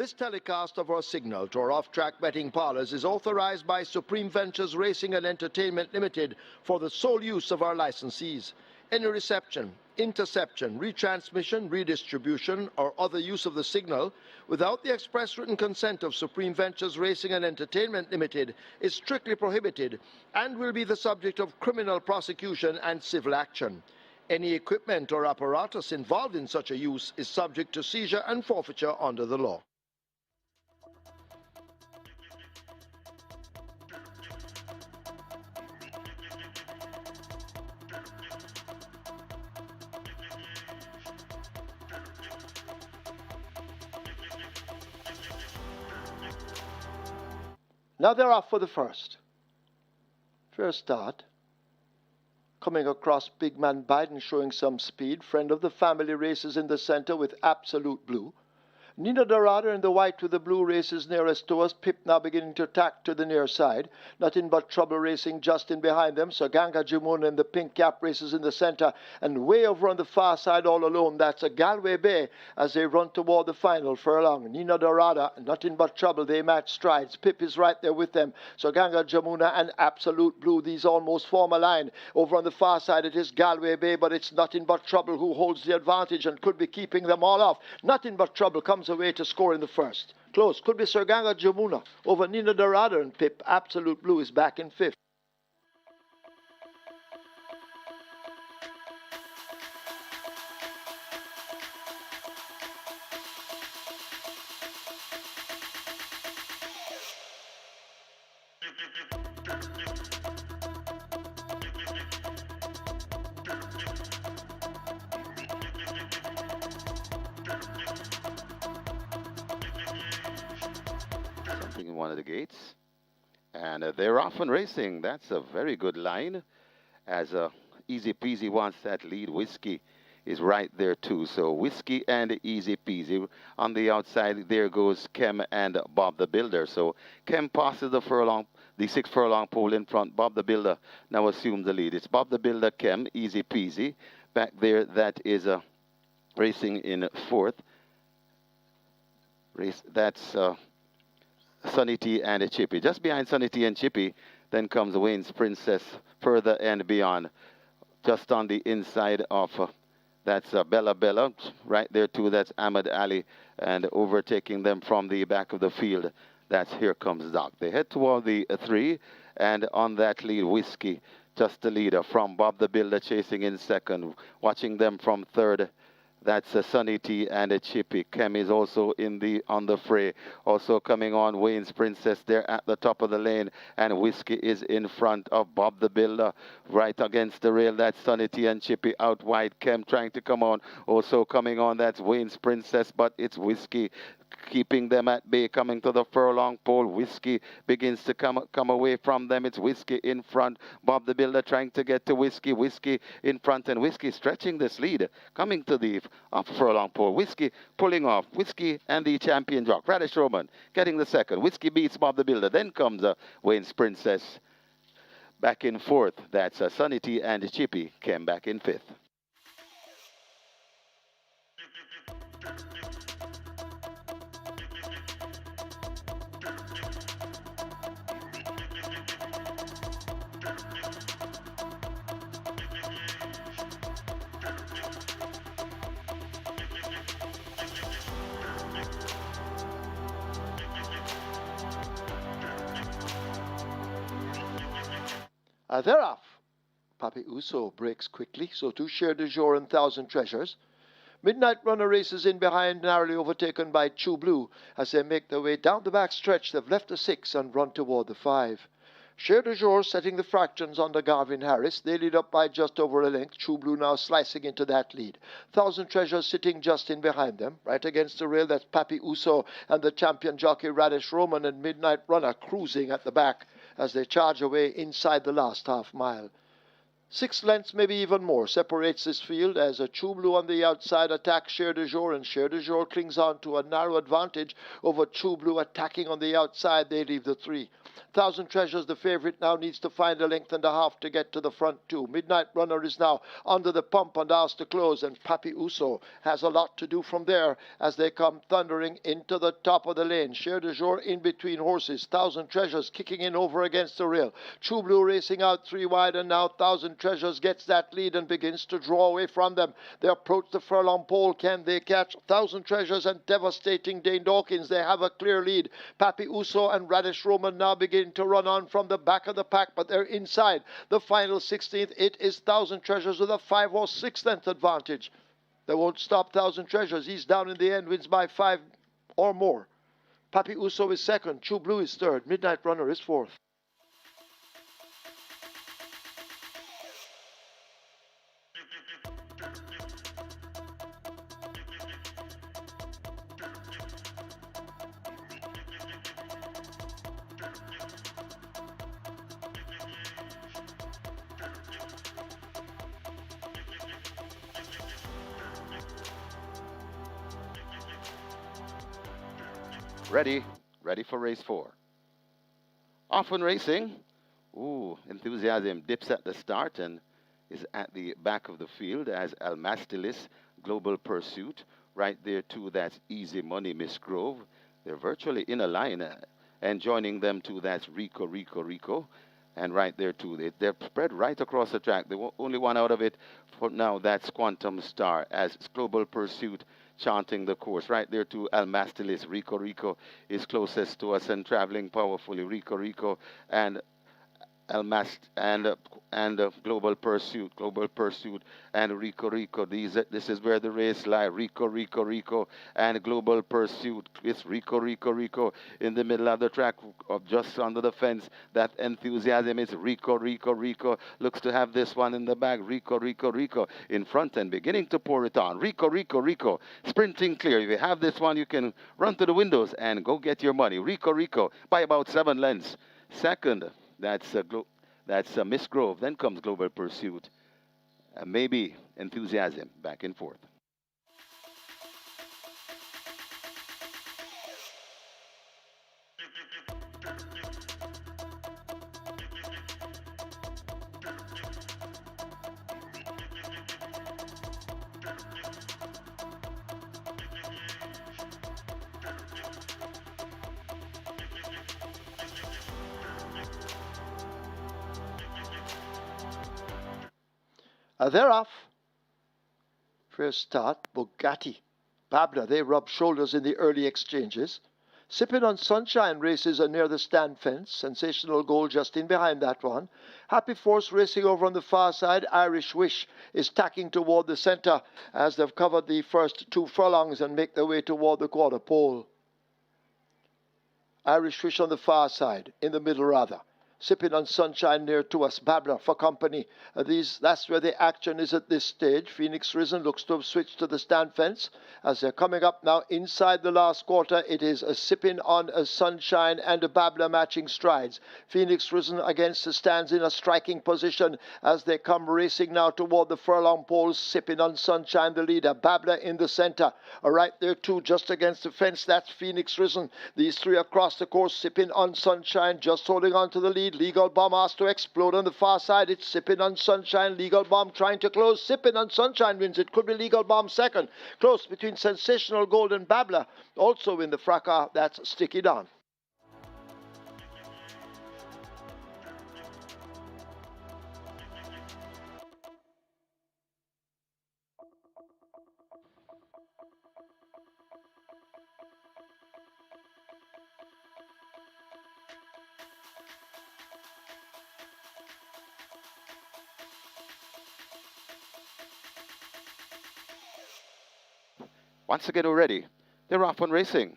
This telecast of our signal to our off-track betting parlors is authorized by Supreme Ventures Racing and Entertainment Limited for the sole use of our licensees. Any reception, interception, retransmission, redistribution, or other use of the signal without the express written consent of Supreme Ventures Racing and Entertainment Limited is strictly prohibited and will be the subject of criminal prosecution and civil action. Any equipment or apparatus involved in such a use is subject to seizure and forfeiture under the law. Now they're off for the first. First start. Coming across big man Biden showing some speed. Friend of the family races in the center with absolute blue. Nina Dorada in the white with the blue races nearest to us. Pip now beginning to tack to the near side. Nothing but trouble racing just in behind them. So Ganga Jamuna in the pink cap races in the center. And way over on the far side all alone, that's a Galway Bay as they run toward the final furlong. Nina Dorada, nothing but trouble. They match strides. Pip is right there with them. So Ganga Jamuna and Absolute Blue, these almost form a line. Over on the far side it is Galway Bay, but it's nothing but trouble who holds the advantage and could be keeping them all off. Nothing but trouble comes away to score in the first. Close. Could be Sir Ganga Jamuna over Nina Dorada and Pip. Absolute Blue is back in fifth. In one of the gates, and they're off and racing. That's a very good line, as Easy Peasy wants that lead. Whiskey is right there too, so Whiskey and Easy Peasy. On the outside there goes Kem and Bob the Builder. So Kem passes the 6 furlong pole in front. Bob the Builder now assumes the lead. It's Bob the Builder, Kem, Easy Peasy back there. That is racing in fourth race. That's Sunny T and Chippy. Just behind Sunny T and Chippy, then comes Wayne's Princess further and beyond. Just on the inside of, that's Bella Bella. Right there too, that's Ahmed Ali. And overtaking them from the back of the field, that's Here Comes Doc. They head toward the 3, and on that lead, Whiskey, just the leader from Bob the Builder chasing in second. Watching them from third, that's Sunny T and Chippy. Kem is also on the fray. Also coming on Wayne's Princess there at the top of the lane. And Whiskey is in front of Bob the Builder. Right against the rail, that's Sunny T and Chippy out wide. Kem trying to come on. Also coming on, that's Wayne's Princess, but it's Whiskey keeping them at bay, coming to the furlong pole. Whiskey begins to come away from them. It's Whiskey in front. Bob the Builder trying to get to Whiskey. Whiskey in front, and Whiskey stretching this lead, coming to the furlong pole. Whiskey pulling off. Whiskey and the champion jock, Radish Roman, getting the second. Whiskey beats Bob the Builder. Then comes Wayne's Princess back in fourth. That's Sunny T and Chippy. Came back in fifth. They're off. Papi Uso breaks quickly, so too Cher de Jour and Thousand Treasures. Midnight Runner races in behind, narrowly overtaken by True Blue. As they make their way down the back stretch, they've left the 6 and run toward the 5. Cher de Jour setting the fractions under Garvin Harris. They lead up by just over a length. True Blue now slicing into that lead. Thousand Treasures sitting just in behind them. Right against the rail, that's Papi Uso and the champion jockey Radish Roman, and Midnight Runner cruising at the back as they charge away inside the last half mile. 6 lengths, maybe even more, separates this field as a True Blue on the outside attacks Cher de Jour, and Cher de Jour clings on to a narrow advantage over True Blue attacking on the outside. They leave the 3. Thousand Treasures, the favorite, now needs to find a length and a half to get to the front 2. Midnight Runner is now under the pump and asked to close, and Papi Uso has a lot to do from there as they come thundering into the top of the lane. Cher de Jour in between horses. Thousand Treasures kicking in over against the rail. True Blue racing out 3 wide, and now Thousand Treasures gets that lead and begins to draw away from them. They approach the furlong pole. Can they catch Thousand Treasures and devastating Dane Dawkins? They have a clear lead. Papi Uso and Radish Roman now begin to run on from the back of the pack, but they're inside the final 16th. It is Thousand Treasures with a 5 or 6 length advantage. They won't stop Thousand Treasures. He's down in the end, wins by 5 or more. Papi Uso is second. True Blue is third. Midnight Runner is fourth. Ready for race 4. Often racing. Ooh, Enthusiasm dips at the start and is at the back of the field as Almastilis, Global Pursuit. Right there too, that's Easy Money, Miss Grove. They're virtually in a line, and joining them too, that's Rico. And right there too, they're spread right across the track. The only one out of it for now, that's Quantum Star as Global Pursuit chanting the course. Right there to Almastilis. Rico is closest to us and traveling powerfully. Rico and Global Pursuit, and Rico. This is where the race lies. Rico, and Global Pursuit. It's Rico in the middle of the track, just under the fence. That Enthusiasm is Rico. Looks to have this one in the bag. Rico in front and beginning to pour it on. Rico, sprinting clear. If you have this one, you can run to the windows and go get your money. Rico by about 7 lengths. Second, that's Miss Grove. Then comes Global Pursuit. Maybe Enthusiasm back and forth. They're off. First start, Bugatti. Babla, they rub shoulders in the early exchanges. Sipping on Sunshine races near the stand fence. Sensational Goal just in behind that one. Happy Force racing over on the far side. Irish Wish is tacking toward the center as they've covered the first 2 furlongs and make their way toward the quarter pole. Irish Wish on the far side, in the middle rather. Sipping on Sunshine near to us. Babla for company. That's where the action is at this stage. Phoenix Risen looks to have switched to the stand fence. As they're coming up now inside the last quarter, it is a Sipping on a Sunshine and a Babla matching strides. Phoenix Risen against the stands in a striking position as they come racing now toward the furlong poles. Sipping on Sunshine, the leader. Babla in the center. Right there too, just against the fence. That's Phoenix Risen. These 3 across the course. Sipping on Sunshine, just holding on to the lead. Legal Bomb asked to explode on the far side. It's Sipping on Sunshine. Legal Bomb trying to close. Sipping on Sunshine wins. It could be Legal Bomb second. Close between Sensational Gold and Babla. Also in the fracas, that's Sticky Down. Once again, already, they're off on racing.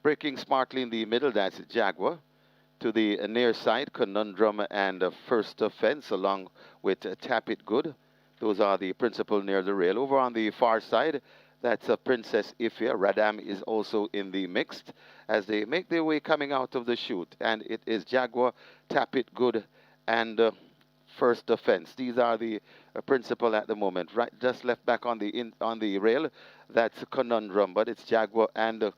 Breaking smartly in the middle, that's Jaguar. To the near side, Conundrum and First Offense, along with Tap It Good. Those are the principal near the rail. Over on the far side, that's Princess Ifia. Radam is also in the mixed as they make their way coming out of the chute. And it is Jaguar, Tap It Good, and first offense. These are the principle at the moment. Right, just left back on the rail. That's a conundrum, but it's Jaguar and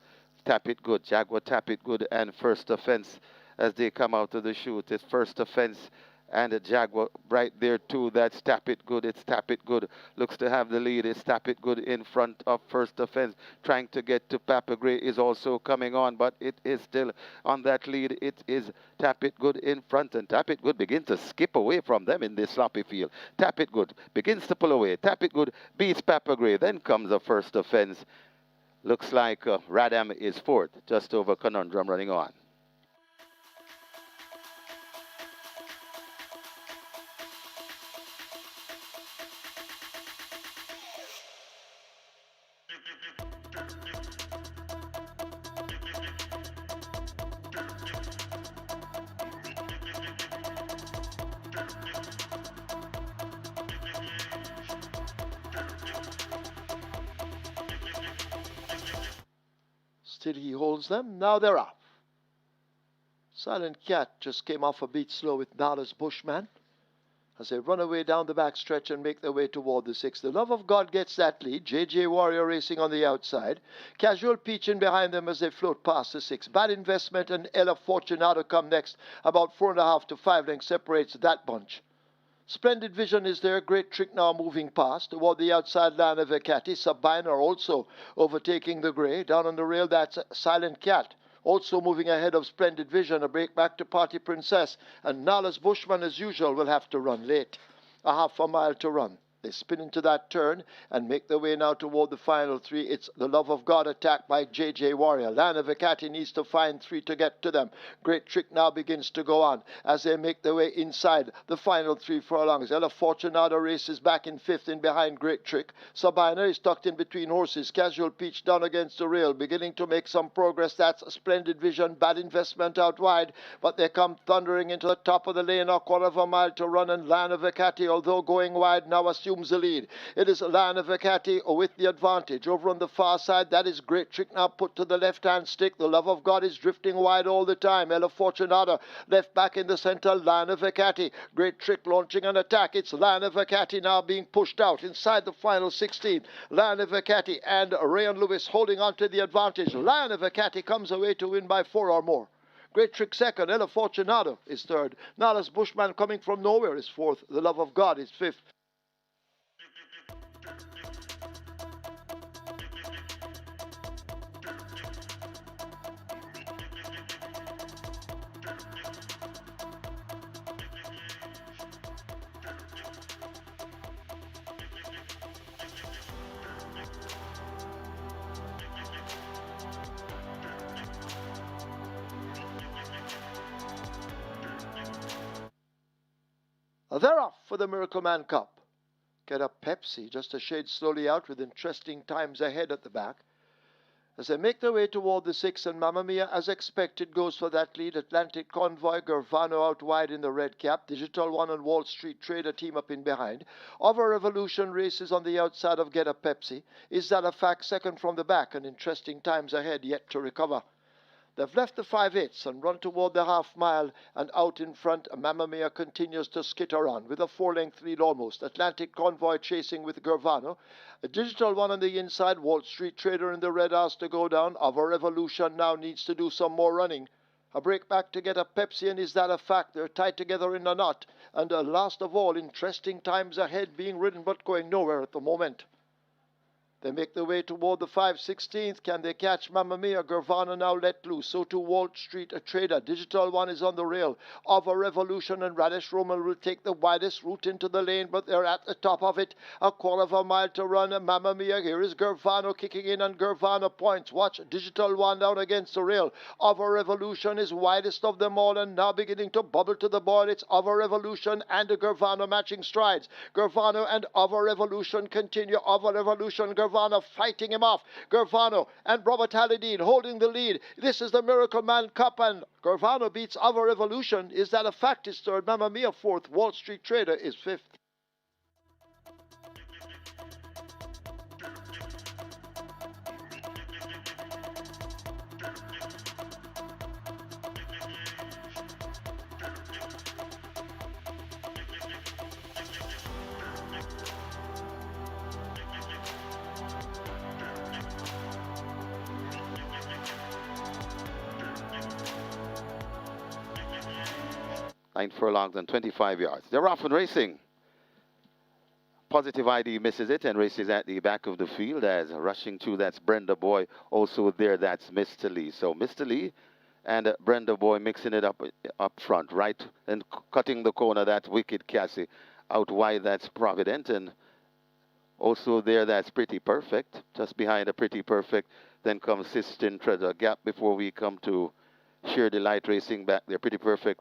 tap it good. Jaguar tap it good and first offense as they come out of the chute. It's first offense and a Jaguar right there too. That's tap it good. It's tap it good. Looks to have the lead. It's tap it good in front of first offense. Trying to get to Papa Gray is also coming on, but it is still on that lead. It is tap it good in front, and tap it good begins to skip away from them in this sloppy field. Tap it good begins to pull away. Tap it good beats Papa Gray. Then comes a first offense. Looks like Radam is fourth, just over Conundrum running on. Still he holds them. Now they're off. Silent Cat just came off a beat slow with Nala's Bushman as they run away down the back stretch and make their way toward the 6. The Love of God gets that lead. JJ Warrior racing on the outside. Casual Peach in behind them as they float past the 6. Bad Investment and Ella Fortunato come next. About 4.5 to 5 lengths separates that bunch. Splendid Vision is there. Great Trick now moving past toward the outside line of Vecati. Sabine are also overtaking the grey. Down on the rail, that's Silent Cat. Also moving ahead of Splendid Vision. A break back to Party Princess. And Nala's Bushman, as usual, will have to run late. A half a mile to run. They spin into that turn and make their way now toward the final 3. It's the Love of God attacked by JJ Warrior. Lana Vecati needs to find 3 to get to them. Great Trick now begins to go on as they make their way inside the final 3 furlongs. Ella Fortunato races back in 5th in behind Great Trick. Sabina is tucked in between horses. Casual Peach down against the rail, beginning to make some progress. That's Splendid Vision. Bad Investment out wide, but they come thundering into the top of the lane. A quarter of a mile to run, and Lana Vecati, although going wide, now assumes the lead. It is Lana Vecati with the advantage. Over on the far side, that is Great Trick now put to the left-hand stick. The Love of God is drifting wide all the time. Ella Fortunata left back in the center. Lana Vecati. Great Trick launching an attack. It's Lana Vecati now being pushed out inside the final 16. Lana Vecati and Rayan Lewis holding on to the advantage. Lana Vecati comes away to win by 4 or more. Great Trick second. Ella Fortunato is third. Nala's Bushman coming from nowhere is fourth. The Love of God is fifth. They're off for the Miracle Man Cup. Get a Pepsi just a shade slowly out with interesting times ahead at the back. As they make their way toward the 6, and Mamma Mia, as expected, goes for that lead. Atlantic Convoy, Gervano out wide in the red cap. Digital One and Wall Street Trader team up in behind. Over Revolution races on the outside of Get a Pepsi. Is that a fact? Second from the back, and interesting times ahead yet to recover. They've left the 5/8 and run toward the half mile, and out in front, Mamma Mia continues to skitter on with a 4-length lead almost. Atlantic Convoy chasing with Gervano. A Digital One on the inside. Wall Street Trader in the red house to go down. Our Revolution now needs to do some more running. A break back to Get a Pepsi, and is that a fact? They're tied together in a knot. And last of all, interesting times ahead being ridden but going nowhere at the moment. They make their way toward the 5/16. Can they catch Mamma Mia? Gervana now let loose. So too Wall Street, a Trader. Digital One is on the rail. Of a Revolution and Radish Roman will take the widest route into the lane, but they're at the top of it. A quarter of a mile to run. And Mamma Mia, here is Gervano kicking in, and Gervano points. Watch Digital One down against the rail. Of a Revolution is widest of them all, and now beginning to bubble to the boil. It's Of a Revolution and a Gervano matching strides. Gervano and Of a Revolution continue. Of a Revolution, Gervano fighting him off. Gervano and Robert Halladine holding the lead. This is the Miracle Man Cup, and Gervano beats Of a Revolution. Is that a fact? Is third. Mamma Mia fourth. Wall Street Trader is fifth. 9 furlongs and 25 yards. They're off and racing. Positive ID misses it and races at the back of the field as rushing through, that's Brenda Boy. Also there, that's Mr. Lee. So Mr. Lee and Brenda Boy mixing it up front, right? And cutting the corner, that's Wicked Cassie. Out wide, that's Provident. And also there, that's Pretty Perfect. Just behind a Pretty Perfect, then comes Sistine Treasure. Gap before we come to Sheer Delight racing back there. Pretty Perfect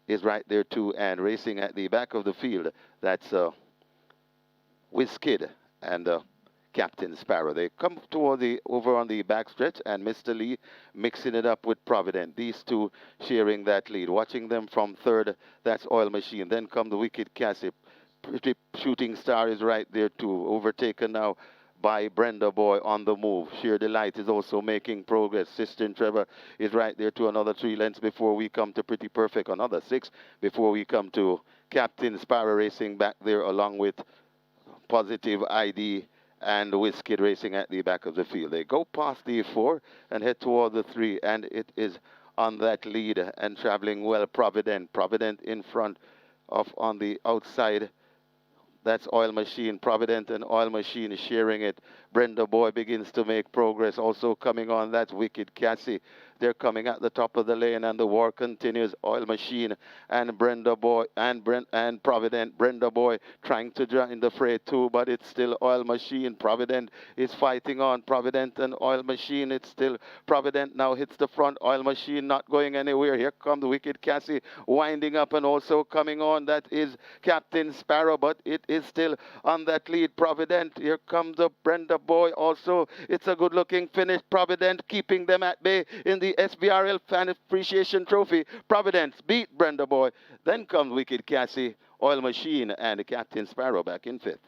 is right there too, and racing at the back of the field, that's Wizkid and Captain Sparrow. They come toward over on the backstretch, and Mr. Lee mixing it up with Provident. These two sharing that lead. Watching them from third, that's Oil Machine. Then come the Wicked Cassie. Pretty Shooting Star is right there too. Overtaken now by Brenda Boy on the move. Sheer Delight is also making progress. Sister Trevor is right there to another 3 lengths before we come to Pretty Perfect. Another 6 before we come to Captain Sparrow racing back there along with Positive ID and Wizkid racing at the back of the field. They go past the 4 and head toward the 3, and it is on that lead and traveling well. Provident in front of on the outside. That's Oil Machine. Provident and Oil Machine sharing it. Brenda Boy begins to make progress. Also coming on, that's Wicked Cassie. They're coming at the top of the lane, and the war continues. Oil Machine and Brenda Boy and Provident. Brenda Boy trying to join the fray too, but it's still Oil Machine. Provident is fighting on. Provident and Oil Machine. It's still Provident now hits the front. Oil Machine not going anywhere. Here comes Wicked Cassie winding up, and also coming on, that is Captain Sparrow, but it is still on that lead. Provident. Here comes the Brenda Boy also. It's a good looking finish. Provident keeping them at bay in the SBRL Fan Appreciation Trophy. Providence beat Brenda Boy. Then comes Wicked Cassie, Oil Machine, and Captain Sparrow back in 5th.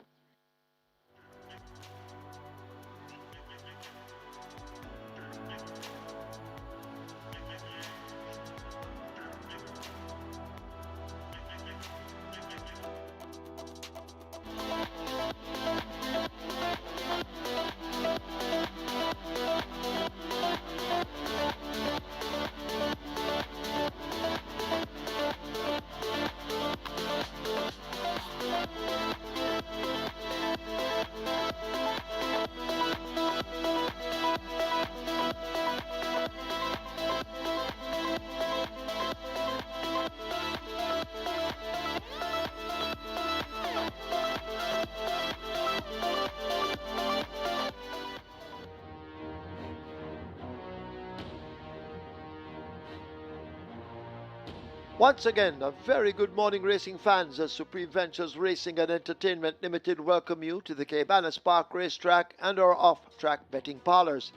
Once again, a very good morning, racing fans. As Supreme Ventures Racing and Entertainment Limited welcome you to the Caymanas Park Racetrack and our off-track betting parlors.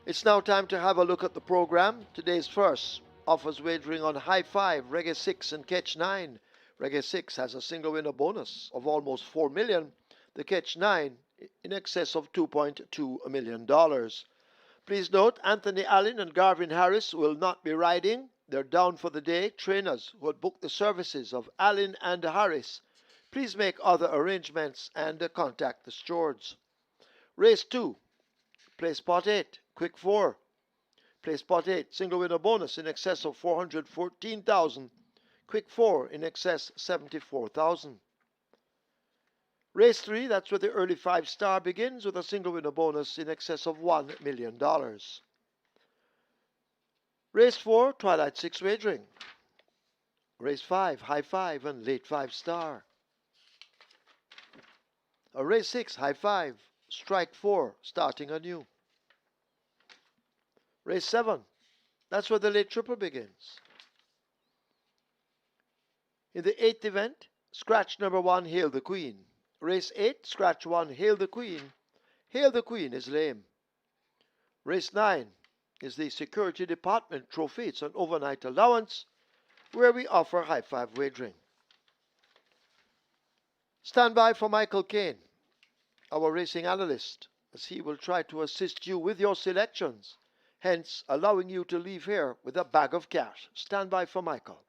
It's now time to have a look at the program. Today's first offers wagering on High 5, Reggae 6 and Catch 9. Reggae 6 has a single winner bonus of almost $4 million. The Catch 9 in excess of $2.2 million. Please note, Anthony Allen and Garvin Harris will not be riding. They're down for the day. Trainers who had booked the services of Allen and Harris, please make other arrangements and contact the stewards. Race 2, play spot 8, quick 4. Play spot 8, single winner bonus in excess of $414,000. Quick 4 in excess $74,000. Race 3, that's where the early 5-star begins with a single winner bonus in excess of $1 million. Race 4, Twilight 6 wagering. Race 5, High 5 and late 5-star. Race 6, High 5, Strike 4, starting anew. Race 7, that's where the late triple begins. In the 8th event, scratch number 1, Hail the Queen. Race 8, scratch 1, Hail the Queen. Hail the Queen is lame. Race 9 is the Security Department Trophy. It's an overnight allowance where we offer High 5 wagering. Stand by for Michael Kane, our racing analyst, as he will try to assist you with your selections, hence allowing you to leave here with a bag of cash. Stand by for Michael.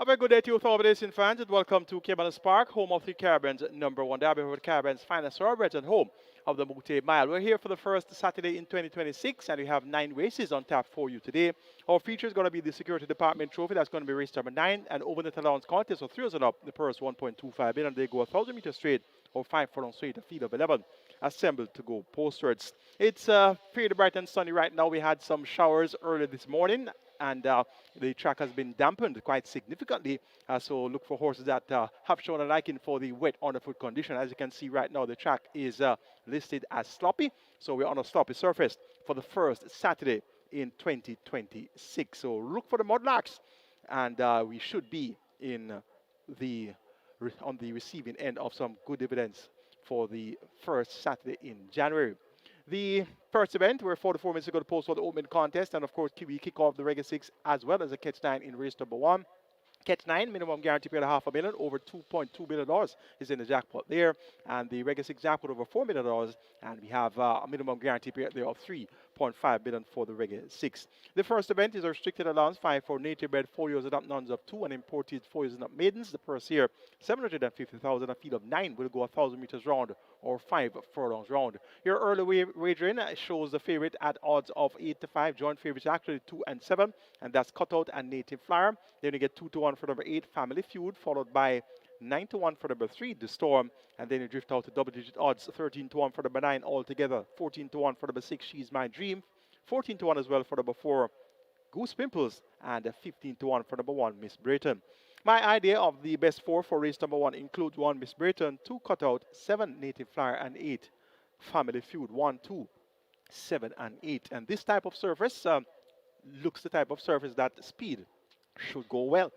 A very good day to you, all racing fans, and welcome to Caymanas Park, home of the Caribbean's #1 derby for the Caribbean's finest thoroughbreds and home of the Moute Mile. We're here for the first Saturday in 2026, and we have 9 races on tap for you today. Our feature is going to be the Security Department Trophy. That's going to be race number 9, and overnight allowance contest. So 3 and up, the purse 1.25 million. They go 1,000 meters straight or 5 furlongs straight, a field of 11 assembled to go postwards. It's fairly bright and sunny right now. We had some showers early this morning, and the track has been dampened quite significantly. So look for horses that have shown a liking for the wet underfoot condition. As you can see right now, the track is listed as sloppy. So we're on a sloppy surface for the first Saturday in 2026. So look for the mudlarks, and we should be in on the receiving end of some good dividends for the first Saturday in January. The first event, we're 44 minutes ago to post for the opening contest, and of course we kick off the Regular 6 as well as the Catch 9 in race number 1. Catch 9, minimum guarantee paid $500,000, over $2.2 billion is in the jackpot there. And the Regular 6 jackpot over $4 million, and we have a minimum guarantee paid there of $3.5 billion for the Regular 6. The first event is a restricted allowance, 5 for native bred, 4 years and up, nuns of 2, and imported 4 years and up maidens. The purse here, $750,000, a field of 9 will go 1,000 meters round or 5 furlongs round. Your early wagering shows the favorite at odds of 8 to 5. Joint favorites actually 2 and 7, and that's Cutout and Native Flyer. Then you get 2 to 1 for number 8, Family Feud, followed by 9 to 1 for number 3, The Storm, and then you drift out to double-digit odds, 13 to 1 for number 9 altogether, 14 to 1 for number 6, She's My Dream, 14 to 1 as well for number 4, Goose Pimples, and 15 to 1 for number 1, Miss Brayton. My idea of the best 4 for race number 1 includes 1 Miss Brayton, 2 Cutout, 7 Native Flyer, and 8 Family Feud, 1, 2, 7, and 8. And this type of surface looks the type of surface that speed should go well.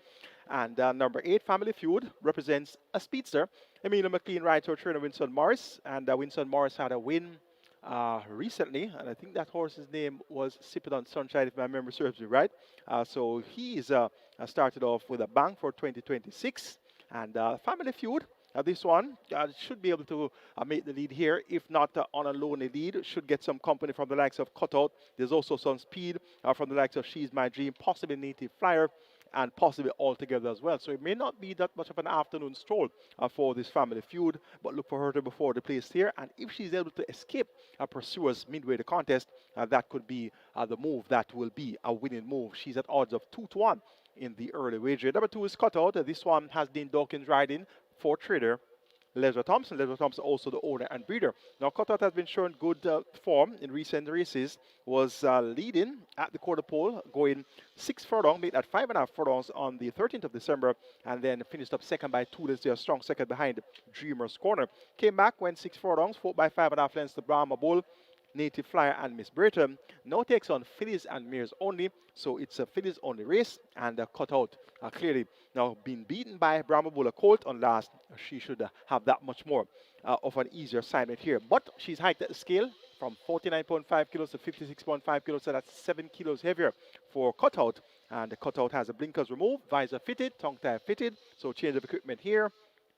And number 8, Family Feud, represents a speedster. Emilio McLean rides her trainer Winston Morris, and Winston Morris had a win recently, and I think that horse's name was Sipping on Sunshine, if my memory serves me right. So he is started off with a bang for 2026, and Family Feud. This one should be able to make the lead here, if not on a lonely lead. Should get some company from the likes of Cutout. There's also some speed from the likes of She's My Dream, possibly Native Flyer, and possibly all together as well. So it may not be that much of an afternoon stroll for this Family Feud, but look for her to before the place here. And if she's able to escape pursuers midway the contest, that could be the move that will be a winning move. She's at odds of 2 to 1 in the early wager. Number 2 is Cutout. This one has Dean Dawkins riding for trader Leslie Thompson. Leslie Thompson also the owner and breeder. Now Cutout has been showing good form in recent races. Was leading at the quarter pole, going 6 furlongs, made at 5.5 furlongs on the 13th of December, and then finished up second by 2 lengths. A strong second behind Dreamer's Corner. Came back, went 6 furlongs, fought by 5.5 lengths to Brahma Bull, Native Flyer, and Miss Brayton. Now takes on fillies and mares only, so it's a fillies only race, and Cutout clearly now being beaten by Brahma Bull, a colt on last. She should have that much more of an easier assignment here, but she's hiked at the scale from 49.5 kilos to 56.5 kilos, so that's 7 kilos heavier for Cutout, and the Cutout has the blinkers removed, visor fitted, tongue tie fitted, so change of equipment here.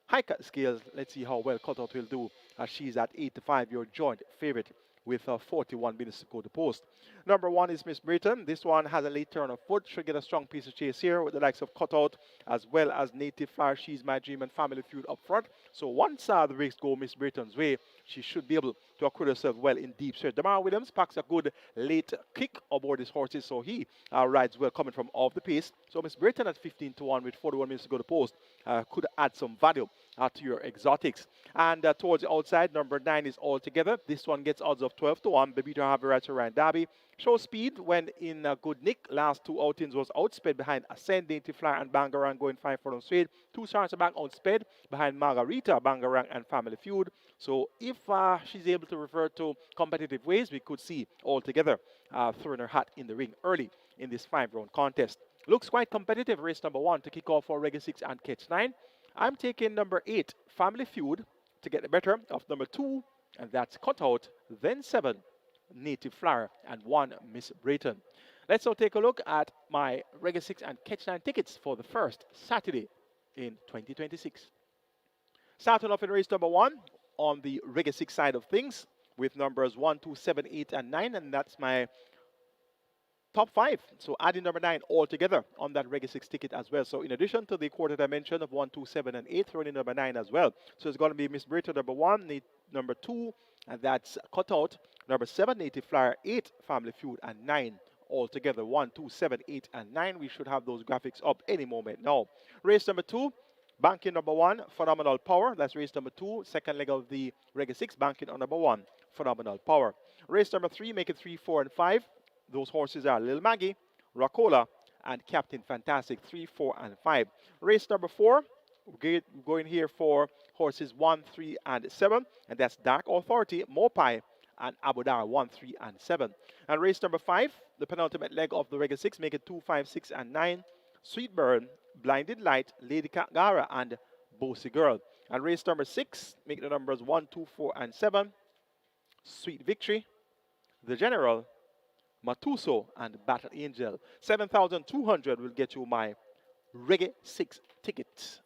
Hike at scales, let's see how well Cutout will do, as she's at 8 to 5, your joint favorite, with 41 minutes to go to post. Number 1 is Miss Brayton. This one has a late turn of foot. Should get a strong piece of chase here with the likes of Cutout, as well as Native Flyer, She's My Dream, and Family Feud up front. So once the race go Miss Brayton's way, she should be able to acquit herself well in deep stretch. Damar Williams packs a good late kick aboard his horses, so he rides well coming from off the pace. So Miss Brayton at 15 to 1 with 41 minutes to go to post could add some value to your exotics. And towards the outside, number 9 is All Together. This one gets odds of 12 to 1. Babito Harvey rides Ryan Derby. Show speed when in good nick. Last 2 outings was outsped behind Ascend, Native Flyer, and Bangarang, going 5 furlongs straight. 2 starts back outsped behind Margarita, Bangarang, and Family Feud. So if she's able to revert to competitive ways, we could see All Together throwing her hat in the ring early in this 5-round contest. Looks quite competitive, race number 1 to kick off for Regular 6 and Catch 9. I'm taking number 8, Family Feud, to get the better of number 2, and that's Cutout, then 7, Native Flyer, and 1, Miss Brayton. Let's now take a look at my Regular 6 and Catch 9 tickets for the first Saturday in 2026. Starting off in race number 1 on the Regular 6 side of things with numbers 1, 2, 7, 8, and 9, and that's my top 5. So adding number 9 altogether on that Reggae 6 ticket as well. So in addition to the quarter dimension of 1, 2, 7, and 8, throwing in number 9 as well. So it's going to be Miss Britta number 1, number 2, and that's Cutout. Number 7, Native Flyer, 8, Family Feud, and 9 altogether. 1, 2, 7, 8, and 9. We should have those graphics up any moment now. Race number 2. Banking number 1, Phenomenal Power. That's race number 2, second leg of the Reggae 6. Banking on number 1, Phenomenal Power. Race number 3, make it 3, 4, and 5. Those horses are Lil Maggie, Racola, and Captain Fantastic, 3, 4, and 5. Race number 4, we're going here for horses 1, 3, and 7. And that's Dark Authority, Mopai, and Abudar, 1, 3, and 7. And race number 5, the penultimate leg of the Reggae 6, make it 2, 5, 6, and 9. Sweet Burn, Blinded Light, Lady Kagara, and Bossy Girl. And race number 6, make the numbers 1, 2, 4, and 7. Sweet Victory, The General, Matuso, and Battle Angel. 7,200 will get you my Reggae 6 ticket.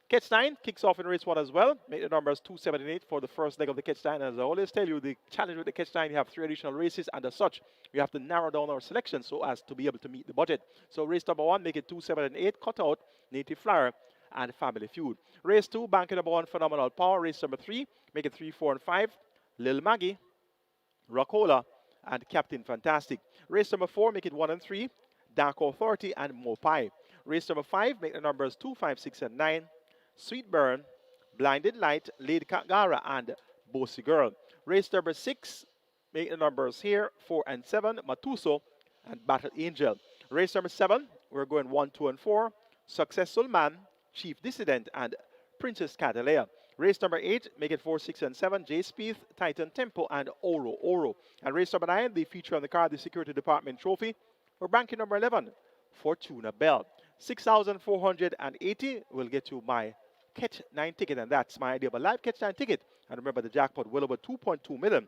Catch 9 kicks off in race 1 as well. Make the numbers 2, 7, and 8 for the first leg of the Catch 9. As I always tell you, the challenge with the Catch 9, you have 3 additional races, and as such, we have to narrow down our selection so as to be able to meet the budget. So race number 1, make it 2, 7, and 8, Cutout, Native Flyer, and Family Feud. Race 2, banking number 1, Phenomenal Power. Race number 3, make it 3, 4, and 5, Lil Maggie, Racola, and Captain Fantastic. Race number 4, make it 1 and 3, Dark Authority, and Mopai. Race number 5, make the numbers 2, 5, 6, and 9, Sweet Burn, Blinded Light, Lady Kagara, and Bossy Girl. Race number 6, make the numbers here 4 and 7, Matuso, and Battle Angel. Race number 7, we're going 1, 2, and 4, Successful Man, Chief Dissident, and Princess Catalea. Race number 8, make it 4, 6, and 7, Jay Spieth, Titan Temple, and Oro Oro. And race number 9, the feature on the card, the Security Department Trophy. We're banking number 11, Fortuna Bell. 6,480 will get you my Catch 9 ticket, and that's my idea of a live Catch 9 ticket. And remember, the jackpot well over 2.2 million.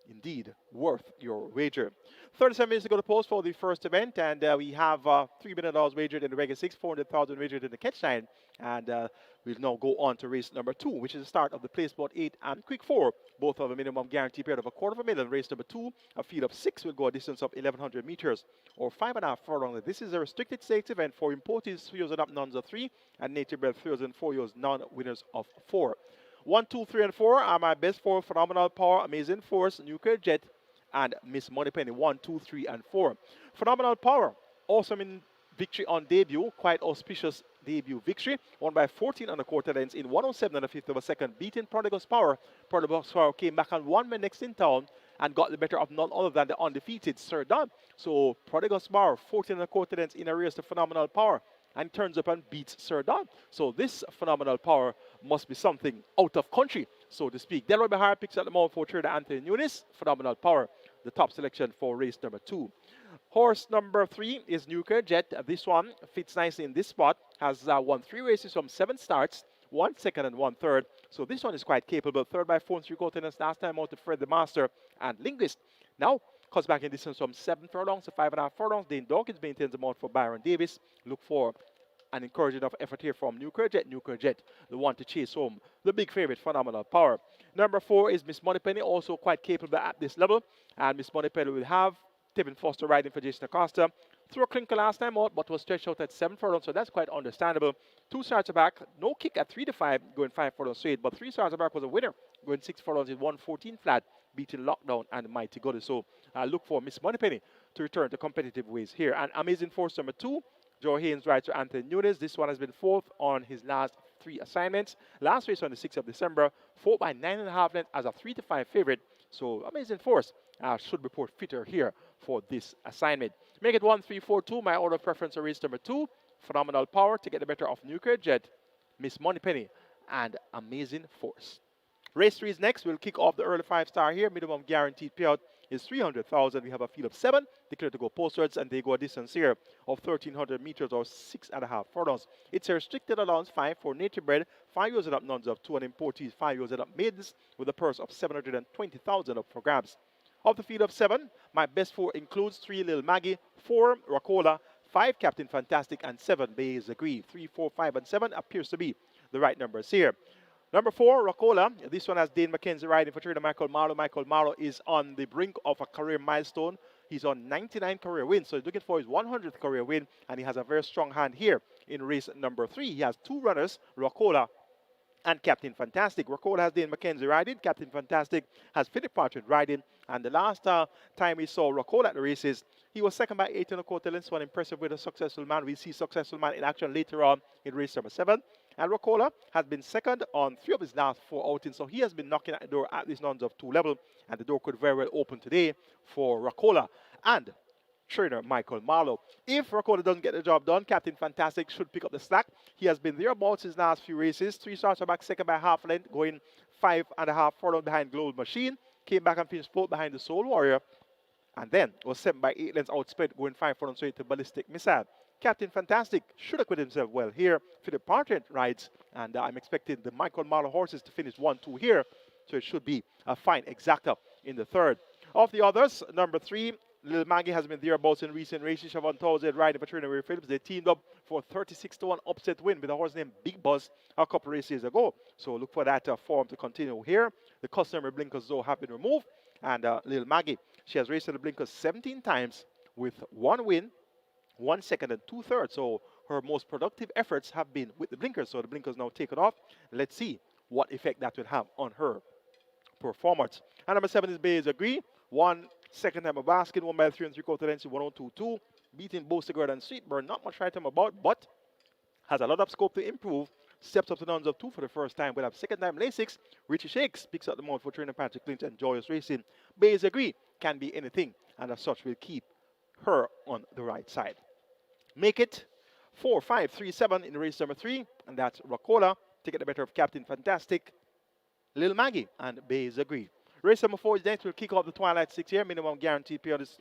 Indeed, worth your wager. 37 minutes to go to post for the first event, and we have $3 million wagered in the Reggae 6, 400,000 wagered in the Catch 9, and we'll now go on to race number 2, which is the start of the Place Sport 8 and Quick 4. Both have a minimum guarantee period of a $250,000. Race number 2, a field of 6 will go a distance of 1,100 meters or 5.5 furlongs. This is a restricted stakes event for imported 3 years and up, nuns of 3, and native bred 3 years and 4 years, non-winners of 4. 1, 2, 3, and 4 are my best 4: Phenomenal Power, Amazing Force, Nuclear Jet, and Miss Moneypenny. 1, 2, 3, and 4. Phenomenal Power, awesome in victory on debut, quite auspicious debut victory, won by 14 and a quarter lengths in 107 and a fifth of a second, beating Prodigal's Power. Prodigal's Power came back and won next in town and got the better of none other than the undefeated Sir Don. So Prodigal's Power, 14 and a quarter lengths in a race to Phenomenal Power, and turns up and beats Sir Don. So this Phenomenal Power must be something out of country, so to speak. Delroy Bahar picks at the mount for trader Anthony Nunes. Phenomenal Power, the top selection for race number 2. Horse number 3 is Nuclear Jet. This one fits nicely in this spot, has won 3 races from 7 starts, 1 second and 1 third. So this one is quite capable. Third by 4 and 3/4 tennis last time out to Fred the Master and Linguist. Now comes back in distance from 7 furlongs to 5.5 furlongs. Dane Dawkins maintains the mount for Byron Davis. Look for an encouraging enough effort here from Nuclear Jet, the one to chase home the big favorite, Phenomenal Power. Number 4 is Miss Moneypenny, also quite capable at this level. And Miss Moneypenny will have Tevin Foster riding for Jason Acosta. Threw a clinker last time out, but was stretched out at 7 furlongs, so that's quite understandable. 2 starts back, no kick at 3 to 5, going 5 furlongs straight, but 3 starts back was a winner, going 6 furlongs in 114 flat, beating Lockdown and Mighty Goddess. So look for Miss Moneypenny to return to competitive ways here. And Amazing Force number 2, Joe Haynes rides to Anthony Nunes. This one has been 4th on his last 3 assignments. Last race on the 6th of December, 4 by 9.5 lengths as a 3 to 5 favorite. So Amazing Force should report fitter here for this assignment. Make it 1, 3, 4, 2. My order of preference for race number 2. Phenomenal Power to get the better of Nuclear Jet, Miss Moneypenny, and Amazing Force. Race 3 is next. We'll kick off the early 5-star here. Minimum guaranteed payout is 300,000. We have a field of 7 declared to go postwards, and they go a distance here of 1,300 meters or 6.5 furlongs. It's a restricted allowance 5 for native bred, 5 years and up nuns of 2, and importees 5 years and up maidens with a purse of 720,000 up for grabs. Of the field of 7, my best 4 includes 3 Lil Maggie, 4 Racola, 5 Captain Fantastic, and 7 Bays Agree. 3, 4, 5, and 7 appears to be the right numbers here. Number 4, Racola. This one has Dane McKenzie riding for trainer Michael Marlowe. Michael Marlowe is on the brink of a career milestone. He's on 99 career wins, so he's looking for his 100th career win, and he has a very strong hand here in race number 3. He has 2 runners, Rockola and Captain Fantastic. Rockola has Dane McKenzie riding. Captain Fantastic has Philip Partridge riding. And the last time we saw Rockola at the races, he was second by 8 and a quarter lengths. One impressive with a successful man. We see successful man in action later on in race number 7. And Rockola has been second on 3 of his last 4 outings. So he has been knocking at the door at this nons of 2 level. And the door could very well open today for Rockola and trainer Michael Marlowe. If Rockola doesn't get the job done, Captain Fantastic should pick up the slack. He has been thereabouts his last few races. 3 starts are back, second by half length, going 5.5 furlong behind Global Machine. Came back and finished 4th behind the Soul Warrior. And then was 7 by 8 lengths outspent, going 5 furlong straight to Ballistic Missile. Captain Fantastic should acquit himself well here. Philip Partridge rides, and I'm expecting the Michael Marlowe horses to finish 1-2 here. So it should be a fine exacta in the 3rd. Of the others, number 3, Little Maggie has been thereabouts in recent races. Siobhan Townsend riding for Trina Ray Phillips. They teamed up for a 36-1 upset win with a horse named Big Buzz a couple races ago. So look for that form to continue here. The customary blinkers, though, have been removed. And Little Maggie, she has raced in the blinkers 17 times with 1 win, 1 second, and 2/3. So her most productive efforts have been with the blinkers. So the blinkers now taken off. Let's see what effect that will have on her performance. And number 7 is Bays Agree. 1 second time of basket, 1 by 3 3/4 lengths, 102.2, beating Boastegard and Sweetburn. Not much right time about, but has a lot of scope to improve. Steps up to nons of 2 for the first time. We'll have second time lane 6. Richie Shakes picks up the mount for trainer Patrick Lynch and Joyous Racing. Bays Agree can be anything, and as such will keep her on the right side. Make it 4, 5, 3, 7 in race number 3, and that's Rockola. To get the better of Captain Fantastic, Little Maggie, and Bays Agree. Race number 4 is next. We'll kick off the Twilight 6 here. Minimum guaranteed payout is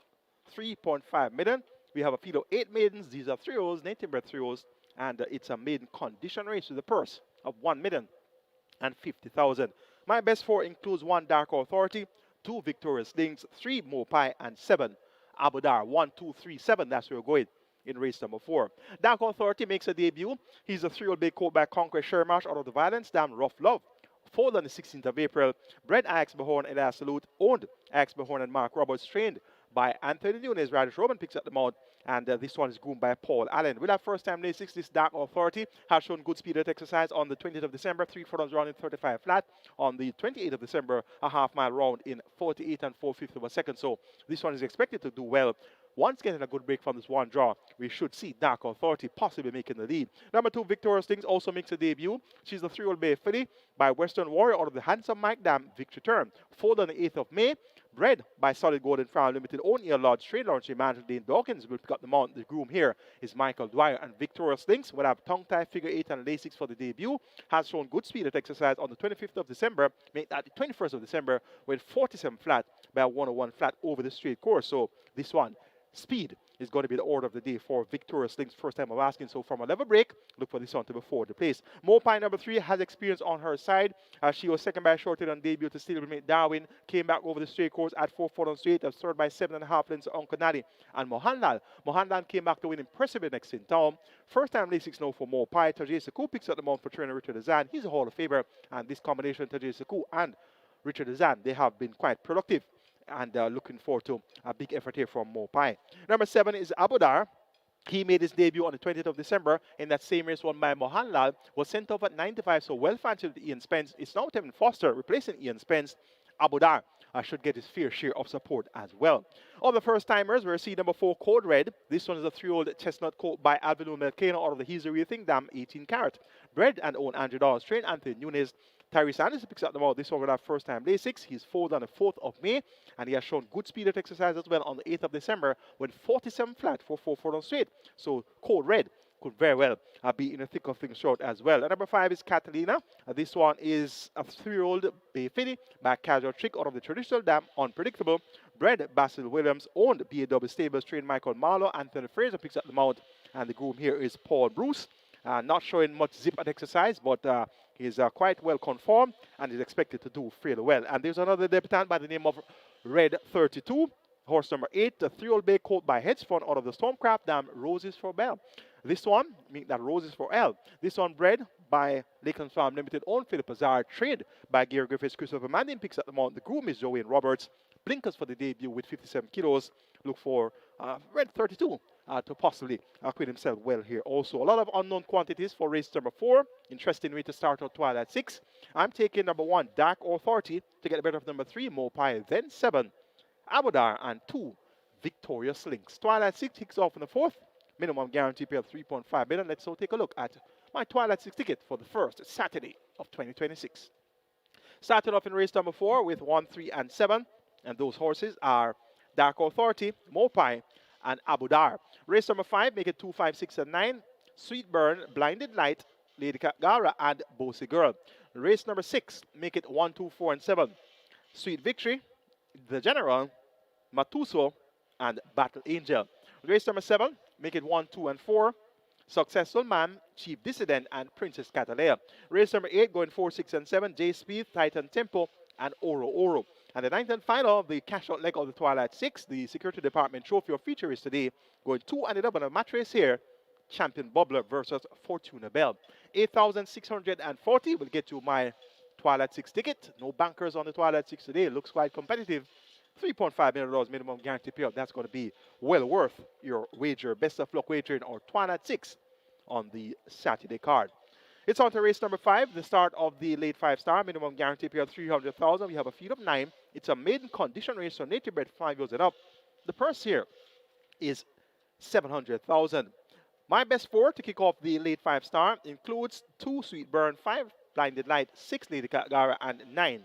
3.5 million. We have a field of 8 maidens. These are 3-0s, native bred 3-0s, and it's a maiden condition race with a purse of 1,050,000. My best 4 includes 1 Dark Authority, 2 Victorious Links, 3 Mopai, and 7 Abudar. 1, 2, 3, 7. That's where we're going in race number 4. Dark Authority makes a debut. He's a 3-year-old bay colt by Conquest Shermarsh out of the Violence Dam Rough Love. Foaled on the 16th of April. Bred Ix Behorn and Elias Salute. Owned Ix Behorn and Mark Roberts. Trained by Anthony Nunes. Radish Roman picks up the mount. And this one is groomed by Paul Allen. With our first time lane 6, this Dark Authority has shown good speed at exercise on the 20th of December. 3 furlongs round in 35 flat. On the 28th of December, a half-mile round in 48 and 4/5 of a second. So this one is expected to do well. Once getting a good break from this one draw, we should see Dark Authority possibly making the lead. Number 2, Victorious Things also makes a debut. She's the 3-year-old bay filly by Western Warrior out of the handsome Mike Dam Victory Term. Foaled on the 8th of May. Bred by Solid Golden Crown Limited. Own Ear Lodge Trade Launch Mantle Dane Dawkins will pick up the mount. The groom here is Michael Dwyer. And Victorious Things will have tongue tie, figure 8 and lay 6 for the debut. Has shown good speed at exercise on the 25th of December. Make that the 21st of December with 47 flat by a 101 flat over the straight course. So this one, speed is going to be the order of the day for Victorious Links. First time of asking. So from a level break, look for this one to be forward the place. Mopai number 3 has experience on her side. She was second by a short on debut to stablemate Darwin. Came back over the straight course at 4 furlongs straight. Third by 7.5 lengths to Uncle Nadi and Mohanlal. Mohanlal came back to win impressively next in town. First time lane 6 now for Mopai. Tajay Saku picks up the mount for trainer Richard Azan. He's a Hall of Famer. And this combination, Tajay Saku and Richard Azan, they have been quite productive. And looking forward to a big effort here from Mopai. Number 7 is Abudar. He made his debut on the 20th of December in that same race won by Mohanlal. Was sent off at 95, so well fancied with Ian Spence. It's now Tevin Foster replacing Ian Spence. Abudar should get his fair share of support as well. Of the first timers, we're seeing number 4, Code Red. This one is a 3-year-old chestnut colt by Alvin Melcano out of the He's a Real Thing Dam 18 carat. Bred and owned Andrew Dawes. Trained Anthony Nunes. Tyree Sanders picks up the mount. This one will have first time day 6. He's foaled on the 4th of May. And he has shown good speed at exercise as well on the 8th of December with 47 flat for 4 furlongs straight. So Code Red could very well be in the thick of things short as well. And number 5 is Catalina. This one is a 3-year-old bay filly by Casual Trick out of the traditional dam, Unpredictable. Bred Basil Williams, owned BAW Stables, trained Michael Marlowe. Anthony Fraser picks up the mount. And the groom here is Paul Bruce. Not showing much zip at exercise, but he's quite well conformed and is expected to do fairly well. And there's another debutant by the name of Red 32, horse number 8, the 3-year-old bay colt by Hedgefond out of the Stormcraft Dam, Roses for Bell. This one, mean that Roses for L. This one bred by Lakeland Farm Limited, owned Philip Azar, trained by Gary Griffiths. Christopher Manning picks up the mount. The groom is Joanne Roberts. Blinkers for the debut with 57 kilos. look for red 32 to possibly acquit himself well here also. A lot of unknown quantities for race number 4. Interesting way to start out Twilight 6. I'm taking number 1, Dark Authority, to get the better of number 3, Mopai, then 7, Abudar, and 2, Victorious Links. Twilight 6 kicks off in the 4th. Minimum guarantee pay of 3.5 million. Let's so take a look at my Twilight 6 ticket for the first Saturday of 2026. Started off in race number 4 with 1, 3, and 7. And those horses are Dark Authority, Mopai, and Abudar. Race number 5, make it 2, 5, 6, and 9. Sweet Burn, Blinded Light, Lady Kagara, and Bossy Girl. Race number 6, make it 1, 2, 4, and 7. Sweet Victory, The General, Matuso, and Battle Angel. Race number 7, make it 1, 2, and 4. Successful Man, Chief Dissident, and Princess Catalea. Race number 8, going 4, 6, and 7. J Speed, Titan Tempo, and Oro Oro. And the 9th and final, the cash-out leg of the Twilight 6, the Security Department Trophy of Feature is today, going 2 and 11 on a match race here. Champion Bubbler versus Fortuna Bell. 8,640 will get you my Twilight 6 ticket. No bankers on the Twilight 6 today. It looks quite competitive. $3.5 million minimum guarantee payout. That's going to be well worth your wager. Best of luck wagering or Twilight 6 on the Saturday card. It's on to race number 5, the start of the late 5-star. Minimum guarantee payout $300,000. We have a field of 9. It's a maiden condition race, so native bred 5 years and up. The purse here is $700,000. My best 4 to kick off the late 5-star includes 2 Sweet Burn, 5 Blinded Light, 6 Lady Kagara, and 9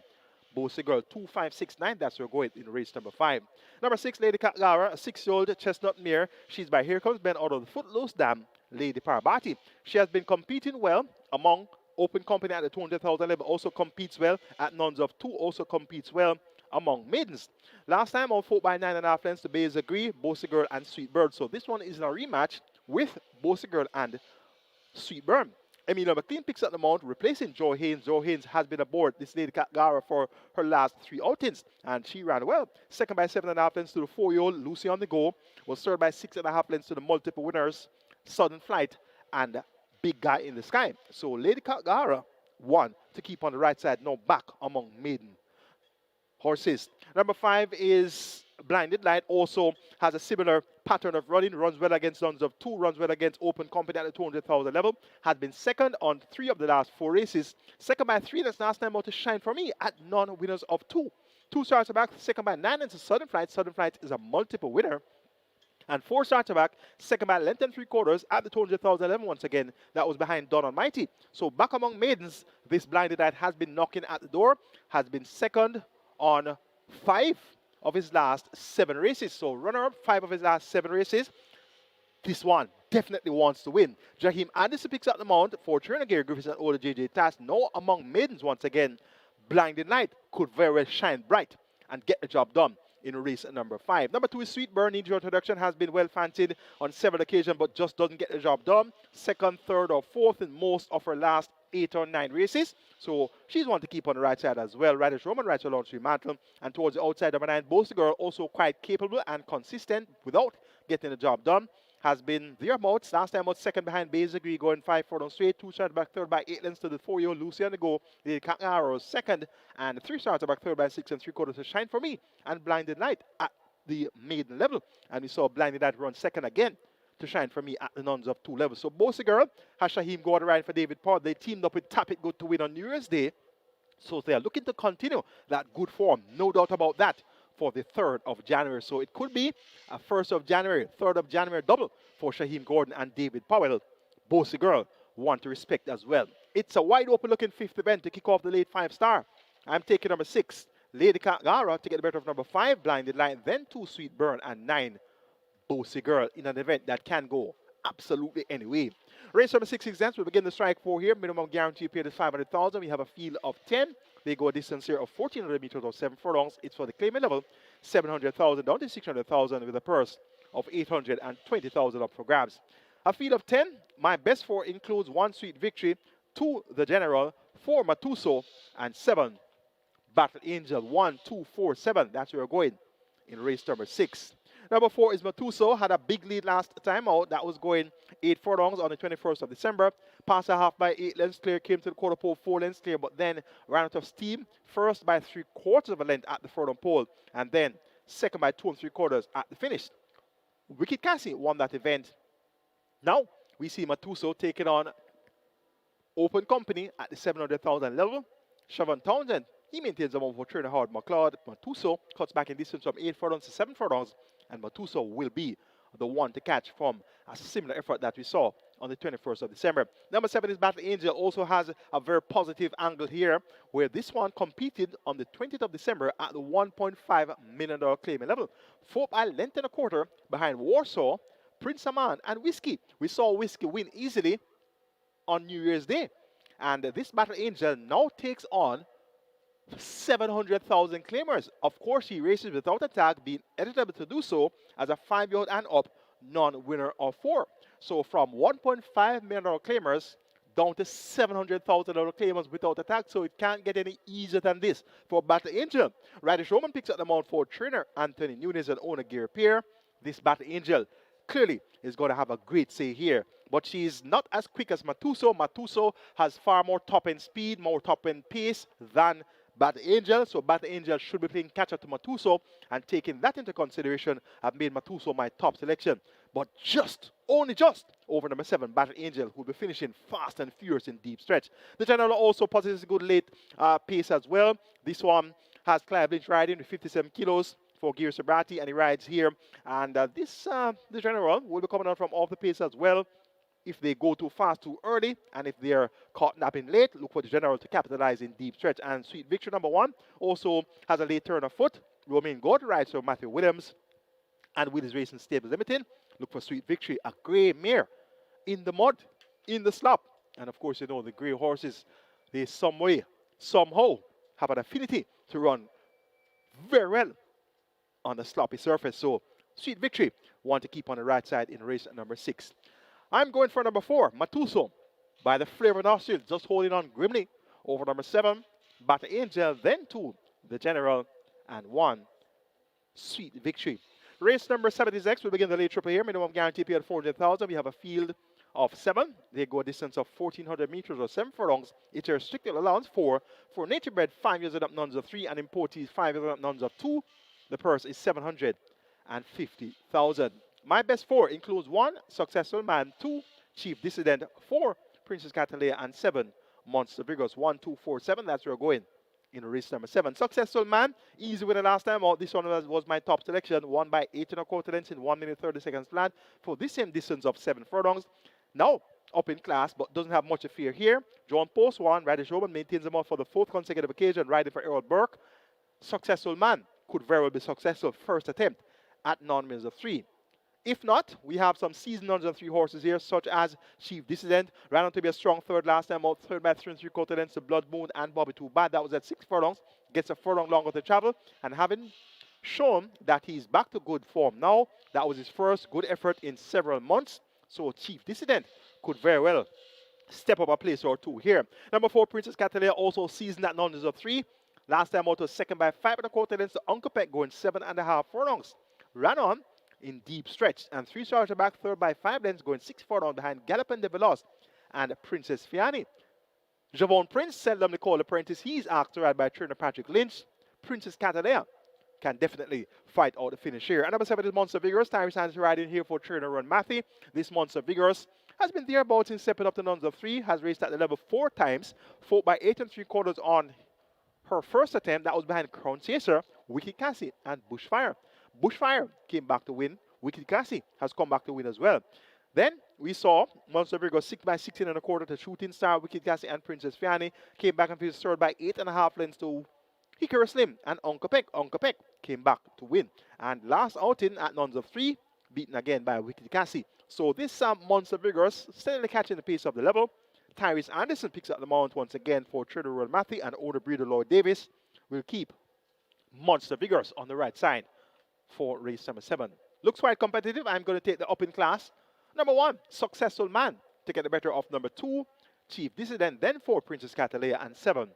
Bossy Girl. 2, 5, 6, 9. That's where we're going in race number 5. Number 6, Lady Kagara, a 6-year-old chestnut mare. She's by Here Comes Ben out of the Footloose Dam, Lady Parvati. She has been competing well among open company at the 200,000 level. Also competes well at nuns of 2. Also competes well among maidens. Last time on 4 by 9.5 lengths to Bays Agree, Bossy Girl, and Sweet Bird. So this one is a rematch with Bossy Girl and Sweet Bird. Emilia McLean picks up the mount, replacing Joe Haynes. Joe Haynes has been aboard this Lady Kagara for her last 3 outings, and she ran well. Second by 7.5 lengths to the 4-year-old Lucy on the Go. Was third by 6.5 lengths to the multiple winners, Sudden Flight and Big Guy in the Sky. So Lady Kagara won to keep on the right side, now back among maiden horses. Number 5 is Blinded Light, also has a similar pattern of running, runs well against nuns of 2, runs well against open company at the 200,000 level, has been second on 3 of the last 4 races, second by 3, that's last time out to shine for me at non-winners of 2. 2 starts back, second by 9, it's a Sudden Flight. Sudden Flight is a multiple winner. And 4 starts back, second by length and 3/4 at the 200,000 level once again. That was behind Don Almighty. So back among maidens, this Blinded Light has been knocking at the door, has been second on 5 of his last 7 races. So runner-up 5 of his last 7 races. This one definitely wants to win. Jaheim Anderson picks up the mount for Turner Gary Griffiths and Oda JJ Tass. Now among maidens once again. Blinded Light could very well shine bright and get the job done in race number 5. Number 2 is Sweet Burn. Needs your introduction. Has been well fancied on several occasions, but just doesn't get the job done. Second, third, or fourth in most of her last 8 or 9 races. So she's one to keep on the right side as well. Riders Roman rides along through Mantle. And towards the outside, number 9, Bossy Girl, also quite capable and consistent without getting the job done. Has been thereabouts. Last time out second behind Bays Agree, going 5 forward on straight. 2 started back third by 8 lengths to the 4-year-old Lucy on the Go. The Kangaro second, and 3 started back third by 6 3/4 to Shine for Me and Blinded Light at the maiden level. And we saw Blinded Light run second again to Shine for Me at the nuns of 2 levels. So Bossy Girl has Shaheem go on the ride for David Paul. They teamed up with Tap It Good to win on New Year's Day. So they are looking to continue that good form. No doubt about that. For the 3rd of January. So it could be a 1st of January, 3rd of January double for Shaheem Gordon and David Powell. Bossy Girl want to respect as well. It's a wide open looking 5th event to kick off the late 5-star. I'm taking number 6, Lady Kagara, to get the better of number 5, Blinded Light, then 2 Sweet Burn, and 9 Bossy Girl in an event that can go absolutely any way. Race number 6 exempts. We begin the strike 4 here. Minimum guarantee paid is 500,000. We have a field of 10. They go a distance here of 1,400 meters or 7 furlongs. It's for the claimant level, 700,000 down to 600,000 with a purse of 820,000 up for grabs. A field of 10. My best 4 includes 1 Sweet Victory, 2 The General, 4 Matuso, and 7 Battle Angel. 1, 2, 4, 7. That's where we're going in race number 6. Number 4 is Matuso. Had a big lead last time out. That was going 8 furlongs on the 21st of December. Passed a half by 8 lengths clear. Came to the quarter pole 4 lengths clear. But then ran out of steam. First by 3/4 of a length at the furlong pole. And then second by 2 3/4 at the finish. Wicked Cassie won that event. Now we see Matuso taking on Open Company at the 700,000 level. Siobhan Townsend, he maintains the mount for trainer Howard McLeod. Matuso cuts back in distance from 8 furlongs to 7 furlongs, and Matuso will be the one to catch from a similar effort that we saw on the 21st of December. Number 7 is Battle Angel, also has a very positive angle here, where this one competed on the 20th of December at the $1.5 million claiming level. 4 by length and a quarter behind Warsaw, Prince Aman, and Whiskey. We saw Whiskey win easily on New Year's Day. And this Battle Angel now takes on 700,000 claimers. Of course, he races without a tag, being eligible to do so as a 5-year-old and up non-winner of 4. So from $1.5 million claimers down to 700,000 claimers without a tag. So it can't get any easier than this for Battle Angel. Radish Roman picks up the mount for trainer Anthony Nunes and owner Gary Pierre. This Battle Angel clearly is going to have a great say here. But she's not as quick as Matuso. Matuso has far more top-end speed, more top-end pace than Battle Angel. So Battle Angel should be playing catch-up to Matuso, and taking that into consideration, I've made Matuso my top selection. But only just, over number 7, Battle Angel, who will be finishing fast and furious in deep stretch. The general also possesses a good late pace as well. This one has Clive Lynch riding with 57 kilos for Gary Sabrati, and he rides here. And the general will be coming out from off the pace as well. If they go too fast too early, and if they're caught napping late, look for the general to capitalize in deep stretch. And Sweet Victory number 1 also has a late turn of foot. Romain God rides for Matthew Williams and Willis Racing Stables Limited. Look for Sweet Victory, a grey mare in the mud, in the slop. And of course, you know, the grey horses, they somehow have an affinity to run very well on the sloppy surface. So Sweet Victory want to keep on the right side in race number 6. I'm going for number 4, Matuso, by the Flavor Nostril, just holding on grimly over number 7, Battle Angel, then 2, the General, and 1, Sweet Victory. Race number 7 is next. We'll begin the late triple here. Minimum guarantee pay at 400,000. We have a field of 7. They go a distance of 1,400 meters or 7 furlongs. It's a restricted allowance for nature bred 5 years and up nuns of 3 and importees 5 years and up nuns of 2. The purse is 750,000. My best 4 includes 1, Successful Man, 2, Chief Dissident, 4, Princess Catalea, and 7, Monster Vigorous. 1, 2, 4, 7. That's where we're going in race number 7. Successful Man, easy winner last time out. This one was my top selection. 1 by 8 1/4 lengths in 1 minute 30 seconds flat for this same distance of 7 furlongs. Now up in class, but doesn't have much to fear here. John Post 1, Radish Roman maintains them off for the 4th consecutive occasion, riding for Errol Burke. Successful Man could very well be successful first attempt at non-wins of 3. If not, we have some seasoned nuns of 3 horses here, such as Chief Dissident, ran on to be a strong 3rd last time out, 3rd by 3 3/4 lengths to Blood Moon and Bobby Too Bad. That was at 6 furlongs, gets a furlong longer to travel, and having shown that he's back to good form now, that was his first good effort in several months, so Chief Dissident could very well step up a place or 2 here. Number 4, Princess Catalea, also seasoned at nuns of 3. Last time out was 2nd by 5 1/4 lengths to Uncle Peck, going 7.5 furlongs. Ran on in deep stretch, and 3 starts back, 3rd by 5 lengths, going 6 furlongs behind Gallopin de Veloz and Princess Fiani. Javon Prince, seldomly called apprentice, he's asked to ride by trainer Patrick Lynch. Princess Catalea can definitely fight out the finish here. And number 7 is Monster Vigorous. Tyrese Hands riding here for trainer Ron Matthew. This Monster Vigorous has been thereabouts in stepping up to nuns of 3, has raced at the level 4 times, 4 by 8 3/4 on her first attempt. That was behind Crown Chaser, Wicked Cassie, and Bushfire. Bushfire came back to win. Wicked Cassie has come back to win as well. Then we saw Monster Vigorous 6 by 16 1/4 to Shooting Star, Wicked Cassie, and Princess Fiani. Came back and finished 3rd by 8.5 lengths to Hickory Slim and Uncle Peck. Uncle Peck came back to win. And last outing at nuns of 3, beaten again by Wicked Cassie. So this Monster Vigorous steadily catching the pace of the level. Tyrese Anderson picks up the mount once again for Trader Royal Matthew, and older breeder Lloyd Davis will keep Monster Vigorous on the right side for race number 7. Looks quite competitive. I'm going to take the up in class. Number 1, Successful Man to get the better of number 2, Chief Dissident, then 4, Princess Catalea, and 7,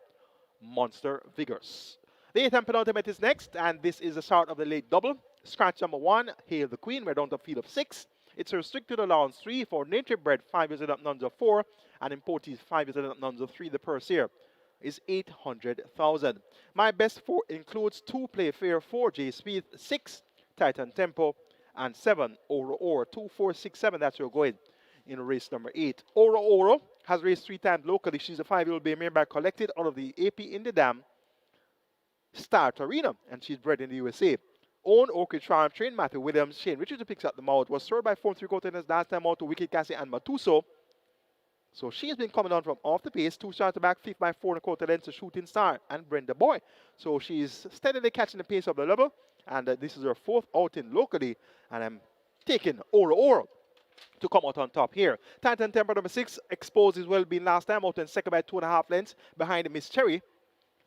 Monster Vigorous. The 8th and penultimate is next, and this is the start of the late double. Scratch number 1, Hail the Queen. We're down to a field of 6. It's a restricted allowance 3 for nature bred 5 years and up nuns of 4, and importees 5 years and up nuns of 3. The purse here, is 800,000. My best 4 includes 2 Play Fair, 4 J Speed, 6 Titan Tempo, and 7 Oro Oro. 2, 4, 6, 7. That's where you're going in race number 8. Oro Oro has raced 3 times locally. She's a 5-year-old bay mare collected out of the AP in the Dam Start Arena, and she's bred in the USA. Own Orchid Charm, trained Matthew Williams, Shane Richards picks up the mouth, was served by 4-3-quarter innings last time out to Wicked Cassie and Matuso. So she's been coming on from off the pace, 2 starts back, 5th by 4-1/4 lengths to Shooting Star and Brenda Boy. So she's steadily catching the pace of the level, and this is her 4th outing locally, and I'm taking Oro Oro to come out on top here. Titan Temper number 6 exposed his well-being last time out and second by 2.5 lengths behind Miss Cherry.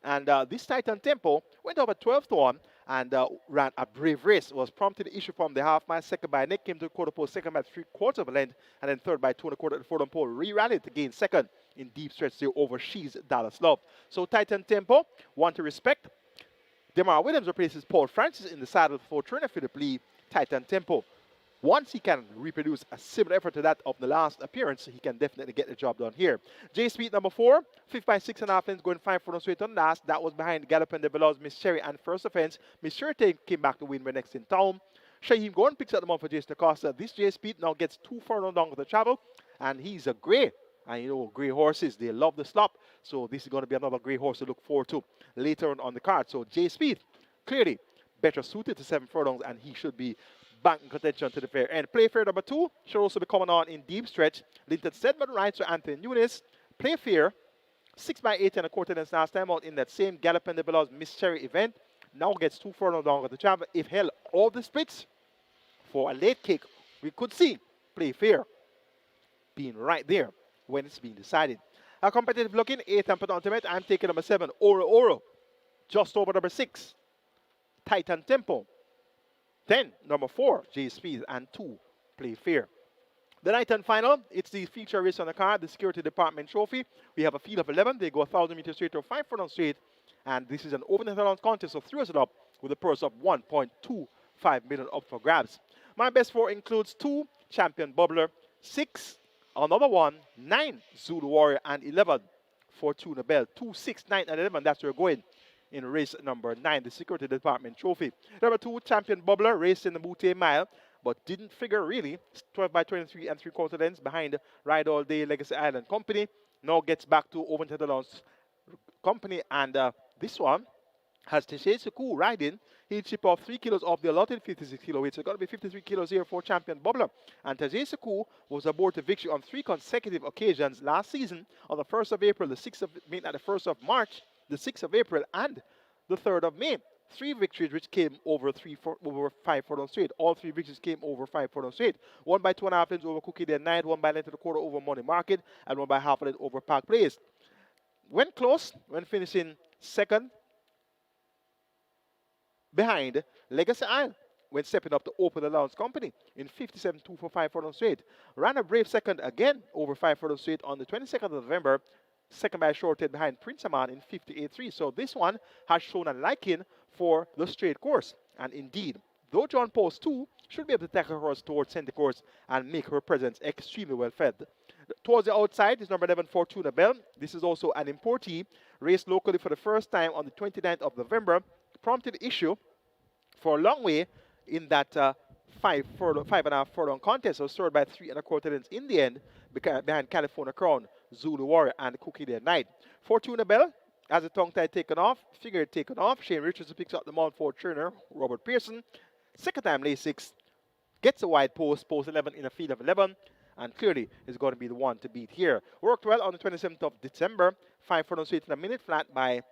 And this Titan Tempo went over 12-1 and ran a brave race. Was prompted to issue from the half mile, second by Nick, came to the quarter pole, second by 3/4 of a length, and then third by 2.25 at the fourth pole. Re-rallied to gain second in deep stretch there over She's Dallas Love. So Titan Tempo, one to respect. Demar Williams replaces Paul Francis in the saddle for trainer Philip Lee. Titan Tempo. Once he can reproduce a similar effort to that of the last appearance, he can definitely get the job done here. J Speed number 4, 5th by 6.5 lengths, going 5 for straight on last. That was behind Gallop and the Belos, Miss Cherry, and First Offense. Miss Cherry came back to win when next in town. Shaheem Gordon picks up the month for Jason Acosta. This J Speed now gets 2 furlongs longer to travel, and he's a grey. And you know, grey horses, they love the slop. So this is going to be another grey horse to look forward to later on the card. So J Speed, clearly better suited to 7 furlongs, and he should be back in contention to the fair end. Play Fair number 2 should also be coming on in deep stretch. Linton Sedman rides to Anthony Nunes. Play Fair, 6 by 8.25 lengths last time out in that same Gallop and the Belos Miss Cherry event. Now gets 2 furlongs longer to travel. If held all the splits for a late kick, we could see Play Fair being right there when it's being decided. A competitive looking 8th and penultimate. I'm taking number 7, Oro Oro, just over number 6, Titan Tempo. Then, number 4, J Speed, and 2, Play Fair. The night and final, it's the feature race on the card, the Security Department Trophy. We have a field of 11. They go 1,000 meters straight or 5 furlongs straight. And this is an open contest, so throws it up with a purse of 1.25 million up for grabs. My best 4 includes 2, Champion Bubbler, 6, another 1, 9, Zulu Warrior, and 11, Fortuna Bell. 2, 6, 9, and 11, that's where we're going in race number 9, the Security Department Trophy. Number 2, Champion Bubbler, raced in the Boutte Mile, but didn't figure really. 12 by 23 and 3/4 lengths behind Ride All Day Legacy Island Company. Now gets back to Owen Tedalon's company, and this one has Teshe Suku riding. He'll chip off 3 kilos off the allotted 56 kilo weight, so it's got to be 53 kilos here for Champion Bubbler. And Teshe Suku was aboard to victory on 3 consecutive occasions last season, on the 1st of April, the 6th of May, the 1st of March, the 6th of April, and the 3rd of May. 3 victories which came over 5 furlongs straight. All 3 victories came over 5 furlongs straight. 1 by 2.5 lengths over Cookie Day Night, 1 by length and a quarter over Money Market, and 1 by half a length over Park Place. Went close when finishing second behind Legacy Isle when stepping up to Open Allowance Company in 57.2 for 5 furlongs straight. Ran a brave second again over 5 furlongs straight on the 22nd of November. Second by a short head behind Prince Aman in 58.3. So this one has shown a liking for the straight course. And indeed, though John Post 2 should be able to tackle her horse towards center course and make her presence extremely well fed. Towards the outside is number 11, Fortuna Bell. This is also an importee, raced locally for the first time on the 29th of November. Prompted issue for a long way in that 5.5 furlong contest. Was served by 3 1/4 lengths in the end behind California Crown, Zulu Warrior, and Cookie Day Night. Fortuna Bell has a tongue tie taken off, figure taken off. Shane Richards picks up the mount for trainer Robert Pearson. Second time lay 6, gets a wide post 11 in a field of 11, and clearly is going to be the one to beat here. Worked well on the 27th of December, 5 furlongs straight in a minute flat by,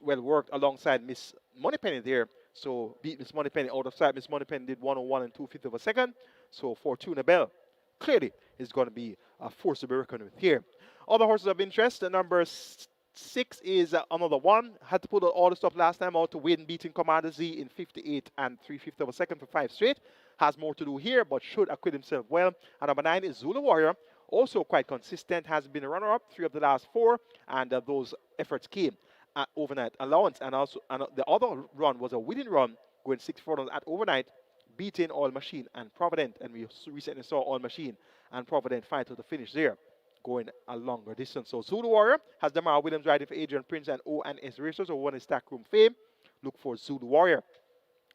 well, worked alongside Miss Moneypenny there. So beat Miss Moneypenny out of sight. Miss Moneypenny did 101 and 2/5 of a second. So Fortuna Bell clearly is going to be a force to be reckoned with here. Other horses of interest, the number 6 is another one. Had to put out all the stuff last time out to win, beating Commander Z in 58 and 3/5 of a second for 5 straight. Has more to do here, but should acquit himself well. And number 9 is Zulu Warrior. Also quite consistent, has been a runner-up 3 of the last 4, and those efforts came at overnight allowance. And also the other run was a winning run, going 6 furlongs at overnight, beating All Machine and Provident. And we recently saw All Machine and Provident fight to the finish there. going a longer distance. So Zulu Warrior has Damar Williams riding for Adrian Prince and O and S Racers, who won his stack room fame. Look for Zulu Warrior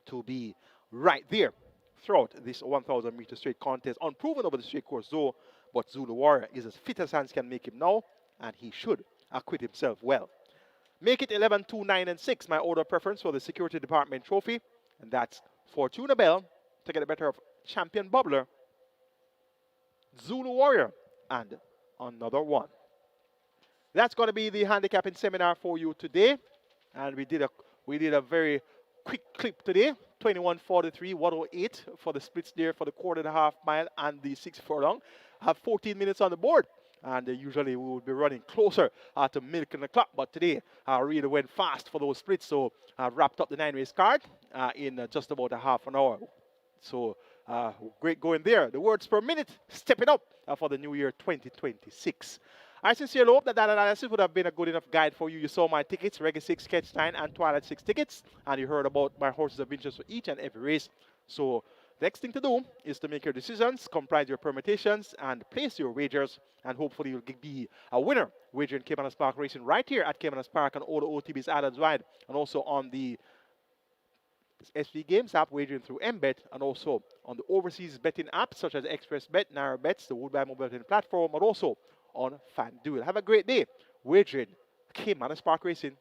to be right there throughout this 1,000 meter straight contest. Unproven over the straight course though, but Zulu Warrior is as fit as hands can make him now, and he should acquit himself well. Make it 11, 2, 9, and 6, my order preference for the Security Department Trophy, and that's Fortuna Bell to get the better of Champion Bubbler, Zulu Warrior, and another one. That's going to be the handicapping seminar for you today, and we did a very quick clip today. 21:43, 108 for the splits there for the quarter and a half mile and the 6 furlong. Have 14 minutes on the board, and usually we would be running closer to milking the clock, but today I really went fast for those splits, so I wrapped up the 9-race card in just about a half an hour. So great going there. The words per minute, step it up for the new year 2026. I sincerely hope that analysis would have been a good enough guide for you. You saw my tickets, Reggae 6, Sketch 9, and Twilight 6 tickets, and you heard about my horses of interest for each and every race. So the next thing to do is to make your decisions, comprise your permutations, and place your wagers, and hopefully you'll be a winner wagering Caymanas Park Racing right here at Caymanas Park and all the OTBs islands wide, and also on the SV Games app, wagering through mbet, and also on the overseas betting apps such as Express Bet, Naira Bets, the Woodbine mobile betting platform, and also on FanDuel. Have a great day wagering Caymanas Park Racing.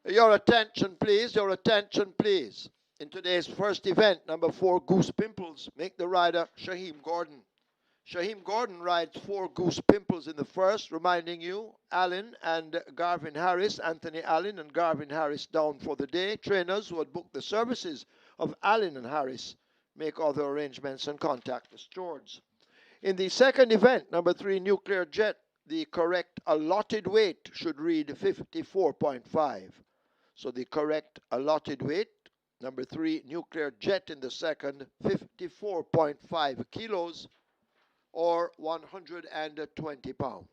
Your attention, please. Your attention, please. In today's first event, number 4, Goose Pimples, make the rider Shaheem Gordon. Shaheem Gordon rides 4 Goose Pimples in the first, reminding you, Allen and Garvin Harris, Anthony Allen and Garvin Harris down for the day. Trainers who had booked the services of Allen and Harris make other arrangements and contact the stewards. In the second event, number 3, Nuclear Jet, the correct allotted weight should read 54.5. So the correct allotted weight, number 3, Nuclear Jet in the second, 54.5 kilos or 120 pounds.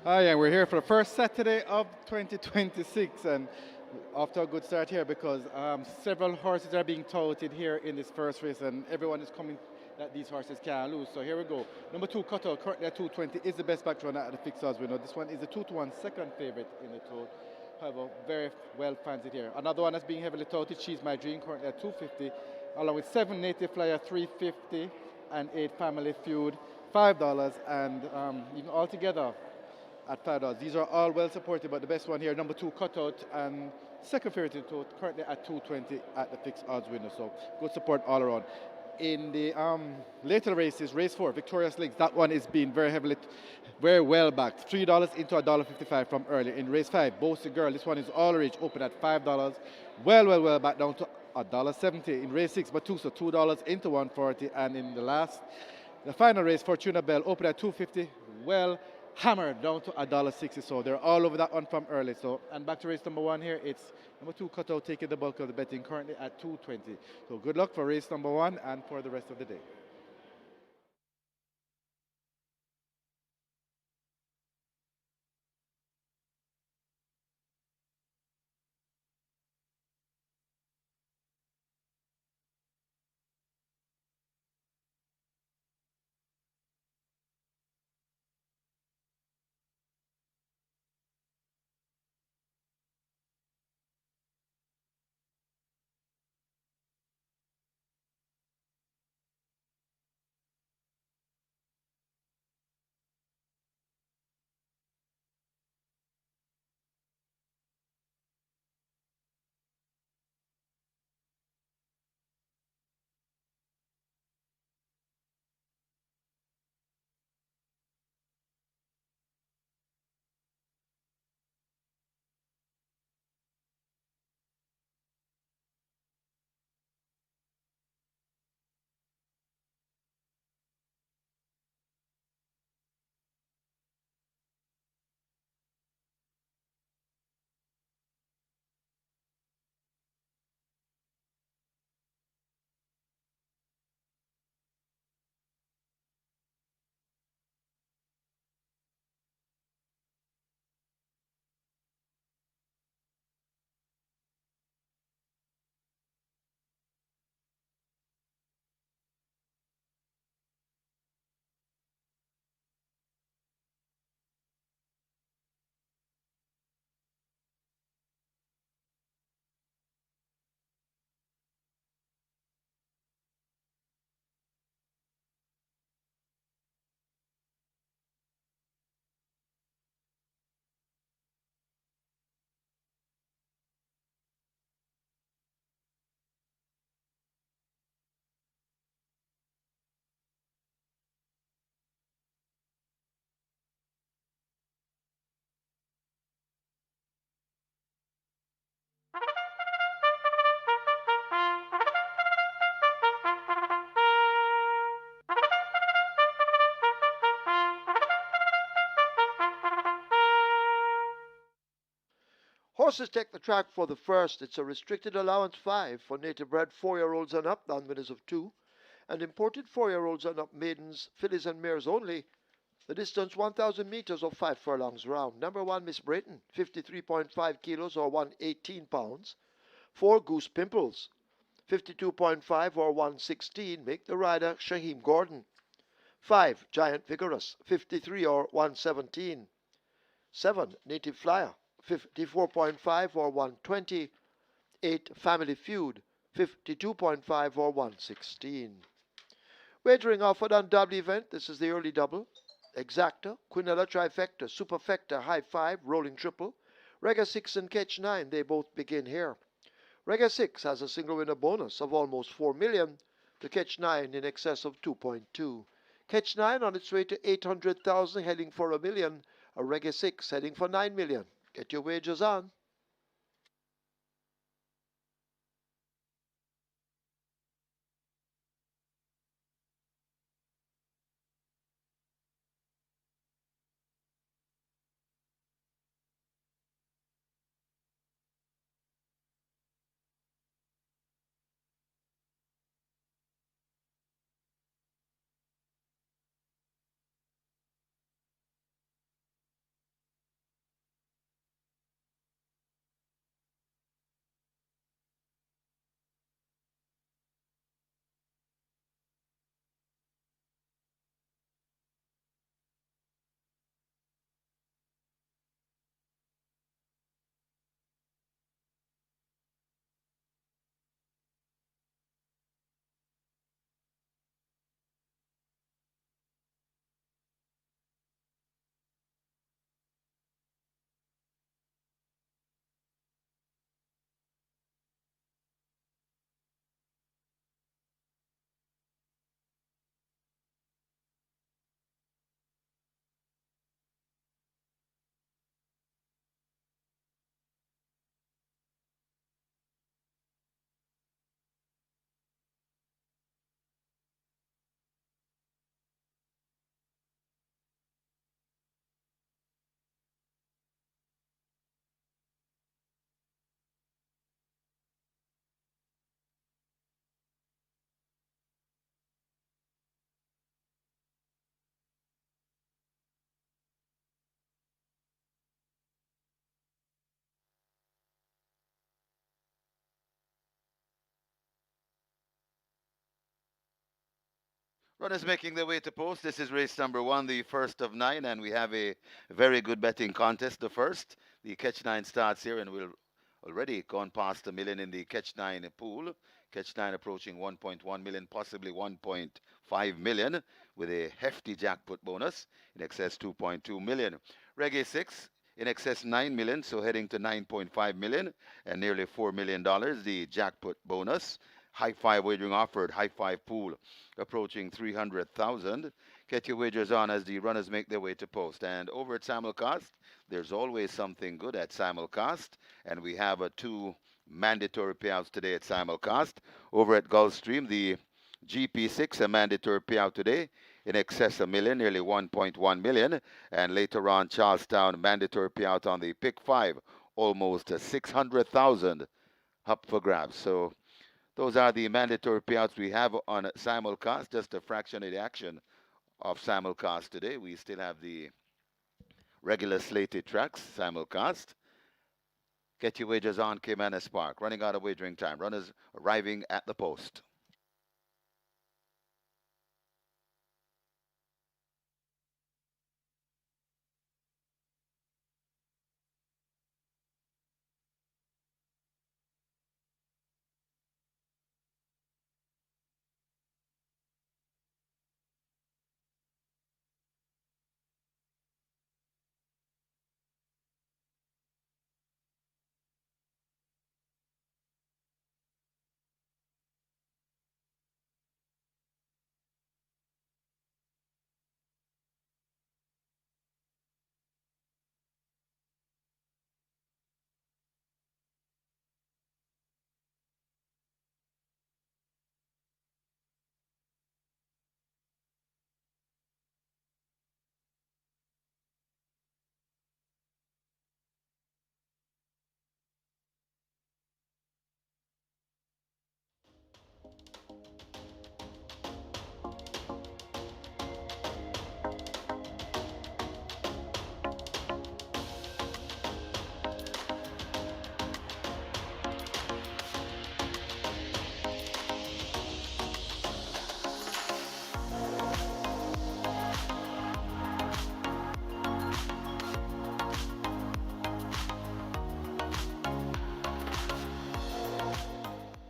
Hi, and we're here for the first Saturday of 2026, and off to a good start here because several horses are being touted here in this first race, and everyone is coming that these horses can't lose. So here we go. Number 2, Cutout, currently at 220, is the best back runner at the fixed odds winner. This one is the 2-to-1 second favorite in the tote. However, very well fancied here. Another one that's being heavily touted, She's My Dream, currently at 250, along with 7 Native Flyer, 350, and 8 Family Feud, $5, and even altogether at $5. These are all well supported, but the best one here, number 2, Cutout, and second favorite in total, currently at 220 at the fixed odds winner. So good support all around. In the later races, race 4, Victorious Links, that one is being very heavily, very well backed. $3 into $1.55 from earlier. In race 5, Boasted Girl, this one is all rage, open at $5. Well back down to $1.70. In race 6, Batusa, $2 into 140. And in the final race, Fortuna Bell, open at 250. Well hammered down to $1.60. So they're all over that one from early. So, and back to race number 1 here, it's number 2, Cutout, taking the bulk of the betting, currently at 220. So good luck for race number 1 and for the rest of the day. Horses take the track for the first. It's a restricted allowance 5 for native bred 4-year-olds and up, non-winners of 2, and imported 4-year-olds and up maidens, fillies and mares only. The distance 1,000 meters or 5 furlongs round. Number 1, Miss Brayton, 53.5 kilos or 118 pounds. 4, Goose Pimples, 52.5 or 116, make the rider Shaheem Gordon. 5, Giant Vigorous, 53 or 117. 7, Native Flyer, 54.5 or 120. 8, Family Feud, 52.5 or 116. Wagering offered on double event. This is the early double. Exacta, Quinella Trifecta, Superfecta, High 5, Rolling Triple. Rega 6 and Catch 9, they both begin here. Rega 6 has a single winner bonus of almost 4 million. The Catch 9 in excess of 2.2. Catch 9 on its way to 800,000, heading for a million. A Rega 6 heading for 9 million. Get your wagers on. Runners making their way to post. This is race number one, the first of nine, and we have a very good betting contest. The first, the catch nine starts here, and we'll already gone past a million in the catch nine pool. Catch nine approaching 1.1 million, possibly 1.5 million, with a hefty jackpot bonus in excess 2.2 million. Reggae six in excess 9 million, so heading to 9.5 million and nearly $4 million. The jackpot bonus. High five wagering offered. High five pool approaching 300,000. Get your wagers on as the runners make their way to post. And over at simulcast, there's always something good at simulcast, and we have two mandatory payouts today at simulcast. Over at Gulfstream, the GP6, a mandatory payout today in excess of a million, nearly 1.1 million. And later on, Charlestown, mandatory payout on the pick 5, almost 600,000 up for grabs. So those are the mandatory payouts we have on simulcast, just a fraction of the action of simulcast today. We still have the regular slated tracks, simulcast. Get your wagers on Caymanas Park. Running out of wagering time. Runners arriving at the post.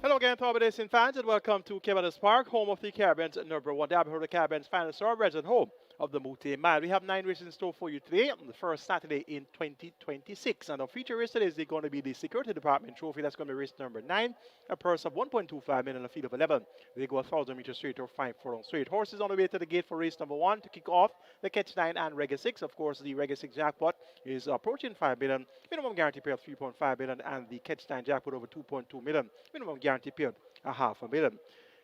Hello again, Tom Racing fans, and welcome to Caymanas Park, home of the Caribbean's number one derby, the Caribbean's finest thoroughbreds, and home of the Mute Mile. We have 9 races in store for you today on the first Saturday in 2026. And our feature race today is going to be the Security Department Trophy. That's going to be race number 9, a purse of 1.25 million, a field of 11. They go 1,000 meters straight or 5 furlong straight. Horses on the way to the gate for race number 1 to kick off the Catch 9 and Reggae 6. Of course, the Reggae 6 jackpot is approaching 5 billion, minimum guarantee payout 3.5 billion, and the Catch 9 jackpot over 2.2 million, minimum guarantee payout a half a million.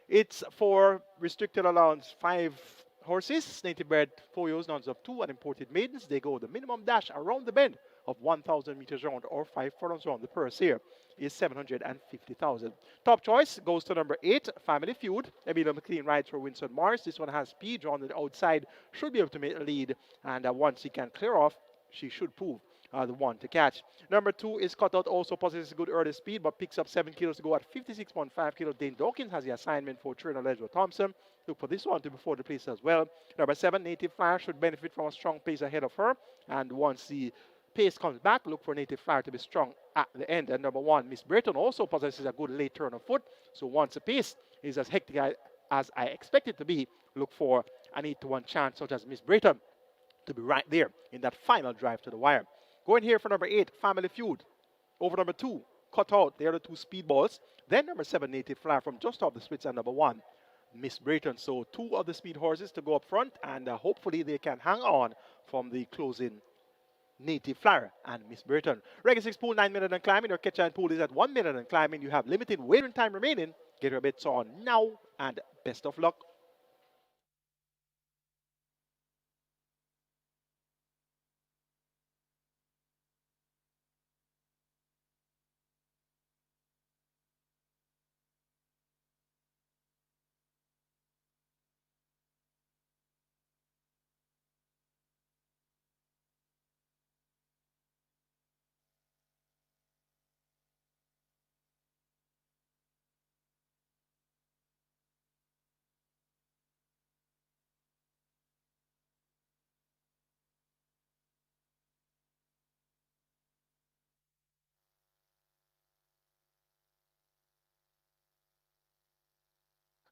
It's for restricted allowance 5 horses, native bred 4 years, nuns of 2, and imported maidens. They go the minimum dash around the bend of 1,000 meters round or 5 furlongs round. The purse here is 750,000. Top choice goes to number 8, Family Feud. Emilio McLean rides for Winston Morris. This one has speed on the outside, should be able to make a lead, and once he can clear off, she should prove the one to catch. Number 2 is cut out, also possesses good early speed, but picks up 7 kilos to go at 56.5 kilos. Dane Dawkins has the assignment for trainer Leslie Thompson. Look for this one to be before the place as well. Number 7, Native Flyer should benefit from a strong pace ahead of her, and once the pace comes back, look for Native Flyer to be strong at the end. And number 1, Miss Breton also possesses a good late turn of foot, so once the pace is as hectic as I expect it to be, look for an 8-to-1 chance such as Miss Breton to be right there in that final drive to the wire. Going here for number 8, Family Feud. Over number 2, Cut Out. They are the 2 speedballs. Then number 7, Native Flyer from just off the splits, and number 1, Miss Brayton. So 2 of the speed horses to go up front, and hopefully they can hang on from the closing Native Flyer and Miss Brayton. Reggae 6 pool, 9 minutes and climbing. Your catch and pool is at 1 minute and climbing. You have limited waiting time remaining. Get your bets on now, and best of luck.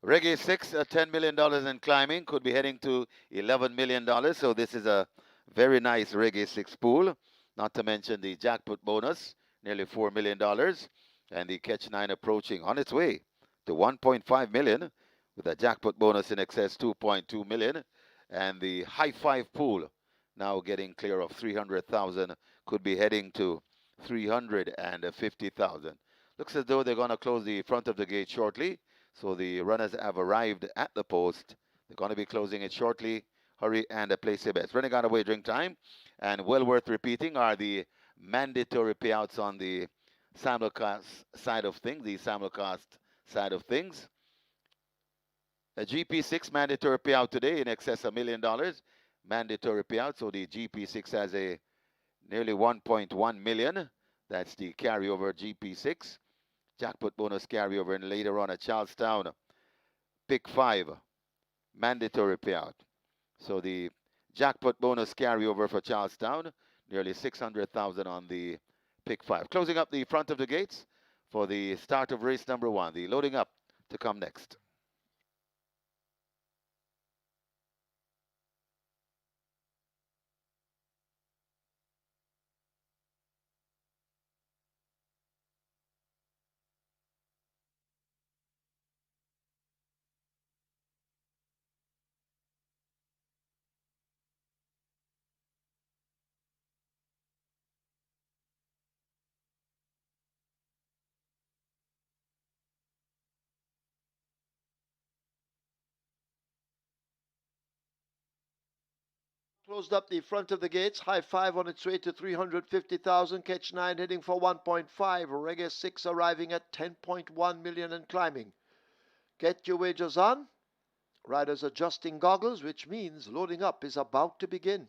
Reggae 6, $10 million and climbing, could be heading to $11 million. So this is a very nice Reggae 6 pool. Not to mention the jackpot bonus, nearly $4 million. And the Catch 9 approaching on its way to 1.5 million with a jackpot bonus in excess 2.2 million. And the High Five pool now getting clear of 300,000, could be heading to 350,000. Looks as though they're going to close the front of the gate shortly. So the runners have arrived at the post. They're going to be closing it shortly. Hurry and place your bets. Renegade away drink time. And well worth repeating are the mandatory payouts on the simulcast side of things. The simulcast side of things. A GP6 mandatory payout today in excess of $1 million. Mandatory payout. So the GP6 has a nearly 1.1 million. That's the carryover GP6. Jackpot bonus carryover, and later on at Charlestown, pick 5, mandatory payout. So the jackpot bonus carryover for Charlestown, nearly 600,000 on the pick 5. Closing up the front of the gates for the start of race number 1. The loading up to come next. Closed up the front of the gates. High Five on its way to 350,000. Catch 9 heading for 1.5. Reggae 6 arriving at 10.1 million and climbing. Get your wagers on. Riders adjusting goggles, which means loading up is about to begin.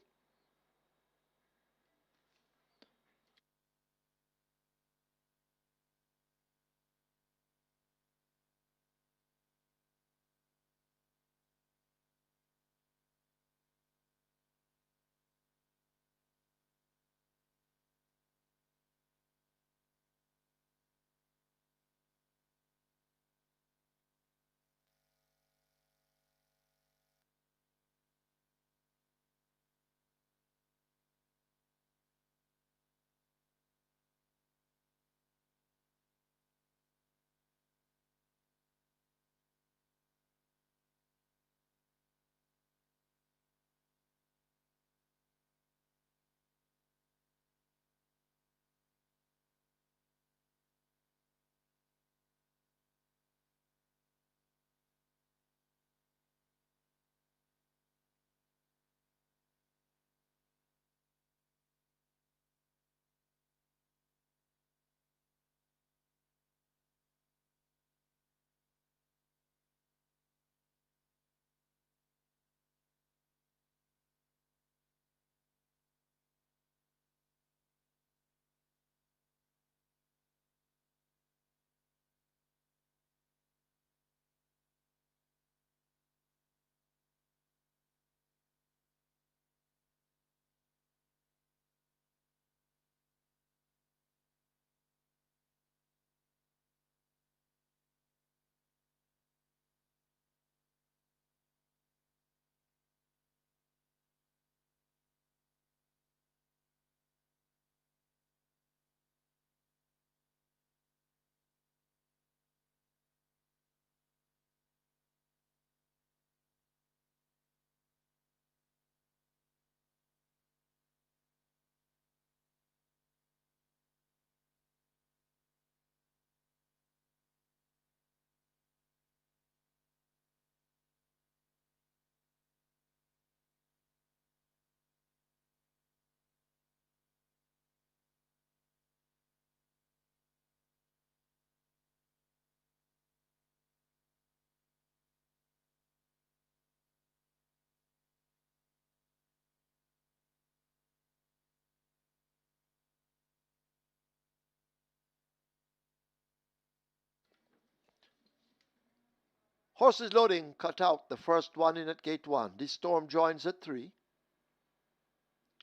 Horses loading, cut out the first one in at gate 1. The Storm joins at 3.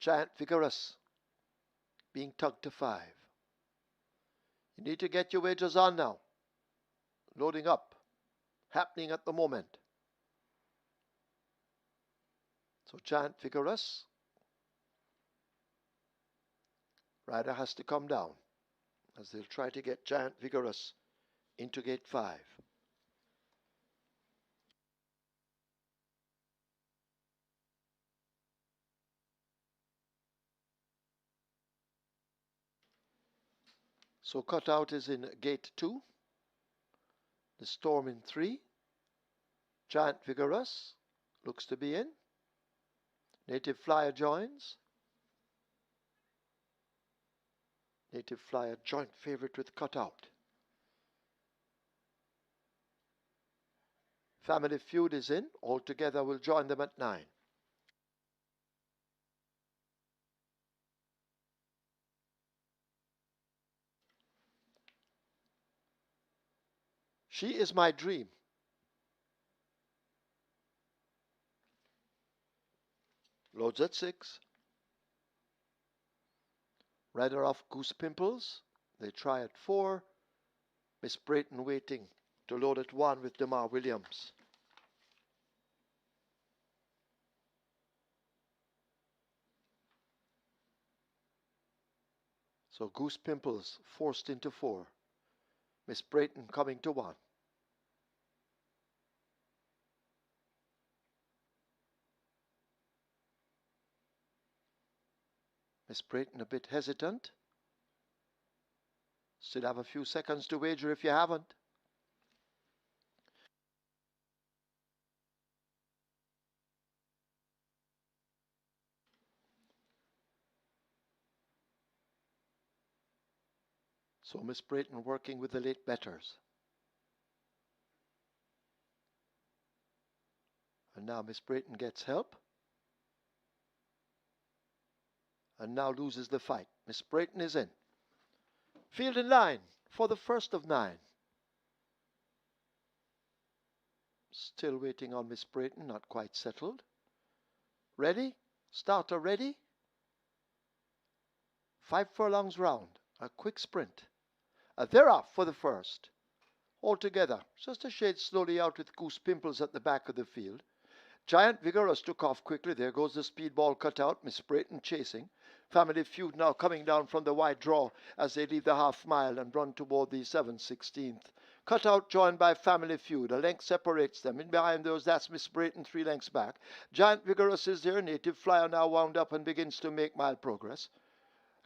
Giant Vigorous being tugged to 5. You need to get your wagers on now. Loading up happening at the moment. So Giant Vigorous. Rider has to come down as they'll try to get Giant Vigorous into gate 5. So Cutout is in gate 2. The Storm in 3. Giant Vigorous looks to be in. Native Flyer joins. Native Flyer joint favorite with Cutout. Family Feud is in. Altogether will join them at 9. She is My Dream. Loads at 6. Rider off Goose Pimples. They try at 4. Miss Brayton waiting to load at 1 with DeMar Williams. So Goose Pimples forced into 4. Miss Brayton coming to 1. Miss Brayton a bit hesitant. Still have a few seconds to wager if you haven't. So Miss Brayton working with the late betters. And now Miss Brayton gets help. And now loses the fight. Miss Brayton is in. Field in line for the first of 9. Still waiting on Miss Brayton, not quite settled. Ready? Starter ready? 5 furlongs round. A quick sprint. They're off for the first. Altogether, just a shade slowly out with Goose Pimples at the back of the field. Giant Vigorous took off quickly. There goes the speedball Cutout. Miss Brayton chasing. Family Feud now coming down from the wide draw as they leave the half mile and run toward the 7/16. Cutout joined by Family Feud. A length separates them. In behind those, that's Miss Brayton 3 lengths back. Giant Vigorous is there. Native Flyer now wound up and begins to make mile progress.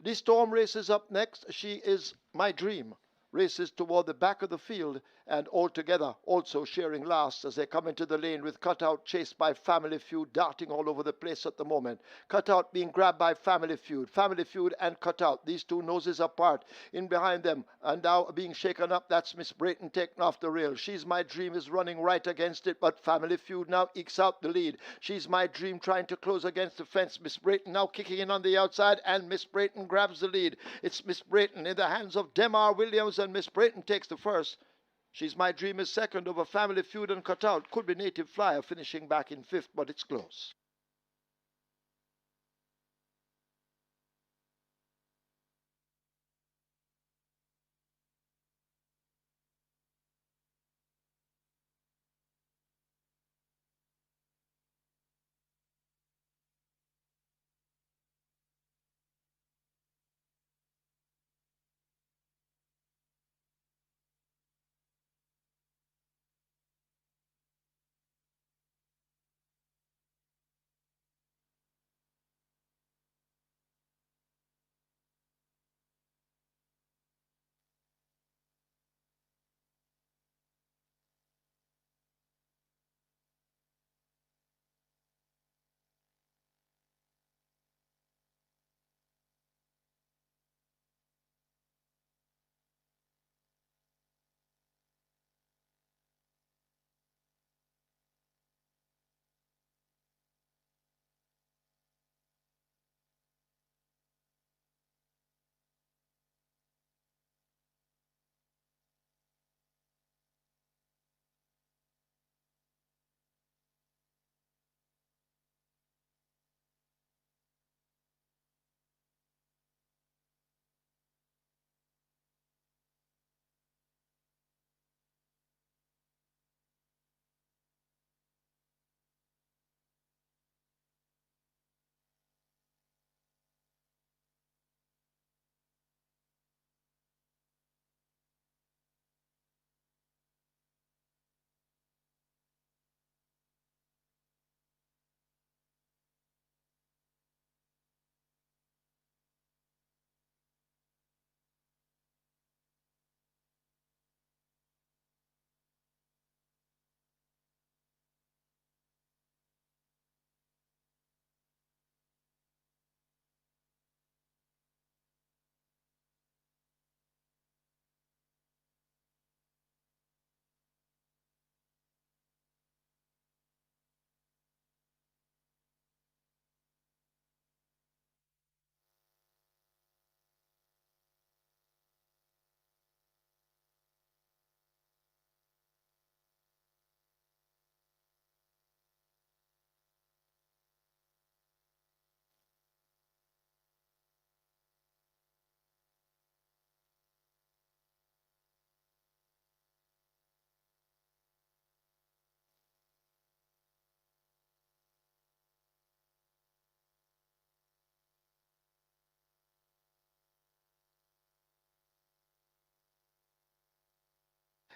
The Storm races up next. She is My Dream. Races toward the back of the field and Altogether also sharing last as they come into the lane with Cutout chased by Family Feud darting all over the place at the moment. Cutout being grabbed by Family Feud. Family Feud and Cutout, these two noses apart in behind them and now being shaken up. That's Miss Brayton taken off the rail. She's My Dream is running right against it, but Family Feud now ekes out the lead. She's My Dream trying to close against the fence. Miss Brayton now kicking in on the outside and Miss Brayton grabs the lead. It's Miss Brayton in the hands of DeMar Williams and Miss Brayton takes the first. She's My Dream is second over Family Feud and Cutout. Could be Native Flyer finishing back in 5th, but it's close.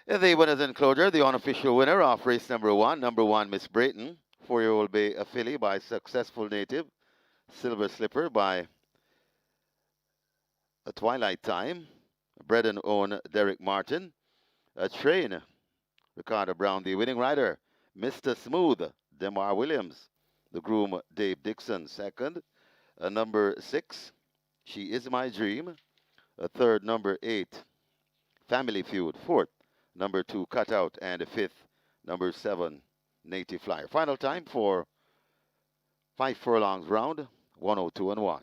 In the winners enclosure, the unofficial winner of race number one, Miss Brayton, 4-year-old bay a filly by Successful Native, Silver Slipper by A Twilight Time, bred and owned Derek Martin, a train, Ricardo Brown, the winning rider, Mr. Smooth, Demar Williams, the groom, Dave Dixon, second, number 6, She Is My Dream, a third, number 8, Family Feud, fourth, number 2, Cutout, and a fifth, number 7, Native Flyer. Final time for 5 furlongs round, 102 and 1.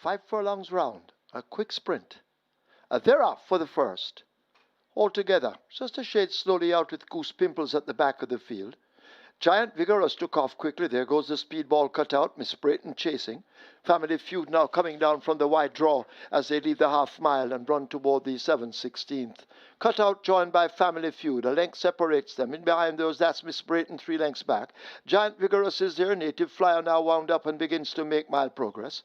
5 furlongs round, a quick sprint. They're off for the first. Altogether, just a shade slowly out with Goose Pimples at the back of the field. Giant Vigorous took off quickly. There goes the speedball Cutout, Miss Brayton chasing. Family Feud now coming down from the wide draw as they leave the half mile and run toward the 7/16th. Cutout joined by Family Feud. A length separates them. In behind those, that's Miss Brayton 3 lengths back. Giant Vigorous is there. Native Flyer now wound up and begins to make mile progress.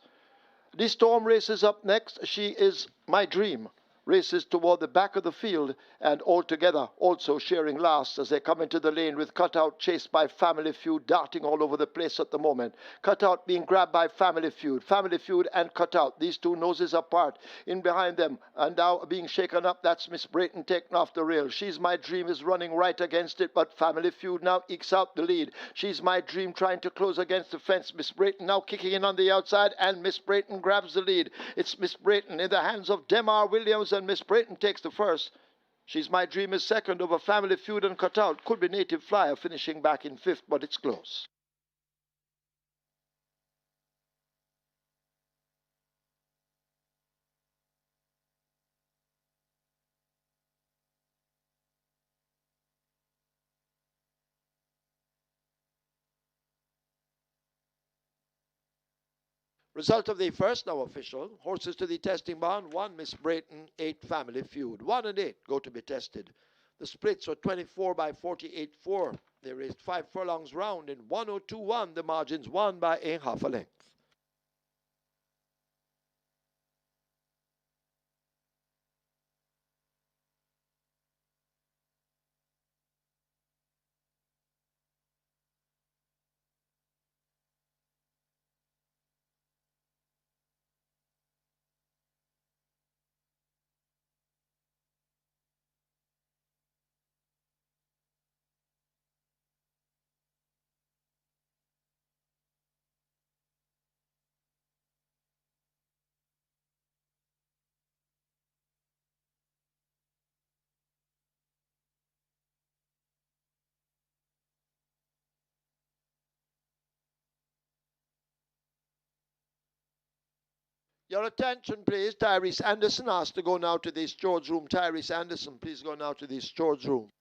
The Storm races up next. She Is My Dream races toward the back of the field, and altogether also sharing last as they come into the lane with Cutout chased by Family Feud, darting all over the place at the moment. Cutout being grabbed by Family Feud. Family Feud and Cutout, these two noses apart. In behind them, and now being shaken up, that's Miss Brayton taken off the rail. She's My Dream is running right against it, but Family Feud now ekes out the lead. She's My Dream trying to close against the fence. Miss Brayton now kicking in on the outside, and Miss Brayton grabs the lead. It's Miss Brayton in the hands of Demar Williams, and Miss Brayton takes the first. She's My Dream is second over Family Feud and Cutout. Could be Native Flyer finishing back in fifth, but it's close. Result of the first now official. Horses to the testing barn. 1 Miss Brayton, 8 Family Feud. 1 and 8 go to be tested. The splits are 24 by 48-4. They raced 5 furlongs round in 102-1. The margins won by a half a length. Your attention, please. Tyrese Anderson asked to go now to the storage room. Tyrese Anderson, please go now to the storage room.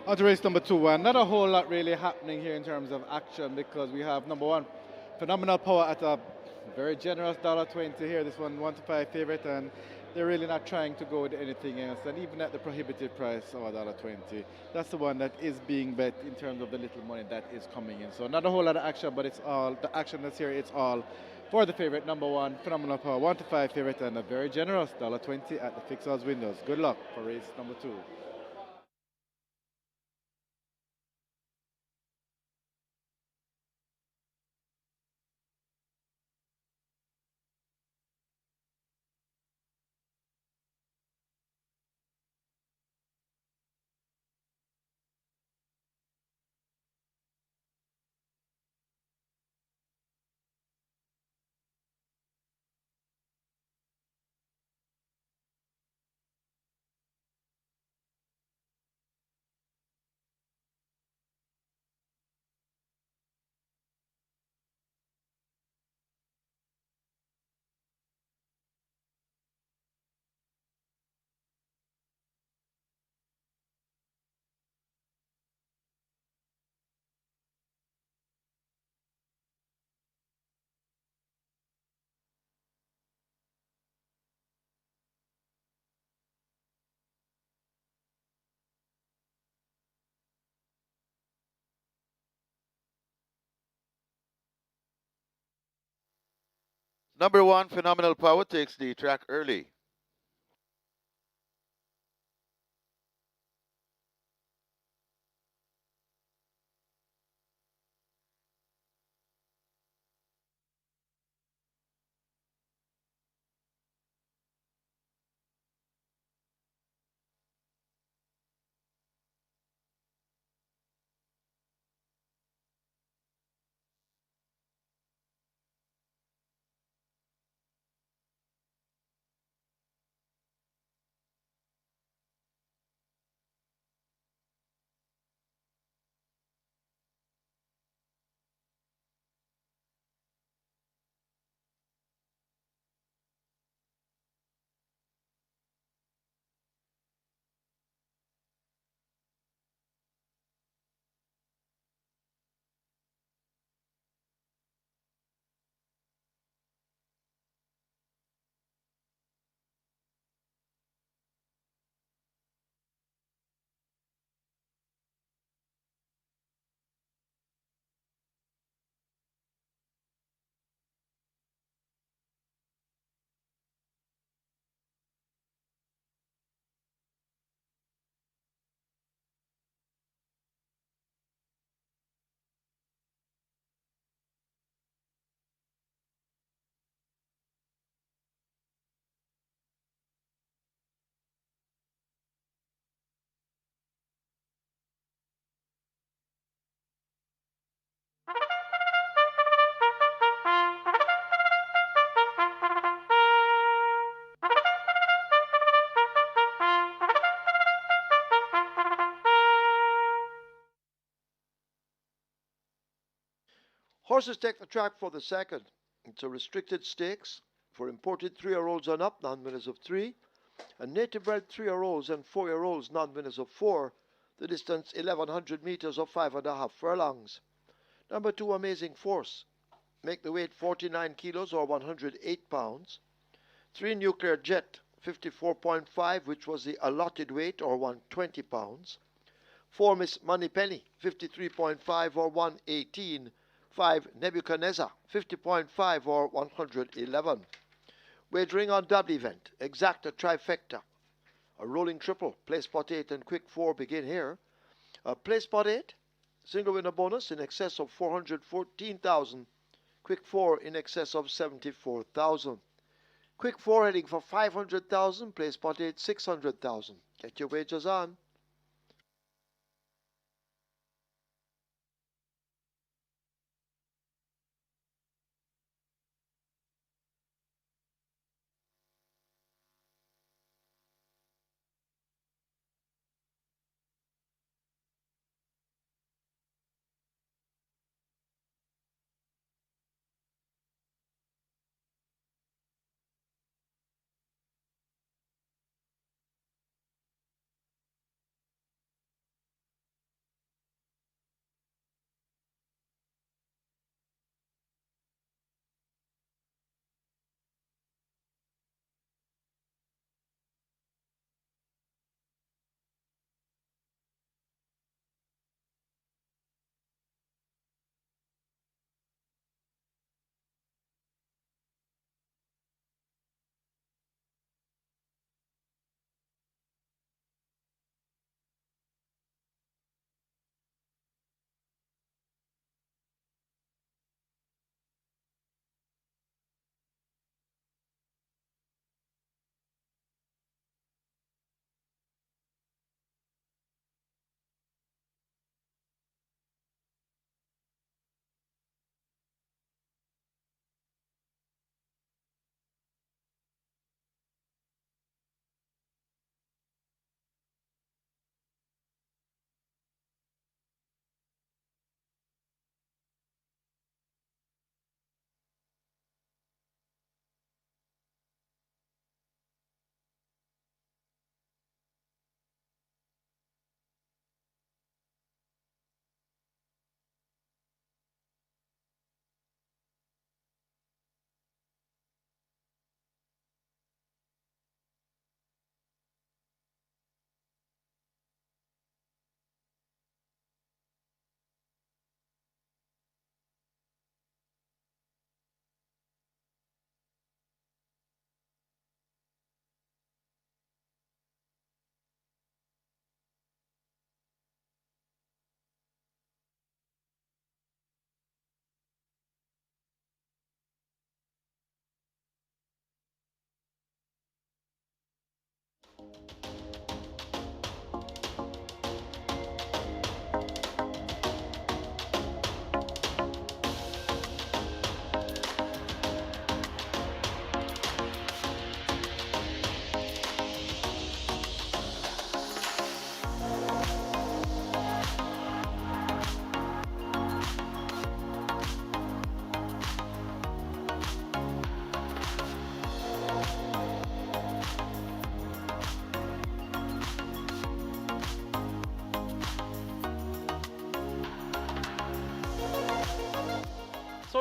On to race number two, and not a whole lot really happening here in terms of action because we have number one, Phenomenal Power at a very generous $1.20 here. This one 1 to 5 favorite, and they're really not trying to go with anything else. And even at the prohibitive price of $1.20, that's the one that is being bet in terms of the little money that is coming in. So not a whole lot of action, but it's all the action that's here. It's all for the favorite, number one, Phenomenal Power, 1 to 5 favorite, and a very generous $1.20 at the fixed odds windows. Good luck for race number two. Number one, Phenomenal Power takes the track early. Horses take the track for the second. It's a restricted stakes for imported 3-year-olds and up, non-winners of 3, and native-bred 3-year-olds and 4-year-olds, non-winners of 4. The distance 1100 meters or 5.5 furlongs. Number 2, Amazing Force. Make the weight 49 kilos or 108 pounds. 3, Nuclear Jet, 54.5, which was the allotted weight or 120 pounds. 4, Miss Moneypenny, 53.5 or 118. 5, Nebuchadnezzar, 50.5 or 111. Wagering on double event, exacta trifecta. A rolling triple, play spot 8 and quick 4 begin here. Play spot 8, single winner bonus in excess of 414,000. Quick 4 in excess of 74,000. Quick 4 heading for 500,000, play spot 8 600,000. Get your wagers on.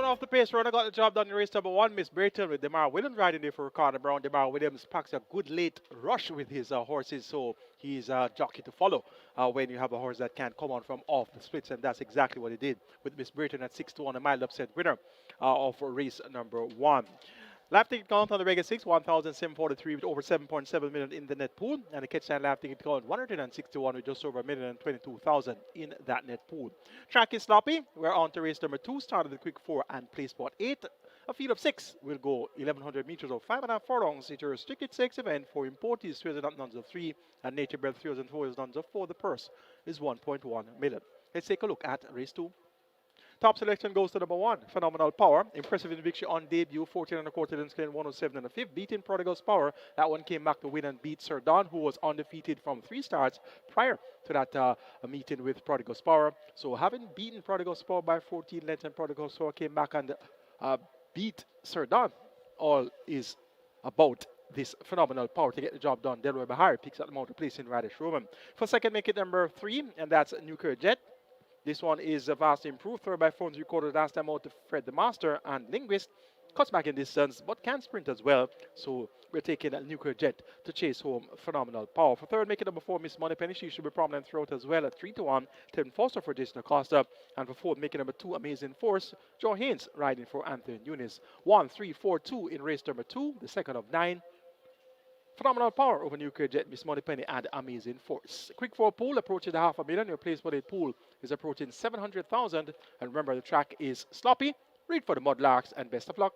off the pace runner got the job done in race number 1. Miss Brayton with Demar Williams riding there for Ricardo Brown. Demar Williams packs a good late rush with his horses, so he's a jockey to follow when you have a horse that can come on from off the splits, and that's exactly what he did with Miss Brayton at 6-1, a mile upset winner of race number 1. Lap ticket count on the regular 6, 1,743 with over 7.7 million in the net pool. And the catch line lap ticket count 161 with just over 1,022,000 in that net pool. Track is sloppy. We're on to race number 2, started the quick 4 and play spot 8. A field of 6 will go 1,100 meters or 5.5 furlongs. It's a restricted 6 event for importees, 3,000 nuns of 3, and nature bred 3,004 nuns of 4. The purse is 1.1 million. Let's take a look at race 2. Top selection goes to number 1, Phenomenal Power. Impressive in victory on debut, 14 and a quarter didn't claim 107 and a fifth. Beating Prodigal's Power. That one came back to win and beat Sir Don, who was undefeated from 3 starts prior to that meeting with Prodigal's Power. So having beaten Prodigal's Power by 14 lengths, and Prodigal's Power came back and beat Sir Don, all is about this Phenomenal Power to get the job done. Delroy Bahari picks up the mount to place in Radish Roman. For second, make it number 3, and that's Nuclear Jet. This one is vastly improved. Third by phones recorded last time out to Fred the Master, and Linguist cuts back in distance but can sprint as well. So we're taking a Nuclear Jet to chase home Phenomenal Power. For third, make it number 4, Miss Moneypenny. She should be prominent throughout as well at 3-1. 10 Foster for Jason Acosta. And for fourth, make it number 2, Amazing Force. Joe Haynes riding for Anthony Nunes. 1-3-4-2 in race number 2, the second of 9. Phenomenal Power over Nuclear Jet, Miss Moneypenny, and Amazing Force. Quick 4 pool approaching the $500,000. Your place for the pool is approaching 700,000. And remember, the track is sloppy. Read for the Mudlarks, and best of luck.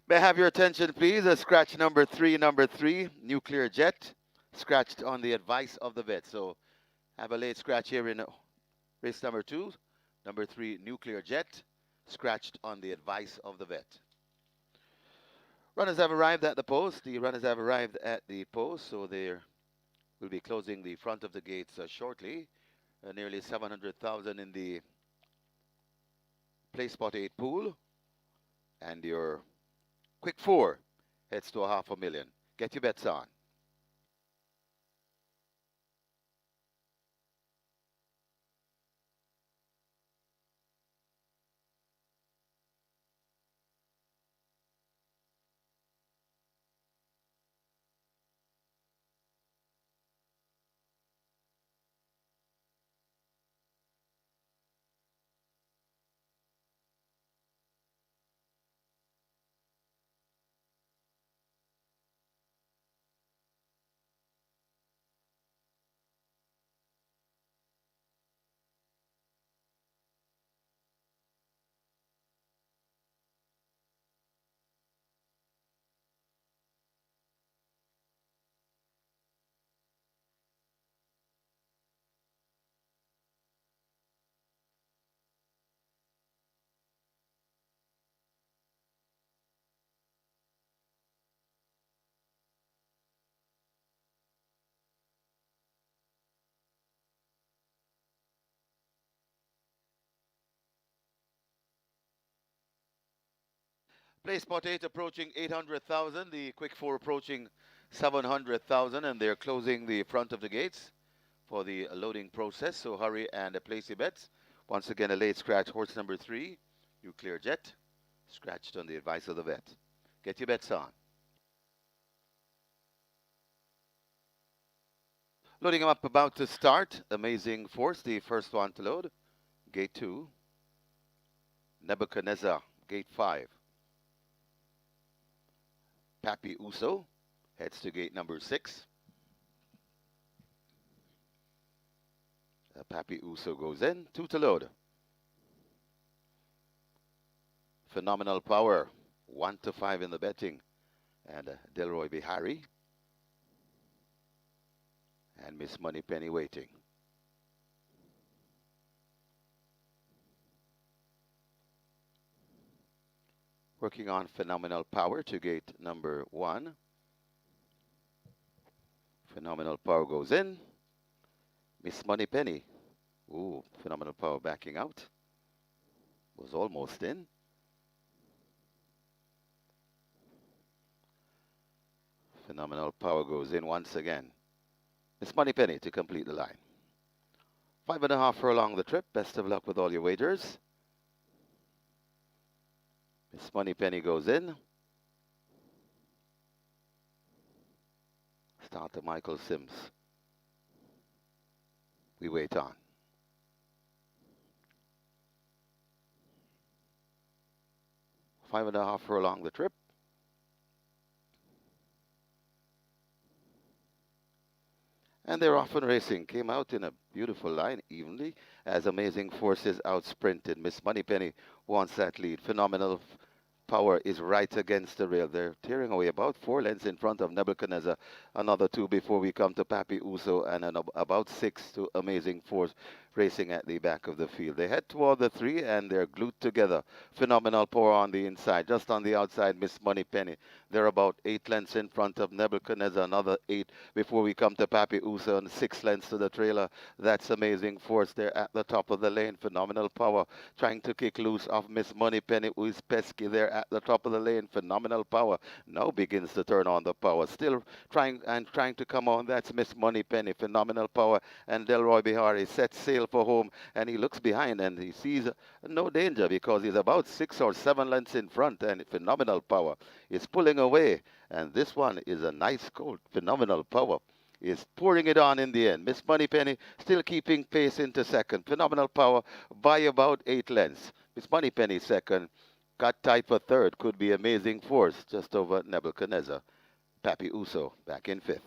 May I have your attention, please? Scratch number 3, Nuclear Jet, scratched on the advice of the vet. So have a late scratch here in race number 2. Number 3, Nuclear Jet, scratched on the advice of the vet. Runners have arrived at the post. The runners have arrived at the post, so they will be closing the front of the gates shortly. Nearly 700,000 in the play spot 8 pool. And your quick 4 heads to $500,000. Get your bets on. Place spot 8 approaching 800,000. The quick 4 approaching 700,000. And they're closing the front of the gates for the loading process. So hurry and place your bets. Once again, a late scratch, horse number 3, Nuclear Jet, scratched on the advice of the vet. Get your bets on. Loading them up, about to start. Amazing Force, the first one to load. Gate 2. Nebuchadnezzar, Gate 5. Papi Uso heads to gate number 6. Papi Uso goes in. 2 to load. Phenomenal Power, 1 to 5 in the betting. And Delroy Bihari. And Miss Moneypenny waiting. Working on Phenomenal Power to gate number 1. Phenomenal Power goes in. Miss Moneypenny. Ooh, Phenomenal Power backing out. Was almost in. Phenomenal Power goes in once again. Miss Moneypenny to complete the line. 5.5 furlong the trip. Best of luck with all your wagers. Miss Moneypenny goes in. Start to Michael Sims. We wait on. Five and a half furlong the trip. And they're off and racing. Came out in a beautiful line evenly as Amazing Forces outsprinted. Miss Moneypenny wants that lead. Phenomenal Power is right against the rail. They're tearing away about 4 lengths in front of Nebuchadnezzar. Another 2 before we come to Papi Uso, and about 6 to Amazing Force racing at the back of the field. They head toward the 3 and they're glued together. Phenomenal Power on the inside. Just on the outside, Miss Moneypenny. They're about 8 lengths in front of Nebuchadnezzar. Another 8 before we come to Papi Uso, and 6 lengths to the trailer. That's Amazing Force. They're at the top of the lane. Phenomenal Power trying to kick loose of Miss Moneypenny, who is pesky there at the top of the lane. Phenomenal Power now begins to turn on the power. Still trying to come on. That's Miss Moneypenny. Phenomenal Power and Delroy Bihari set sail for home, and he looks behind and he sees no danger because he's about 6 or 7 lengths in front, and Phenomenal Power is pulling away. And this one is a nice colt. Phenomenal Power is pouring it on in the end. Miss Moneypenny still keeping pace into second. Phenomenal Power by about 8 lengths. Miss Moneypenny second. Cut tight for third. Could be Amazing Force just over Nebuchadnezzar. Papi Uso back in 5th.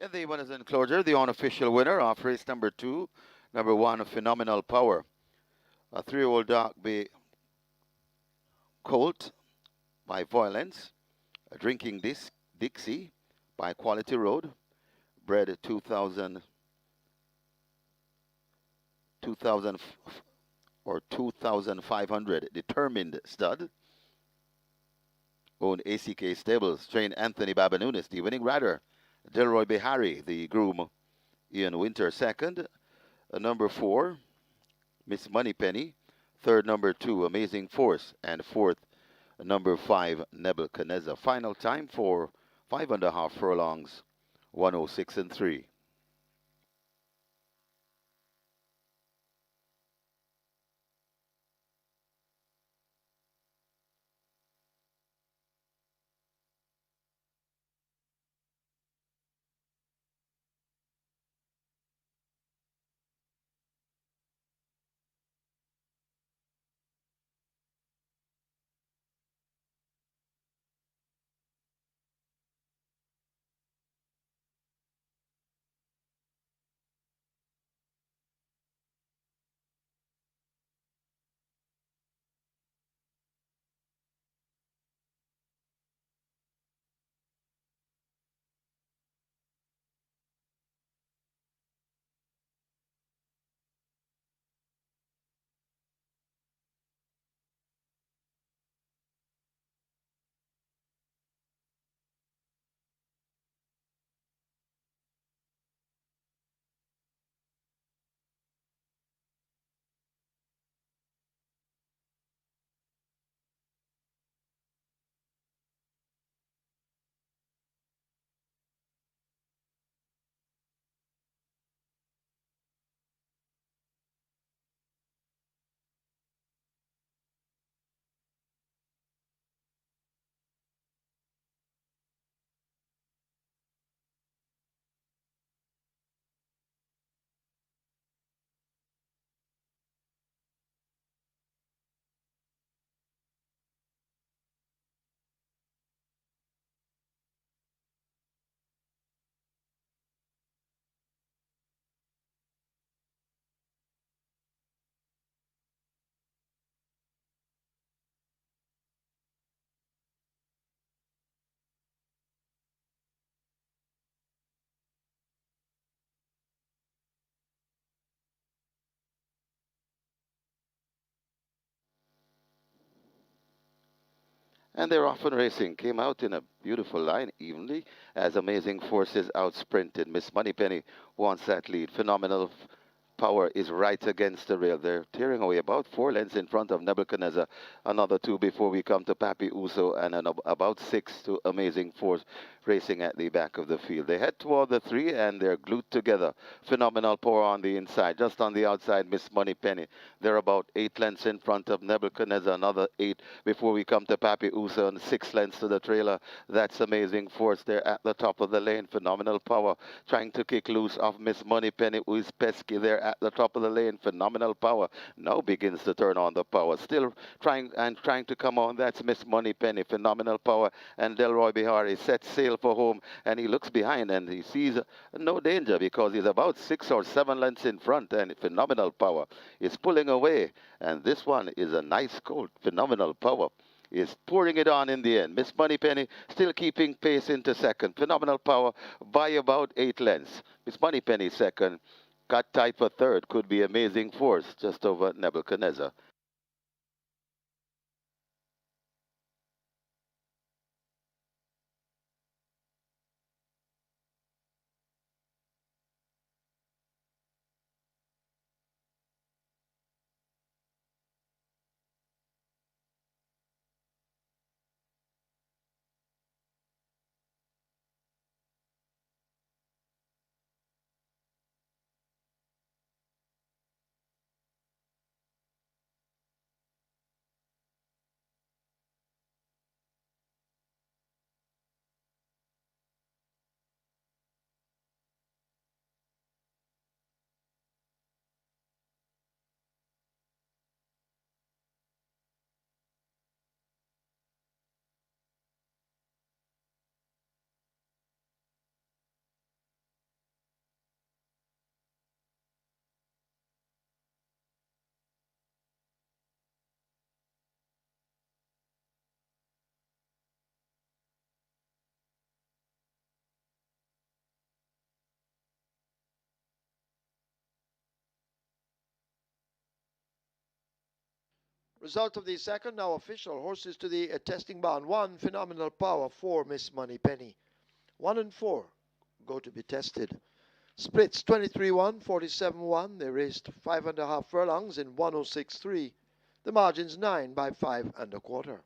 In the winners enclosure, the unofficial winner of race number 2, number 1, Phenomenal Power. A 3-year-old Dark Bay Colt by Violence. A Drinking Dixie by Quality Road. Bred 2000 or 2,500 Determined Stud. Owned ACK Stables. Trained Anthony Babanunis, the winning rider. Delroy Behari, the groom. Ian Winter, second. Number 4, Miss Moneypenny. Third, number 2, Amazing Force. And fourth, number 5, Nebuchadnezzar. Final time for 5.5 furlongs, 106 and 3. And they're off and racing. Came out in a beautiful line evenly as Amazing Forces outsprinted. Miss Moneypenny wants that lead. Phenomenal Power is right against the rail. They're tearing away about 4 lengths in front of Nebuchadnezzar. Another 2 before we come to Papi Uso, and about 6 to Amazing Force racing at the back of the field. They head toward the 3 and they're glued together. Phenomenal Power on the inside. Just on the outside, Miss Moneypenny. They're about 8 lengths in front of Nebuchadnezzar. Another 8 before we come to Papi Uso, and 6 lengths to the trailer. That's Amazing Force. They're at the top of the lane. Phenomenal Power trying to kick loose of Miss Moneypenny, who is pesky there at the top of the lane. Phenomenal Power now begins to turn on the power. Still trying to come on. That's Miss Moneypenny. Phenomenal Power and Delroy Bihari set sail for home, and he looks behind and he sees no danger because he's about 6 or 7 lengths in front, and Phenomenal Power is pulling away. And this one is a nice colt. Phenomenal Power is pouring it on in the end. Miss Moneypenny still keeping pace into second. Phenomenal Power by about 8 lengths. Miss Moneypenny second. Cut tight for third. Could be Amazing Force just over Nebuchadnezzar. Result of the second, now official. Horses to the testing barn. 1, Phenomenal Power. 4, Miss Money Penny. 1 and 4 go to be tested. Splits 23-1, 47-1. They raced 5.5 furlongs in 106.3. The margin's 9 by 5 1/4.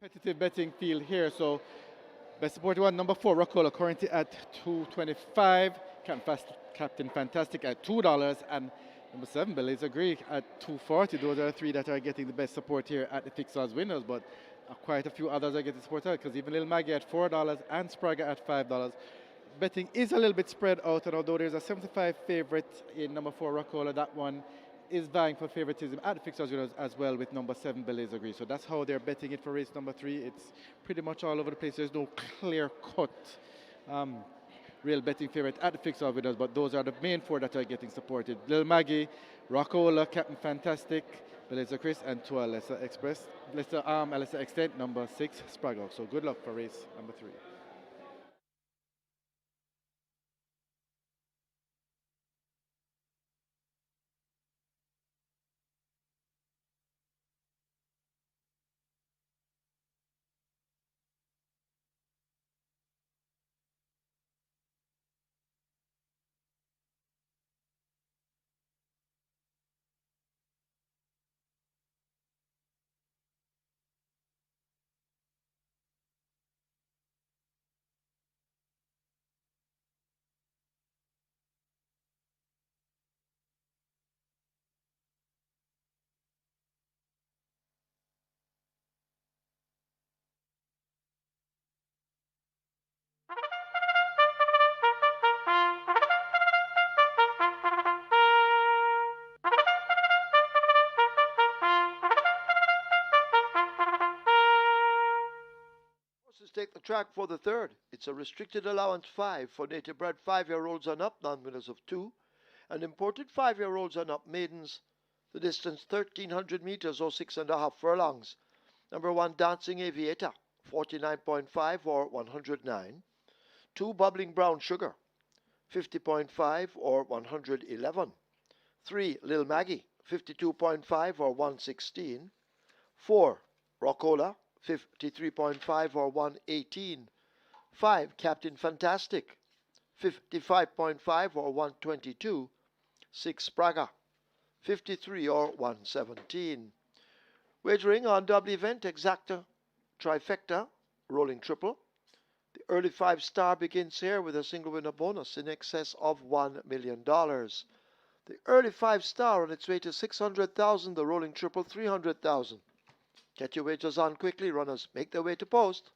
Competitive betting field here. So best supported one, number 4, Rockola, currently at 225. Captain Fantastic at $2, and number 7, Belize Greek at 240. Those are the 3 that are getting the best support here at the fixed odds winners, but quite a few others are getting support out, because even Lil Maggie at $4 and Spraga at $5. Betting is a little bit spread out, and although there's a 75 favorite in number 4, Rockola, that one is vying for favoritism at the fixed odds winners as well with number 7, Belize Greek. So that's how they're betting it for race number 3. It's pretty much all over the place. There's no clear cut real betting favorite at the fixed odds winners, but those are the main 4 that are getting supported. Lil Maggie, Rockola, Captain Fantastic, Belize Chris, and to Lesser Express, Lesser Extent, number 6, Sprague. So good luck for race number 3. Horses take the track for the third. It's a restricted allowance 5 for native bred 5-year-olds and up, non-winners of 2, and imported 5-year-olds and up maidens. The distance 1,300 meters or 6.5 furlongs. Number 1, Dancing Aviator, 49.5 or 109. 2, Bubbling Brown Sugar, 50.5 or 111. 3, Lil Maggie, 52.5 or 116. 4, Rockola, 53.5 or 118. 5, Captain Fantastic, 55.5 or 122. 6, Spraga, 53 or 117. Wagering on double event, exacta, trifecta, rolling triple. The early 5-star begins here with a single winner bonus in excess of $1 million. The early 5-star on its way to 600,000, the rolling triple 300,000. Get your wagers on quickly, runners. Make their way to post.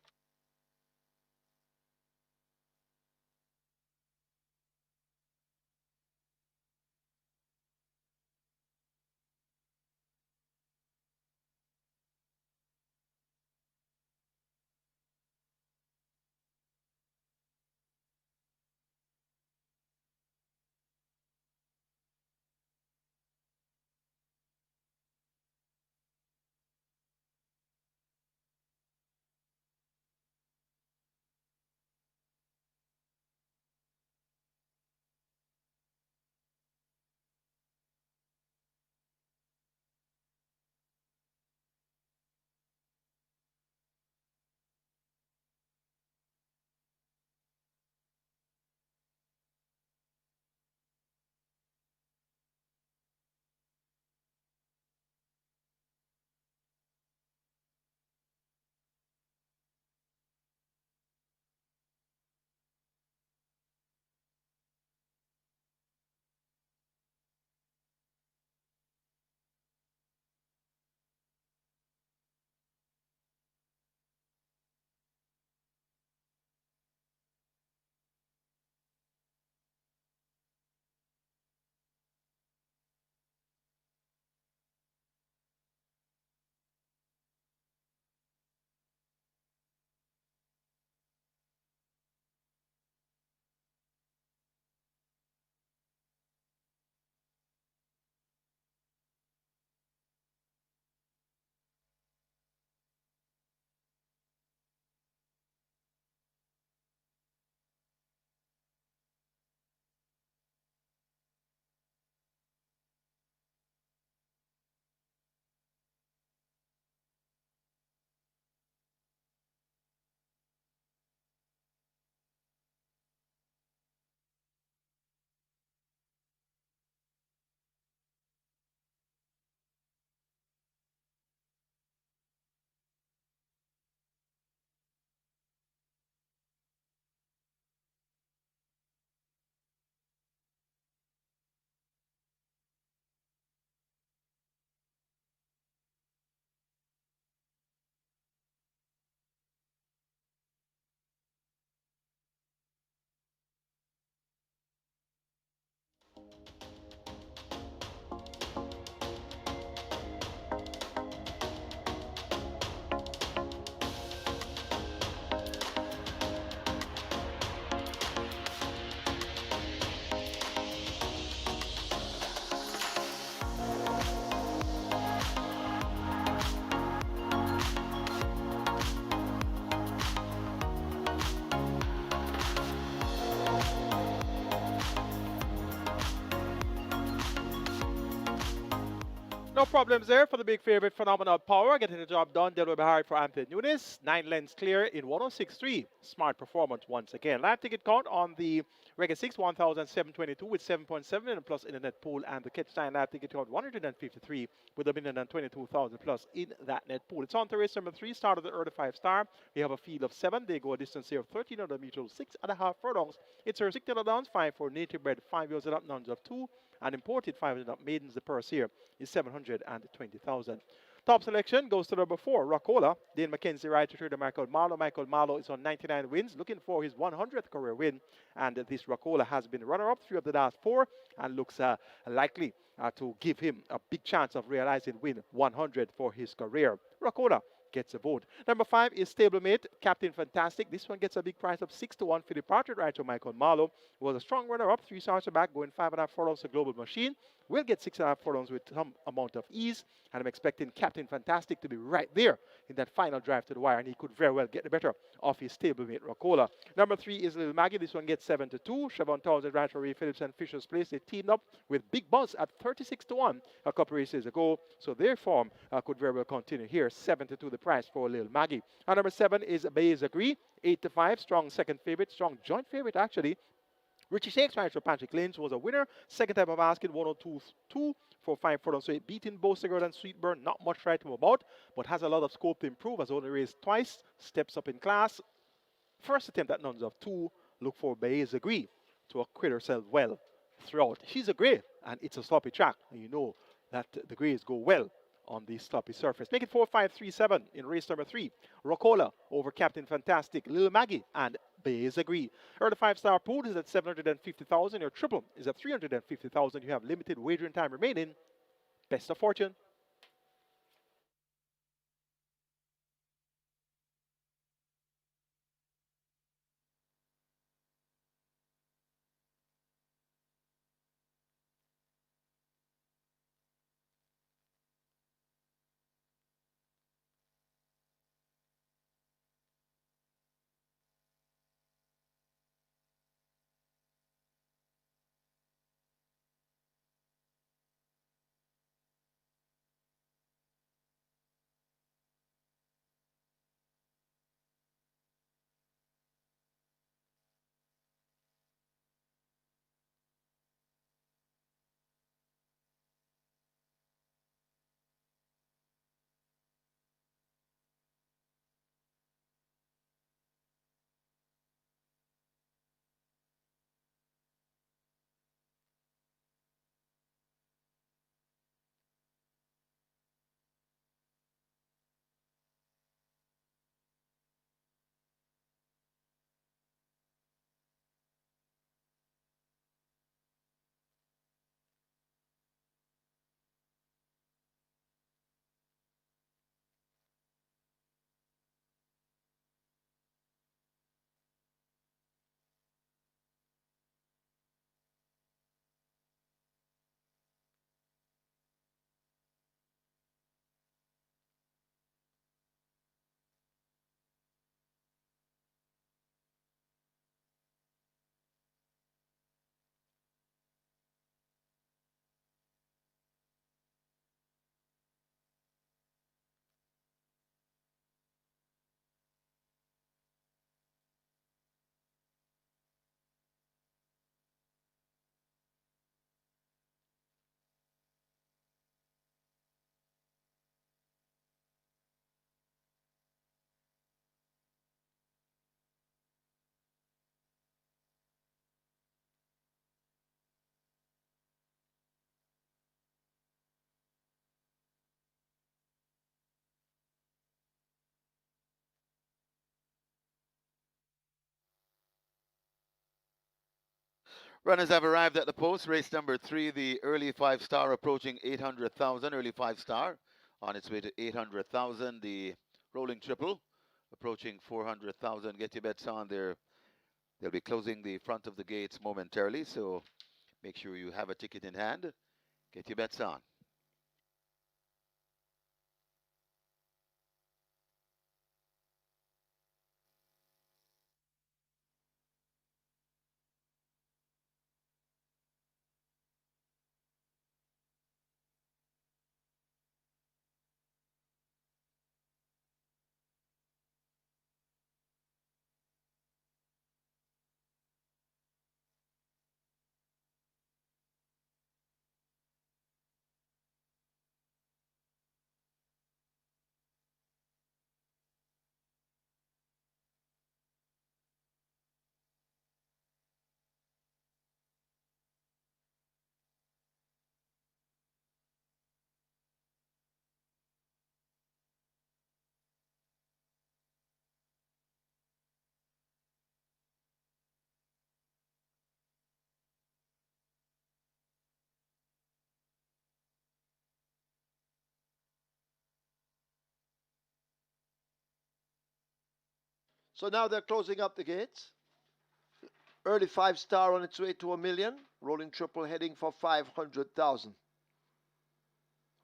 No problems there for the big favorite, Phenomenal Power, getting the job done. They'll be hard for Anthony Nunes. 9 lengths clear in 106.3. Smart performance once again. Live ticket count on the Reggae 6, 1,722 with 7.7 million plus in the net pool. And the catch time live ticket count 153 with 1,022,000 plus in that net pool. It's on to race number 3, start of the early 5-star. We have a field of 7. They go a distance here of 1,300 meters, 6.5 furlongs. It's a 6 downs, 5 for native bred, 5 years and up, nuns of 2. And imported 5 and up maidens. The purse here is 720,000. Top selection goes to number 4, Rockola. Dane McKenzie rides to the Michael Marlowe. Michael Marlowe is on 99 wins, looking for his 100th career win. And this Rockola has been runner-up 3 of the last 4 and looks likely to give him a big chance of realizing win 100 for his career. Rockola gets a vote. Number 5 is stablemate Captain Fantastic. This one gets a big price of 6-1 for the partner rider Michael Marlowe. Was a strong runner-up, 3 starts back, going 5.5 furlongs to Global Machine. Will get 6.5 furlongs with some amount of ease, and I'm expecting Captain Fantastic to be right there in that final drive to the wire, and he could very well get the better of his stablemate Rockola. Number 3 is Little Maggie. This one gets 7-2. Siobhan Townsend, Rancho Ray Phillips, and Fisher's Place. They teamed up with Big Buzz at 36-1 a couple races ago, so their form could very well continue here. 7-2 the price for Little Maggie. And number 7 is Bays Agree. 8-5, strong second favorite, strong joint favorite actually. Richie Shakes, for Patrick Lanes, was a winner. Second time of asking, 102.2 for 5 furlongs. So beating Boastinger and Sweetburn, not much right to him about, but has a lot of scope to improve. Has only raced twice, steps up in class. First attempt at nuns of 2. Look for Bays Agree to acquit herself well throughout. She's a grey, and it's a sloppy track, and you know that the greys go well on the sloppy surface. Make it 4-5-3-7 in race number 3. Rockola over Captain Fantastic, Little Maggie, and Bays Agree. Early 5-star pool is at 750,000. Your triple is at 350,000. You have limited wagering time remaining. Best of fortune. Runners have arrived at the post. Race number 3, the early 5-star approaching 800,000. Early 5-star on its way to 800,000. The rolling triple approaching 400,000. Get your bets on there. They'll be closing the front of the gates momentarily, so make sure you have a ticket in hand. Get your bets on. So now they're closing up the gates. Early 5-star on its way to $1 million. Rolling triple heading for 500,000.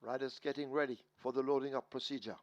Riders getting ready for the loading up procedure.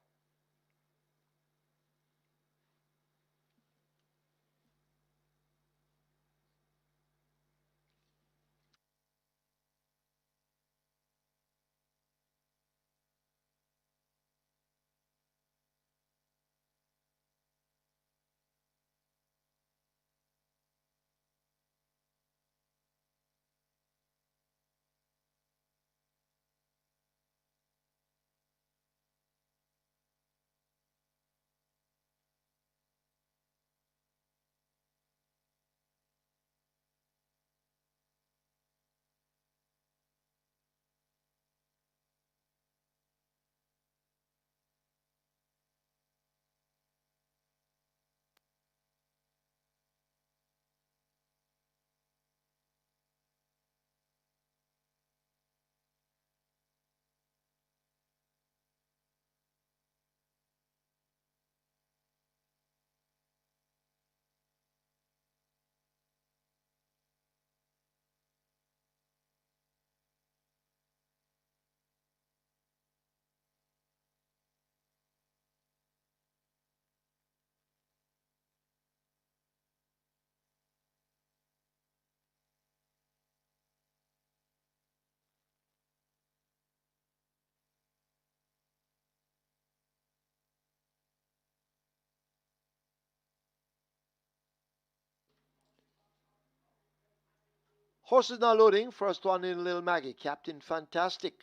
Horses now loading. First one in, Little Maggie. Captain Fantastic.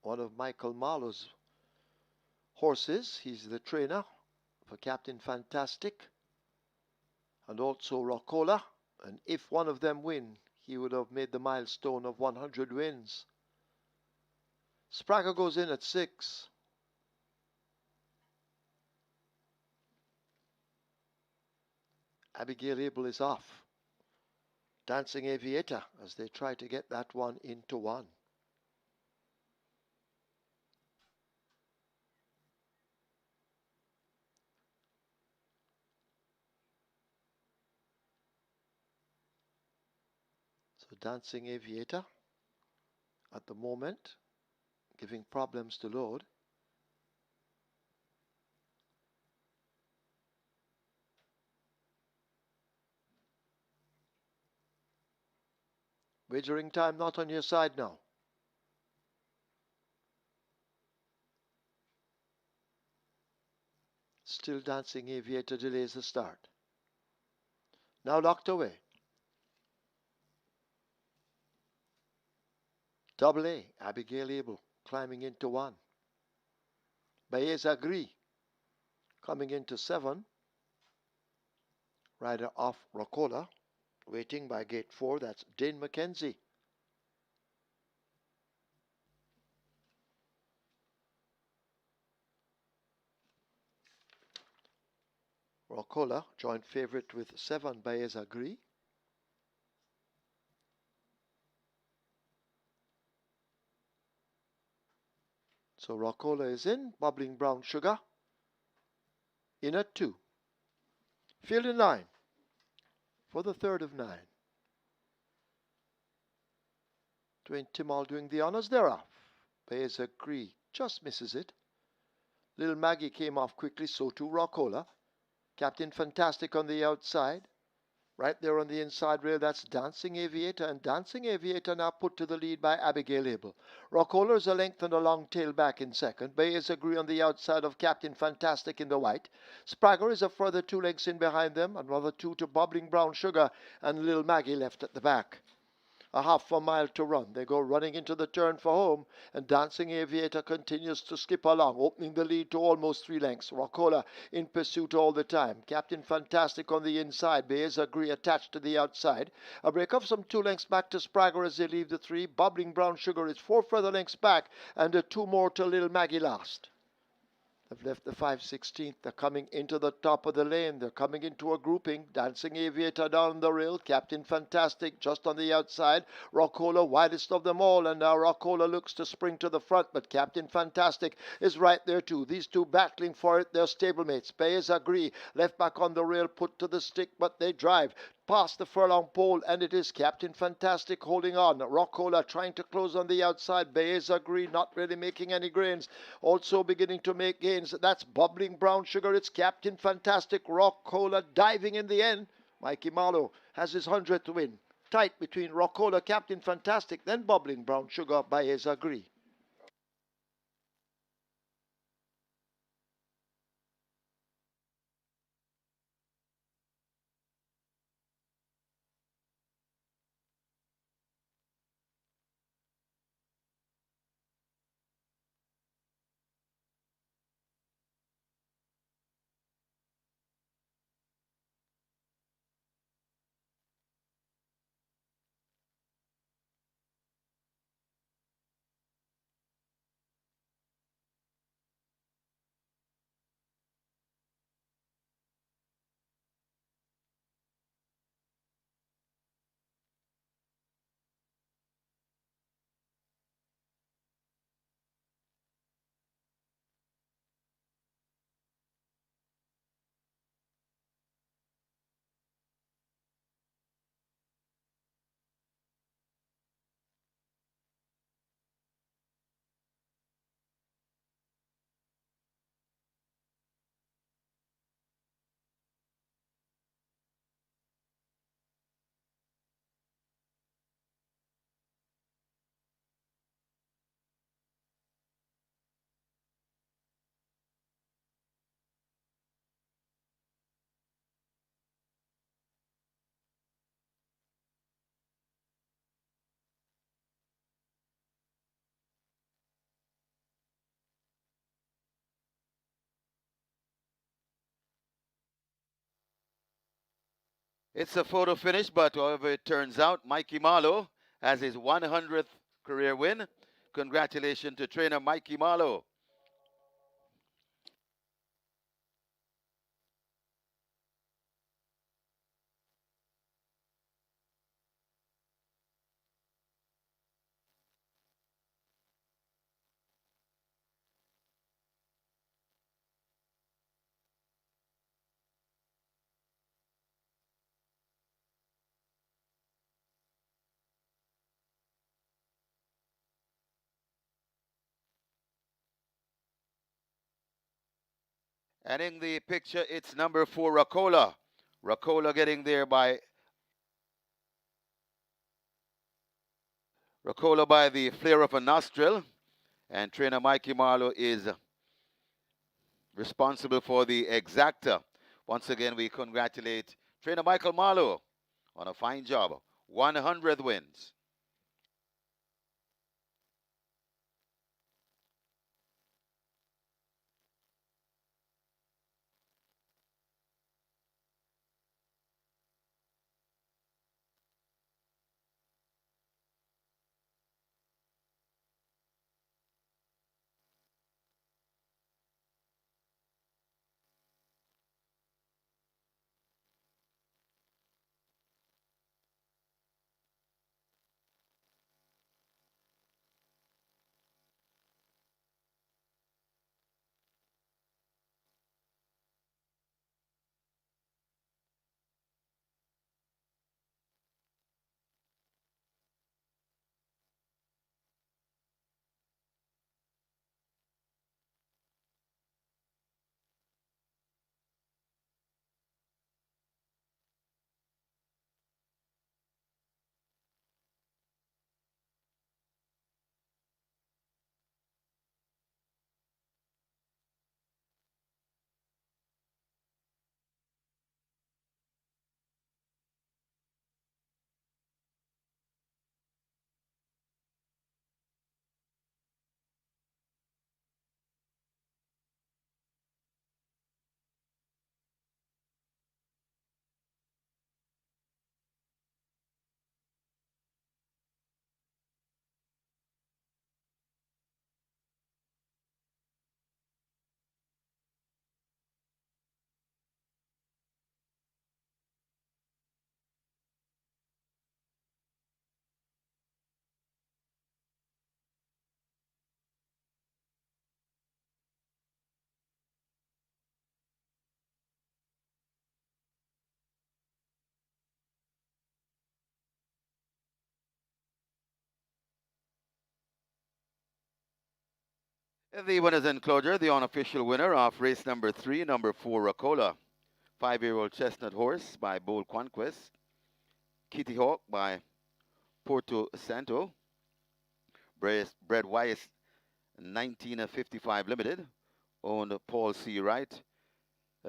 One of Michael Marlowe's horses. He's the trainer for Captain Fantastic. And also Rockola. And if one of them win, he would have made the milestone of 100 wins. Sprague goes in at 6. Abigail Abel is off. Dancing Aviator as they try to get that one into 1. So Dancing Aviator at the moment giving problems to load. Wagering time not on your side now. Still Dancing Aviator delays the start. Now locked away. Double A, Abigail Abel climbing into 1. Baez Agri coming into 7. Rider off Rockola. Waiting by gate 4, that's Dane McKenzie. Rockola, joint favorite with 7 Baez Agri. So Rockola is in, Bubbling Brown Sugar in at 2. Field in line for the third of 9. Dwayne Timmall doing the honors, they're off. Baez Agri just misses it. Little Maggie came off quickly, so too Rockola. Captain Fantastic on the outside. Right there on the inside rail, that's Dancing Aviator. And Dancing Aviator now put to the lead by Abigail Abel. Rockola is a length and a long tail back in second. Baez Agri on the outside of Captain Fantastic in the white. Sprague is a further 2 lengths in behind them. Another 2 to Bubbling Brown Sugar. And Little Maggie left at the back. A half a mile to run. They go running into the turn for home, and Dancing Aviator continues to skip along, opening the lead to almost 3 lengths. Rockola in pursuit all the time. Captain Fantastic on the inside. Baez Agri attached to the outside. A break of some 2 lengths back to Sprague as they leave the 3. Bubbling Brown Sugar is 4 further lengths back, and 2 more to Little Maggie last. They've left the 516th. They're coming into the top of the lane. They're coming into a grouping. Dancing Aviator down the rail. Captain Fantastic just on the outside. Rockola widest of them all. And now Rockola looks to spring to the front. But Captain Fantastic is right there too. These two battling for it. They're stablemates. Bayes agree. Left back on the rail. Put to the stick. But they drive past the furlong pole, and it is Captain Fantastic holding on. Rockola trying to close on the outside. Bayes agree, not really making any gains. Also beginning to make gains. That's Bubbling Brown Sugar. It's Captain Fantastic. Rockola diving in the end. Mikey Marlowe has his 100th win. Tight between Rockola, Captain Fantastic, then Bubbling Brown Sugar. Bayes agree. It's a photo finish, but however it turns out, Mikey Marlowe has his 100th career win. Congratulations to trainer Mikey Marlowe. And in the picture, it's number 4, Racola. Racola getting there by Racola by the flare of a nostril. And trainer Mikey Marlowe is responsible for the exacta. Once again, we congratulate trainer Michael Marlowe on a fine job. 100 wins. The winners enclosure, the unofficial winner of race number 3, number 4, Racola. 5-year-old chestnut horse by Bold Conquest. Kitty Hawk by Porto Santo. Bred Wyeth 1955 Limited. Owned Paul C. Wright.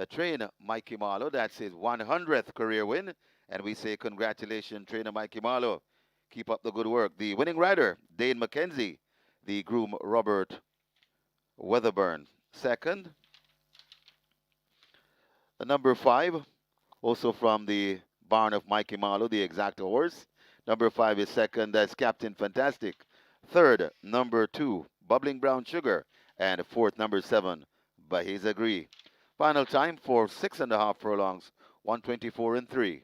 Trainer Mikey Marlowe, that's his 100th career win. And we say congratulations, trainer Mikey Marlowe. Keep up the good work. The winning rider, Dane McKenzie. The groom, Robert Weatherburn. Second, the number 5, also from the barn of Mikey Marlowe, the exacta horse. Number 5 is second, that's Captain Fantastic. Third, number 2, Bubbling Brown Sugar. And fourth, number 7, Bahis Agree. Final time for 6.5 furlongs, 124 and 3.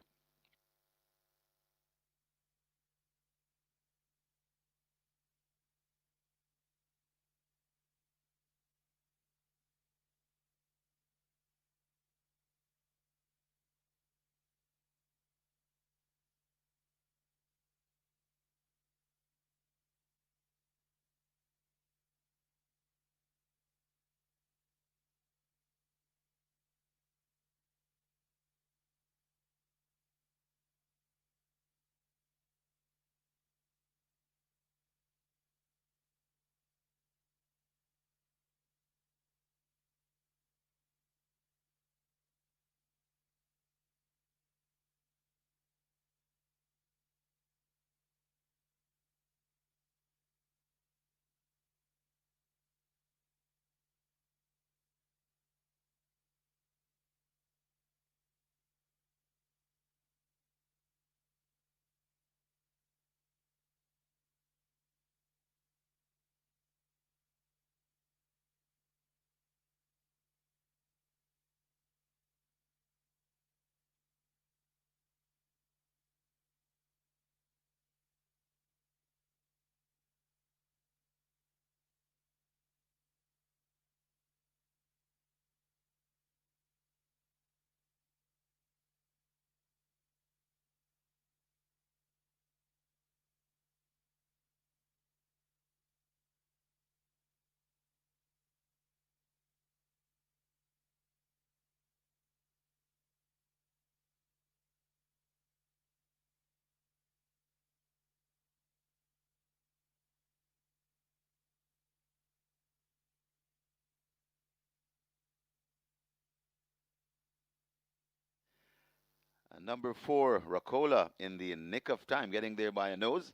And number 4, Racola, in the nick of time, getting there by a nose,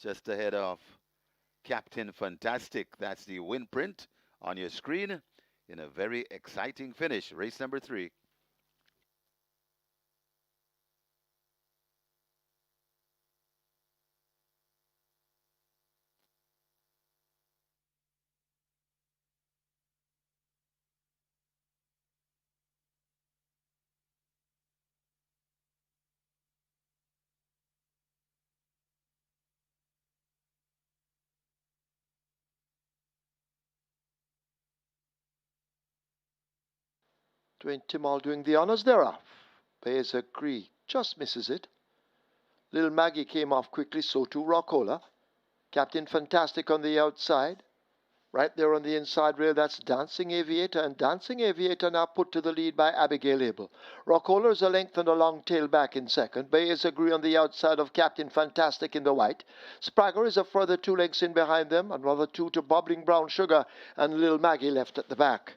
just ahead of Captain Fantastic. That's the win print on your screen in a very exciting finish. Race number 3. Dwayne Timall doing the honors thereof. Bahis Agree just misses it. Little Maggie came off quickly, so too Racola. Captain Fantastic on the outside. Right there on the inside rail, that's Dancing Aviator, and Dancing Aviator now put to the lead by Abigail Abel. Rockholer is a length and a long tail back in second. Bahis Agree on the outside of Captain Fantastic in the white. Spragger is a further 2 lengths in behind them, another 2 to Bubbling Brown Sugar, and Little Maggie left at the back.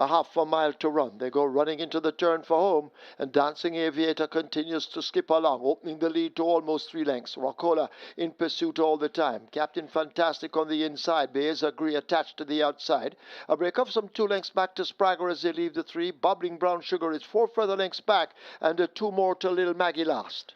A half a mile to run. They go running into the turn for home, and Dancing Aviator continues to skip along, opening the lead to almost 3 lengths. Racola in pursuit all the time. Captain Fantastic on the inside. Bahis Agree attached to the outside. A break of some 2 lengths back to Spragger as they leave the 3. Bubbling Brown Sugar is 4 further lengths back, and 2 more to Little Maggie last.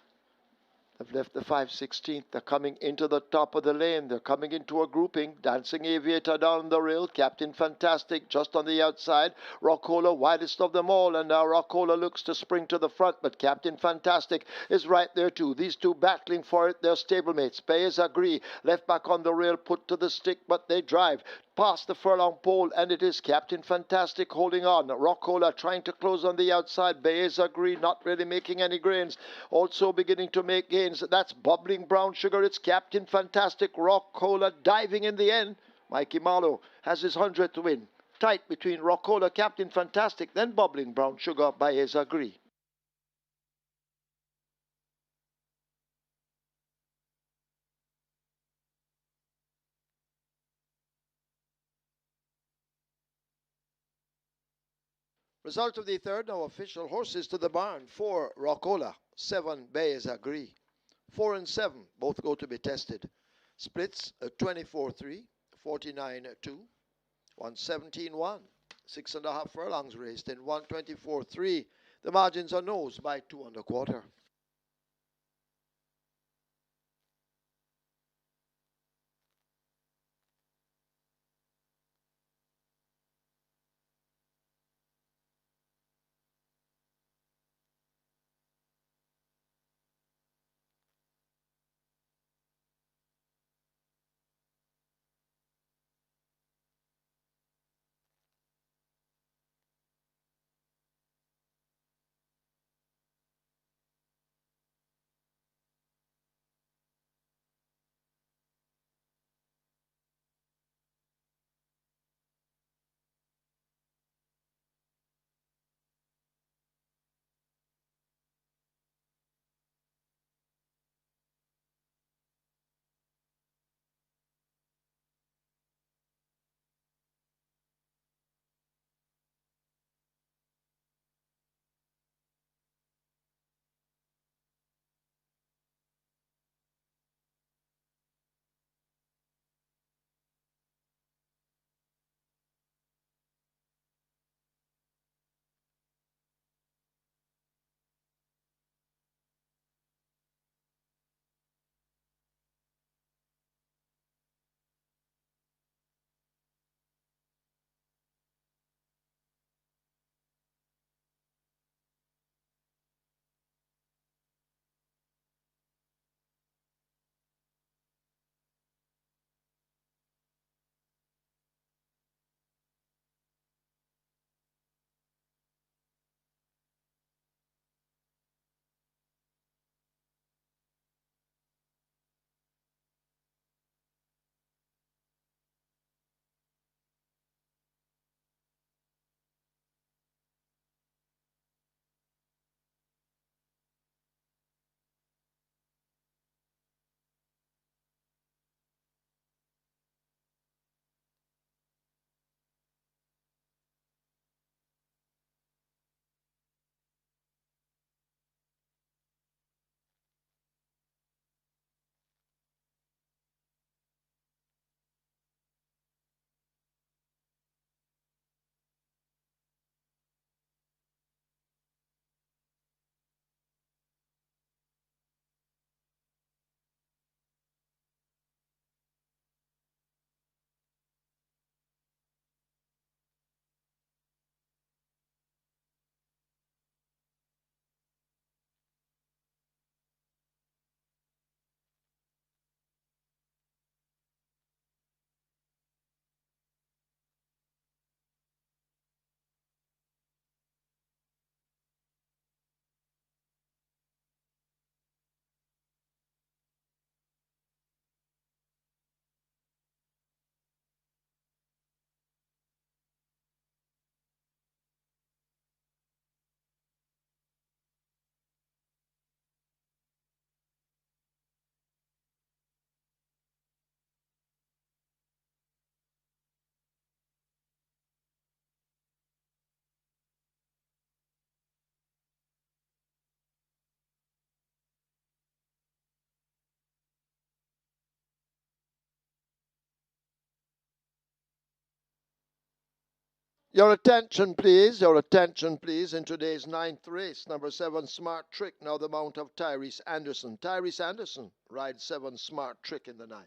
They've left the 5/16. They're coming into the top of the lane. They're coming into a grouping. Dancing Aviator down the rail. Captain Fantastic just on the outside. Racola widest of them all. And now Racola looks to spring to the front. But Captain Fantastic is right there too. These two battling for it. They're stablemates. Bahis Agree left back on the rail, put to the stick, but they drive past the furlong pole, and it is Captain Fantastic holding on. Racola trying to close on the outside. Bahis Agree not really making any gains. Also beginning to make gains. That's Bubbling Brown Sugar. It's Captain Fantastic. Racola diving in the end. Mikey Marlowe has his 100th win. Tight between Rockola, Captain Fantastic, then Bubbling Brown Sugar by his agree. Result of the third, now official horses to the barn. 4 Rockola, 7 Bayes Agree. 4 and 7 both go to be tested. Splits 24-3, 49-2, 117-1. 6.5 furlongs raced in 124-3. The margins are nose by 2 1/4. Your attention, please. Your attention, please. In today's 9th race, number 7, Smart Trick. Now the mount of Tyrese Anderson. Tyrese Anderson rides 7, Smart Trick in the 9th.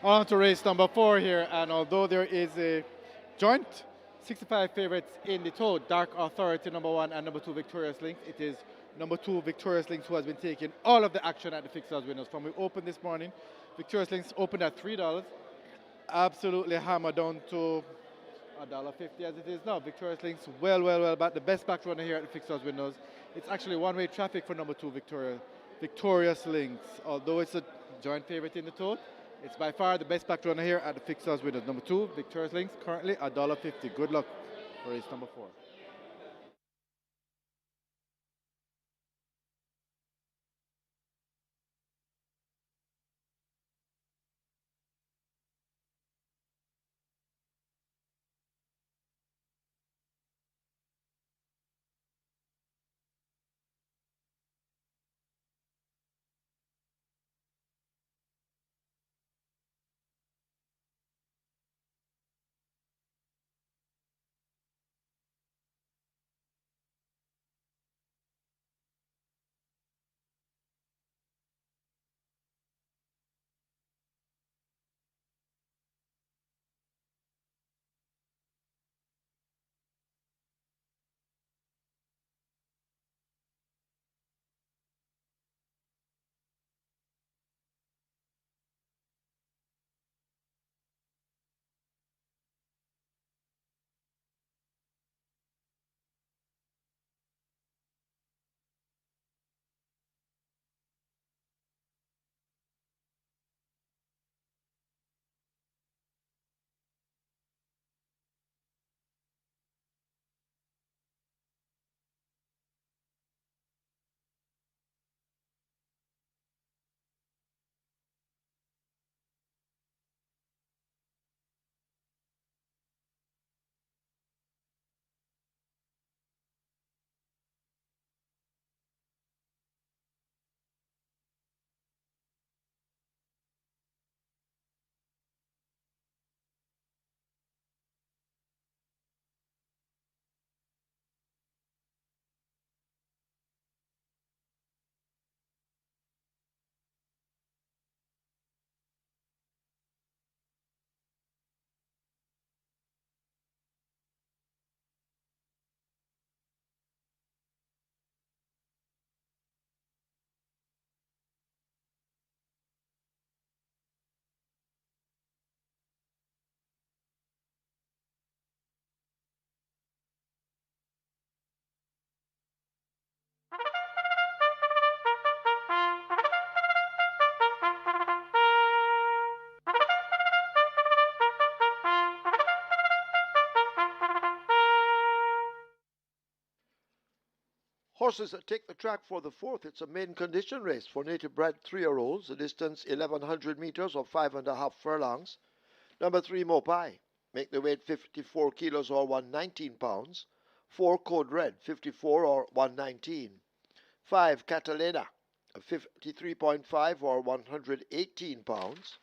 On to race number 4 here, and although there is a joint 65 favorites in the tote, Dark Authority number 1 and number 2 Victorious Links, it is number 2 Victorious Links who has been taking all of the action at the fixers winners. From we opened this morning, Victorious Links opened at $3, absolutely hammered down to $1.50 as it is now. Victorious Links well back, the best back runner here at the fixers winners. It's actually one-way traffic for number 2 Victorious Links, although it's a joint favorite in the tote. It's by far the best back runner here at the fixers winners. Number 2 Victorious Links, currently $1.50. Good luck for race number 4. horses that take the track for the fourth. It's a main condition race for native bred 3-year-olds. The distance 1,100 meters or 5.5 furlongs. Number 3, Mopai. Make the weight 54 kilos or 119 pounds. 4, Code Red, 54 or 119. 5, Catalina, 53.5 or 118 pounds.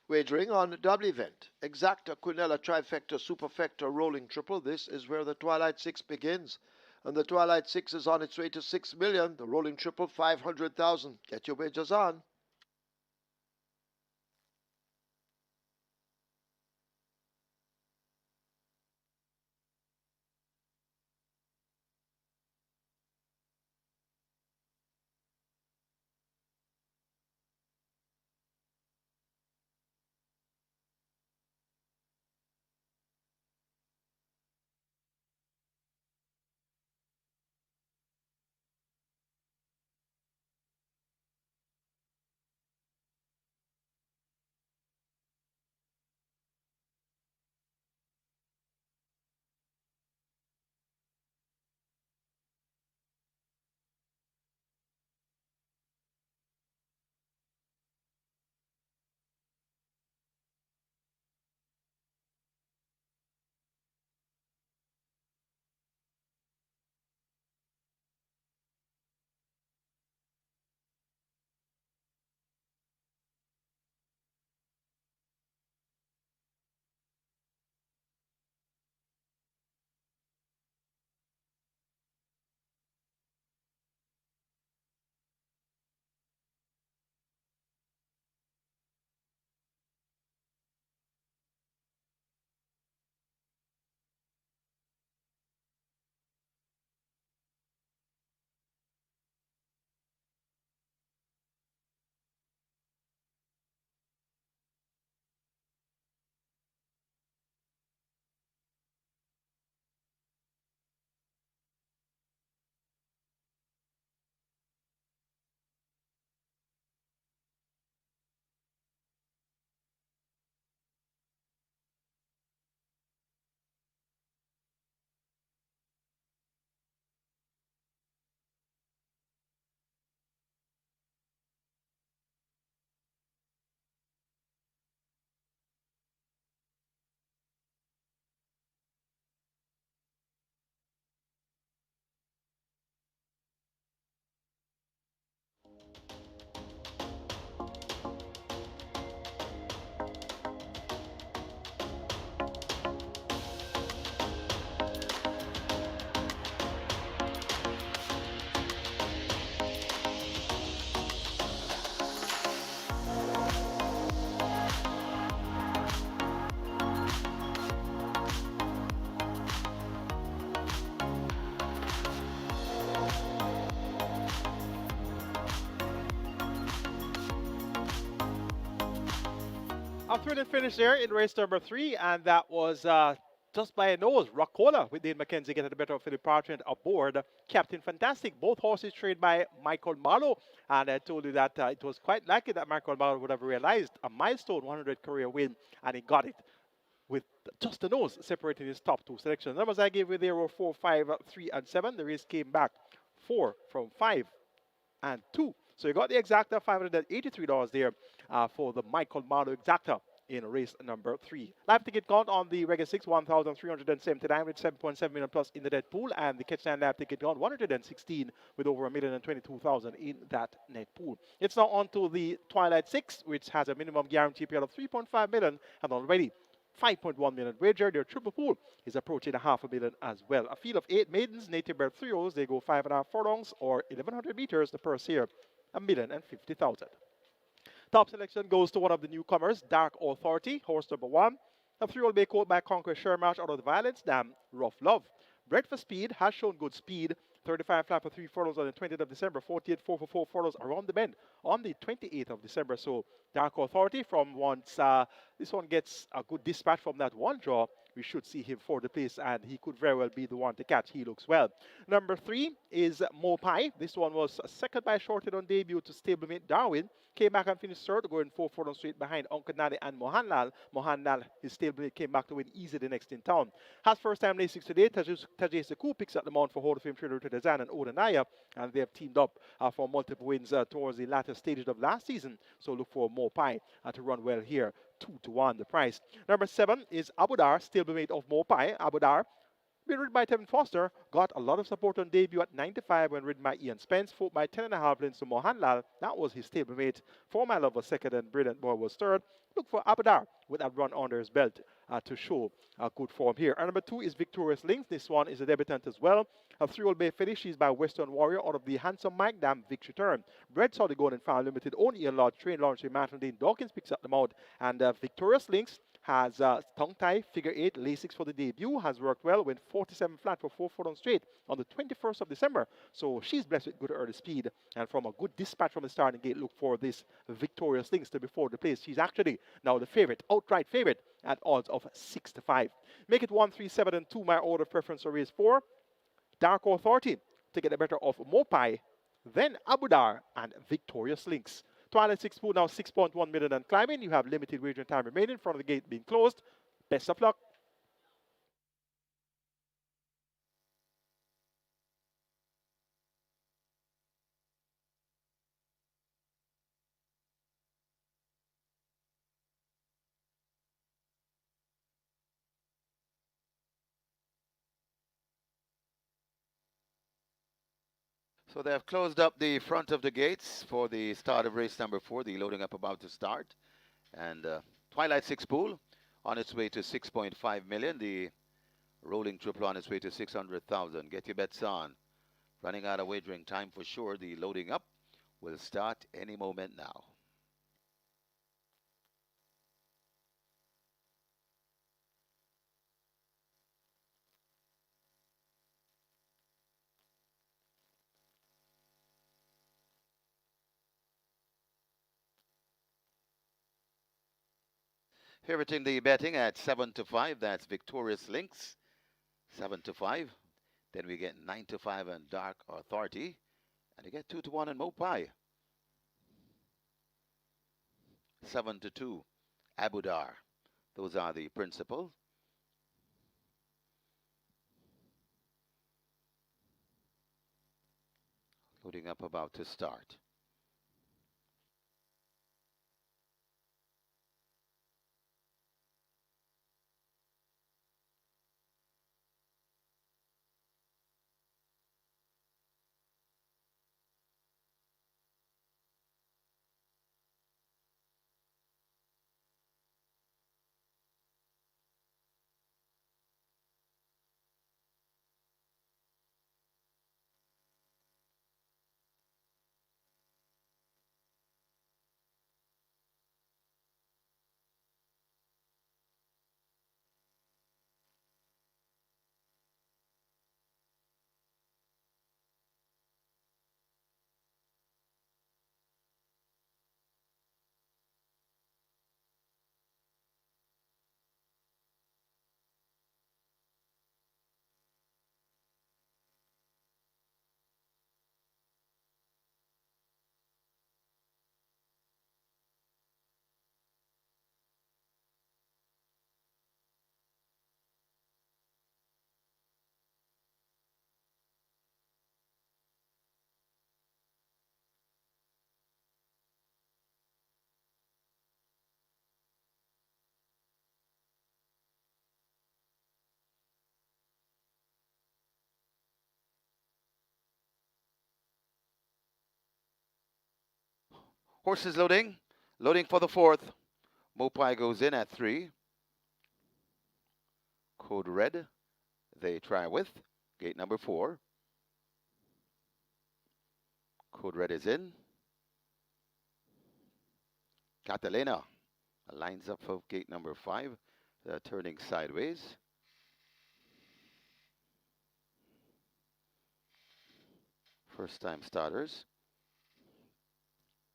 Wagering on double event. Exacta, Quinella, Trifecta, Superfecta, Rolling Triple. This is where the Twilight Six begins. And the Twilight Six is on its way to 6 million. The Rolling Triple, 500,000. Get your wagers on. A thrilling finish there in race number 3, and that was just by a nose. Rockola with Dane McKenzie getting the better of Philip Partridge aboard. Captain Fantastic. Both horses trained by Michael Marlowe, and I told you that it was quite likely that Michael Marlowe would have realized a milestone 100 career win, and he got it with just the nose separating his top 2 selections. The numbers I gave you there were 4, 5, 3, and 7. The race came back 4 from 5 and 2. So you got the exacta $583 there for the Michael Marlowe exacta in race number 3. Live ticket count on the regular 6, 1,379 with 7.7 million plus in the net pool, and the catch stand live ticket count 116 with over 1,022,000 in that net pool. It's now on to the Twilight 6, which has a minimum guarantee payout of 3.5 million and already 5.1 million wager. Their triple pool is approaching $500,000 as well. A field of 8 maidens, native bred 3-year-olds. They go 5.5 furlongs or 1,100 meters. The purse here, $1,050,000. Top selection goes to one of the newcomers, Dark Authority, horse number 1. A 3-year-old bay colt by Conquer Shermarsh out of the Violence Dam, Rough Love. Bred for speed, has shown good speed. 35 flat for 3 furlongs on the 20th of December, 48 4 for 4 furlongs around the bend on the 28th of December. So Dark Authority from once this one gets a good dispatch from that one draw, we should see him for the place, and he could very well be the one to catch. He looks well. Number 3 is Mopai. This one was second by shorted on debut to stablemate Darwin. Came back and finished third, going 4 straight behind Uncle Nani and Mohanlal. Mohanlal, his stablemate, came back to win easy the next in town. Has first time race 6 today. Tajay Sekou picks up the mount for Hall of Fame trainer to Dazan and Odanaya, and they have teamed up for multiple wins towards the latter stages of last season. So look for Mopai to run well here. 2-1 the price. Number 7 is Abudar, stablemate of Mopai. Abudar, been ridden by Tevin Foster, got a lot of support on debut at 95 when ridden by Ian Spence, fought by 10.5 lengths to Mohanlal. That was his stablemate. 4 Mile was second and Brilliant Boy was third. Look for Abudar with that run under his belt to show good form here. And number 2 is Victorious Links. This one is a debutant as well. A 3-year-old bay finish. She's by Western Warrior out of the handsome Mike Dam Victory Turn. Bred Solid Golden Farm Limited, own Ian Lodge, trained Lawrence Mantle Dean Dawkins picks up the mount. And Victorious Links has tongue tie, figure 8, Lasix for the debut, has worked well, went 47 flat for 4 straight on the 21st of December. So she's blessed with good early speed, and from a good dispatch from the starting gate, look for this Victorious Links to before the place. She's actually now the favorite, outright favorite, at odds of 6-5. Make it 1, 3, 7, and 2. My order preference for race 4. Dark Authority to get the better of Mopai, then Abudar and Victorious Links. Twilight 6 pool now 6.1 million and climbing. You have limited wagering time remaining in front of the gate being closed. Best of luck. So they have closed up the front of the gates for the start of race number 4, the loading up about to start. And Twilight 6 pool on its way to 6.5 million. The rolling triple on its way to 600,000. Get your bets on. Running out of wagering time for sure. The loading up will start any moment now. Favoriting the betting at 7-5. That's Victorious Links. 7-5. Then we get 9-5 on Dark Authority. And you get 2-1 on Mopai. 7-2. Abudar. Those are the principal. Loading up about to start. Horses loading. Loading for the 4th. Mopai goes in at 3. Code red. They try with. Gate number 4. Code red is in. Catalina lines up for gate number 5. Turning sideways. First time starters.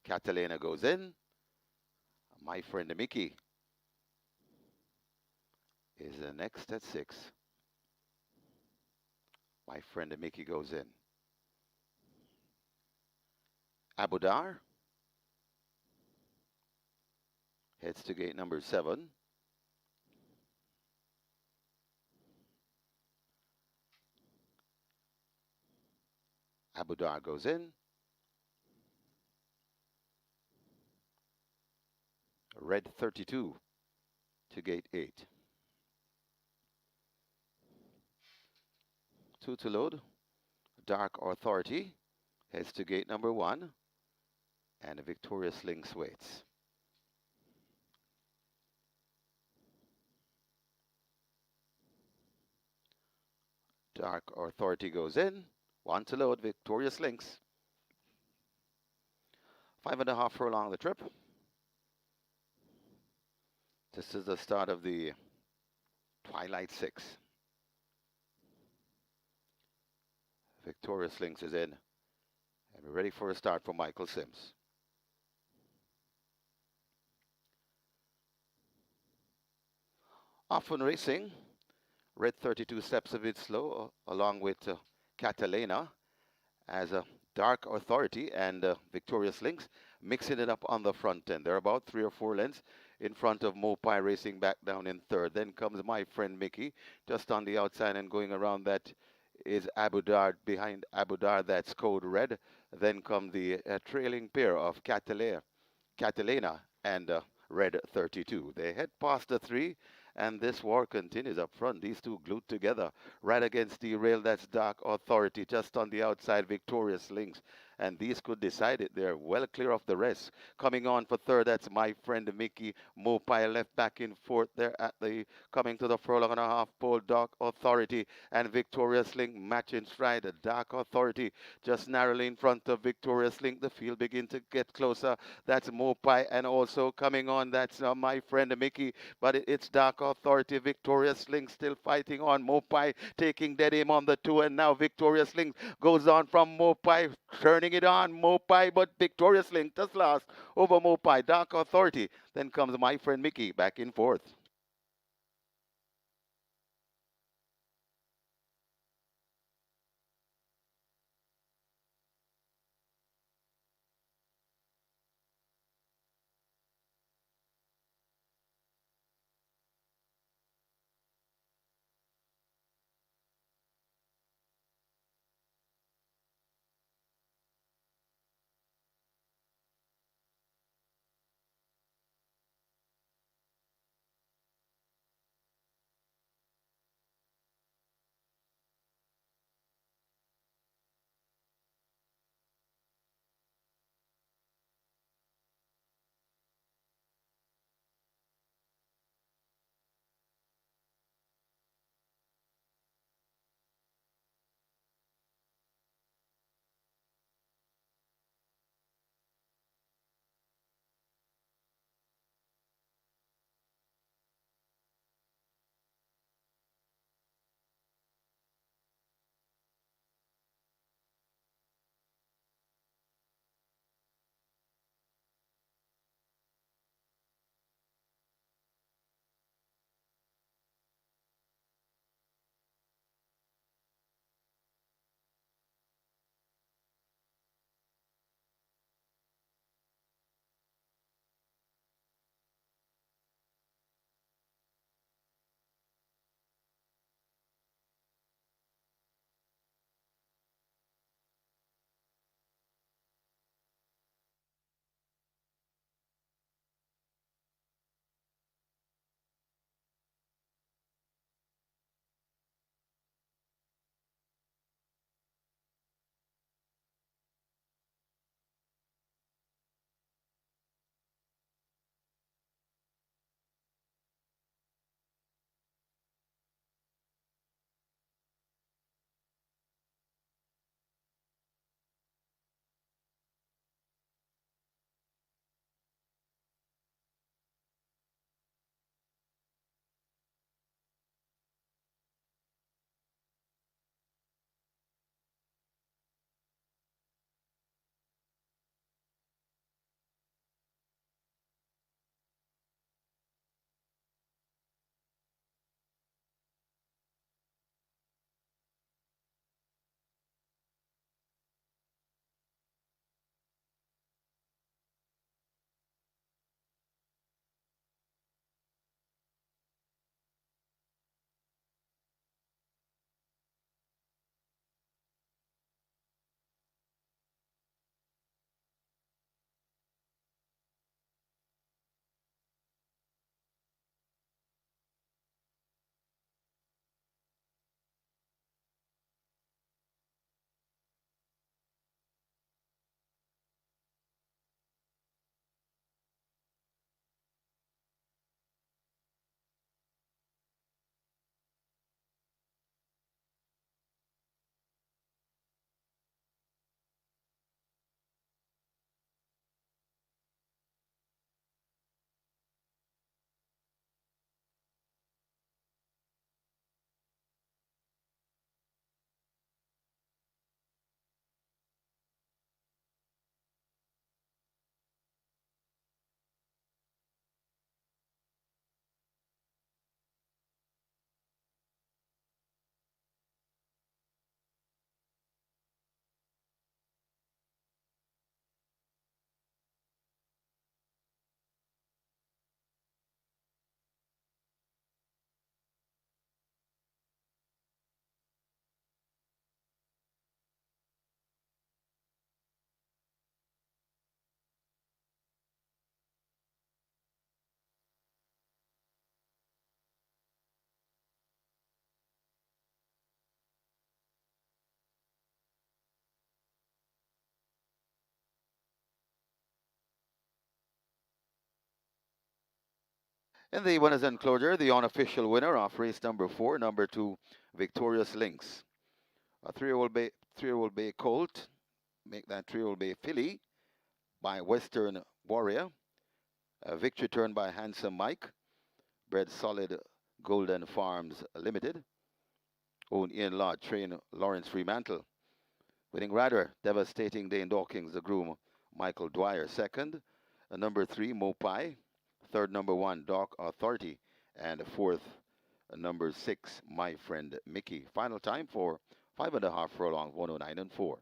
Catalina goes in. My friend Mickey is the next at 6. My friend Mickey goes in. Abudar heads to gate number 7. Abudar goes in. Red 32 to gate 8. 2 to load. Dark Authority heads to gate number 1. And the Victorious Lynx waits. Dark Authority goes in. 1 to load. Victorious Lynx. 5.5 furlong the trip. This is the start of the Twilight 6. Victorious Lynx is in. And we're ready for a start for Michael Sims. Often racing. Red 32 steps a bit slow, along with Catalina as a Dark Authority and Victorious Lynx, mixing it up on the front end. They're about 3 or 4 lengths in front of Mopai racing back down in third. Then comes my friend Mickey, just on the outside and going around. That is Abudar. Behind Abudar, that's Code Red. Then come the trailing pair of Catalina and Red 32. They head past the 3. And this war continues up front. These two glued together right against the rail. That's Dark Authority. Just on the outside, Victorious Lynx. And these could decide it. They're well clear of the rest. Coming on for third, that's my friend Mickey. Mopai left back in fourth there at the coming to the furlong and a half pole. Dark Authority and Victorious Lynx matching stride. The Dark Authority just narrowly in front of Victorious Lynx. The field begin to get closer. That's Mopai, and also coming on, that's my friend Mickey. But it's Dark Authority. Victorious Lynx still fighting on. Mopai taking dead aim on the 2, and now Victorious Lynx goes on from Mopai, turning it on. Mopai, but Victorious Lynx just lost over Mopai. Dark Authority. Then comes my friend Mickey back in fourth. In the winners enclosure, the unofficial winner of race number 4, number 2, Victorious Lynx. A 3-year-old bay colt, make that 3-year-old bay filly by Western Warrior. A victory turn by Handsome Mike, bred solid Golden Farms Limited. Owned Ian Lord, train Lawrence Fremantle. Winning rider, devastating Dane Dawkins, the groom, Michael Dwyer, second. Number 3, Mopai. Third, number 1, Doc Authority. And fourth, number 6, My Friend Mickey. Final time for 5.5 furlongs, 109 and 4.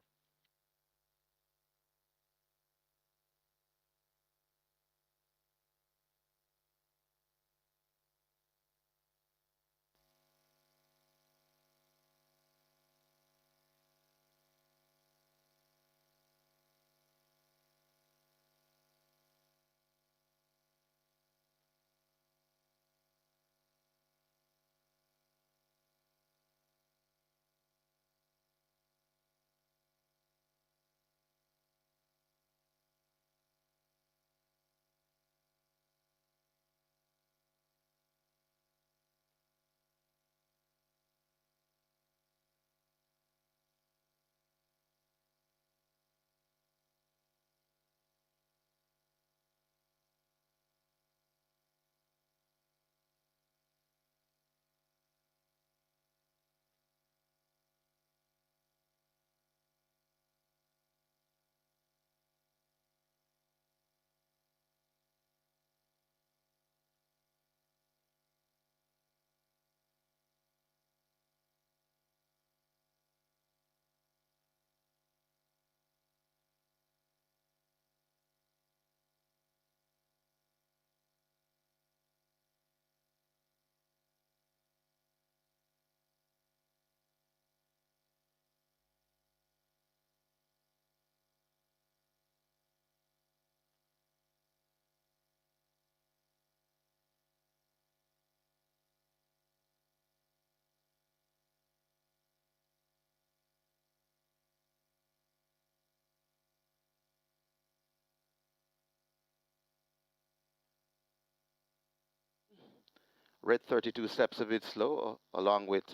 Red 32 steps a bit slow, along with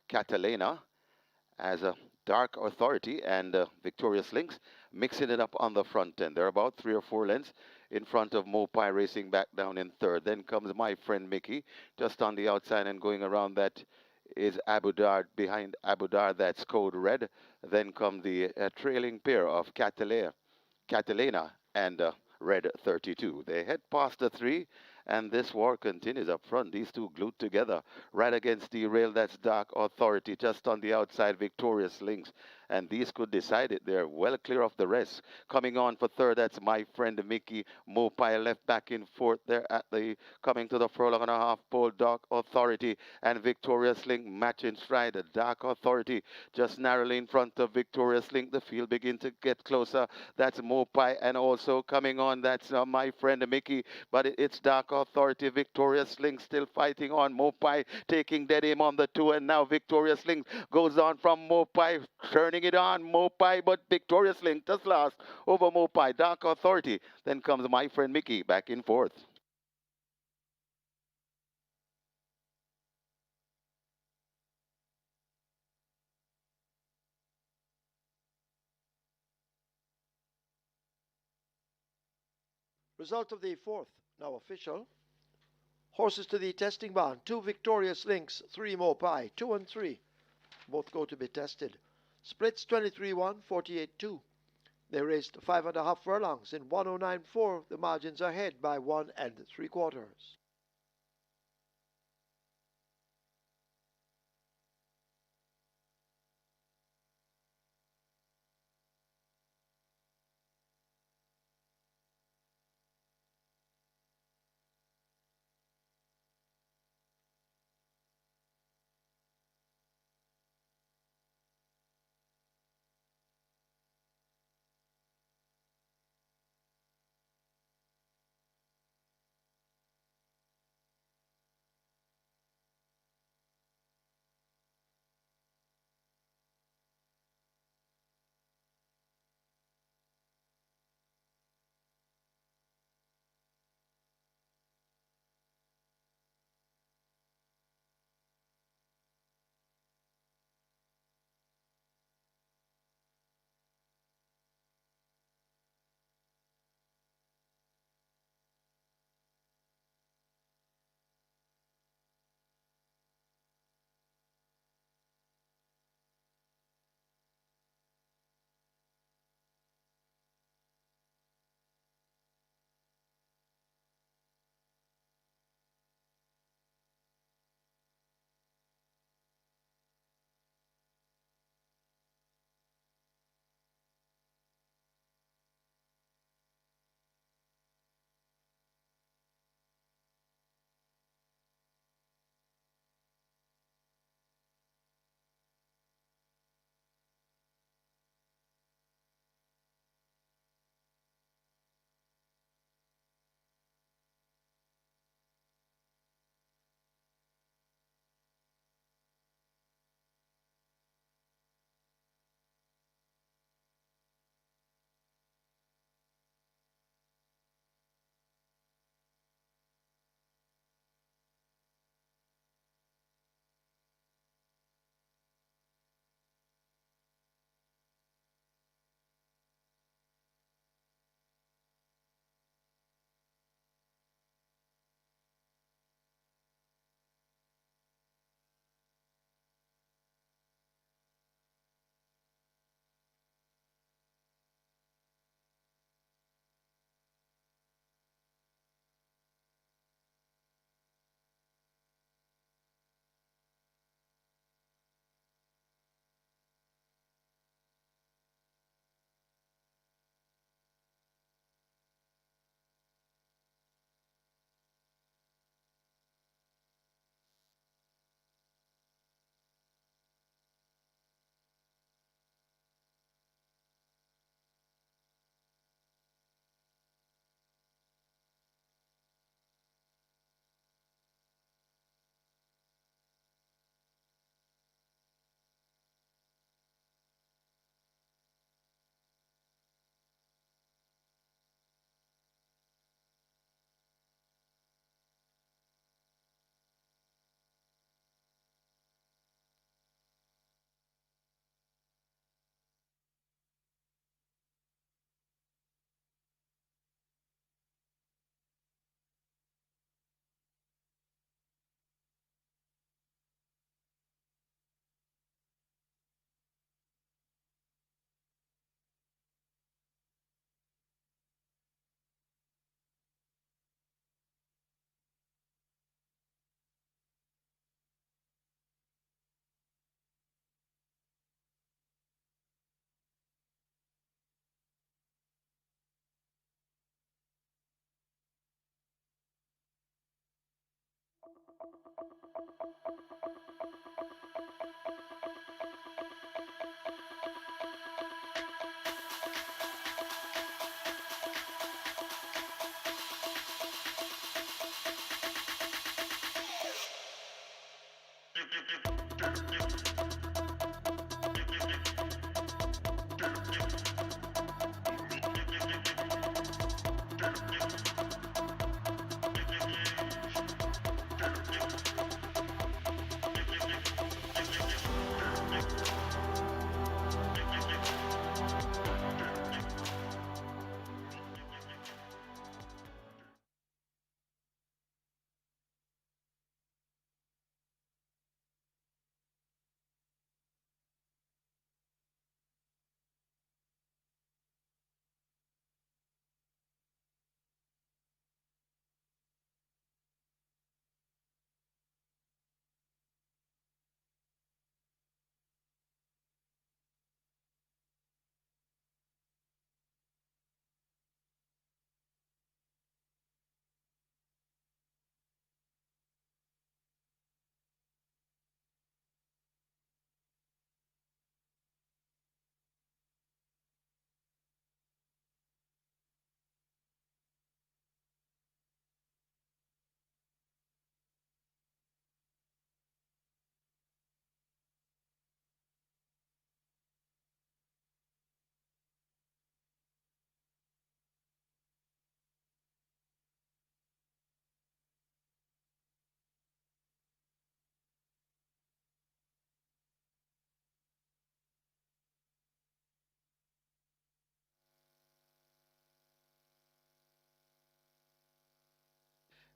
Catalina as a Dark Authority and Victorious Lynx, mixing it up on the front end. They're about 3 or 4 lengths in front of Mopai, racing back down in third. Then comes My Friend Mickey, just on the outside, and going around that is Abu Dar. Behind Abu Dar, that's Code Red. Then come the trailing pair of Catalina and Red 32. They head past the 3, and this war continues up front. These two glued together right against the rail. That's Dark Authority, just on the outside, Victorious Lynx. And these could decide it. They're well clear of the rest. Coming on for third, that's My Friend Mickey. Mopai left back in fourth there at the coming to the furlong and a half pole. Dark Authority and Victorious Link matching stride. Dark Authority just narrowly in front of Victorious Link. The field begin to get closer. That's Mopai, and also coming on, that's My Friend Mickey. But it's Dark Authority. Victorious Link still fighting on. Mopai taking dead aim on the 2, and now Victorious Link goes on from Mopai, turning it on. Mopai, but Victorious Link just lost over Mopai. Dark Authority. Then comes My Friend Mickey back in fourth. Result of the fourth, now official. Horses to the testing barn. 2 Victorious Lynx, 3 Mopai, 2 and 3. Both go to be tested. Splits 23-1, 48-2. They raced 5.5 furlongs in 109.4. The margins ahead by 1 3/4.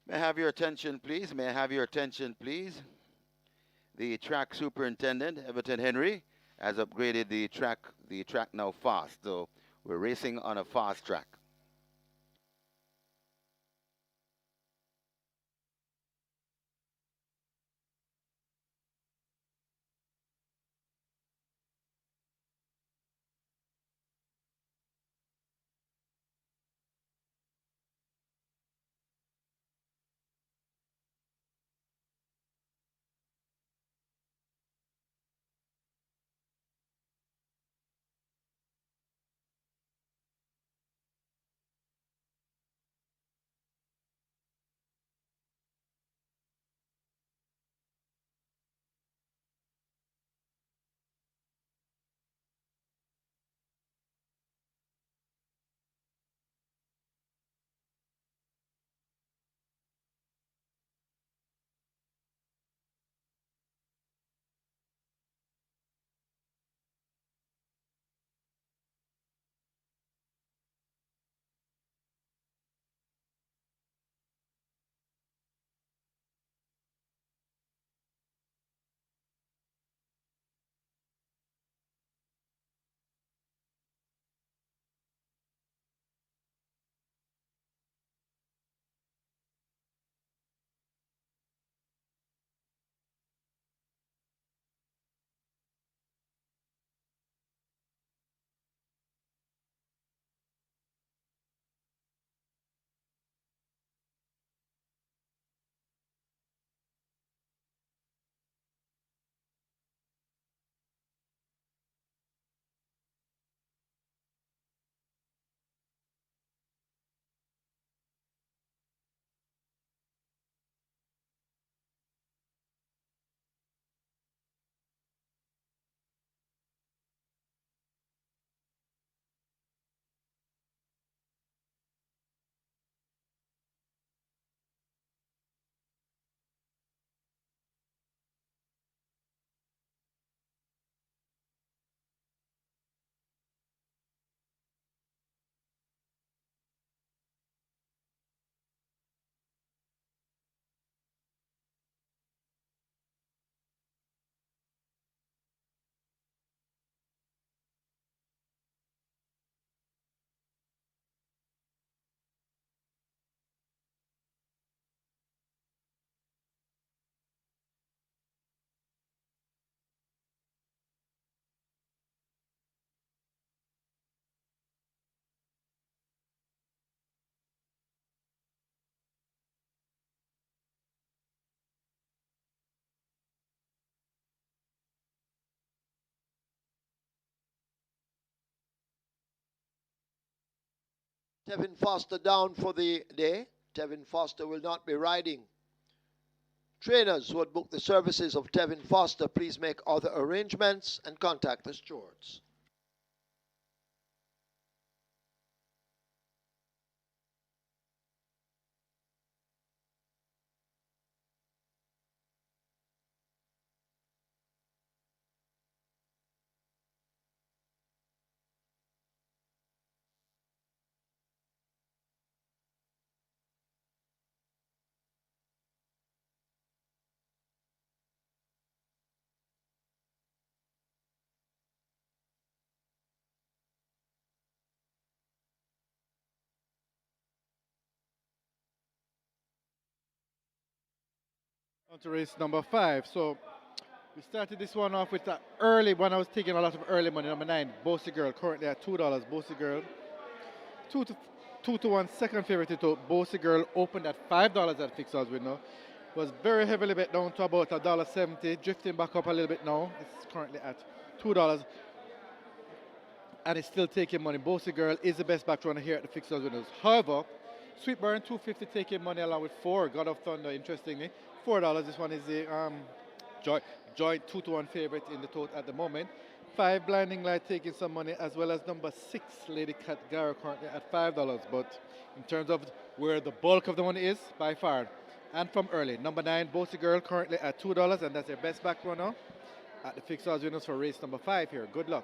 May I have your attention, please? May I have your attention, please? The track superintendent, Everton Henry, has upgraded the track now fast. So we're racing on a fast track. Tevin Foster down for the day. Tevin Foster will not be riding. Trainers who had booked the services of Tevin Foster, please make other arrangements and contact the stewards. On to race number 5. So we started this one off with the early one. I was taking a lot of early money. Number 9, Bossy Girl, currently at $2. Bossy Girl, 2 to 1 second favorite to Bossy Girl, opened at $5 at fixed odds window. Was very heavily bet down to about $1.70, drifting back up a little bit now. It's currently at $2 and it's still taking money. Bossy Girl is the best back runner here at the fixed odds windows. However, Sweetburn 250 taking money along with 4 God of Thunder, interestingly. $4. This one is the joint 2 to 1 favorite in the tote at the moment. 5 Blinding Light taking some money, as well as number 6 Lady Cat Gara currently at $5. But in terms of where the bulk of the money is, by far, and from early, number 9 Bossy Girl currently at $2, and that's their best back runner at the fixed odds winners for race number 5 here. Good luck.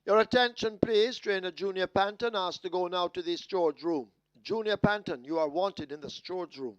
Your attention, please. Trainer Junior Panton asked to go now to the storage room. Junior Panton, you are wanted in the storage room.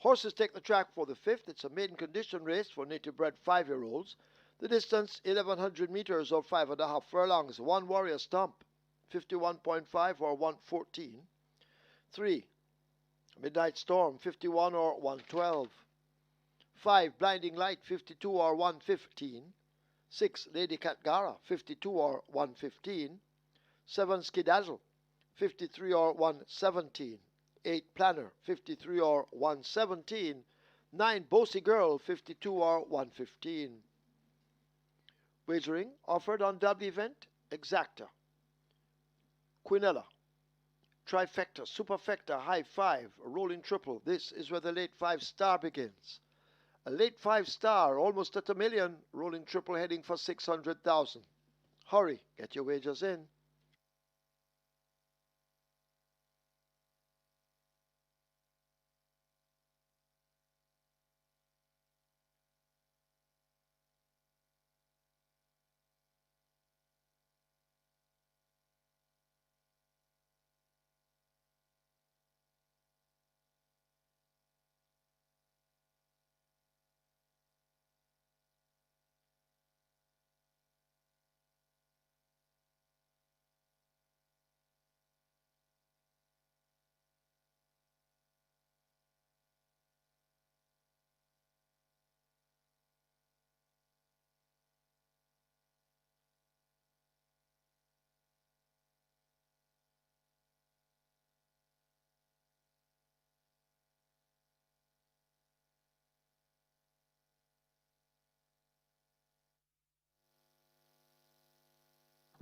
Horses take the track for the fifth. It's a maiden condition race for native bred 5-year-olds. The distance 1100 meters or 5.5 furlongs. One warrior stump 51.5 or 114. 3. Midnight Storm 51 or 112. 5. Blinding Light 52 or 115. 6. Lady Catgara 52 or 115. 7. Skidazzle 53 or 117. 8. Planner 53 or 117. 9. Bossy Girl 52 or 115. Wagering offered on double event Exacta, Quinella, Trifecta, Superfecta, High Five, a rolling triple. This is where the late 5 star begins. A late 5 star, almost at $1 million, rolling triple heading for 600,000. Hurry, get your wagers in.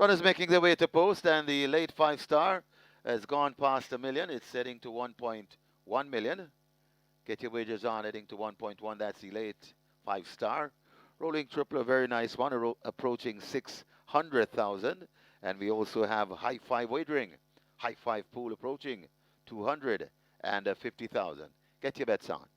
Runners making their way to post, and the late 5 star has gone past $1 million. It's heading to 1.1 million. Get your wagers on, heading to 1.1. That's the late 5 star. Rolling triple, a very nice one, approaching 600,000. And we also have high five wagering. High five pool approaching 250,000. Get your bets on.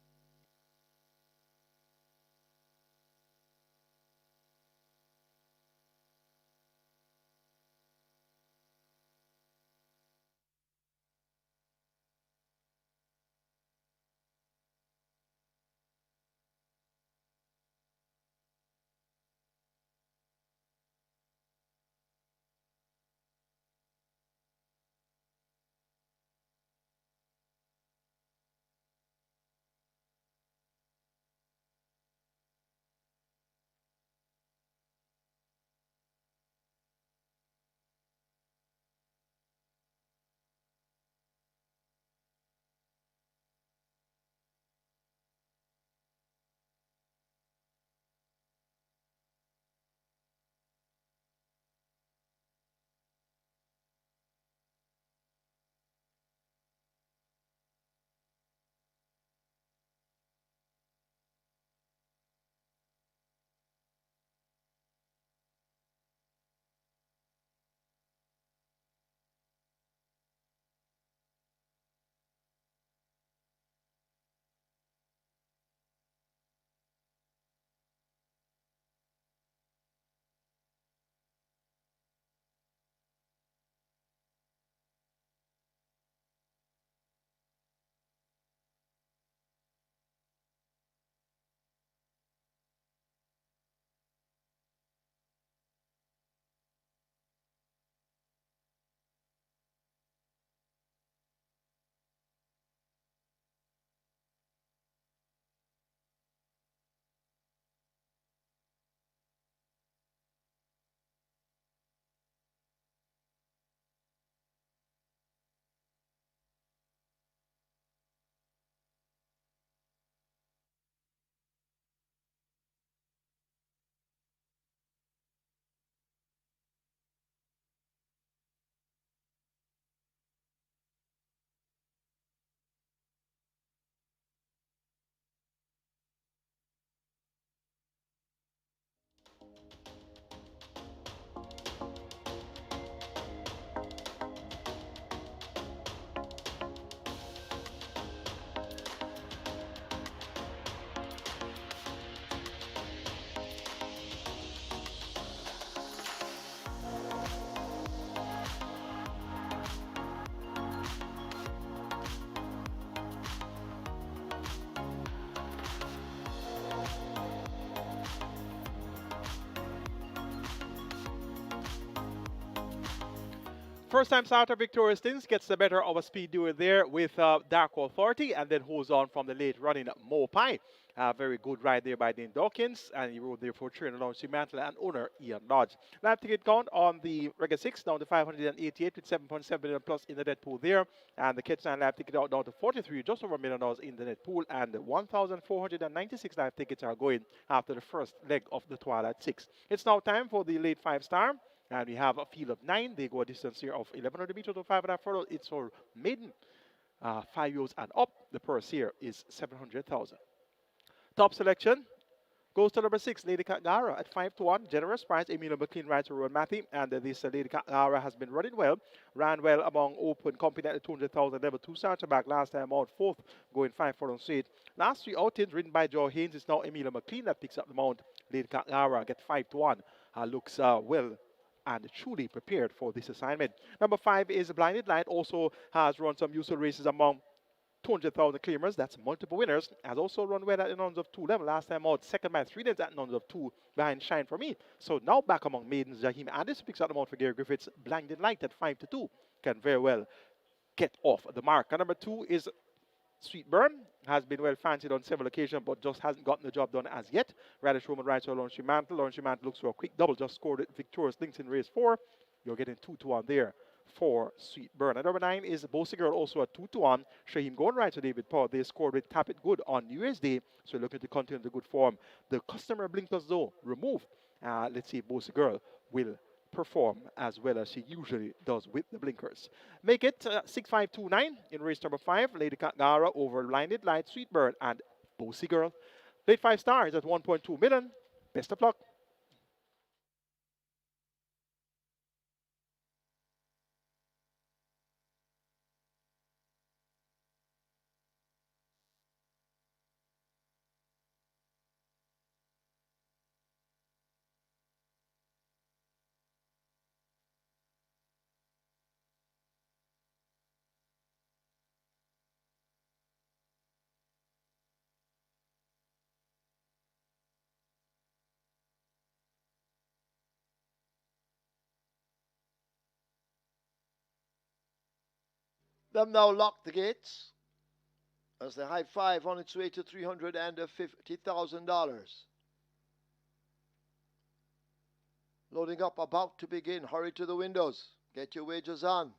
First time starter Victoria Stins gets the better of a speed duel there with Dark Authority and then holds on from the late running Mopai. Very good ride there by Dean Dawkins, and he rode there for trainer Lawrence Mantle and owner Ian Lodge. Lap ticket count on the Regular 6 down to 588 with 7.7 million plus in the net pool there, and the Ketsan lap ticket out down to 43, just over $1 million in the net pool, and 1,496 lap tickets are going after the first leg of the Twilight 6. It's now time for the late 5-star. And we have a field of 9. They go a distance here of 1,100 meters to 5.5 furlongs. It's for maiden 5-year-olds and up. The purse here is 700,000. Top selection goes to number 6, Lady Katgara at 5-1. Generous price. Emilio McLean rides to Rowan Matthew. And this Lady Katgara has been running well. Ran well among open company at the 200,000 level. 2 starter back last time out. 4th going 5 furlongs straight. Last 3 outings ridden by Joe Haynes. It's now Emilio McLean that picks up the mount. Lady Katgara get 5-1. Looks well and truly prepared for this assignment. Number 5 is Blinded Light. Also has run some useful races among 200,000 claimers. That's multiple winners. Has also run well at the nuns of 2 level. Last time out, second by 3 lengths at nuns of 2 behind Shine For Me. So now back among maidens, Jaheim Addis picks out the mount for Gary Griffiths. Blinded Light at 5-2 can very well get off the mark. And number 2 is Sweet Burn. Has been well fancied on several occasions, but just hasn't gotten the job done as yet. Radish Roman rides for Lawrence Mantle. Lawrence Mantle looks for a quick double, just scored it victorious links in race 4. You're getting 2-1 there for Sweet Burn. And number 9 is Bossy Girl, also a 2-1. Shaheem Gordon rides for David Paul. They scored with Tap It Good on New Year's Day, so looking to continue the good form. The customer blinkers, though, removed. Let's see if Bossy Girl will perform as well as she usually does with the blinkers. Make it 6-5-2-9 in race number 5. Lady Katgara over Blinded Light, Sweet Bird, and Bossy Girl. Late 5 stars at 1.2 million. Best of luck. Them now lock the gates as the high 5 on its way to $350,000. Loading up, about to begin. Hurry to the windows. Get your wagers on.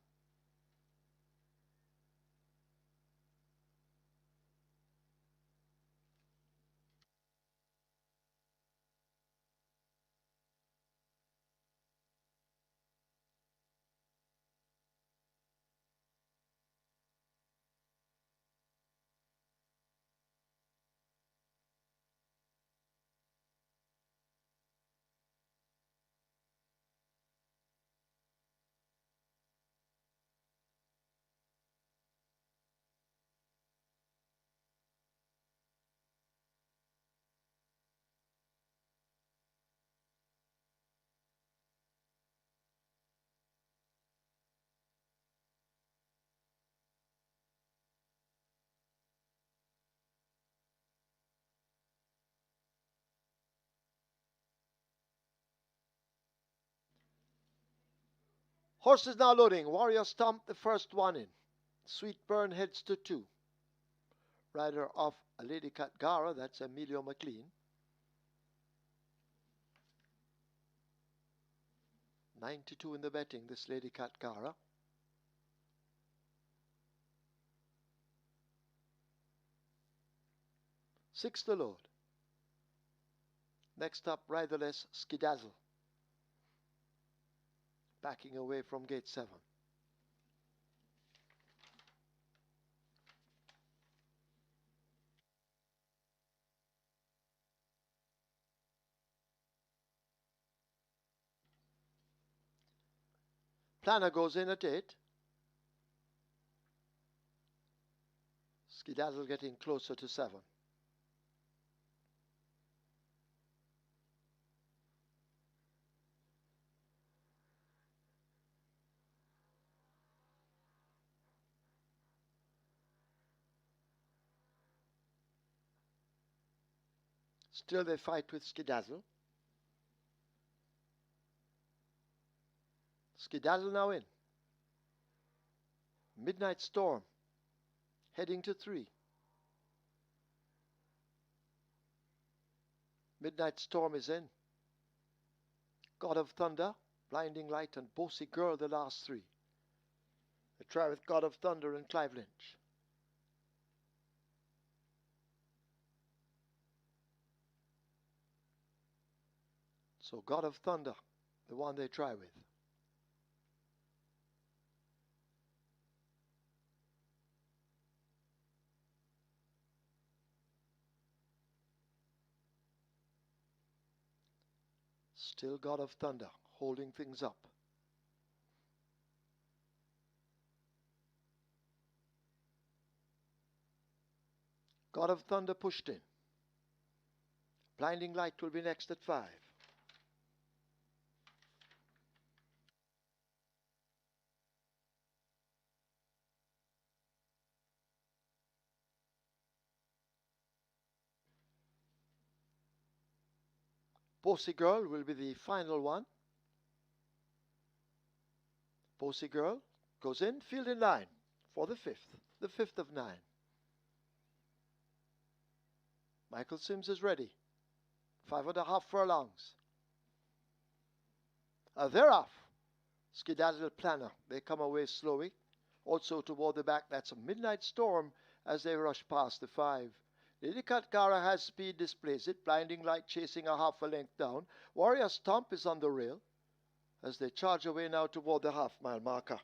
Horses now loading. Warrior Stomp, the first one in. Sweet Burn heads to 2. Rider of Lady Katgara, that's Emilio McLean. 92 in the betting, this Lady Katgara. Six to load. Next up, riderless Skidazzle. Backing away from gate 7. Planner goes in at 8. Skidazzle getting closer to 7. Still they fight with Skidazzle. Skidazzle now in. Midnight Storm, heading to 3. Midnight Storm is in. God of Thunder, Blinding Light, and Bossy Girl, the last 3. They try with God of Thunder and Clive Lynch. So God of Thunder, the one they try with. Still God of Thunder, holding things up. God of Thunder pushed in. Blinding Light will be next at 5. Bossy Girl will be the final one. Bossy Girl goes in, field in line for the 5th of 9. Michael Sims is ready. 5.5 furlongs. They're off. Skedaddle Planner. They come away slowly. Also toward the back, that's a Midnight Storm as they rush past the 5. Lady Katgara has speed, displays it. Blinding Light chasing a half a length down. Warrior Stomp is on the rail as they charge away now toward the half-mile marker.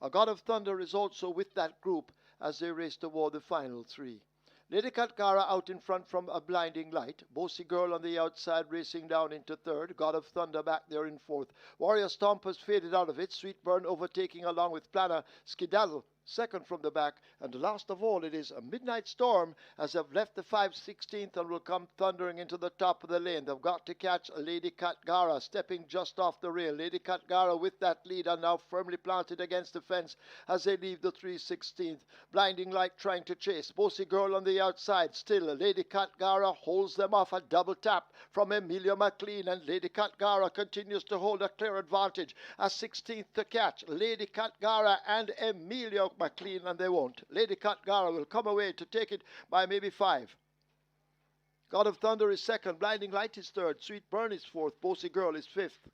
A God of Thunder is also with that group as they race toward the final 3. Lady Katgara out in front from a Blinding Light. Bossy Girl on the outside racing down into 3rd. God of Thunder back there in 4th. Warrior Stomp has faded out of it. Sweet Burn overtaking along with Planner. Skedaddle 2nd from the back. And last of all, it is a Midnight Storm as they've left the 5/16th and will come thundering into the top of the lane. They've got to catch Lady Katgara stepping just off the rail. Lady Katgara with that lead are now firmly planted against the fence as they leave the 3/16th. Blinding Light trying to chase. Bossy Girl on the outside. Still, Lady Katgara holds them off. A double tap from Emilia McLean, and Lady Katgara continues to hold a clear advantage. A 16th to catch. Lady Katgara and Emilia McLean, and they won't. Lady Katgara will come away to take it by maybe 5. God of Thunder is 2nd. Blinding Light is 3rd. Sweet Burn is 4th. Bossy Girl is 5th.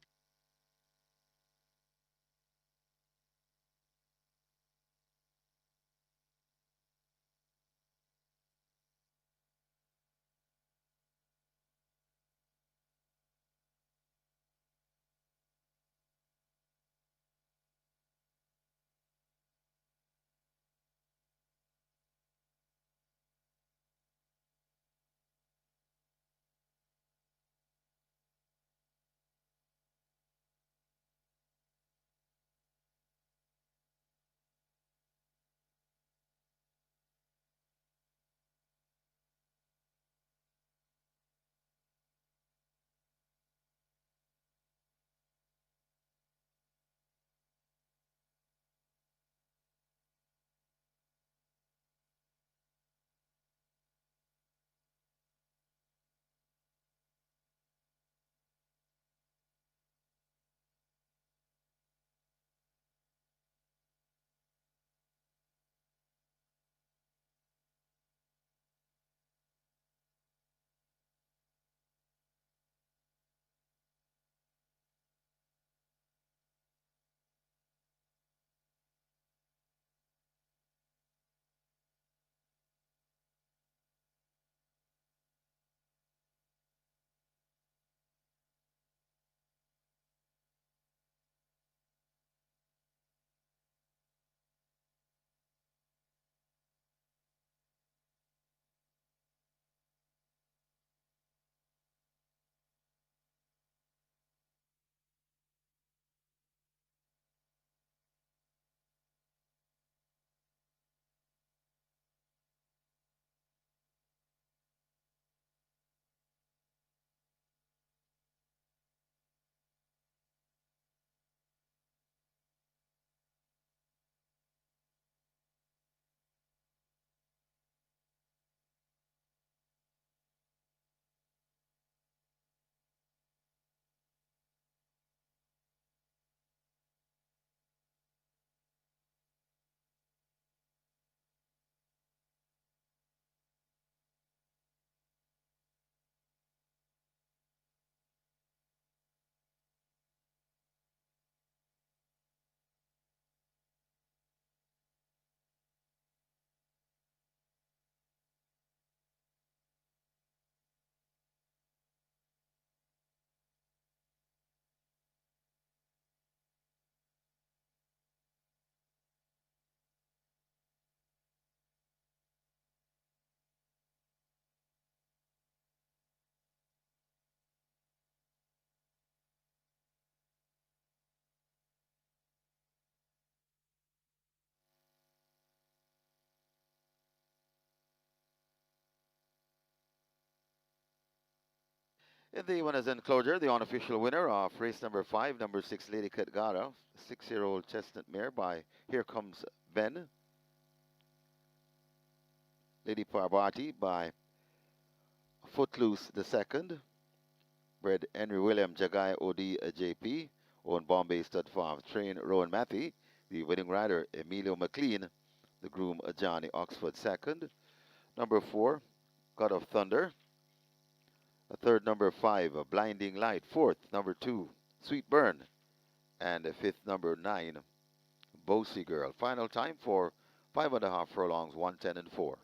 In the winners enclosure, the unofficial winner of race number 5, number 6, Lady Katgara, 6-year-old chestnut mare by Here Comes Ben. Lady Parvati by Footloose the Second, bred Henry William Jagai OD JP, owned Bombay Stud Farm, trained Rowan Matthew, the winning rider Emilio McLean, the groom Johnny Oxford second. Number 4, God of Thunder. A third, number 5, a Blinding Light. Fourth, number 2, Sweet Burn. And a fifth, number 9, Bossy Girl. Final time for 5.5 furlongs, 110 and 4.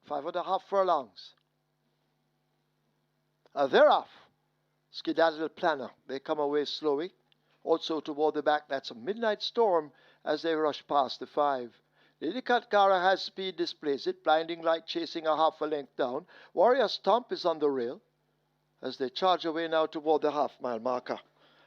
Five and a half furlongs. They're off. Skedaddle Planner. They come away slowly. Also toward the back, that's a Midnight Storm as they rush past the 5. Lady Katgara has speed, displays it. Blinding Light chasing a half a length down. Warrior Stomp is on the rail as they charge away now toward the half-mile marker.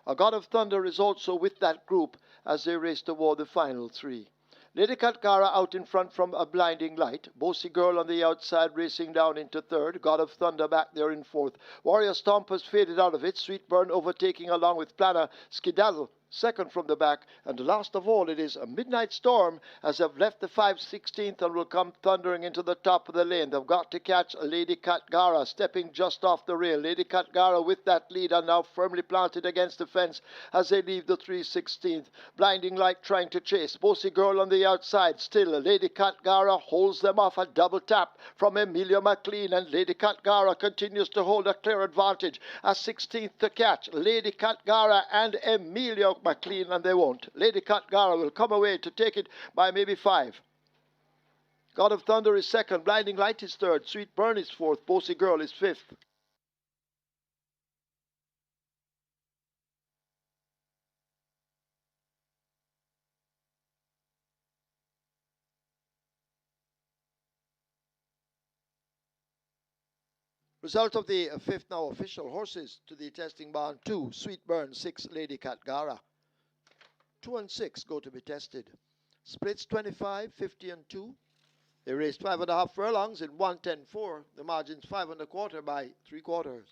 A God of Thunder is also with that group as they race toward the final 3. Lady Katgara out in front from a Blinding Light. Bossy Girl on the outside racing down into 3rd. God of Thunder back there in 4th. Warrior Stomp has faded out of it. Sweet Burn overtaking along with Planner. Skedaddle second from the back. And last of all, it is a Midnight Storm as they've left the 5/16th and will come thundering into the top of the lane. They've got to catch Lady Katgara stepping just off the rail. Lady Katgara with that lead are now firmly planted against the fence as they leave the 3/16th. Blinding Light trying to chase. Bossy Girl on the outside. Still, Lady Katgara holds them off. A double tap from Emilio McLean, and Lady Katgara continues to hold a clear advantage. A 16th to catch. Lady Katgara and Emilio McLean, and they won't. Lady Katgara will come away to take it by maybe 5. God of Thunder is 2nd. Blinding Light is 3rd. Sweet Burn is 4th. Bossy Girl is 5th. Result of the 5th now official horses to the testing barn: 2, Sweet Burn; 6, Lady Katgara. 2 and 6 go to be tested. Splits 25, 50 and 2. They raced 5.5 furlongs in 1:10.4. The margin's 5 1/4 by 3/4.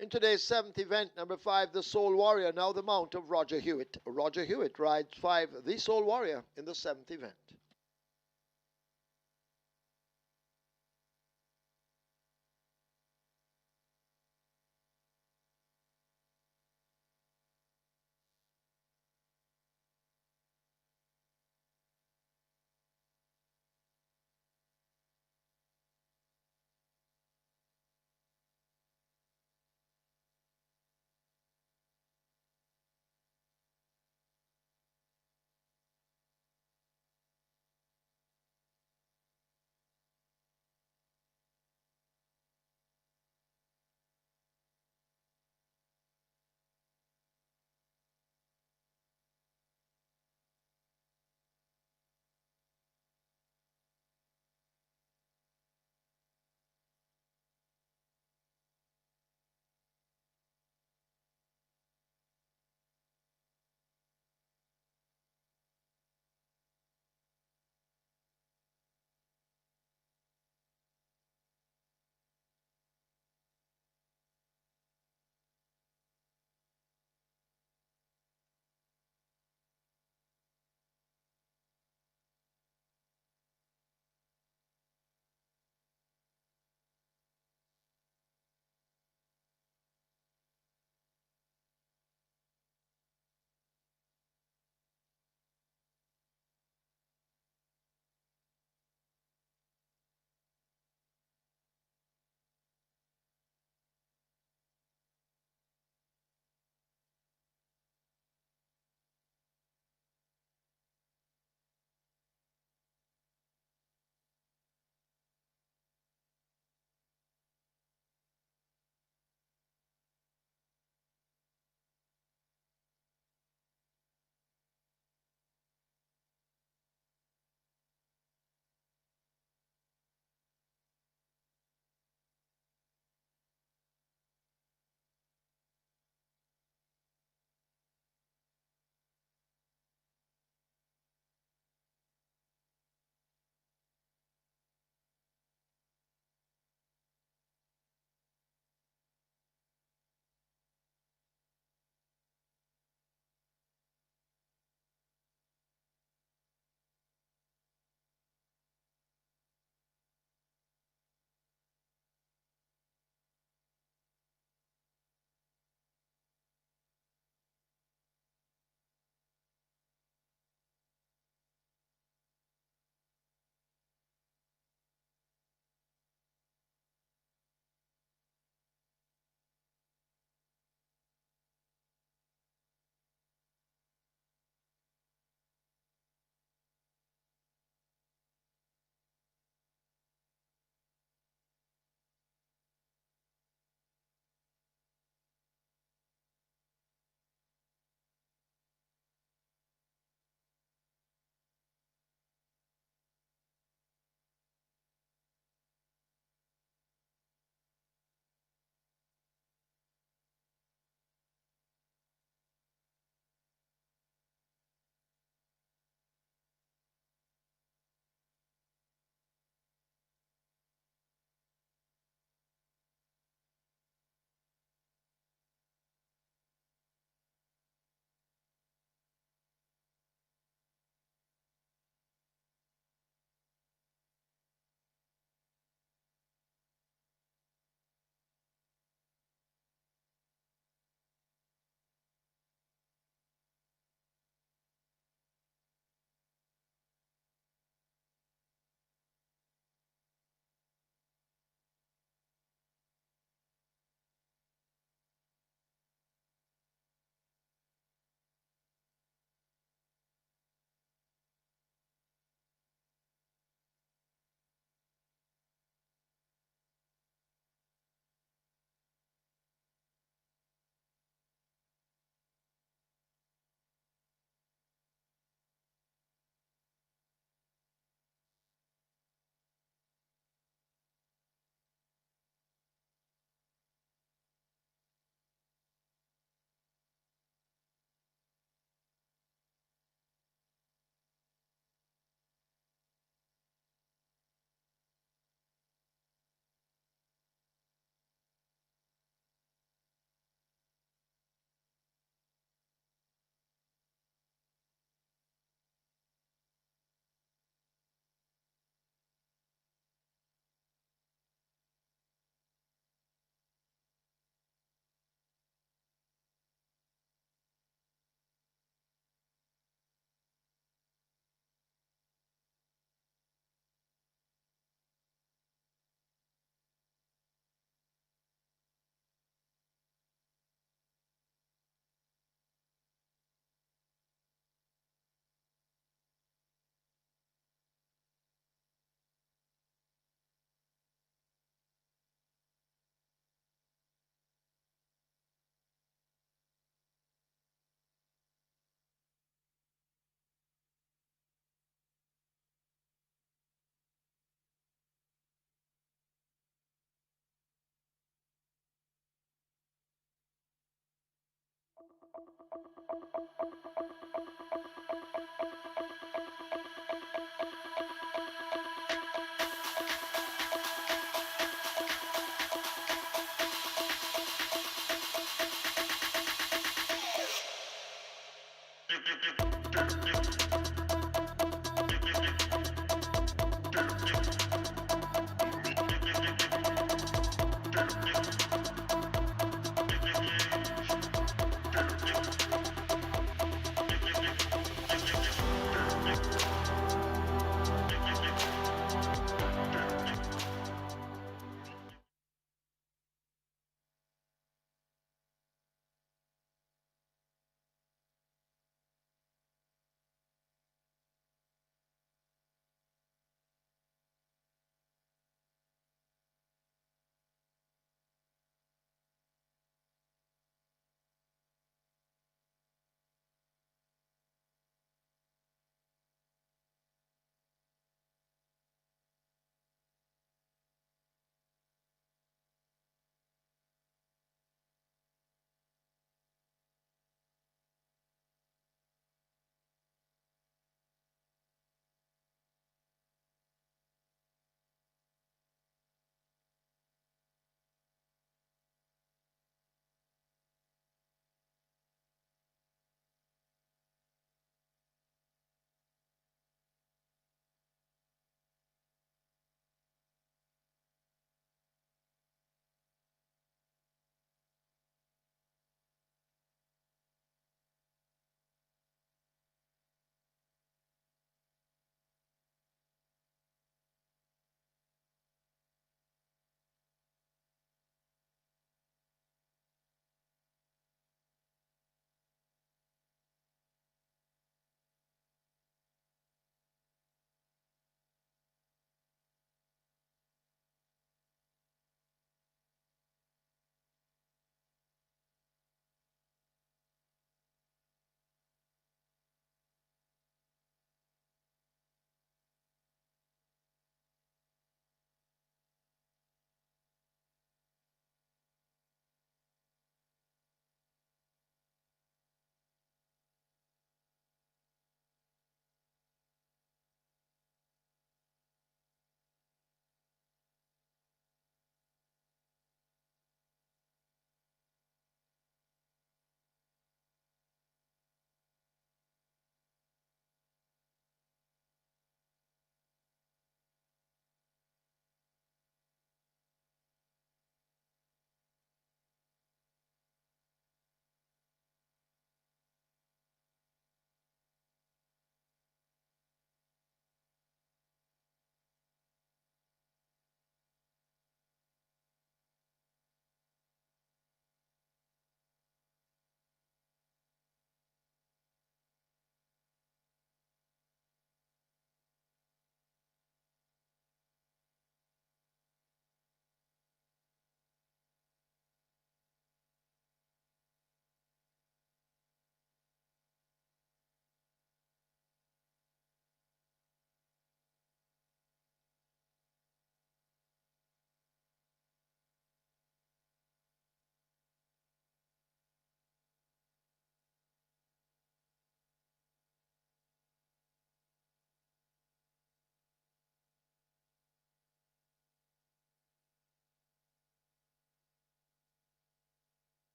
In today's seventh event, number 5, the Soul Warrior, now the mount of Roger Hewitt. Roger Hewitt rides 5, the Soul Warrior, in the seventh event.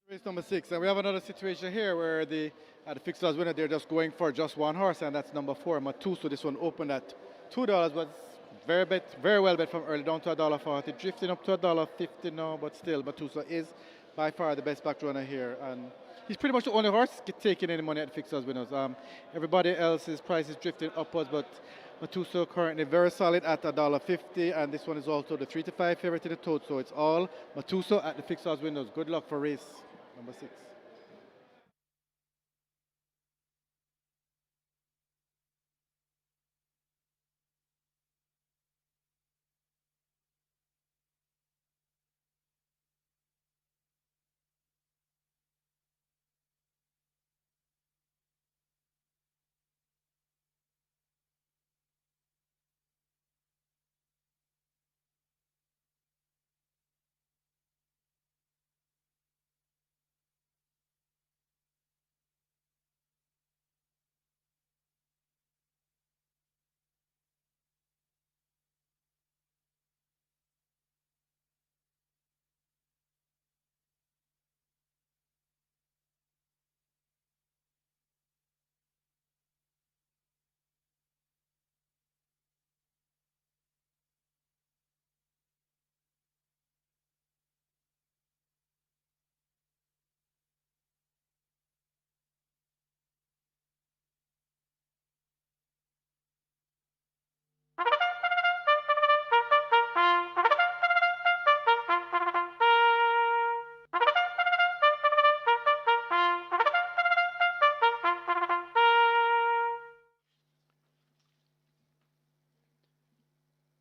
Race number 6, and we have another situation here where the fixed odds winner, they're just going for just one horse, and that's number 4, Matuso. This one opened at $2, was very well bet from early, down to $1.40, drifting up to $1.50 now, but still Matuso is by far the best back runner here, and he's pretty much the only horse taking any money at the fixed odds winners. Everybody else's price is drifting upwards, but Matuso currently very solid at $1.50, and this one is also the 3 to 5 favorite in the tote, so it's all Matuso at the fixed odds winners. Good luck for race number 6.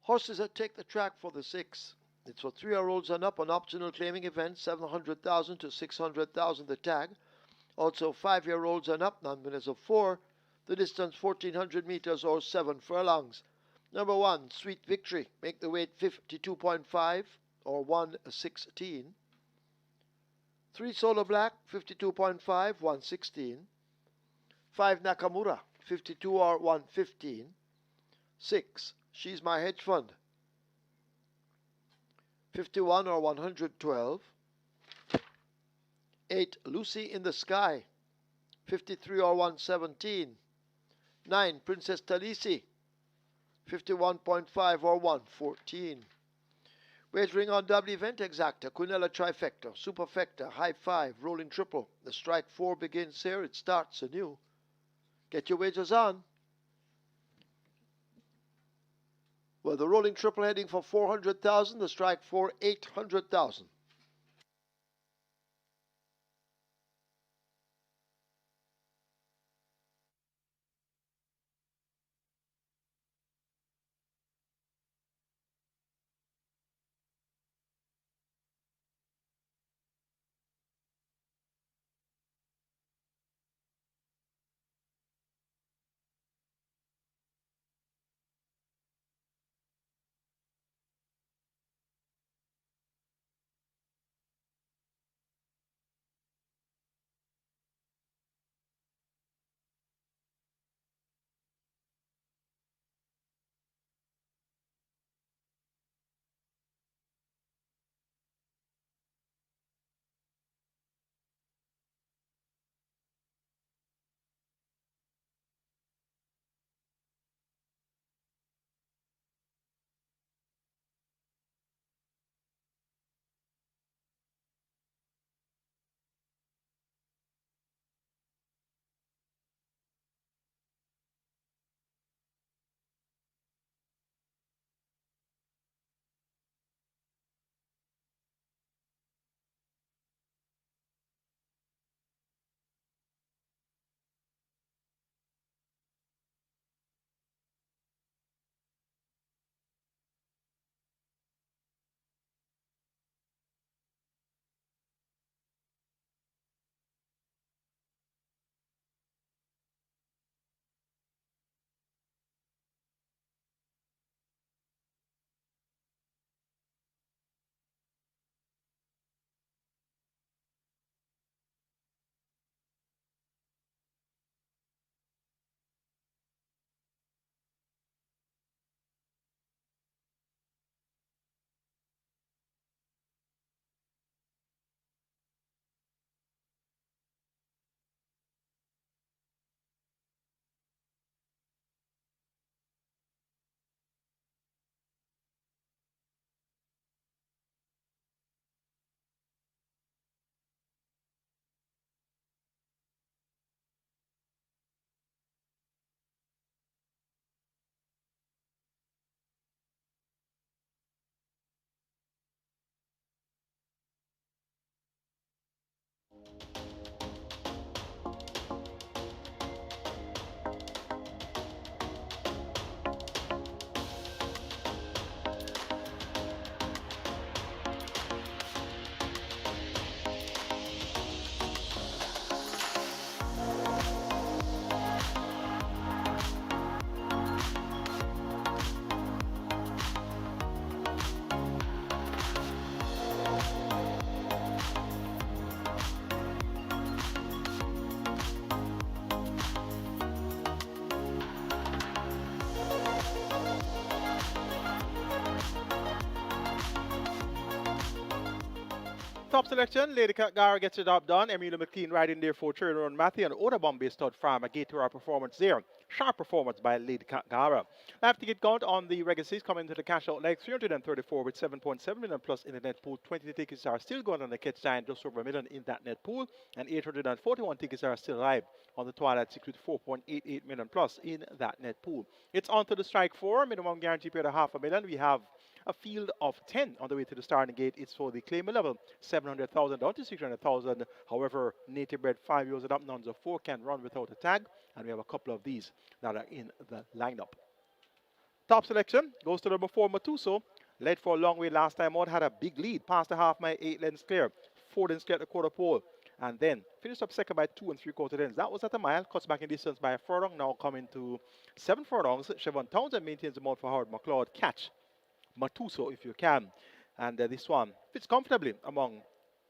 Horses that take the track for the 6. It's for 3-year-olds and up, an optional claiming event, 700,000 to 600,000 the tag. Also 5-year-olds and up, non-winners of 4. The distance 1400 meters or 7 furlongs. Number 1, Sweet Victory. Make the weight 52.5 or 116. 3, Solar Black, 52.5, 116. 5, Nakamura, 52 or 115. 6, She's My Hedge Fund, 51 or 112. 8, Lucy in the Sky, 53 or 117. 9, Princess Talisi, 51.5 or 114. Wagering on double event exacta, Quinella trifecta, superfecta, high 5, rolling triple. The strike 4 begins here, it starts anew. Get your wagers on. Well, the rolling triple heading for 400,000, the strike for 800,000. Top selection, Lady Gara gets the job done. Emilio McLean right in there for third round Matthew and Oda Bombay stud farm. A Gator performance there. Sharp performance by Lady Gara. Last ticket count on the regular season coming to the cash out leg 334 with 7.7 million plus in the net pool. 20 tickets are still going on the catch giant, just over a million in that net pool. And 841 tickets are still live on the Twilight Secret, 4.88 million plus in that net pool. It's on to the strike four, minimum guarantee paid of $500,000. We have a field of 10 on the way to the starting gate. It's for the claim level, 700,000 down to 600,000. However, native bred 5 years and up, nuns of 4 can run without a tag. And we have a couple of these that are in the lineup. Top selection goes to number 4, Matuso. Led for a long way last time out, had a big lead, past the half mile, 8 lengths clear, 4 lengths clear at the quarter pole, and then finished up second by 2 3/4 lengths. That was at a mile, cuts back in distance by a furlong, now coming to 7 furlongs. Siobhan Townsend maintains the mount for Howard McLeod. Catch Matuso if you can. And this one fits comfortably among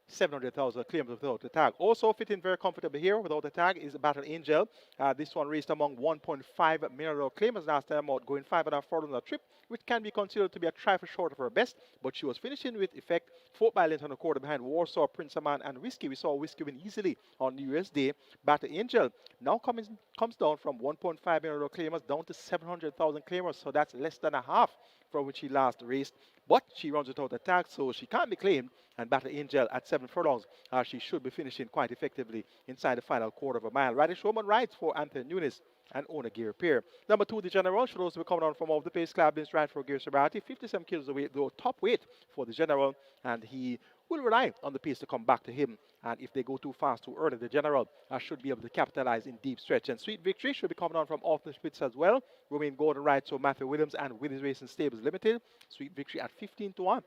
700,000 claims without the tag. Also fitting very comfortably here without the tag is Battle Angel. This one raced among 1.5 million claimers last time out, going 5.5 furlongs on a trip, which can be considered to be a trifle short of her best, but she was finishing with effect 4 by length on the quarter behind Warsaw, Prince Aman, and Whiskey. We saw Whiskey win easily on New Year's Day. Battle Angel now comes down from 1.5 million claimers down to 700,000 claimers, so that's less than a half from which she last raced. But she runs without a tag, so she can't be claimed. And Battle Angel at 7 furlongs, she should be finishing quite effectively inside the final quarter of a mile. Radish Roman rides for Anthony Nunes and Owner Gear Pair. Number 2, the General, should also be coming on from off the pace. Clabin's right for Gear Sobriety, 57 kilos away, though top weight for the General, and he will rely on the pace to come back to him. And if they go too fast, too early, the General should be able to capitalize in deep stretch. And Sweet Victory should be coming on from off the spits as well. Romain Golden rides for Matthew Williams and Willis Racing Stables Limited. Sweet Victory at 15 to 1.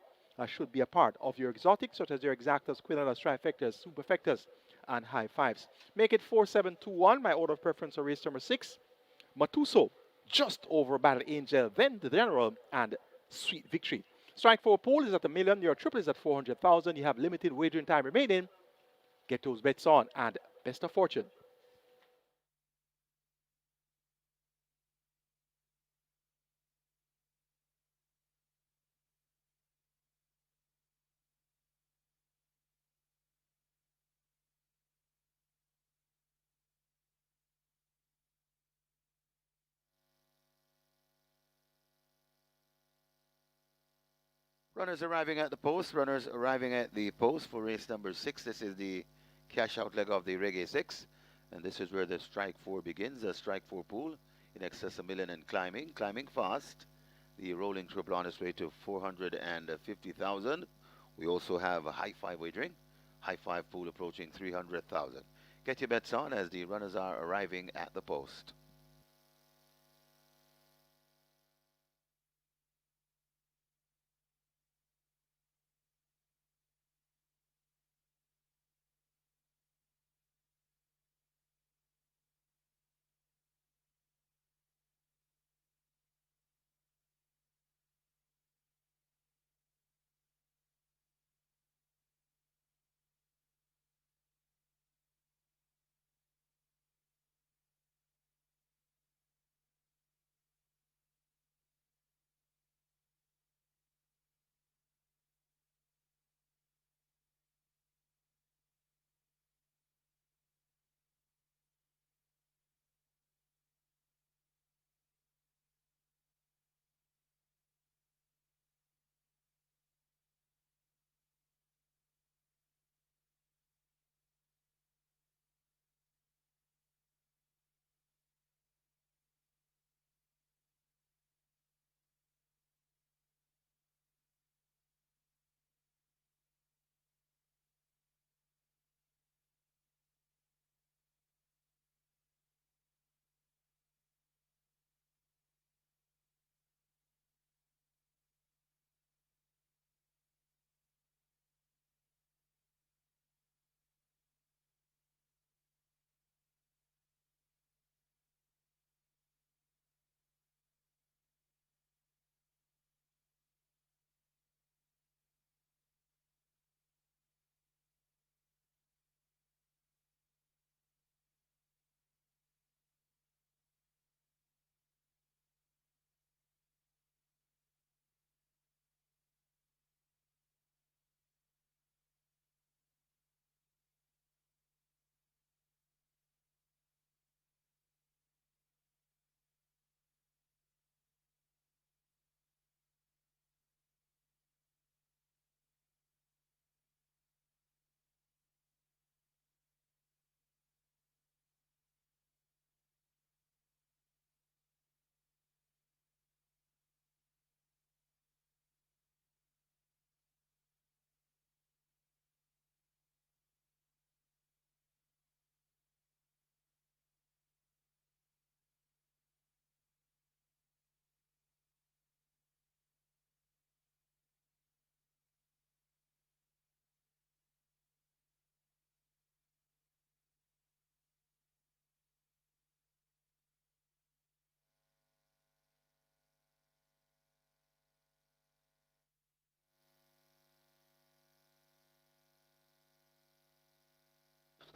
Should be a part of your exotics, such as your exactas, quinellas, trifectas, superfectas, and high fives. Make it 4-7-2-1. My order of preference are race number 6. Matuso, just over Battle Angel, then the General, and Sweet Victory. Strike 4 pool is at $1 million. Your triple is at 400,000. You have limited wagering time remaining. Get those bets on, and best of fortune. Runners arriving at the post. Runners arriving at the post for race number 6. This is the cash out leg of the Reggae 6. And this is where the strike 4 begins. The strike 4 pool in excess of $1 million and climbing. Climbing fast. The rolling triple on its way to 450,000. We also have a high five wagering. High five pool approaching 300,000. Get your bets on as the runners are arriving at the post.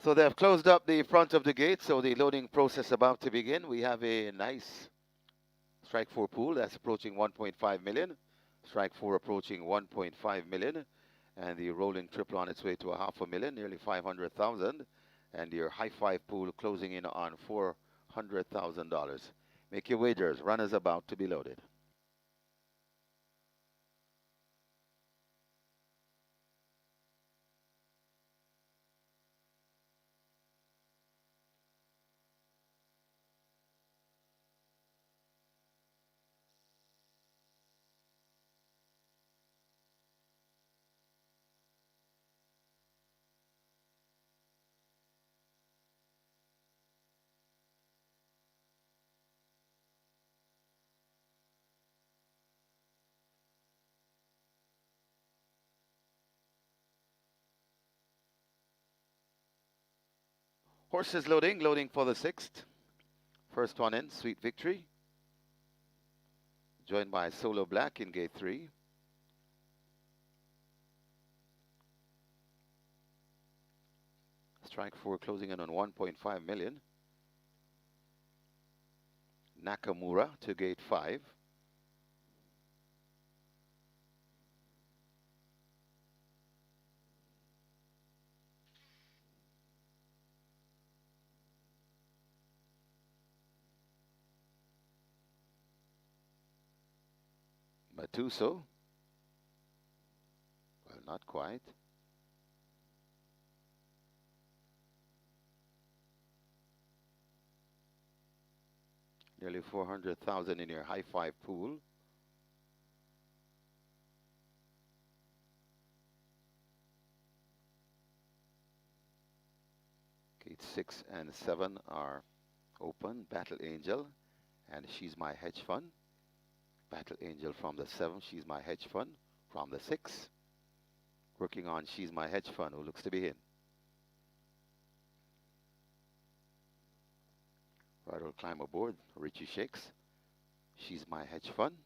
So they have closed up the front of the gate, so the loading process about to begin. We have a nice strike 4 pool that's approaching 1.5 million. Strike 4 approaching 1.5 million. And the rolling triple on its way to a half a million, nearly 500,000. And your high 5 pool closing in on $400,000. Make your wagers. Runners about to be loaded. Horses loading, loading for the 6th. First one in, Sweet Victory. Joined by Solo Black in gate 3. Strike 4 closing in on 1.5 million. Nakamura to gate 5. Matuso. Well, not quite. Nearly 400,000 in your high 5 pool. Gate 6 and 7 are open. Battle Angel and She's My Hedge Fund. Battle Angel from the 7, She's My Hedge Fund from the 6. Working on She's My Hedge Fund, who looks to be in. Right, will climb aboard. Richie Shakes. She's My Hedge Fund.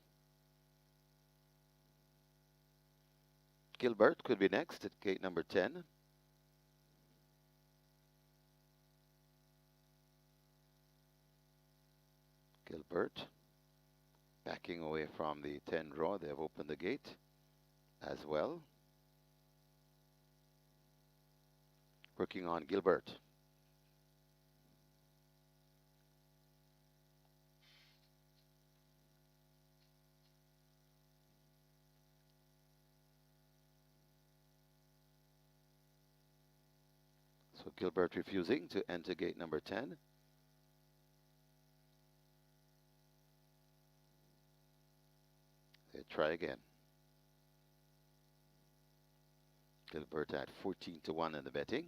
Gilbert could be next at gate number 10. Gilbert backing away from the 10 draw. They have opened the gate as well. Working on Gilbert. So Gilbert refusing to enter gate number 10. They try again. Gilbert at 14-1 in the betting.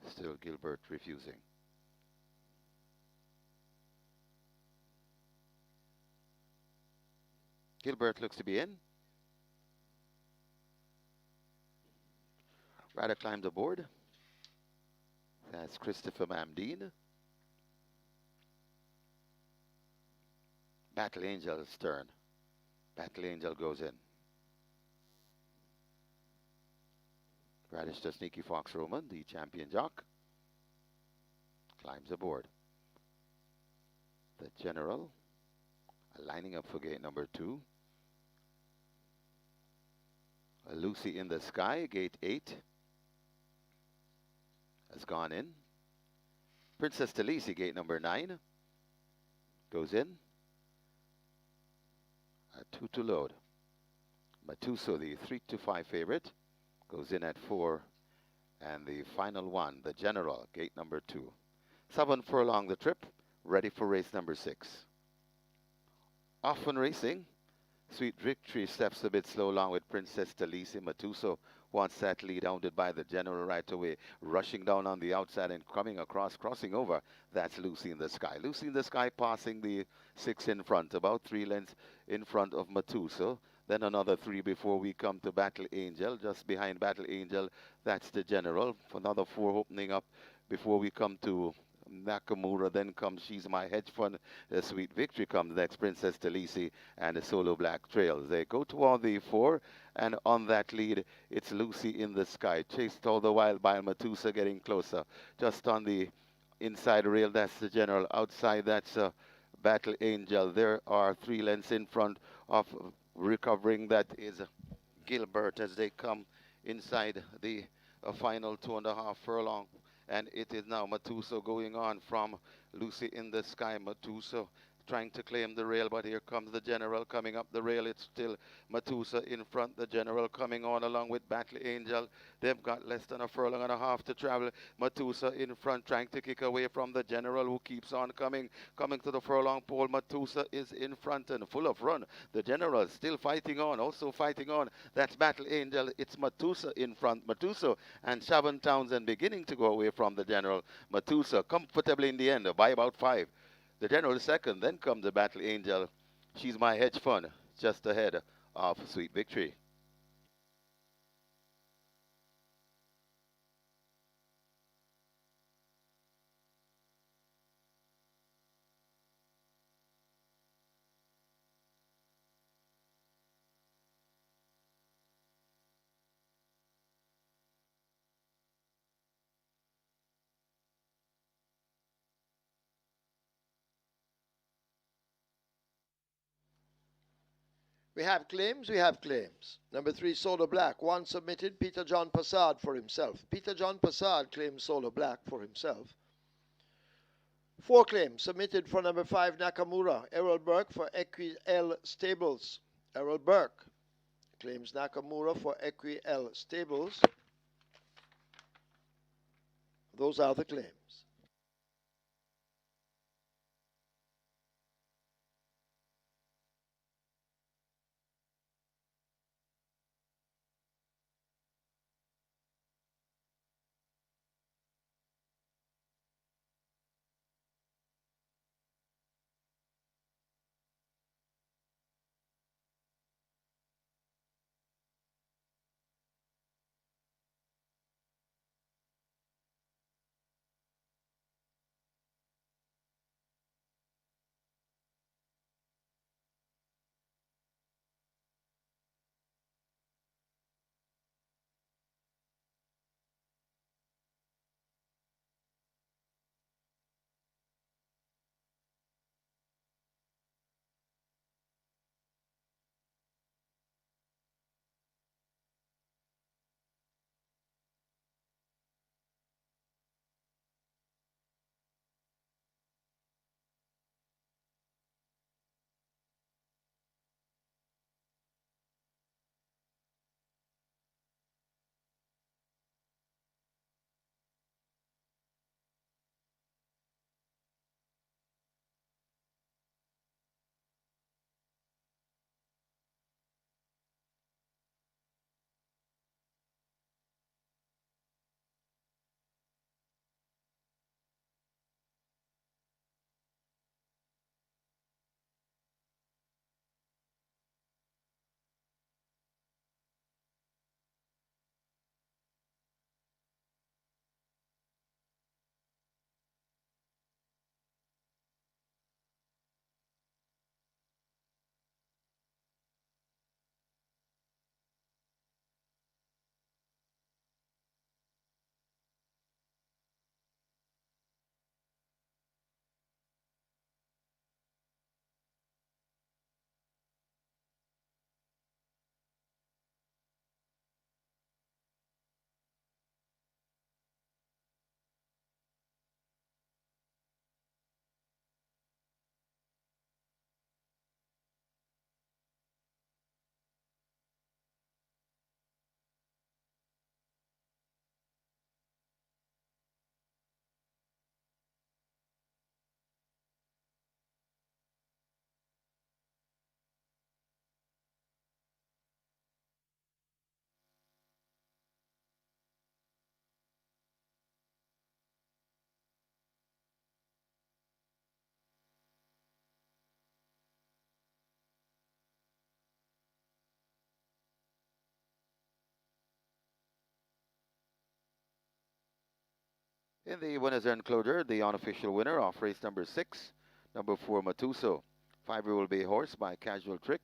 Still Gilbert refusing. Gilbert looks to be in. Ryder climbed aboard. That's Christopher Mamdine. Battle Angel's turn. Battle Angel goes in. Radish to Sneaky Fox Roman, the champion jock. Climbs aboard. The General lining up for gate number 2. Lucy in the Sky, gate 8. Has gone in. Princess Talisi, gate number 9. Goes in. A 2 to load. Matuso, the 3-5 favorite, goes in at 4. And the final one, the General, gate number 2. 7 furlong the trip, ready for race number 6. Often racing. Sweet Victory steps a bit slow along with Princess Talisi. Matuso wants that lead, hounded by the General right away, rushing down on the outside and coming across, crossing over. That's Lucy in the Sky. Lucy in the Sky passing the 6 in front, about 3 lengths in front of Matuso. Then another 3 before we come to Battle Angel. Just behind Battle Angel, that's the General. Another 4 opening up before we come to Nakamura. Then comes She's My Hedge Fund. Sweet Victory comes next. Princess Talisi and the Solo Black Trails. They go toward the 4, and on that lead, it's Lucy in the Sky. Chased all the while by Matusa, getting closer. Just on the inside rail, that's the General. Outside, that's Battle Angel. There are 3 lengths in front of recovering. That is Gilbert as they come inside the final 2.5 furlong. And it is now Matuso going on from Lucy in the Sky. Matuso trying to claim the rail, but here comes the General coming up the rail. It's still Matusa in front, the General coming on along with Battle Angel. They've got less than a furlong and a half to travel. Matusa in front trying to kick away from the General, who keeps on coming to the furlong pole. Matusa is in front and full of run. The General still fighting on, also fighting on. That's Battle Angel. It's Matusa in front. Matusa and Shavan Townsend beginning to go away from the General. Matusa comfortably in the end by about 5. The General second, then comes the Battle Angel. She's My Hedge Fund, just ahead of Sweet Victory. We have claims, we have claims. Number 3, Solo Black. 1 submitted, Peter John Passard for himself. Peter John Passard claims Solo Black for himself. 4 claims submitted for number 5, Nakamura. Errol Burke for Equi L Stables. Errol Burke claims Nakamura for Equi L Stables. Those are the claims. In the winners enclosure, the unofficial winner of race number 6, number 4, Matuso. 5-year-old bay horse by Casual Trick.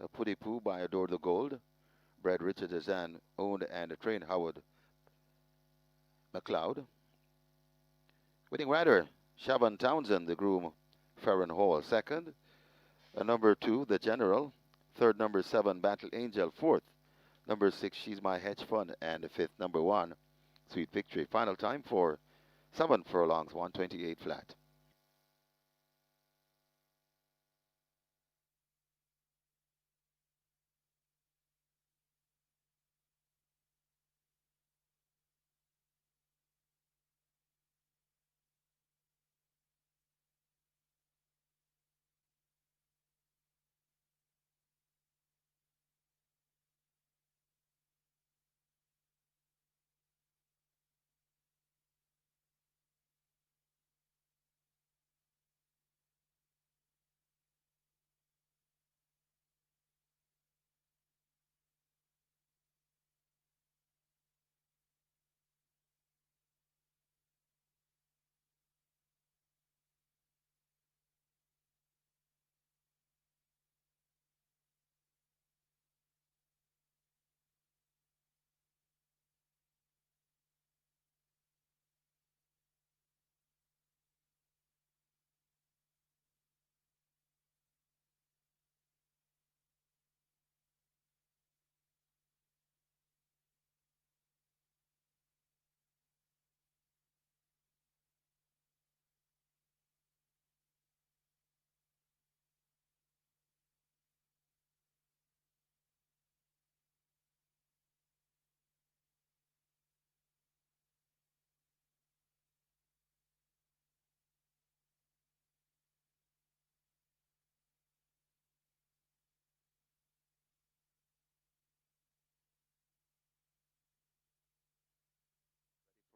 A Putty Poo by Adore the Gold. Bred Richard Azan, owned and trained Howard McLeod. Winning rider, Shaban Townsend, the groom, Farron Hall, second. Number 2, the General. Third, number 7, Battle Angel, fourth. Number 6, She's My Hedge Fund, and fifth, number 1, Sweet Victory. Final time for 7 furlongs, 128 flat.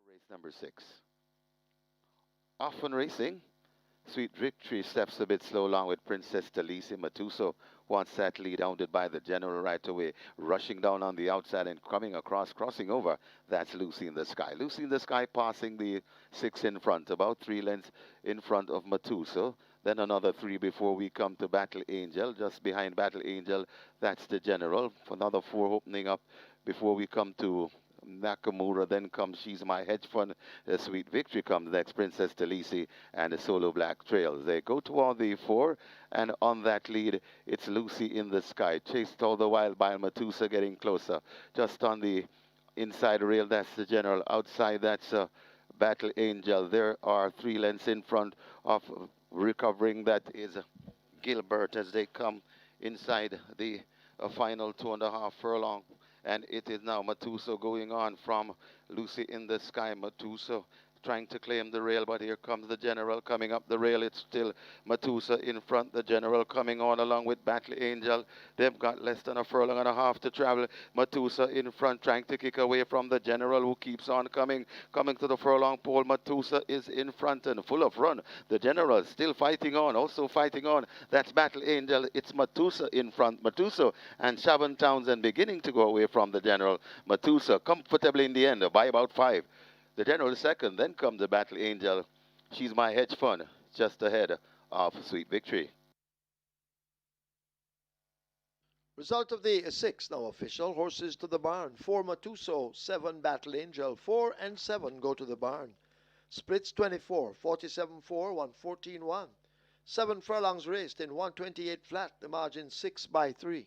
Race number 6. Often racing. Sweet Victory steps a bit slow along with Princess Talisi. Matuso wants that lead, hounded by the General right away, rushing down on the outside and coming across, crossing over. That's Lucy in the Sky. Lucy in the Sky passing the 6 in front, about 3 lengths in front of Matuso. Then another 3 before we come to Battle Angel. Just behind Battle Angel, that's the General. Another 4 opening up before we come to Nakamura. Then comes She's My Hedge Fund. Sweet Victory comes next, Princess Talisi and the Solo Black Trails. They go toward the 4, and on that lead, it's Lucy in the Sky. Chased all the while by Matusa, getting closer. Just on the inside rail, that's the General. Outside, that's Battle Angel. There are 3 lengths in front of recovering. That is Gilbert as they come inside the final 2.5 furlong. And it is now Matuso going on from Lucy in the Sky. Matuso trying to claim the rail, but here comes the General coming up the rail. It's still Matusa in front. The General coming on along with Battle Angel. They've got less than a furlong and a half to travel. Matusa in front trying to kick away from the General, who keeps on coming to the furlong pole. Matusa is in front and full of run. The General still fighting on, also fighting on. That's Battle Angel. It's Matusa in front. Matusa and Shaban Townsend beginning to go away from the General. Matusa comfortably in the end by about 5. The General second, then comes the Battle Angel. She's My Hedge Fund, just ahead of Sweet Victory. Result of the 6 now official. Horses to the barn. 4 Matuso, 7 Battle Angel. 4 and 7 go to the barn. Splits 24, 47-4, 114-1. 7 furlongs raced in 128 flat. The margin 6 by 3.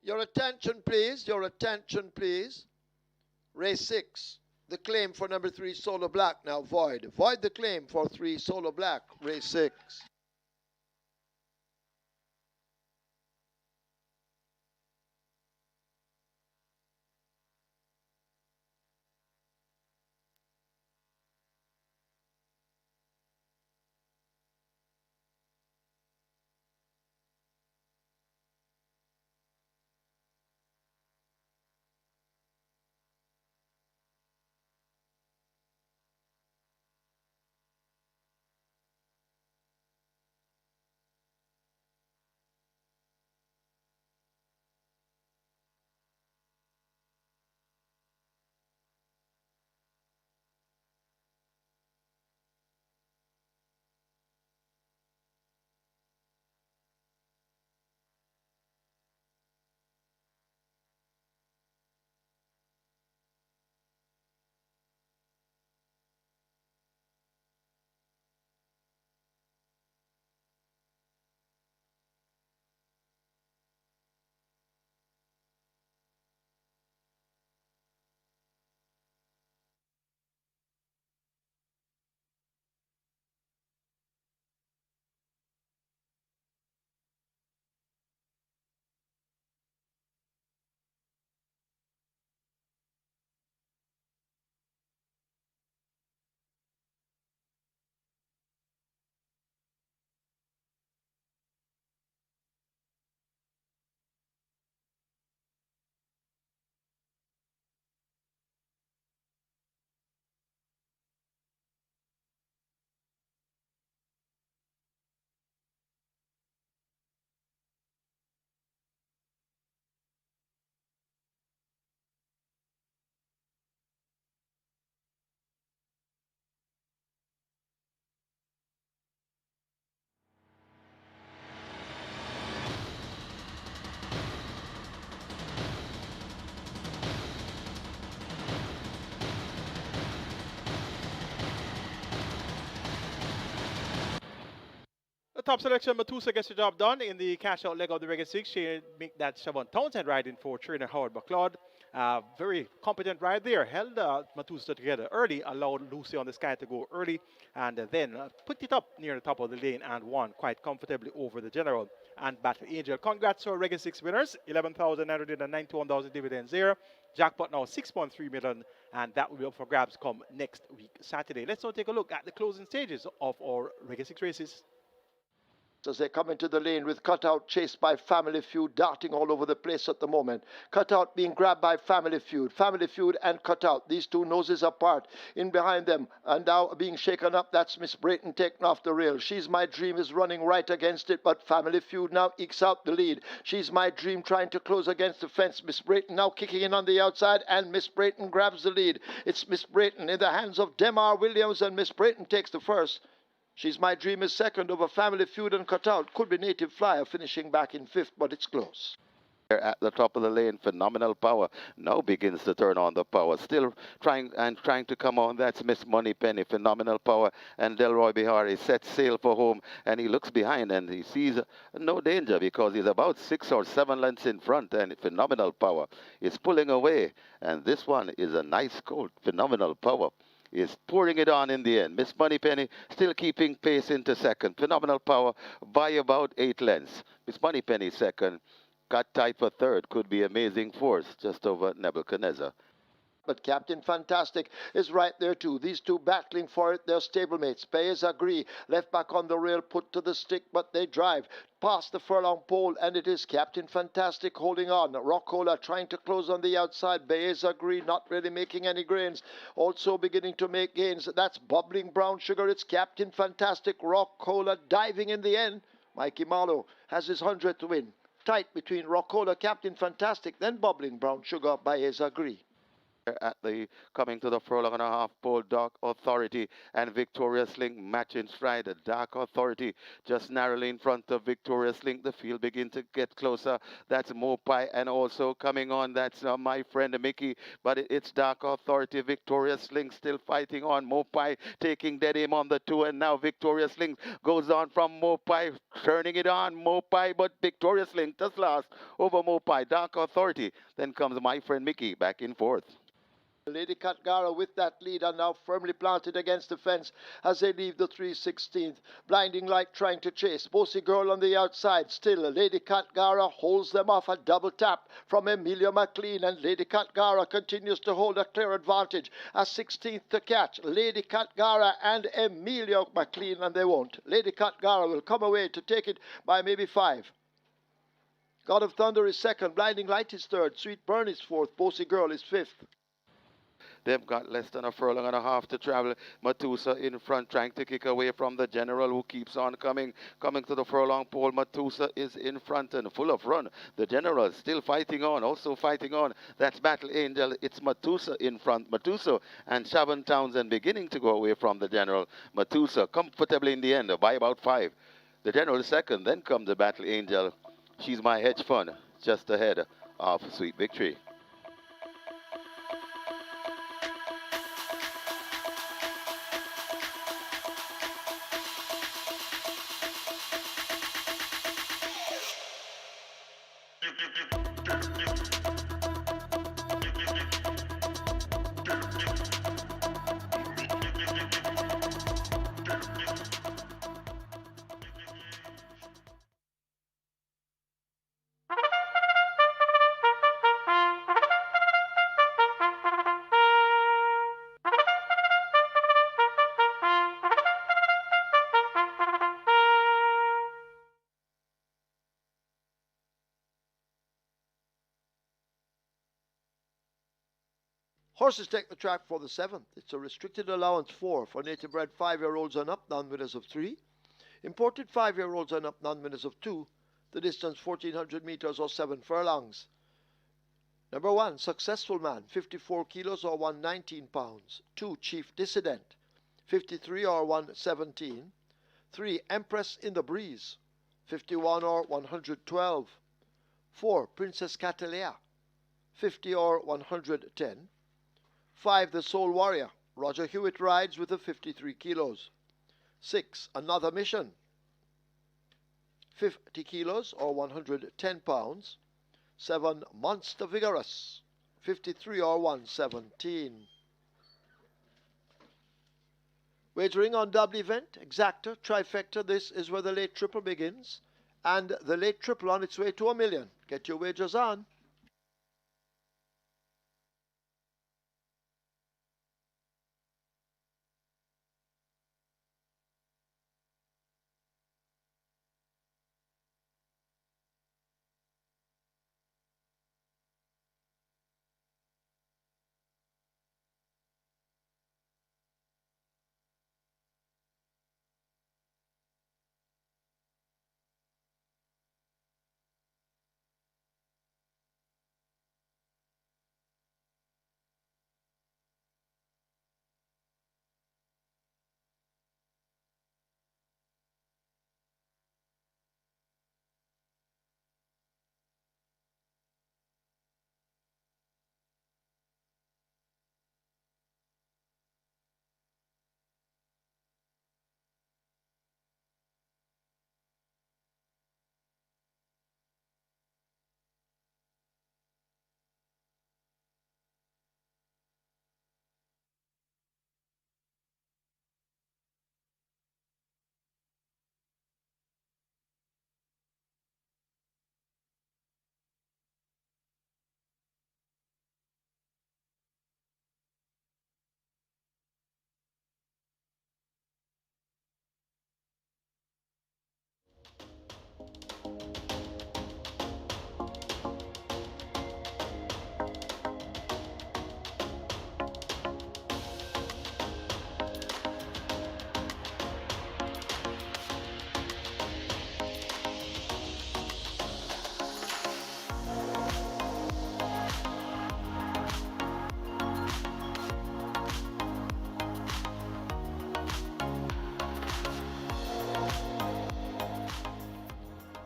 Your attention, please. Your attention, please. Race 6. The claim for number 3, Solo Black, now void. Void the claim for 3, Solo Black, race 6. The top selection, Matusa gets the job done in the cash-out leg of the regular 6. She make that Siobhan Townsend riding for trainer Howard McLeod. Very competent ride there. Held Matusa together early, allowed Lucy on the sky to go early, and then put it up near the top of the lane and won quite comfortably over the General and Battle Angel. Congrats to our regular 6 winners. 11,991 dividends there. Jackpot now 6.3 million, and that will be up for grabs come next week, Saturday. Let's now take a look at the closing stages of our regular 6 races. As they come into the lane with Cutout chased by Family Feud, darting all over the place at the moment. Cutout being grabbed by Family Feud. Family Feud and Cutout, these two noses apart. In behind them, and now being shaken up, that's Miss Brayton taken off the rail. She's My Dream is running right against it, but Family Feud now ekes out the lead. She's My Dream trying to close against the fence. Miss Brayton now kicking in on the outside, and Miss Brayton grabs the lead. It's Miss Brayton in the hands of Demar Williams, and Miss Brayton takes the first. She's My Dream is second over Family Feud and Cutout. Could be Native Flyer finishing back in 5th, but it's close. At the top of the lane, Phenomenal Power now begins to turn on the power. Still trying to come on. That's Miss Moneypenny. Phenomenal Power and Delroy Bihari set sail for home, and he looks behind and he sees no danger because he's about 6 or 7 lengths in front, and Phenomenal Power is pulling away. And this one is a nice colt. Phenomenal Power is pouring it on in the end. Miss Moneypenny still keeping pace into second. Phenomenal Power by about 8 lengths. Miss Moneypenny second. Got tight for third. Could be Amazing Force just over Nebuchadnezzar. But Captain Fantastic is right there too. These two battling for it, their stablemates. Bayes agree. Left back on the rail, put to the stick, but they drive past the furlong pole, and it is Captain Fantastic holding on. Rockola trying to close on the outside. Bayes agree, not really making any gains. Also beginning to make gains. That's Bubbling Brown Sugar. It's Captain Fantastic. Rockola diving in the end. Mikey Marlowe has his 100th win. Tight between Rockola, Captain Fantastic, then Bubbling Brown Sugar. Bayes agree. at the coming to the furlong and a half pole, Dark Authority and Victorious Link matching stride. Dark Authority just narrowly in front of Victorious Link. The field begin to get closer. That's Mopai, and also coming on, that's my friend Mickey, but it's Dark Authority. Victorious Link still fighting on. Mopai taking dead aim on the two, and now Victorious Link goes on from Mopai, turning it on Mopai, but Victorious Link just lost over Mopai. Dark Authority. Then comes my friend Mickey back in fourth. Lady Katgara with that lead are now firmly planted against the fence as they leave the 316th. Blinding Light trying to chase. Bossy Girl on the outside. Still, Lady Katgara holds them off. A double tap from Emilia McLean, and Lady Katgara continues to hold a clear advantage. A 16th to catch. Lady Katgara and Emilia McLean, and they won't. Lady Katgara will come away to take it by maybe 5. God of Thunder is second. Blinding Light is third. Sweet Burn is fourth. Bossy Girl is fifth. They've got less than a furlong and a half to travel. Matusa in front, trying to kick away from the general, who keeps on coming to the furlong pole. Matusa is in front and full of run. The general still fighting on, also fighting on. That's Battle Angel. It's Matusa in front. Matusa and Shaban Townsend beginning to go away from the general. Matusa comfortably in the end by about 5. The general is second. Then comes the Battle Angel. She's my hedge fund, just ahead of Sweet Victory. Horses take the track for the 7th. It's a restricted allowance 4 for native bred 5-year-olds and up, non-winners of 3. Imported 5-year-olds and up, non-winners of 2. The distance 1400 meters or 7 furlongs. Number 1, Successful Man, 54 kilos or 119 pounds. 2, Chief Dissident, 53 or 117. 3, Empress in the Breeze, 51 or 112. 4, Princess Catalea, 50 or 110. 5, The Soul Warrior. Roger Hewitt rides with the 53 kilos. 6, Another Mission, 50 kilos or 110 pounds. 7, Monster Vigorous, 53 or 117. Wagering on double event, exacta, trifecta. This is where the late triple begins. And the late triple on its way to $1 million. Get your wagers on.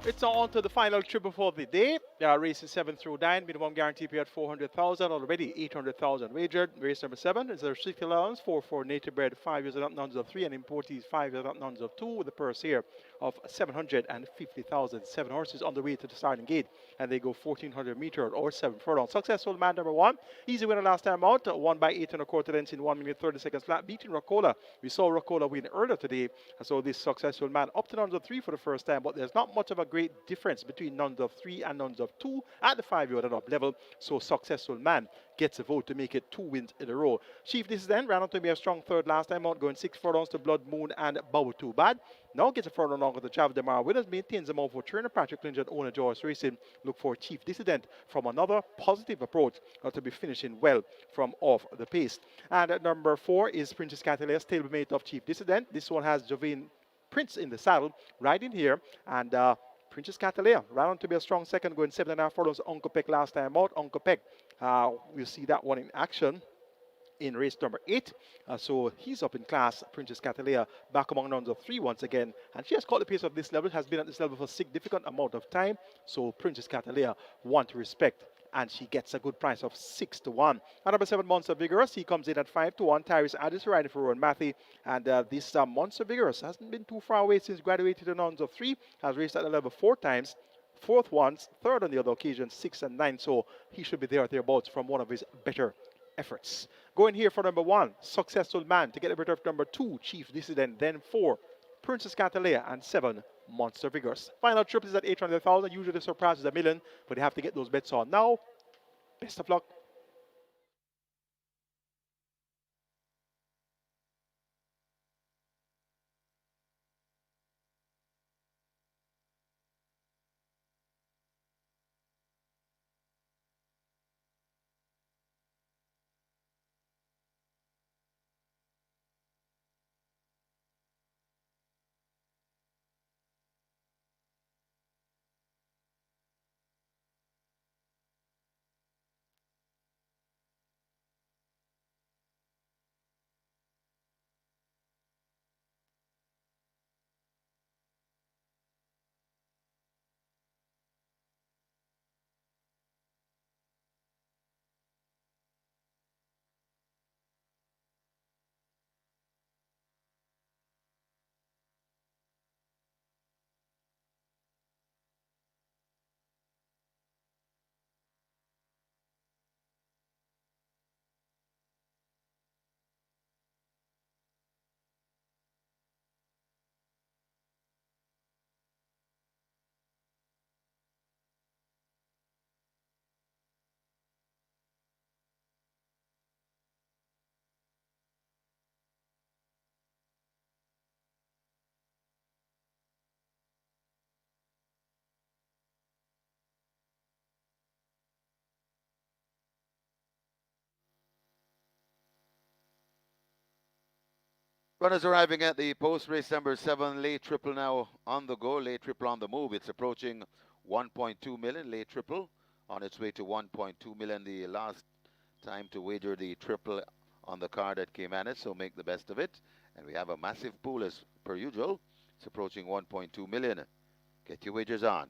It's on to the final triple for the day. Races 7 through 9, minimum guarantee paid 400,000, already 800,000 wagered. Race number 7 is a restricted allowance, 4 for native bred, 5 years and up, nuns of 3, and importees 5 years and up, nuns of 2, with a purse here of 750,000. 7 horses on the way to the starting gate, and they go 1,400 meter or 7 furlongs. Successful man number 1, easy winner last time out, won by 8 and a quarter lengths in 1 minute 30 seconds flat, beating Rocola. We saw Rocola win earlier today, and so this successful man up to nuns of 3 for the first time, but there's not much of a great difference between nuns of 3 and nuns of 2 at the 5-year and up level. So successful man gets a vote to make it 2 wins in a row. Chief, this is then ran on to be a strong third last time out, going 6 furlongs to Blood Moon and Bow Too Bad. Now gets a furlong longer to Travel Demar. Winners maintains them out for Turner Patrick Lynch and owner Joyce Racing. Look for Chief Dissident from another positive approach to be finishing well from off the pace. And at number 4 is Princess Catalina, stablemate of Chief Dissident. This one has Jovine Prince in the saddle, riding here, and Princess Catalina ran on to be a strong second, going 7.5 furlongs. Uncle Peck last time out. Uncle Peck, we'll see that one in action in race number 8. So he's up in class. Princess Catalina back among nuns of 3 once again, and she has caught the pace of this level, has been at this level for a significant amount of time. So Princess Catalina want to respect, and she gets a good price of 6 to 1. And number 7, Monster Vigorous, he comes in at 5 to 1. Tyrese Addis riding for Rowan Matthew, and this Monster Vigorous hasn't been too far away since graduated to nuns of 3, has raced at the level 4 times, 4th once, 3rd on the other occasion, 6 and 9, so he should be there or thereabouts from one of his better efforts. Going here for number 1, Successful Man, to get a better of number 2, Chief Dissident, then 4, Princess Catalina, and 7, Monster Vigorous. Final trip is at 800,000. Usually the surprise is $1 million, but you have to get those bets on now. Best of luck. Runners arriving at the post race number 7, late triple now on the go, late triple on the move. It's approaching 1.2 million, late triple on its way to 1.2 million. The last time to wager the triple on the card at Caymanas, so make the best of it. And we have a massive pool as per usual. It's approaching 1.2 million. Get your wagers on.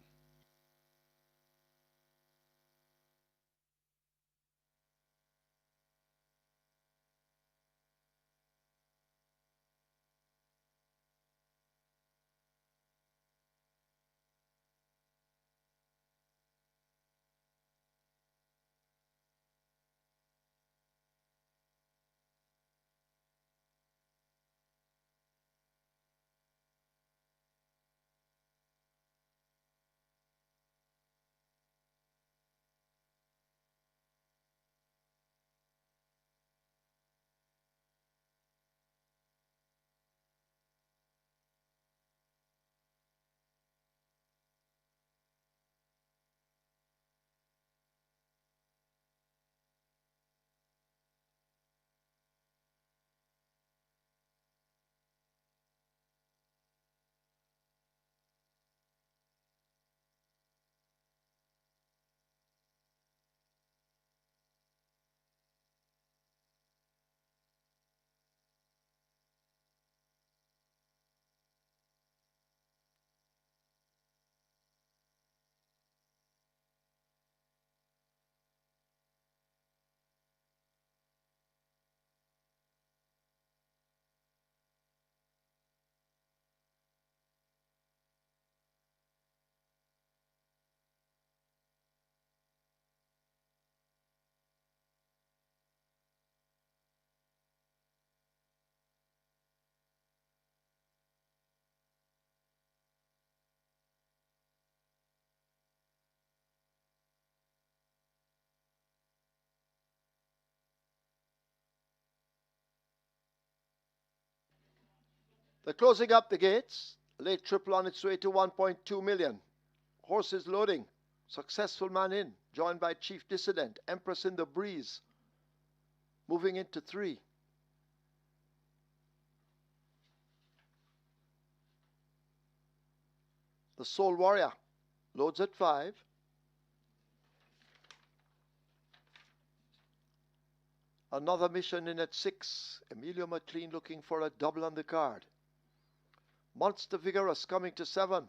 They're closing up the gates. Late triple on its way to 1.2 million. Horses loading. Successful man in, joined by Chief Dissident. Empress in the breeze. Moving into 3. The Soul Warrior loads at 5. Another mission in at 6. Emilio McLean looking for a double on the card. Monster Vigorous coming to 7.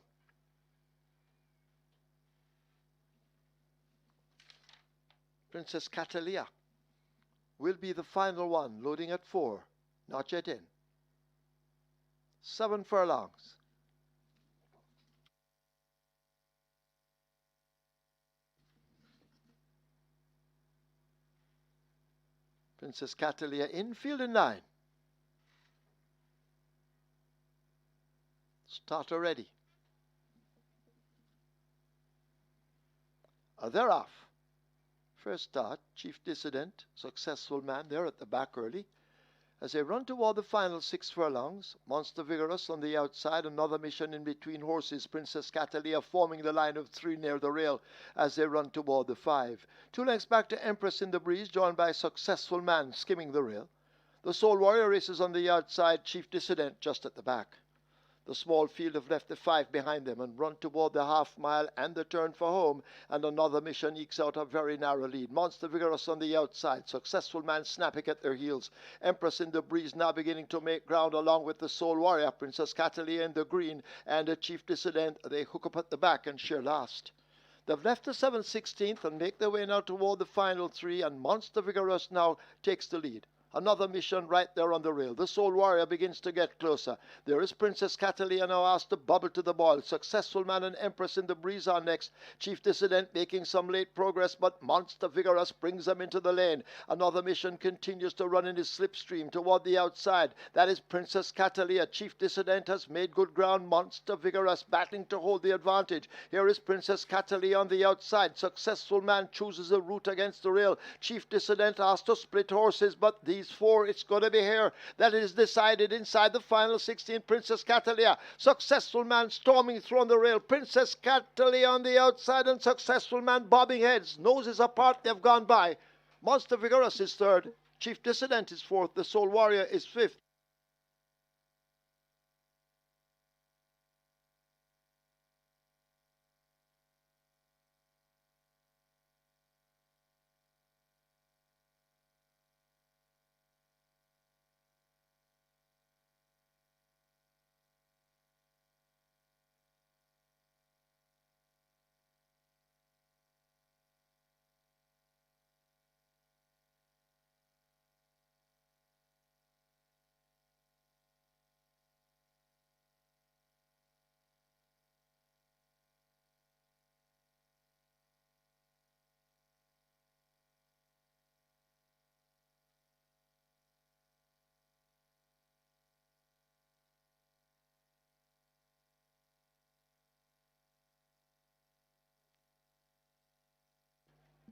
Princess Catalia will be the final one, loading at 4. Not yet in. 7 furlongs. Princess Catalia infield in 9. Starter ready. They're off. First start, Chief Dissident, Successful Man, they're at the back early. As they run toward the final 6 furlongs, Monster Vigorous on the outside, another mission in between horses, Princess Catalia forming the line of 3 near the rail as they run toward the 5. 2 lengths back to Empress in the breeze, joined by Successful Man skimming the rail. The Soul Warrior races on the outside, Chief Dissident just at the back. The small field have left the 5 behind them and run toward the half mile and the turn for home, and another mission ekes out a very narrow lead. Monster Vigorous on the outside, Successful Man snapping at their heels. Empress in the breeze now beginning to make ground along with the Soul Warrior, Princess Catalia in the green, and the Chief Dissident. They hook up at the back and share last. They've left the 7/16 and make their way now toward the final 3, and Monster Vigorous now takes the lead. Another mission right there on the rail. The Soul Warrior begins to get closer. There is Princess Catalia now asked to bubble to the boil. Successful Man and Empress in the breeze are next. Chief Dissident making some late progress, but Monster Vigorous brings them into the lane. Another mission continues to run in his slipstream toward the outside. That is Princess Catalia. Chief Dissident has made good ground. Monster Vigorous battling to hold the advantage. Here is Princess Catalia on the outside. Successful Man chooses a route against the rail. Chief Dissident asked to split horses, but these 4, it's going to be here. That is decided inside the final 16. Princess Catalia, Successful Man storming through on the rail. Princess Catalia on the outside and Successful Man bobbing heads. Noses apart, they've gone by. Monster Vigorous is 3rd. Chief Dissident is 4th. The Soul Warrior is 5th.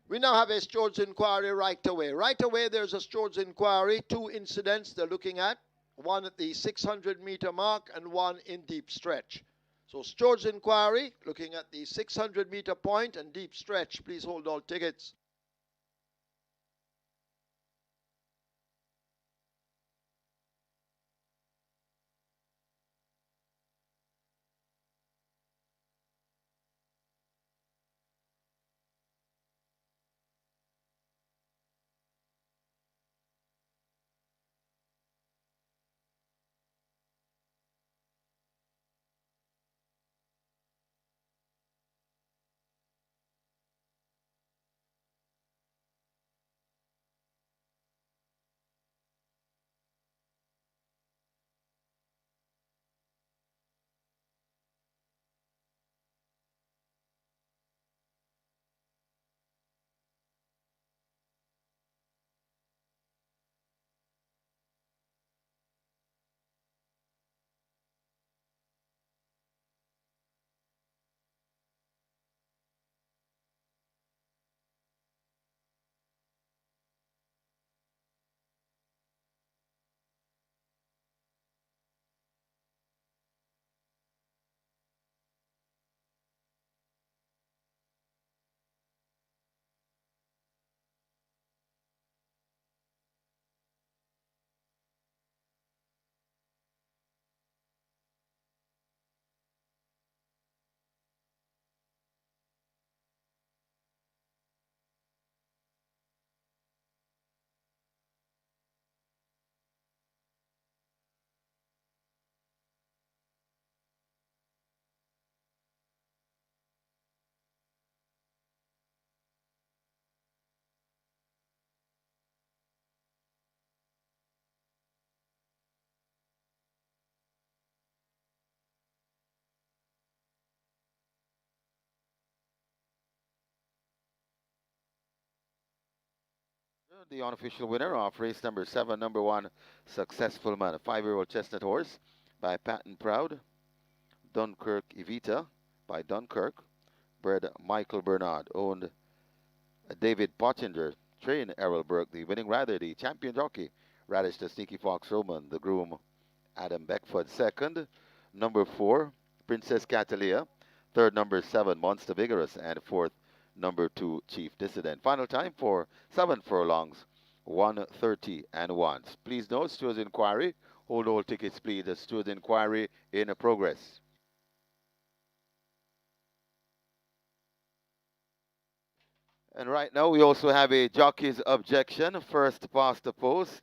We now have a stewards inquiry right away. Right away, there's a stewards inquiry. 2 incidents they're looking at. One at the 600-meter mark and one in deep stretch. So stewards inquiry, looking at the 600-meter point and deep stretch. Please hold all tickets. The unofficial winner of race number 7, number 1, Successful Man, a 5-year-old chestnut horse by Patton Proud, Dunkirk Evita by Dunkirk, bred Michael Bernard, owned David Pottinger, trained Errol Burke, the winning rider, the champion jockey, Radish the Sneaky Fox Roman, the groom Adam Beckford second, number 4, Princess Catalia, third number 7, Monster Vigorous, and fourth number 2, Chief Dissident. Final time for 7 furlongs, 1:30 and 1. Please note, stewards inquiry, hold all tickets please, the stewards inquiry in progress. And right now we also have a jockey's objection, first past the post.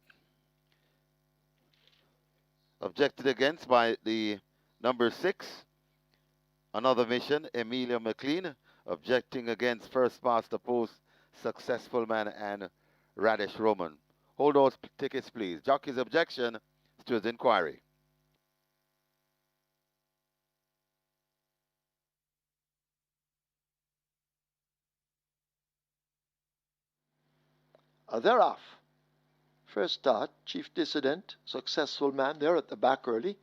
Objected against by the number 6, Another Mission, Emilia McLean. Objecting against first past the post, Successful Man and Radish Roman. Hold those tickets, please. Jockey's objection, stewards inquiry. They're off. First start, Chief Dissident, Successful Man, they're at the back early.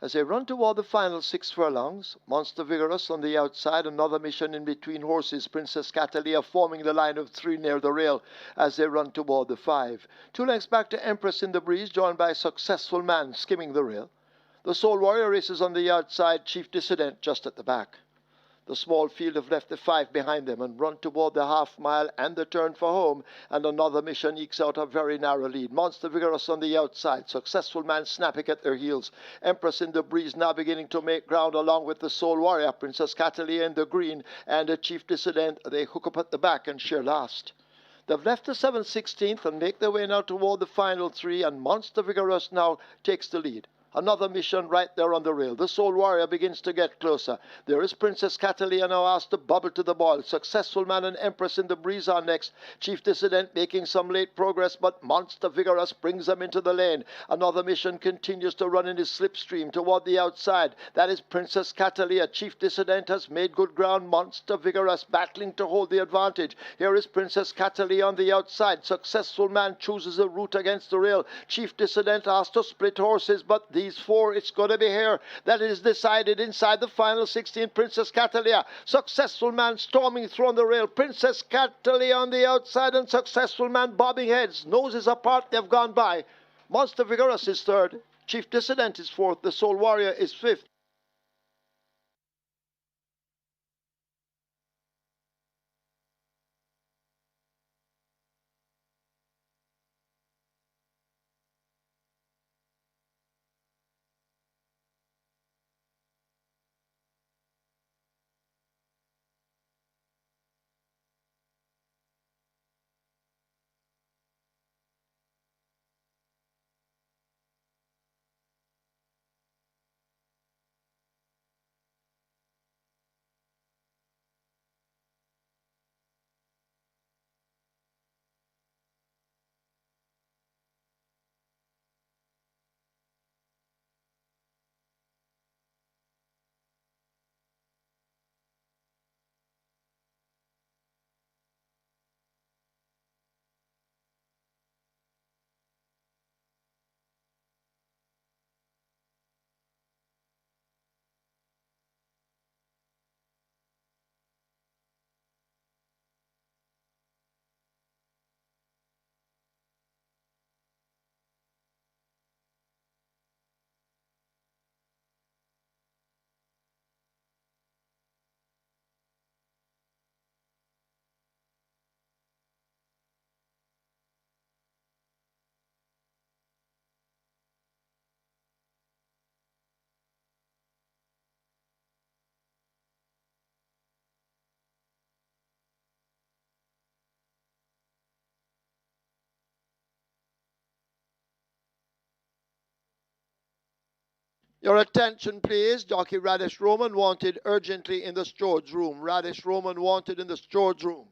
As they run toward the final 6 furlongs, Monster Vigorous on the outside, Another Mission in between horses, Princess Catalia forming the line of 3 near the rail as they run toward the 5. 2 lengths back to Empress in the Breeze, joined by Successful Man skimming the rail. The Soul Warrior races on the outside, Chief Dissident just at the back. The small field have left the 5 behind them and run toward the half-mile and the turn for home, and Another Mission ekes out a very narrow lead. Monster Vigorous on the outside, Successful Man snapping at their heels. Empress in the Breeze now beginning to make ground along with the Soul Warrior, Princess Catalia in the green, and the Chief Dissident. They hook up at the back and share last. They've left the 7/16 and make their way now toward the final 3, and Monster Vigorous now takes the lead. Another Mission right there on the rail. The Soul Warrior begins to get closer. There is Princess Catalina now asked to bubble to the ball. Successful Man and Empress in the Breeze are next. Chief Dissident making some late progress, but Monster Vigorous brings them into the lane. Another Mission continues to run in his slipstream toward the outside. That is Princess Catalina. Chief Dissident has made good ground. Monster Vigorous battling to hold the advantage. Here is Princess Catalina on the outside. Successful Man chooses a route against the rail. Chief Dissident asked to split horses, but these 4, it's going to be here. That is decided inside the final 16. Princess Catalina. Successful Man storming through on the rail. Princess Catalina on the outside and Successful Man bobbing heads. Noses apart, they've gone by. Monster Vigorous is 3rd. Chief Dissident is 4th. The Soul Warrior is 5th. Your attention, please. Jockey Radish Roman wanted urgently in the stewards' room. Radish Roman wanted in the stewards' room.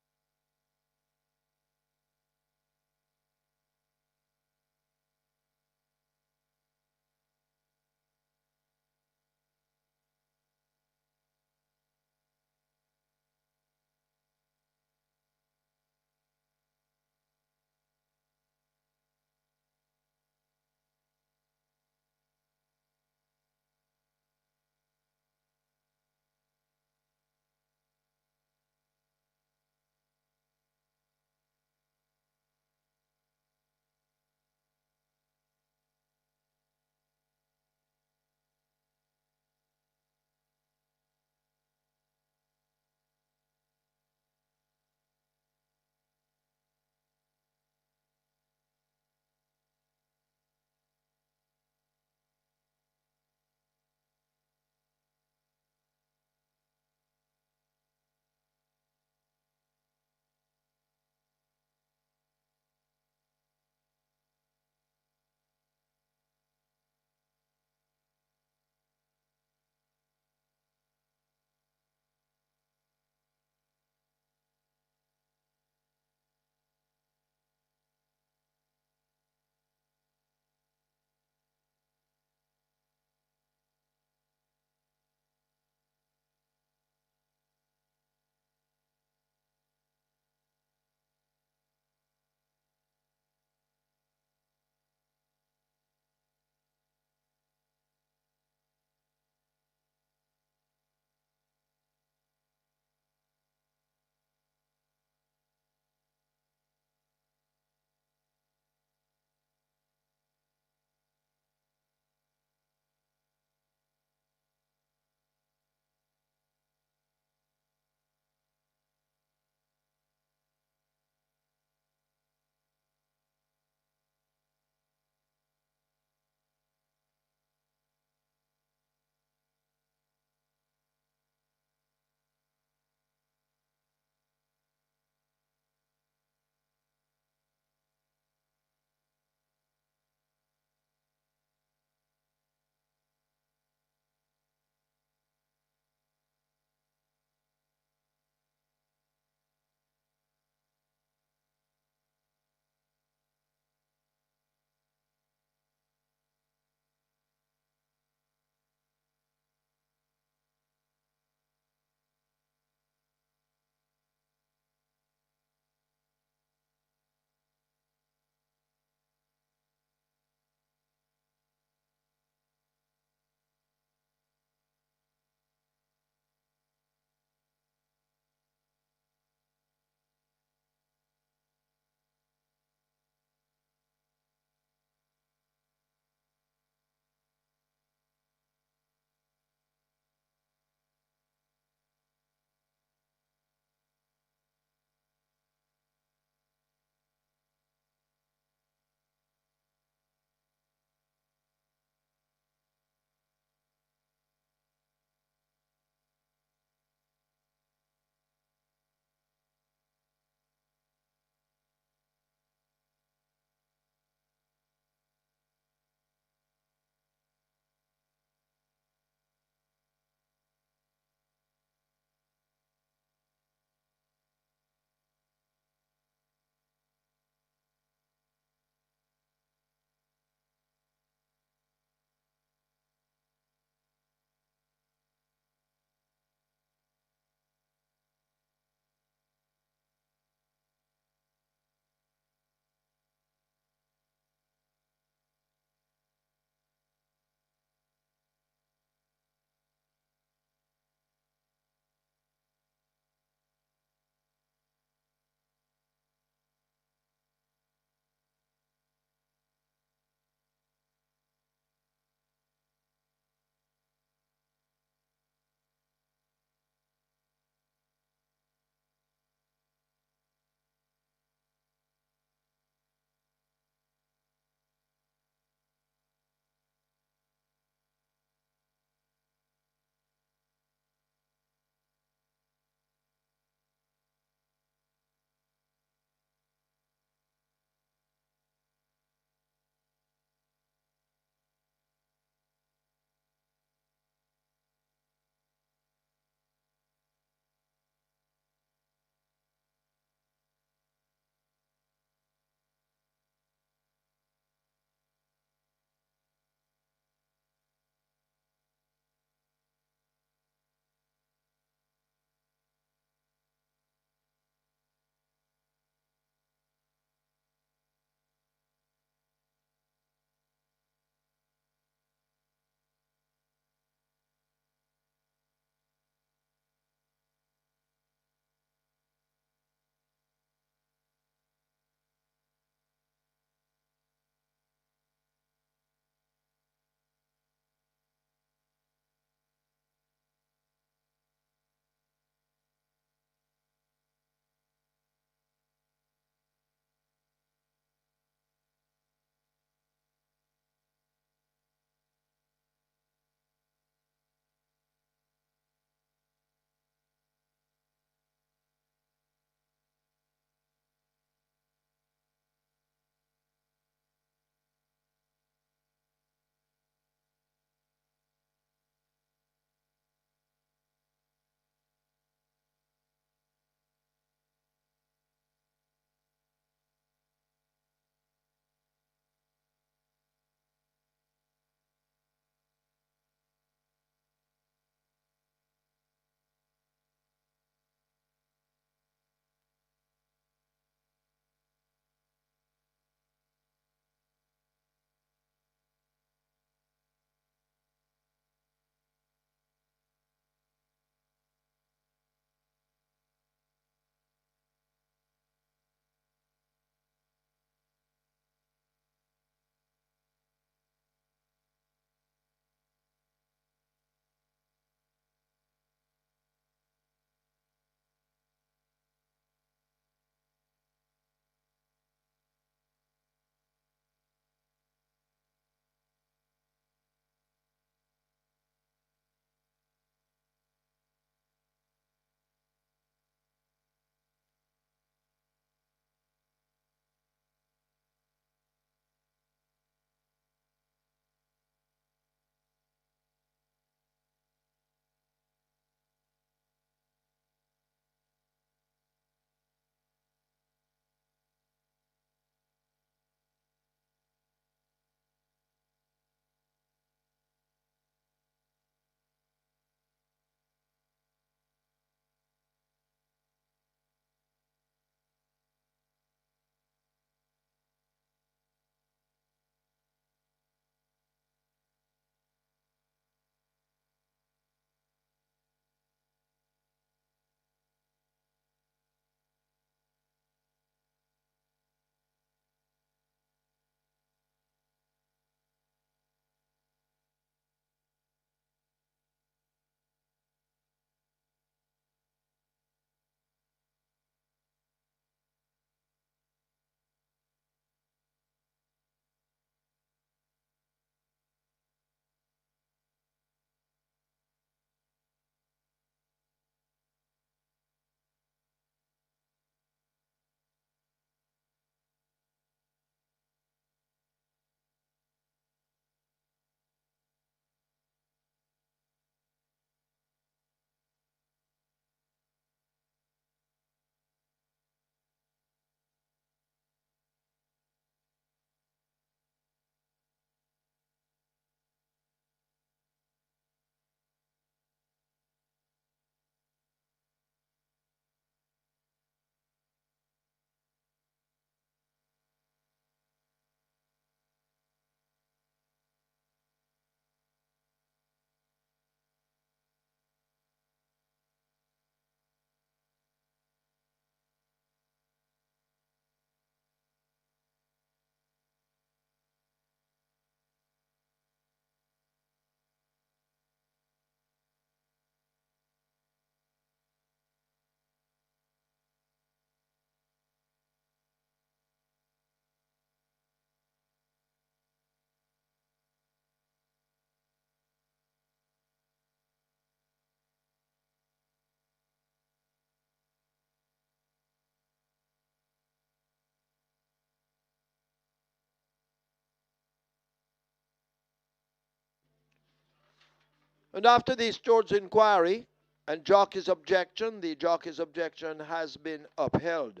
And after the steward's inquiry and jockey's objection, the jockey's objection has been upheld.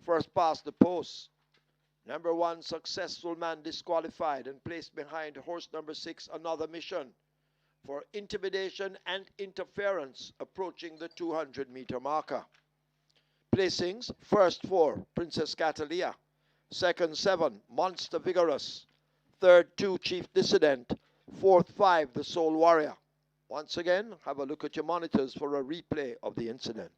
First past the post. Number 1, Successful Man disqualified and placed behind horse number 6, Another Mission, for intimidation and interference approaching the 200-meter marker. Placings: first 4, Princess Catalia; second 7, Monster Vigorous; third 2, Chief Dissident; fourth 5, The Soul Warrior. Once again, have a look at your monitors for a replay of the incident.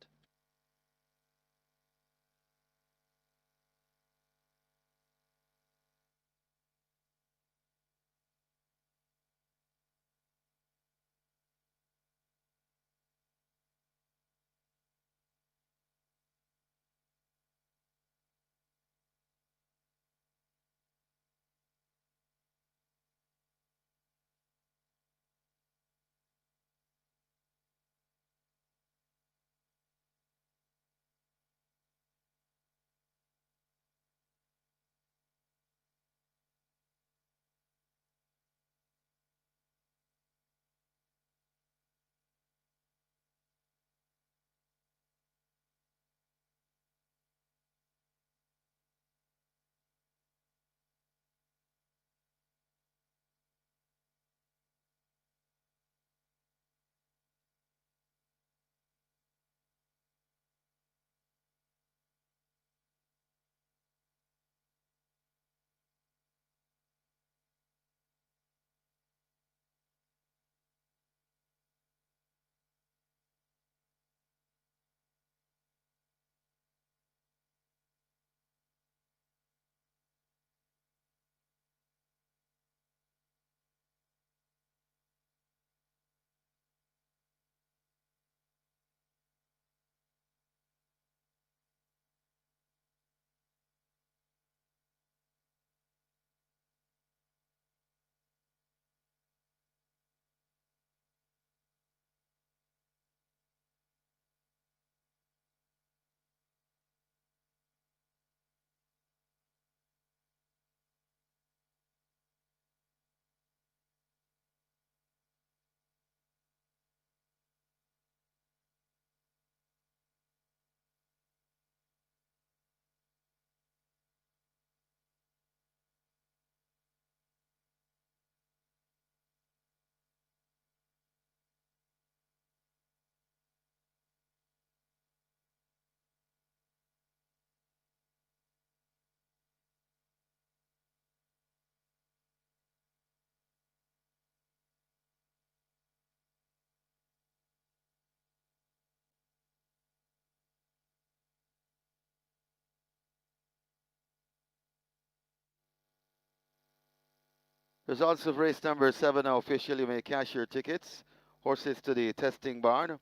Results of race number 7 are official. You may cash your tickets. Horses to the testing barn.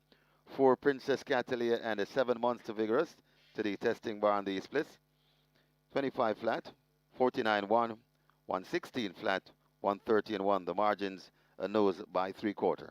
4, Princess Catalia and a 7, Monster Vigorous to the testing barn, the splits. 25 flat, 49 1, 116 flat, 130 and 1. The margins a nose by 3/4.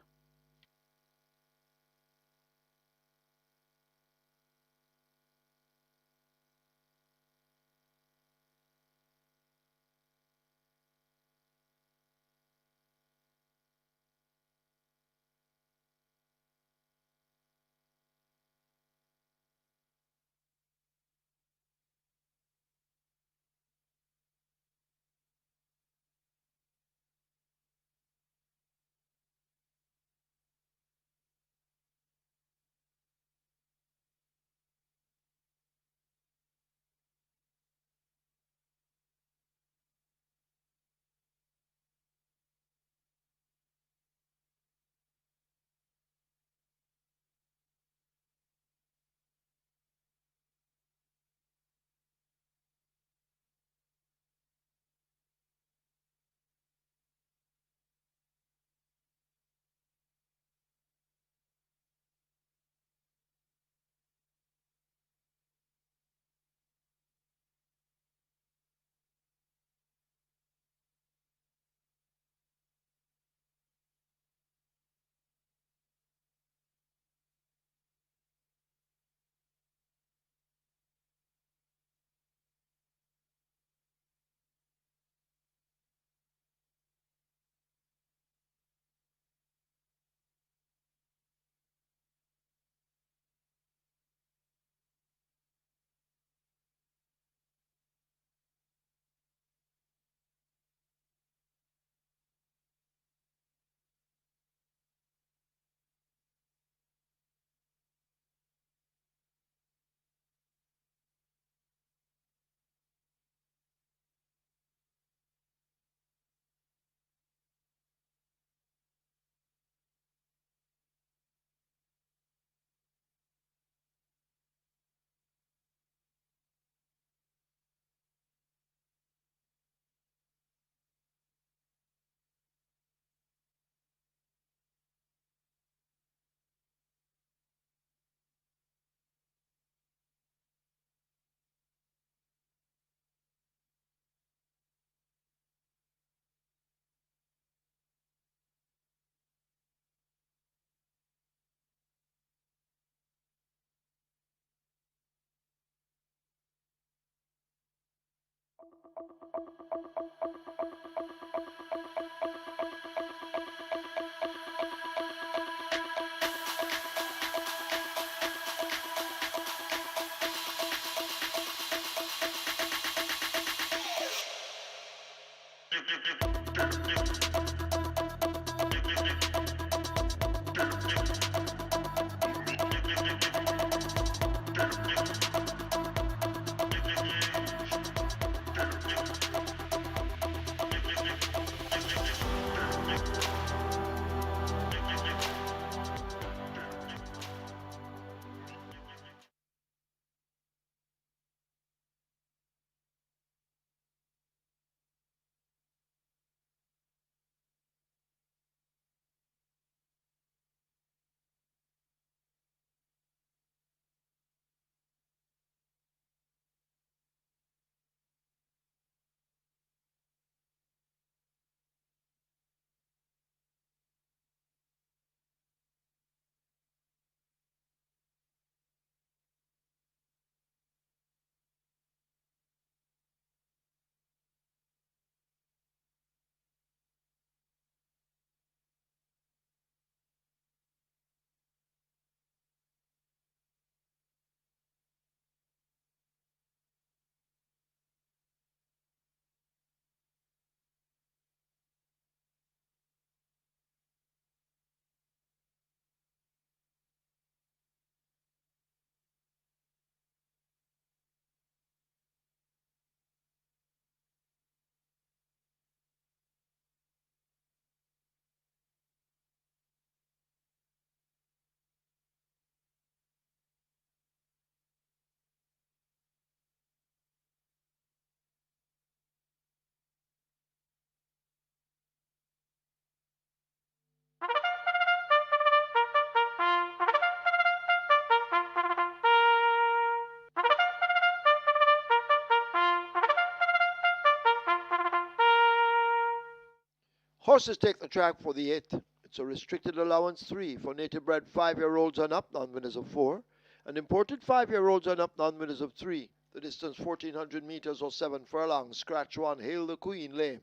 Horses take the track for the 8th. It's a restricted allowance 3 for native bred 5-year-olds and up, non-winners of 4, and imported 5-year-olds and up, non-winners of 3. The distance 1400 meters or 7 furlongs. Scratch 1, Hail the Queen, lame.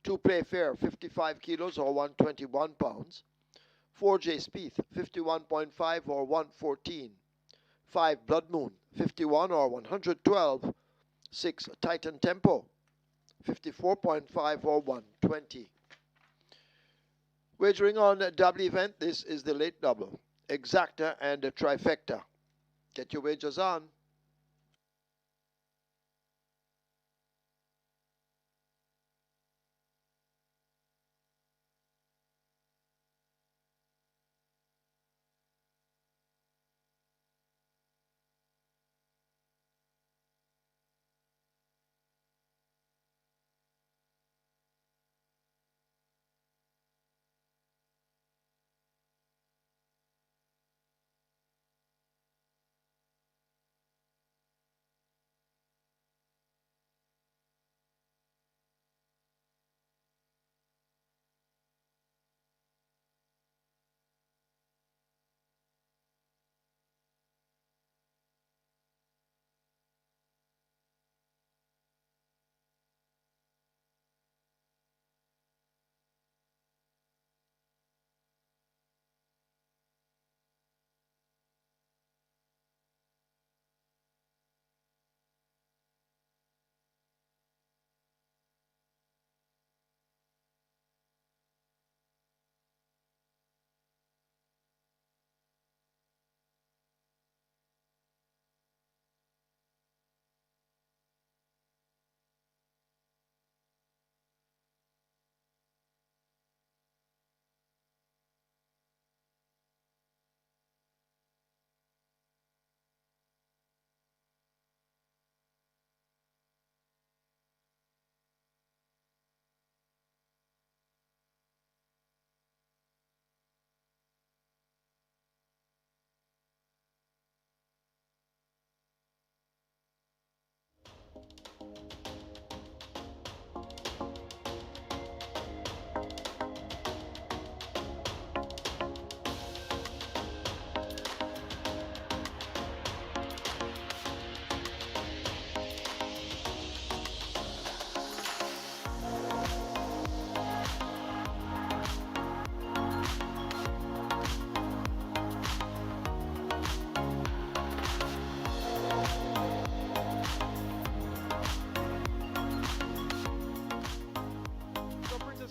2 Play Fair, 55 kilos or 121 pounds. 4 J Spieth, 51.5 or 114. 5 Blood Moon, 51 or 112. 6 Titan Tempo, 54.5 or 120. Wagering on a double event, this is the late double. Exacta and a trifecta. Get your wagers on.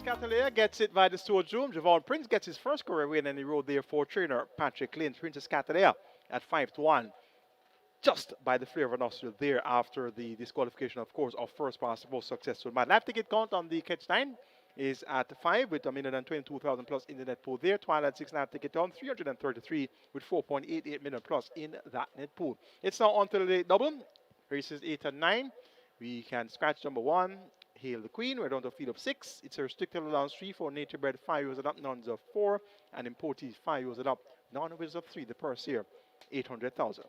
Catalea gets it by the Stewart Zoom. Javon Prince gets his first career win, and he rode there for trainer Patrick Lynn. Princess Catalea at 5-1. Just by the flare of a nostril there after the disqualification, of course, of first pass, most successful man. Live ticket count on the catch 9 is at 5 with 1,022,000 plus in the net pool there. Twilight 6 live ticket count 333 with 4.88 million plus in that net pool. It's now on to the late double. Races 8 and 9. We can scratch number 1. Hail the Queen. We're down to a field of 6. It's a restricted allowance 3 for nature bred 5 years and up, nuns of 4, and importees 5 years and up, non-winners of 3. The purse here 800,000.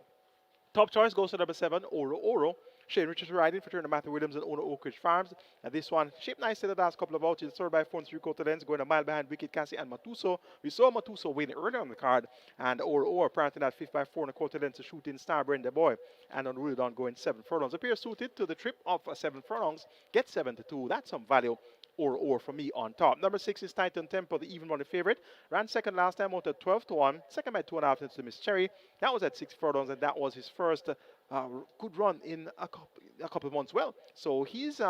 Top choice goes to number 7, Oro Oro. Shane Richards riding for Turner Matthew Williams and owner Oak Ridge Farms. And this one, shaped nicely the last couple of outs. It's third by 4 and 3/4 lengths, going a mile behind Wicked Cassie and Matuso. We saw Matuso win earlier on the card. And Oro Oro apparently that 5th by 4 1/4 lengths to shoot in Star Brenda Boy. And on Rudon going 7 furlongs. Appears suited to the trip of 7 furlongs. Get 7-2. That's some value. Or for me on top. Number 6 is Titan Temple, the even money favorite. Ran second last time out at 12-1. Second by 2.5 to Miss Cherry. That was at 6 furlongs, and that was his first good run in a couple of months. Well, so he's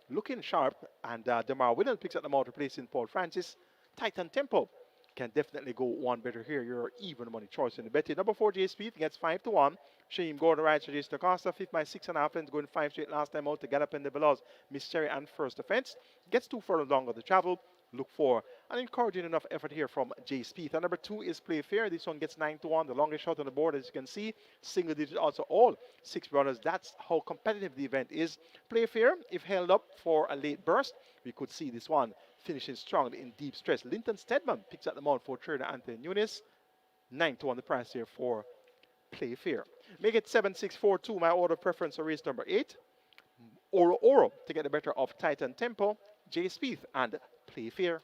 looking sharp, and Demar Williams picks up the mount, replacing Paul Francis. Titan Temple can definitely go one better here. Your even money choice in the betting. Number 4, J Speed gets 5-1. Shame Gordon rides for Jason Acosta. 5th by 6.5 lengths, going 5 straight last time out to Gallop in the Belows. Miss Cherry and First Offense. Gets 2 furlongs longer to travel. Look for an encouraging enough effort here from J Speed. And number 2 is Playfair. This one gets 9-1. The longest shot on the board, as you can see. Single digit also all 6 runners. That's how competitive the event is. Playfair, if held up for a late burst, we could see this one finishing strongly in deep stress. Linton Stedman picks up the mount for trainer Anthony Nunes. 9-1 the price here for Playfair. Make it 7-6-4-2. My order preference for race number 8. Oro Oro to get the better of Titan Tempo, J Speed, and Playfair.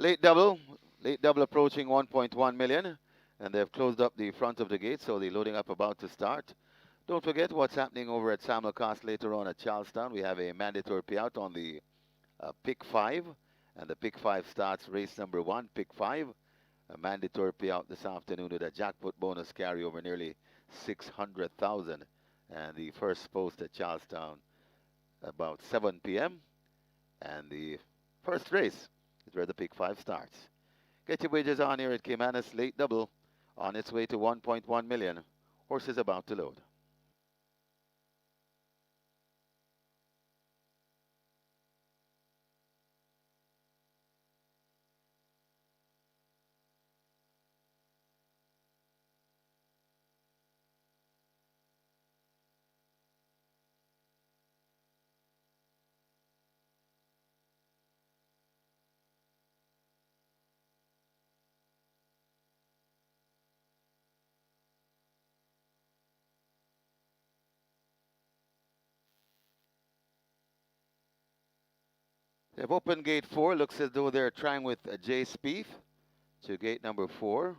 Late double. Late double approaching 1.1 million. And they've closed up the front of the gate, so the loading up about to start. Don't forget what's happening over at Samuel Cost later on at Charlestown. We have a mandatory payout on the pick 5. And the pick 5 starts race number 1, pick 5. A mandatory payout this afternoon with a jackpot bonus carry over nearly 600,000. And the first post at Charlestown about 7 p.m. And the first race is where the pick 5 starts. Get your wagers on here at Caymanas. Late double on its way to 1.1 million. Horses about to load. They've opened gate 4. Looks as though they're trying with J Spieth to gate number 4.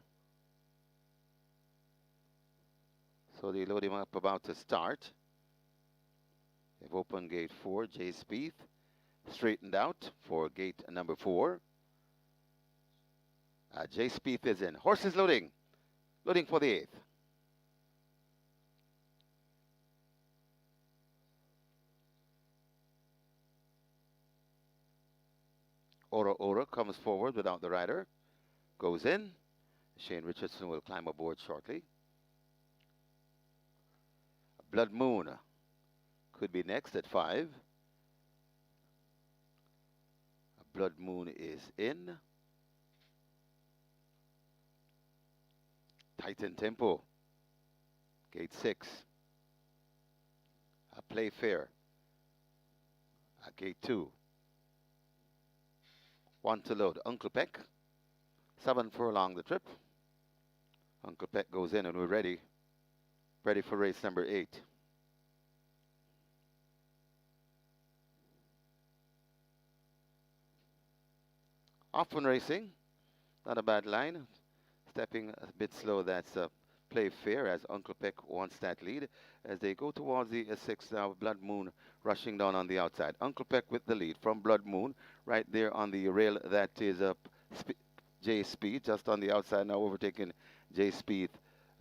So they load him up about to start. They've opened gate 4. J Spieth straightened out for gate number 4. J Spieth is in. Horses loading. Loading for the 8th. Oro Oro comes forward without the rider. Goes in. Shane Richardson will climb aboard shortly. Blood Moon could be next at 5. Blood Moon is in. Titan Tempo, gate 6. Play Fair, gate 2. 1 to load. Uncle Peck, 7 furlong the trip. Uncle Peck goes in and we're ready. Ready for race number 8. Often Racing, not a bad line. Stepping a bit slow, that's Play Fair as Uncle Peck wants that lead. As they go towards the 6 now, Blood Moon rushing down on the outside. Uncle Peck with the lead from Blood Moon, right there on the rail. That is J Speed, just on the outside now, overtaking J Speed.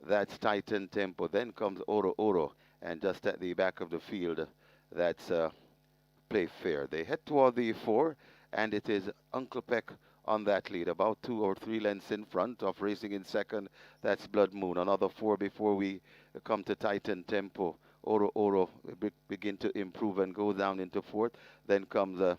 That's Titan Tempo. Then comes Oro Oro, and just at the back of the field, that's Play Fair. They head toward the 4, and it is Uncle Peck on that lead, about 2 or 3 lengths in front of racing in second. That's Blood Moon. Another 4 before we come to Titan Tempo. Oro Oro begin to improve and go down into 4th. Then comes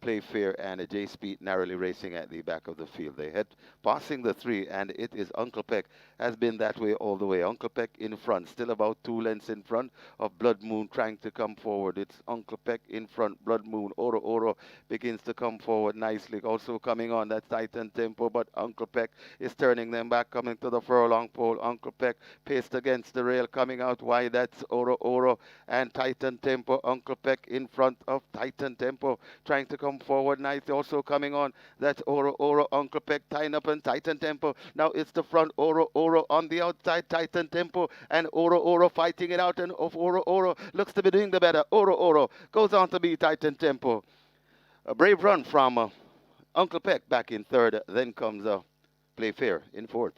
Play Fair and J Speed narrowly racing at the back of the field. They head passing the 3, and it is Uncle Peck. Has been that way all the way. Uncle Peck in front, still about 2 lengths in front of Blood Moon trying to come forward. It's Uncle Peck in front. Blood Moon, Oro Oro begins to come forward nicely. Also coming on, that Titan Tempo, but Uncle Peck is turning them back, coming to the furlong pole. Uncle Peck paced against the rail, coming out wide. That's Oro Oro and Titan Tempo. Uncle Peck in front of Titan Tempo, trying to come forward. Nice. Also coming on, that's Oro Oro. Uncle Peck tying up and Titan Tempo. Now it's the front. Oro Oro on the outside. Titan Tempo and Oro Oro fighting it out, and Oro Oro looks to be doing the better. Oro Oro goes on to be Titan Tempo. A brave run from Uncle Peck back in 3rd. Then comes Play Fair in 4th.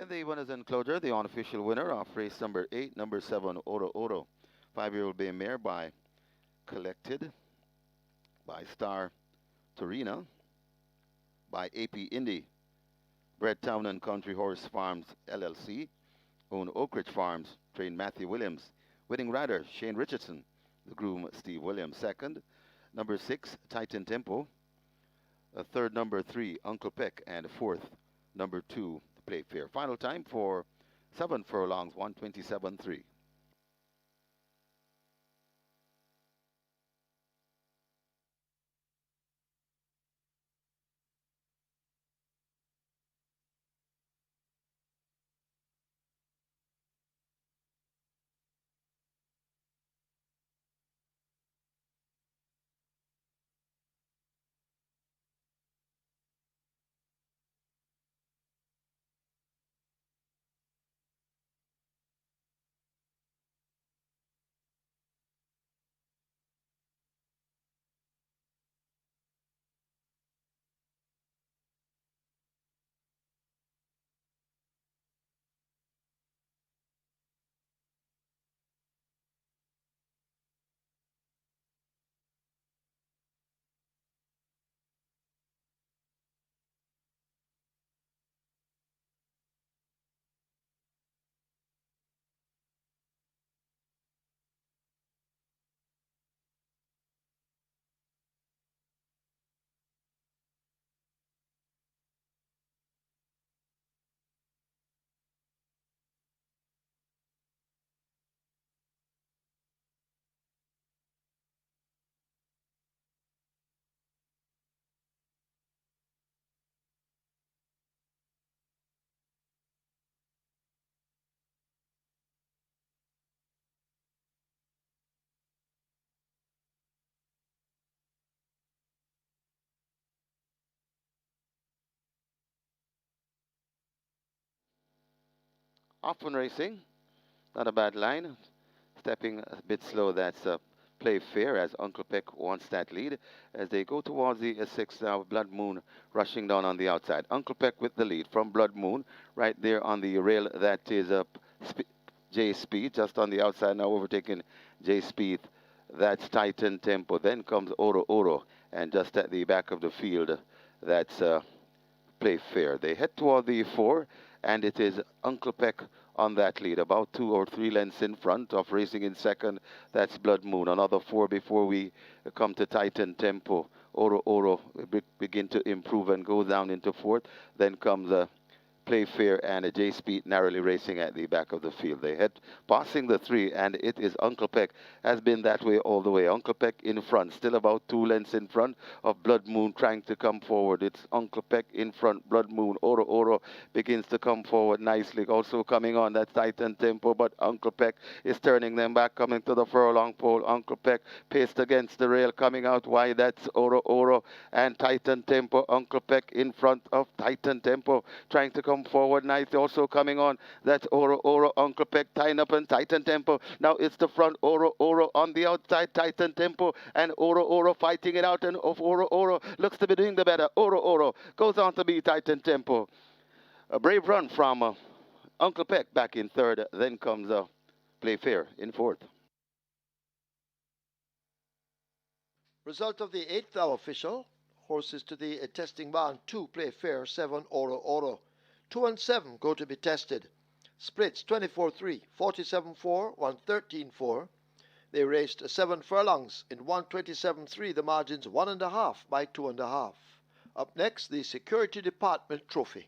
In the winners enclosure, the unofficial winner of race number 8, number 7, Oro Oro. 5-year-old bay mare by Collected, by Star Torina, by AP Indy, Bred Town and Country Horse Farms LLC, own Oak Ridge Farms, trained Matthew Williams. Winning rider, Shane Richardson. The groom, Steve Williams. Second, number 6, Titan Tempo. Third, number 3, Uncle Peck. And fourth, number 2, Play Fair. Final time for 7 furlongs, 127.3. Off on racing. Not a bad line. Stepping a bit slow, that's Play Fair as Uncle Peck wants that lead. As they go towards the 6 now, Blood Moon rushing down on the outside. Uncle Peck with the lead from Blood Moon right there on the rail. That is J Speed just on the outside now, overtaking J Speed. That's Titan Tempo. Then comes Oro Oro, and just at the back of the field, that's Play Fair. They head toward the 4, and it is Uncle Peck on that lead, about 2 or 3 lengths in front of racing in second. That's Blood Moon. Another 4 before we come to Titan Tempo. Oro Oro begin to improve and go down into fourth. Then comes Play Fair and J Speed narrowly racing at the back of the field. They head passing the 3, and it is Uncle Peck. Has been that way all the way. Uncle Peck in front, still about 2 lengths in front of Blood Moon trying to come forward. It's Uncle Peck in front. Blood Moon. Oro Oro begins to come forward nicely. Also coming on that Titan Tempo, but Uncle Peck is turning them back, coming to the furlong pole. Uncle Peck paced against the rail, coming out wide. That's Oro Oro and Titan Tempo. Uncle Peck in front of Titan Tempo, trying to come forward nice. Also coming on, that's Oro Oro, Uncle Peck tying up and Titan Tempo. Now it's the front, Oro Oro on the outside, Titan Tempo, and Oro Oro fighting it out, and Oro Oro looks to be doing the better. Oro Oro goes on to be Titan Tempo. A brave run from Uncle Peck back in third. Then comes Play Fair in fourth. Result of the 8th hour official. Horses to the testing barn. 2 Play Fair, 7 Oro Oro. 2 and 7 go to be tested. Splits 24-3, 47-4, 113-4. They raced 7 furlongs in 127-3. The margins 1.5 by 2.5. Up next, the Security Department Trophy.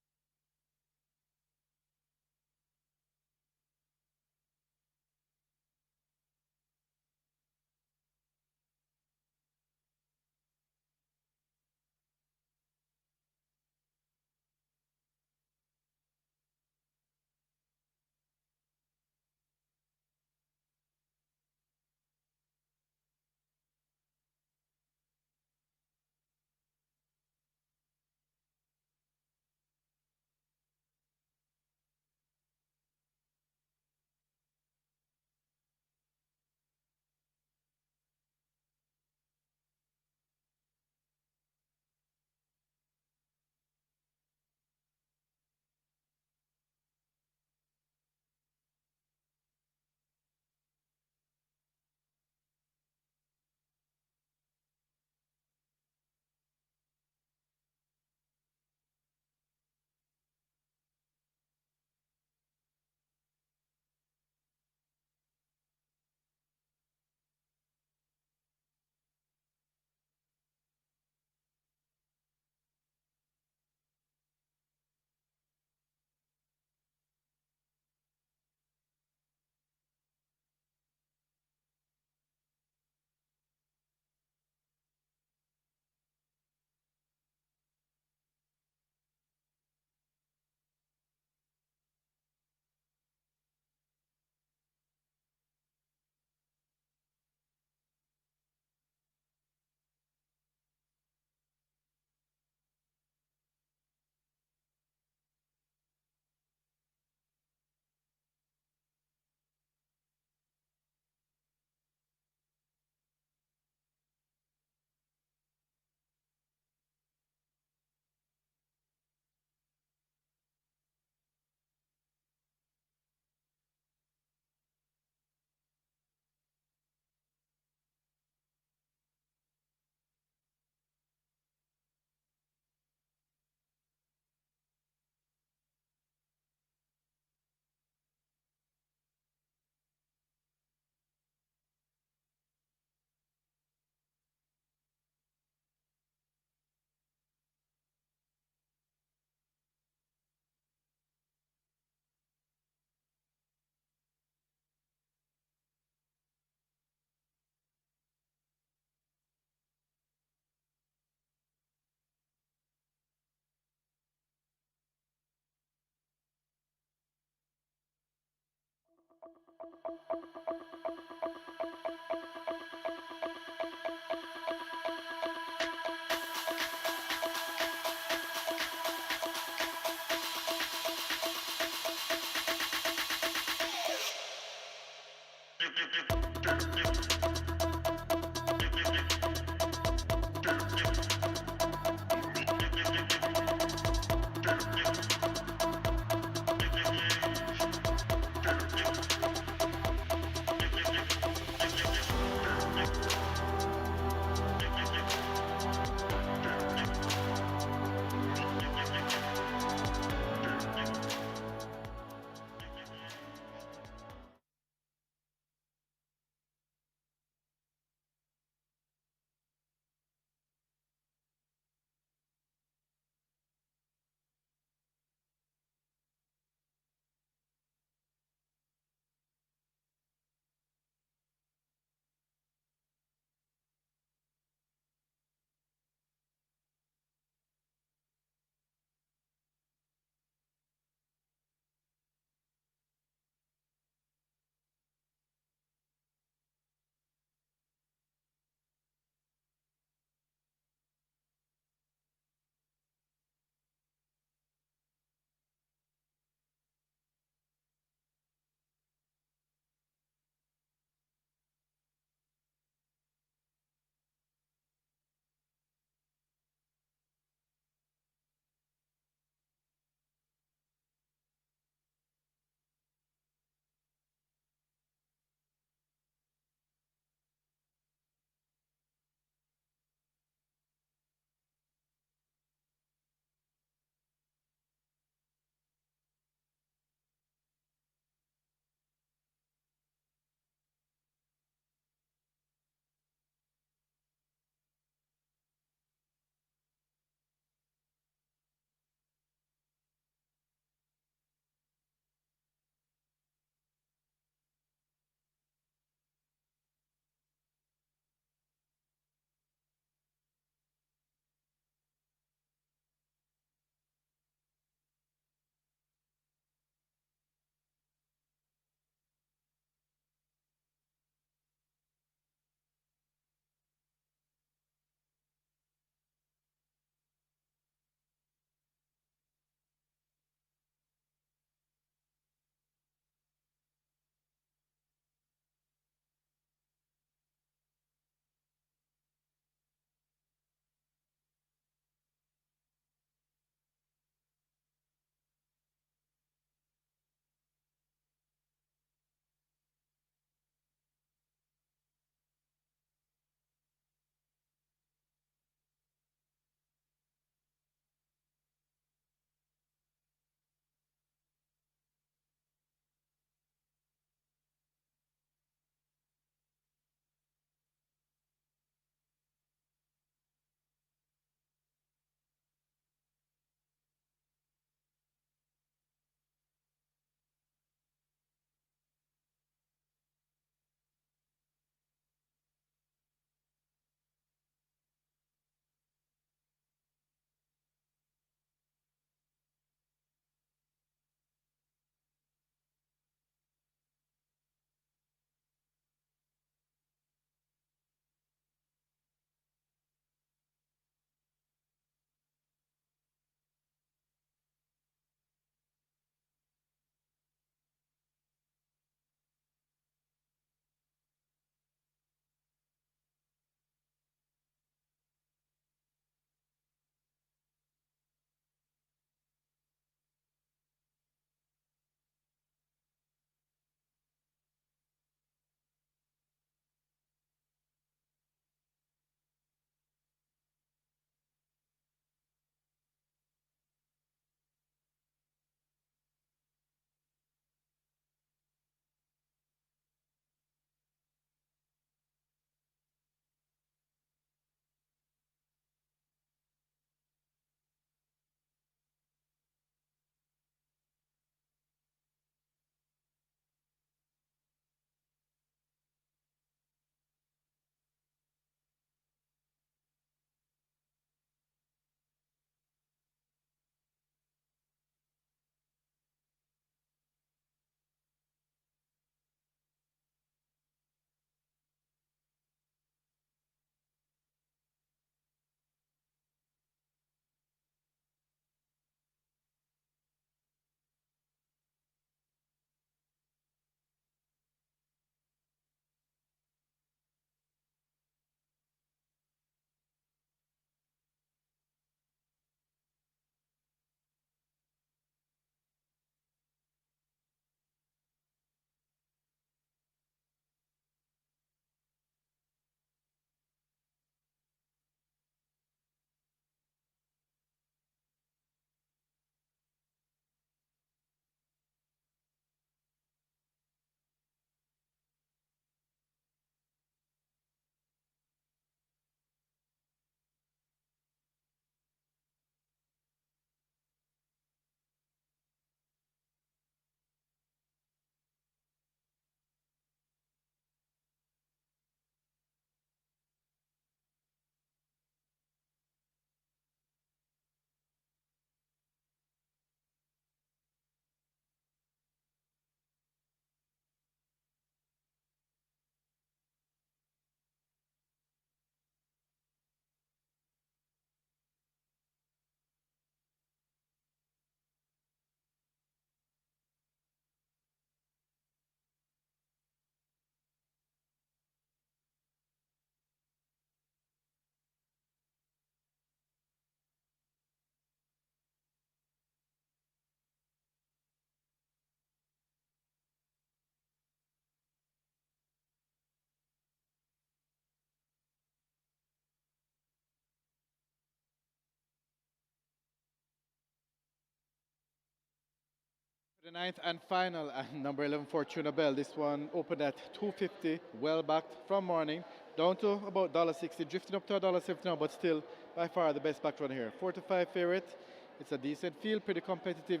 The ninth and final, number 11, Fortuna Bell. This one opened at 250, well backed from morning, down to about $1.60, drifting up to $1.70 now, but still by far the best back runner here. 4 to 5 favorite. It's a decent field, pretty competitive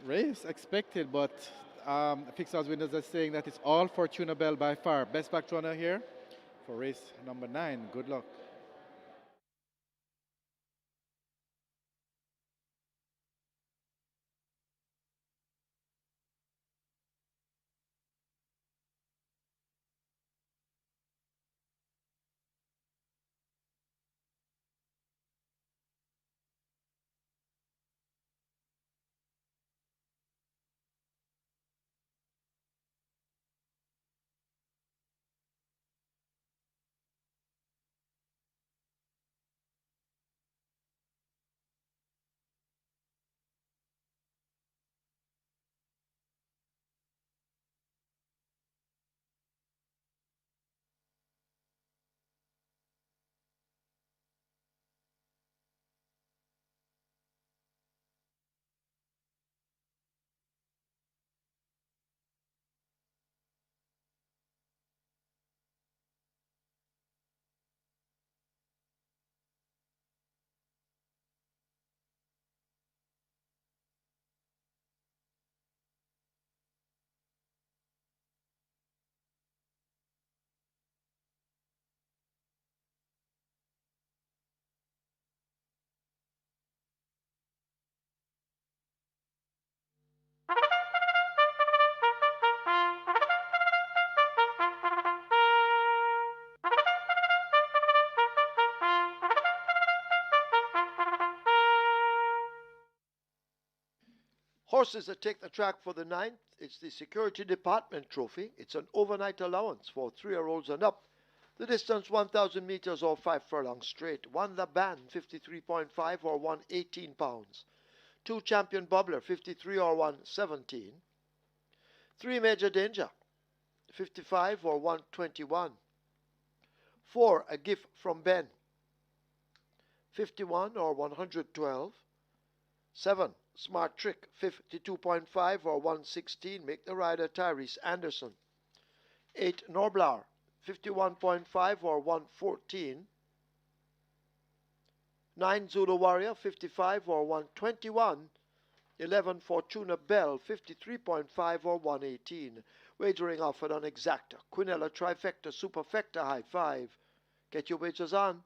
race expected, but Fixers Winners are saying that it's all Fortuna Bell by far. Best back runner here for race number 9. Good luck. Horses that take the track for the ninth, it's the Security Department Trophy. It's an overnight allowance for 3-year-olds and up. The distance 1,000 meters or 5 furlongs straight. 1 La Ban, 53.5 or 118 pounds. 2 Champion Bubbler, 53 or 117. 3 Major Danger, 55 or 121. 4 A Gift from Ben, 51 or 112. 7 Smart Trick, 52.5 or 116. Make the rider Tyrese Anderson. 8 Norblar, 51.5 or 114. 9 Zulu Warrior, 55 or 121. 11 Fortuna Bell, 53.5 or 118. Wagering offered on Exacta, Quinella Trifecta, Superfecta High 5. Get your wagers on.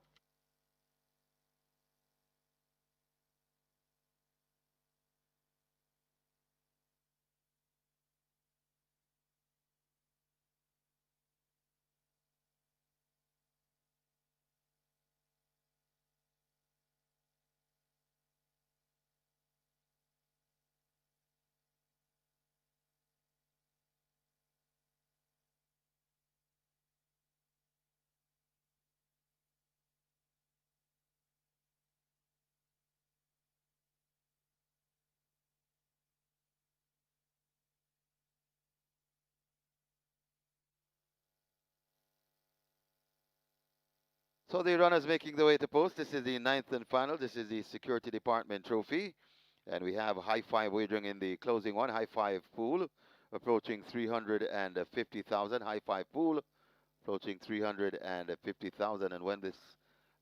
So the runners making the way to post. This is the ninth and final. This is the Security Department Trophy. And we have high five wagering in the closing one. High five pool approaching 350,000. High five pool approaching 350,000. And when this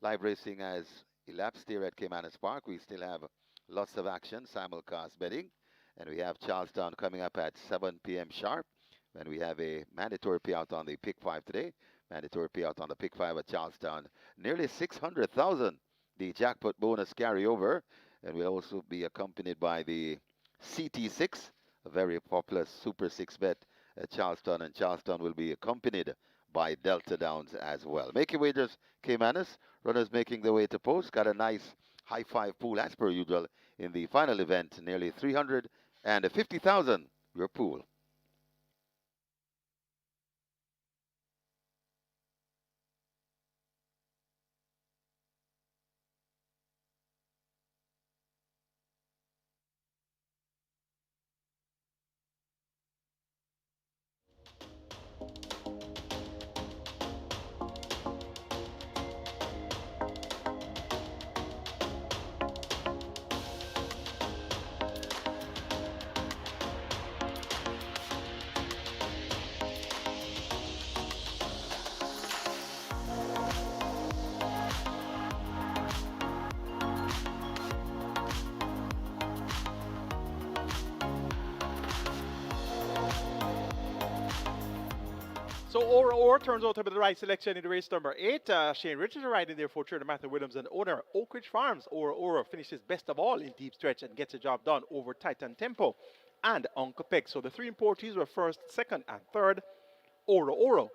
live racing has elapsed here at Caymanas Park, we still have lots of action, simulcast betting. And we have Charlestown coming up at 7 p.m. sharp. And we have a mandatory payout on the pick 5 today. Mandatory payout on the pick 5 at Charlestown. Nearly 600,000. The jackpot bonus carryover. And we'll also be accompanied by the CT6, a very popular Super 6 bet at Charlestown. And Charlestown will be accompanied by Delta Downs as well. Making wagers, Caymanas. Runners making their way to post. Got a nice high five pool as per usual in the final event. Nearly 350,000 your pool. So Or turns out to be the right selection in the race number 8. Shane Richards riding there for trainer Matthew Williams and owner Oak Ridge Farms. Or finishes best of all in deep stretch and gets the job done over Titan Tempo and Uncle Peg. So the 3 importees were first, second, and third. Oro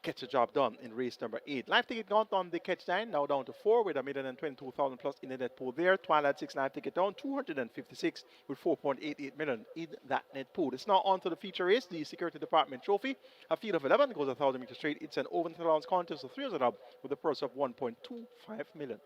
gets the job done in race number 8. Live ticket count on the catch 9, now down to 4 with 1,022,000 plus in the net pool there. Twilight 6 live ticket down, 256 with 4.88 million in that net pool. It's now on to the feature race, the Security Department Trophy. A field of 11 goes 1,000 meters straight. It's an over 100 ounce contest of 300 up with a purse of 1.25 million.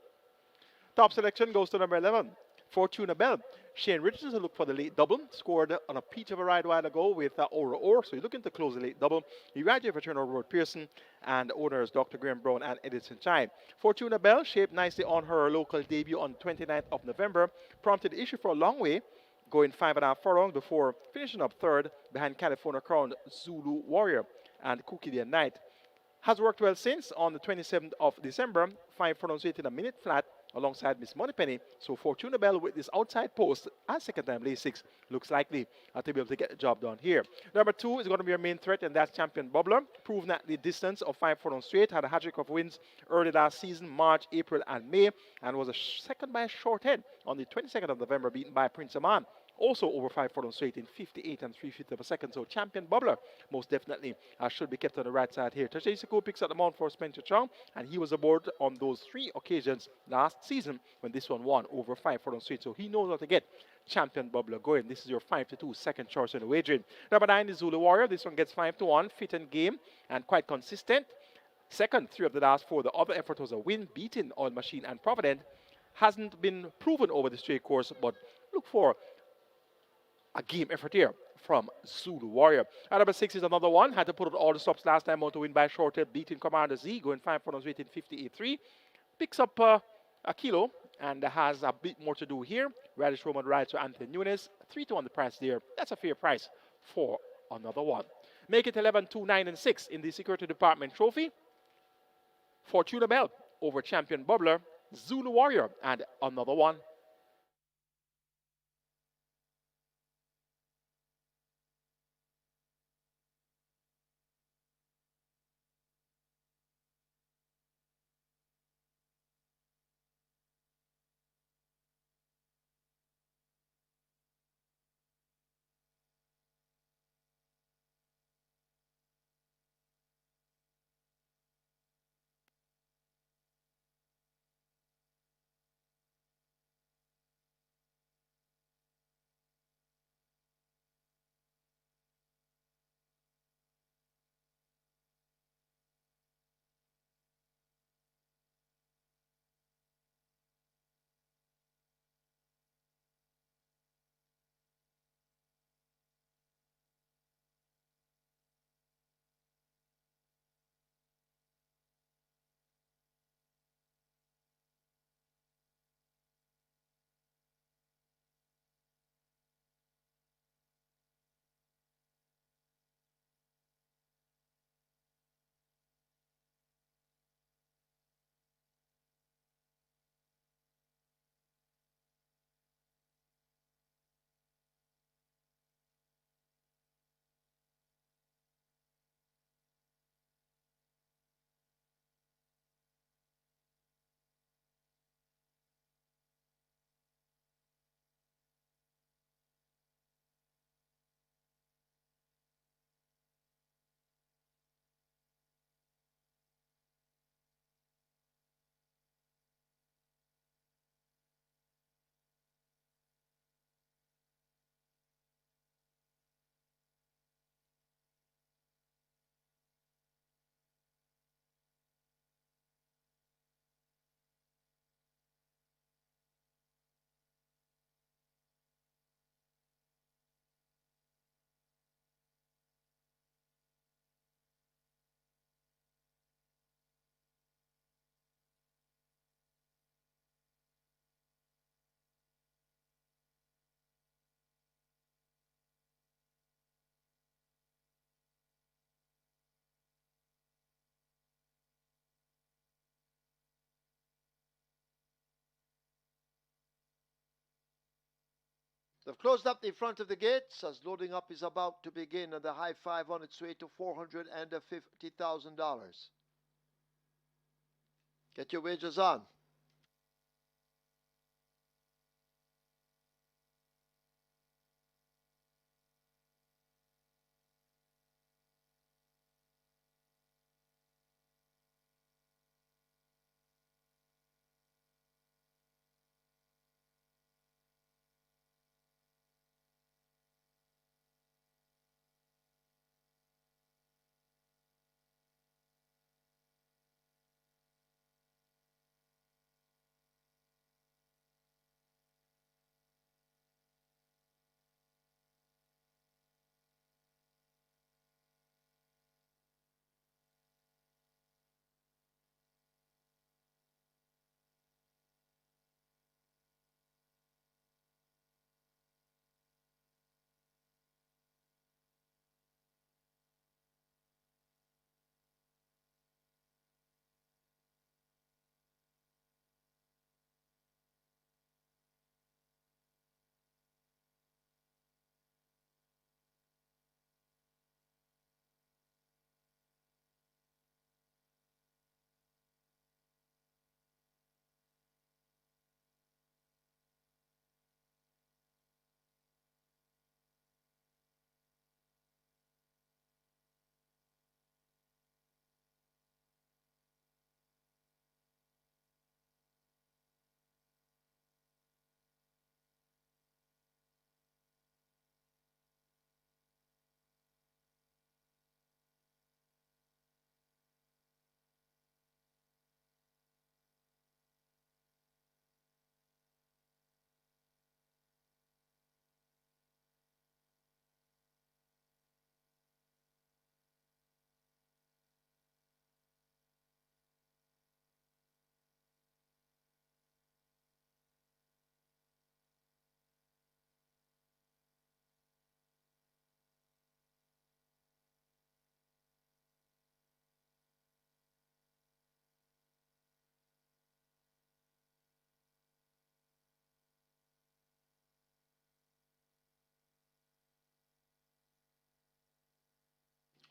Top selection goes to number 11, Fortuna Bell. Shane Richards will look for the late double. Scored on a peach of a ride a while ago with Or. So he's looking to close the late double. He rides here for Turner Road Pearson and owners Dr. Graham Brown and Edison Chai. Fortuna Bell shaped nicely on her local debut on 29th of November. Prompted issue for a long way, going 5.5 furlongs before finishing up third behind California Crown Zulu Warrior and Cookie Day Night. Has worked well since on the 27th of December. 5 furlongs waiting a minute flat alongside Miss Moneypenny. So Fortuna Bell with this outside post as second time lay 6 looks likely to be able to get the job done here. Number 2 is going to be our main threat, and that's Champion Bubbler. Proven at the distance of 5 furlongs straight. Had a hat-trick of wins early last season, March, April, and May, and was a second by a short head on the 22nd of November, beaten by Prince Aman. Also over 5 furlongs straight in 58 and 3/5 of a second. So Champion Bubbler most definitely should be kept on the right side here. Tajay picks up the mount for Spencer Chong, and he was aboard on those 3 occasions last season when this one won over 5 furlongs straight. So he knows how to get Champion Bubbler going. This is your 5-2 second choice in the wagering. Number 9 is Zulu Warrior. This one gets 5-1, fit and game and quite consistent. Second, 3 of the last 4. The other effort was a win, beating All Machine and Provident. Hasn't been proven over the straight course, but look for a game effort here from Zulu Warrior. And number 6 is another one. Had to put out all the stops last time out to win by short head, beating Commander Z, going 5 furlongs waiting 58.3. Picks up a kilo and has a bit more to do here. Radish Roman rides to Anthony Nunes. 3-1 the price there. That's a fair price for another one. Make it 11, 2, 9, and 6 in the Security Department Trophy. Fortuna Bell over Champion Bubbler, Zulu Warrior, and another one. They've closed up the front of the gates as loading up is about to begin, and the high five on its way to $450,000. Get your wagers on.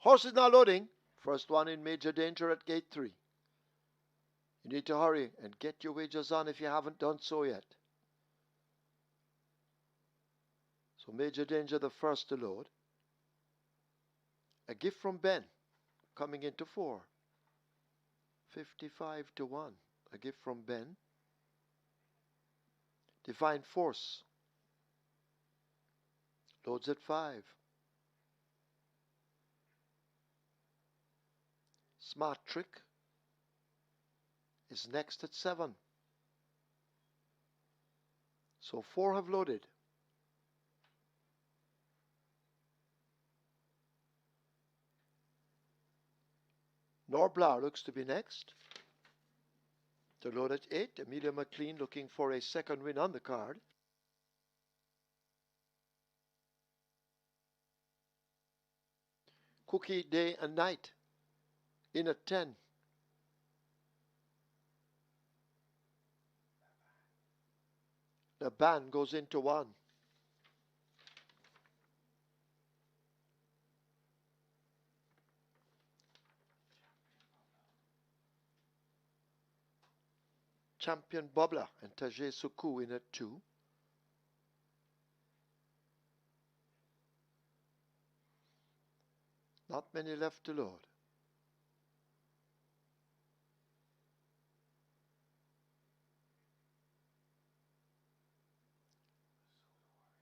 Horses now loading. First one in major danger at gate 3. You need to hurry and get your wagers on if you haven't done so yet. So major danger, the first to load. A gift from Ben coming into 4. 55 to 1. A gift from Ben. Divine Force loads at 5. Smart Trick is next at 7. So 4 have loaded. Norblar looks to be next. To load at 8, Amelia McLean looking for a second win on the card. Cookie Day and Night in at 10. The band goes into 1. Champion Bobla and Tajay Suku in at 2. Not many left to load.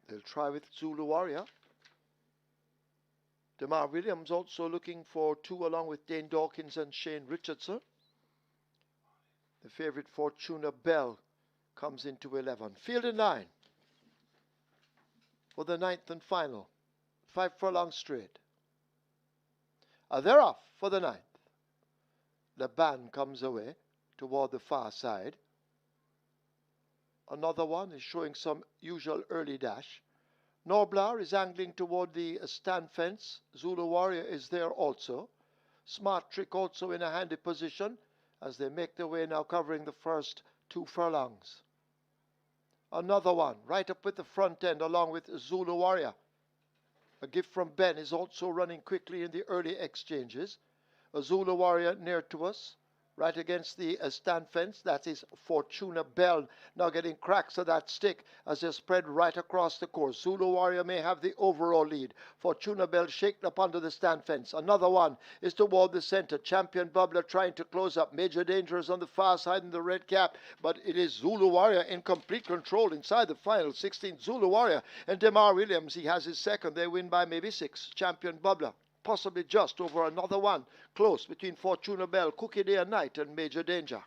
They'll try with Zulu Warrior. DeMar Williams also looking for 2 along with Dane Dawkins and Shane Richardson. The favorite Fortuna Bell comes into 11. Field in 9 for the 9th and final. 5 furlongs straight. They're off for the 9th. The band comes away toward the far side. Another one is showing some usual early dash. Norblar is angling toward the stand fence. Zulu Warrior is there also. Smart Trick also in a handy position as they make their way now covering the first 2 furlongs. Another one, right up with the front end, along with Zulu Warrior. A gift from Ben is also running quickly in the early exchanges. A Zulu Warrior near to us, right against the stand fence. That is Fortuna Bell, now getting cracks of that stick as they spread right across the course. Zulu Warrior may have the overall lead. Fortuna Bell shaken up under the stand fence. Another one is toward the center. Champion Bubbler trying to close up. Major Danger is on the far side in the red cap, but it is Zulu Warrior in complete control inside the final. 16 Zulu Warrior and Demar Williams. He has his second. They win by maybe 6. Champion Bubbler possibly just over another one. Close between Fortuna Bell, Cookie Day and Night, and Major Danger.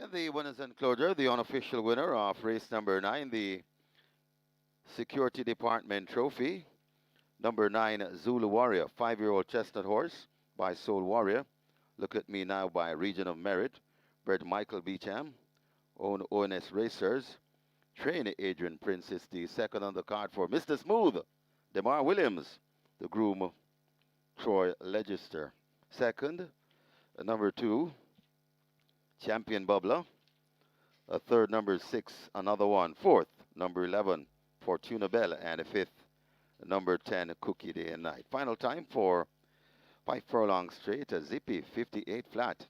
And the winners enclosure, the unofficial winner of race number 9, the Security Department Trophy, number 9 Zulu Warrior, 5-year-old chestnut horse by Soul Warrior. Look at Me Now by Region of Merit. Bred Michael Beecham. Own ONS Racers. Trainer Adrian Prince is the second on the card for Mr. Smooth. DeMar Williams. The groom Troy Legister. Second, number 2, Champion Bubbler. A third, number 6, another one. Fourth, number 11, Fortuna Bell. And a fifth, number 10, Cookie Day and Night. Final time for 5 furlong straight, a zippy 58 flat.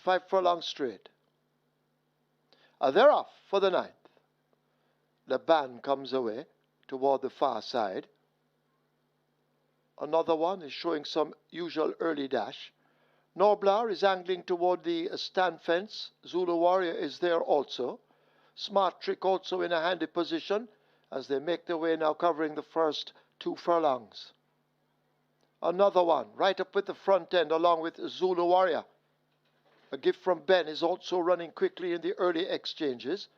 Five furlong straight. They're off for the ninth. The band comes away toward the far side. Another one is showing some usual early dash. Norblar is angling toward the stand fence. Zulu Warrior is there also. Smart Trick also in a handy position as they make their way now covering the first 2 furlongs. Another one right up with the front end along with Zulu Warrior. A gift from Ben is also running quickly in the early exchanges.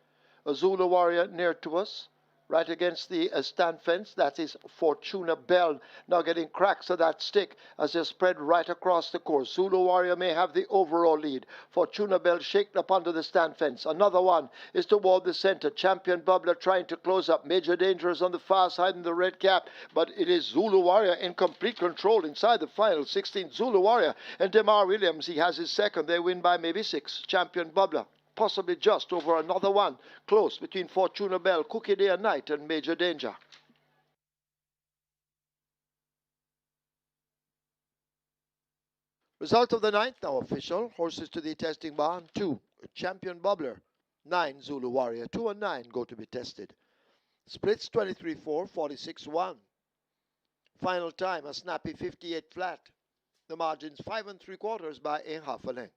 A Zulu Warrior near to us, right against the stand fence. That is Fortuna Bell now getting cracks of that stick as they spread right across the course. Zulu Warrior may have the overall lead. Fortuna Bell shaken up under the stand fence. Another one is toward the center. Champion Bubbler trying to close up. Major Danger is on the far side in the red cap, but it is Zulu Warrior in complete control inside the final 16. Zulu Warrior and DeMar Williams, he has his second. They win by maybe 6. Champion Bubbler possibly just over another one, close between Fortuna Bell, Cookie Day and Night, and Major Danger. Result of the ninth now official. Horses to the testing barn. 2, Champion Bubbler. 9, Zulu Warrior. 2 and 9 go to be tested. Splits 23-4, 46-1. Final time a snappy 58 flat. The margins 5 3/4 by a half a length.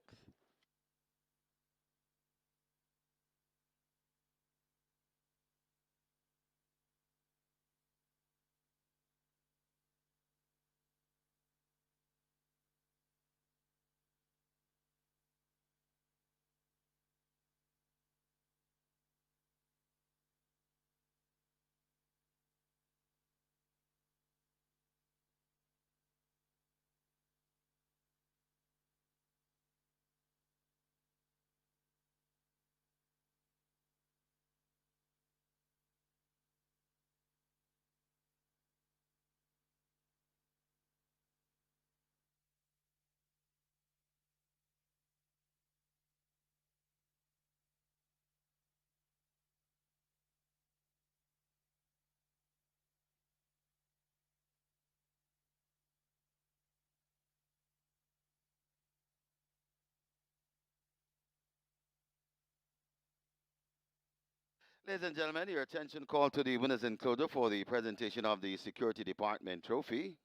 Ladies and gentlemen, your attention called to the winner's enclosure for the presentation of the Security Department Trophy.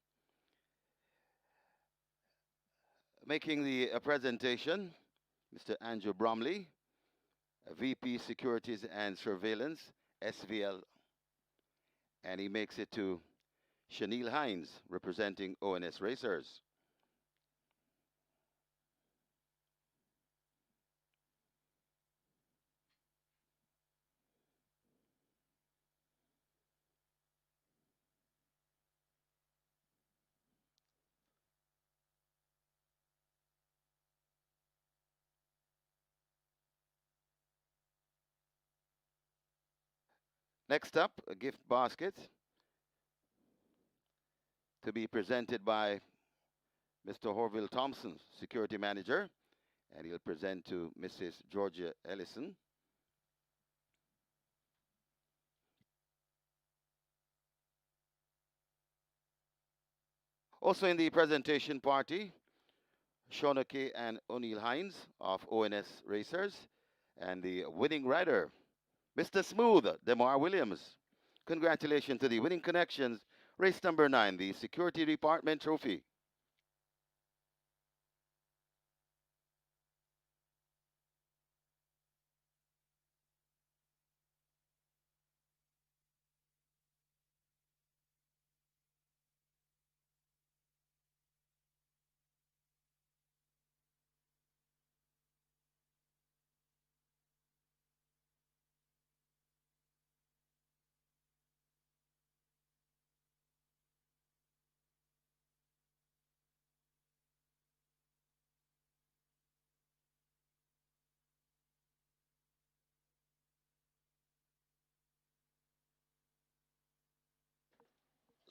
Making the presentation, Mr. Andrew Bromley, VP Securities and Surveillance, SVL, and he makes it to Chanel Hines, representing ONS Racers. Next up, a gift basket to be presented by Mr. Horville Thompson, Security Manager, and he'll present to Mrs. Georgia Ellison. Also in the presentation party, Shauna and O'Neill Hines of ONS Racers, and the winning rider, Mr. Smooth, Demar Williams. Congratulations to the winning connections, race number 9, the Security Department Trophy.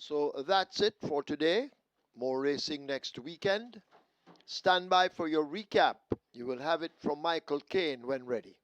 So that's it for today. More racing next weekend. Stand by for your recap. You will have it from Michael Kane when ready.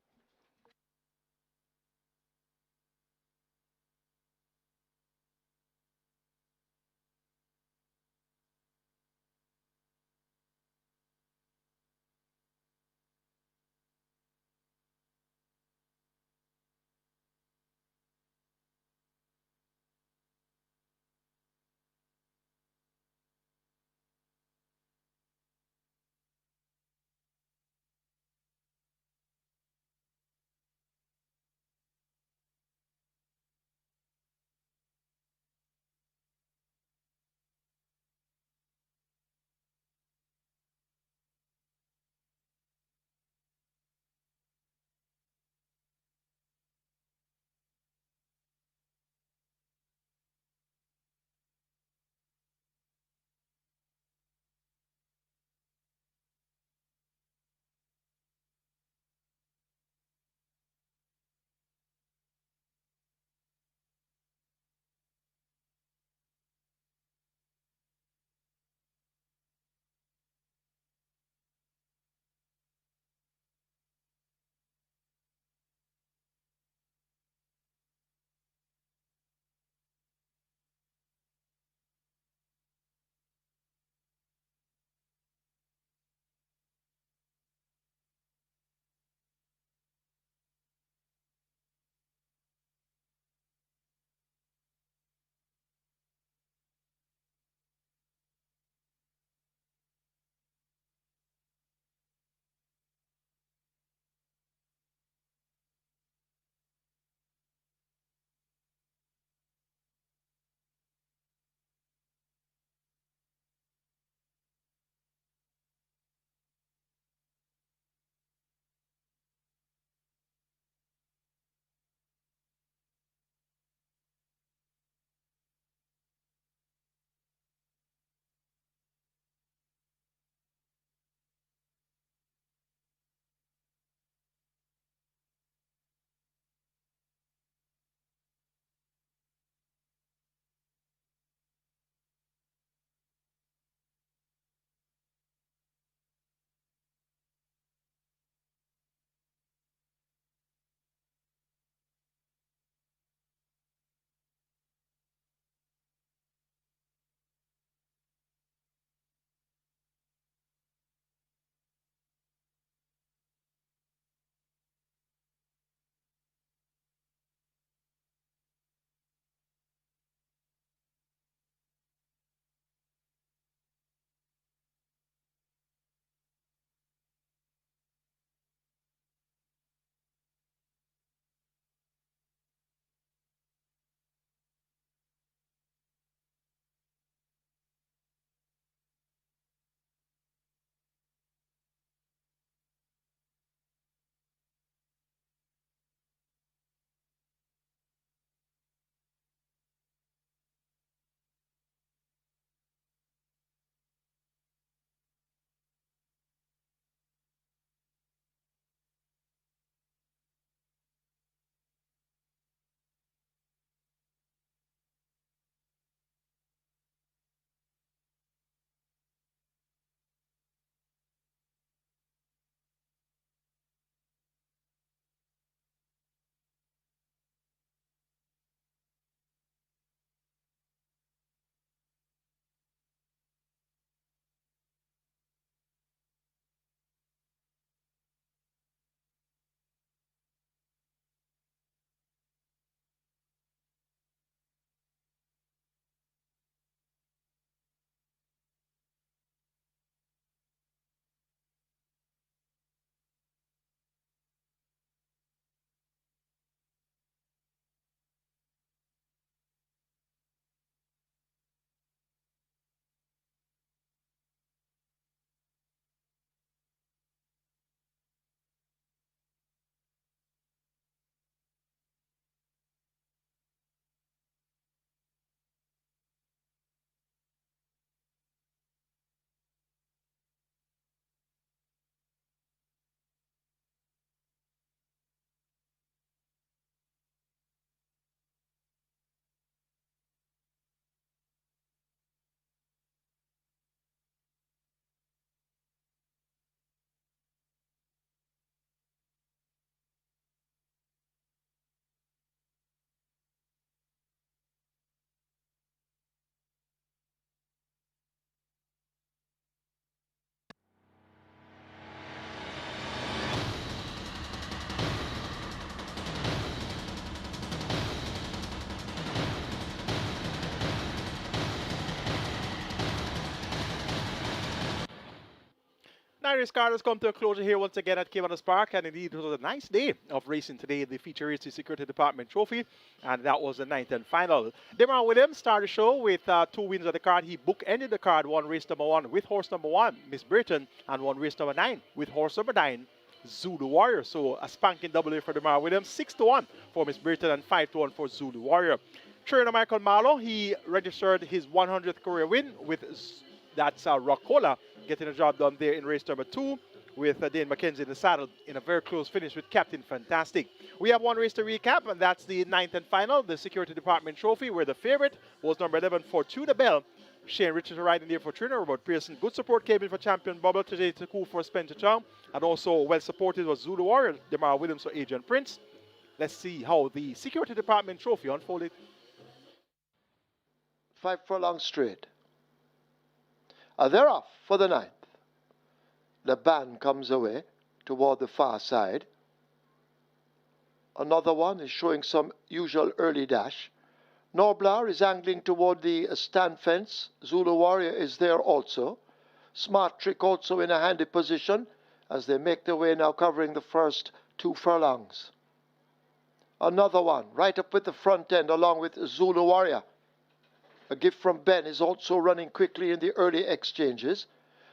Nine-race card has come to a closure here once again at Caymanas Park, and indeed it was a nice day of racing today. The feature race, the Security Department Trophy, and that was the ninth and final. Demar Williams started the show with 2 wins of the card. He bookended the card, won race number 1 with horse number 1, Miss Britain, and won race number 9 with horse number 9, Zulu Warrior. So a spanking double for Demar Williams, 6-1 for Miss Britain and 5-1 for Zulu Warrior. Trainer Michael Marlowe, he registered his 100th career win with that's Rockola, getting a job done there in race number 2 with Dane McKenzie in the saddle in a very close finish with Captain Fantastic. We have one race to recap, and that's the 9th and final, the Security Department Trophy, where the favorite was number 11, Fortuna Bell. Shane Richards riding there for Trainer, Robert Pearson. Good support came in for Champion Bubble today to cool for Spencer Chow. And also well supported was Zulu Warrior, Demar Williams for Adrian Prince. Let's see how the Security Department Trophy unfolded. 5 furlongs straight. They're off for the 9th. The band comes away toward the far side. Another one is showing some usual early dash. Norblar is angling toward the stand fence. Zulu Warrior is there also. Smart Trick also in a handy position as they make their way now covering the first 2 furlongs. Another one right up with the front end along with Zulu Warrior. A gift from Ben is also running quickly in the early exchanges.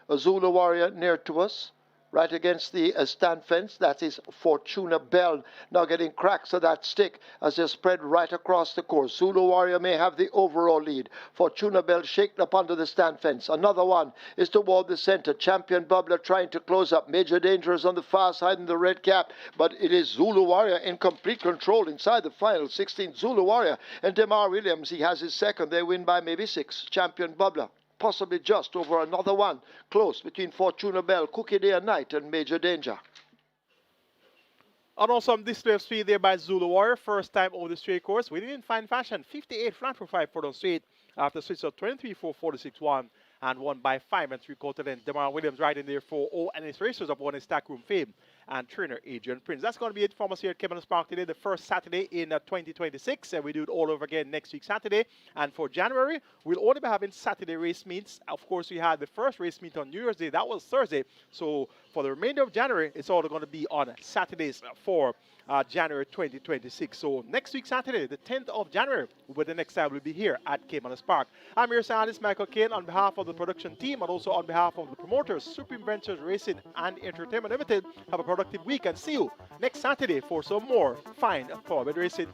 A Zulu Warrior near to us, right against the stand fence. That is Fortuna Bell now getting cracks of that stick as they spread right across the course. Zulu Warrior may have the overall lead. Fortuna Bell shaken up under the stand fence. Another one is toward the center. Champion Bubbler trying to close up. Major Danger is on the far side in the red cap, but it is Zulu Warrior in complete control inside the final 16. Zulu Warrior and Demar Williams, he has his second. They win by maybe 6. Champion Bubbler possibly just over another one. Close between Fortuna Bell, Cookie Day and Night, and Major Danger. And also some display of speed there by Zulu Warrior. First time over the straight course. We didn't find fashion. 58 flat for 5 furlong straight after switch of 23-4, 46-1 and won by 5 3/4 lengths. Demar Williams riding there for and his racers of won his stack room fame and trainer Adrian Prince. That's going to be it from us here at Caymanas Park today, the first Saturday in 2026. And we do it all over again next week Saturday. And for January, we'll only be having Saturday race meets. Of course, we had the first race meet on New Year's Day. That was Thursday. So for the remainder of January, it's all going to be on Saturdays for January 2026. So next week Saturday, the 10th of January, will be the next time we'll be here at Caymanas Park. I'm your analyst Michael Kane on behalf of the production team and also on behalf of the promoters, Supreme Ventures Racing and Entertainment Limited. Have a productive week and see you next Saturday for some more fine Powerbet racing.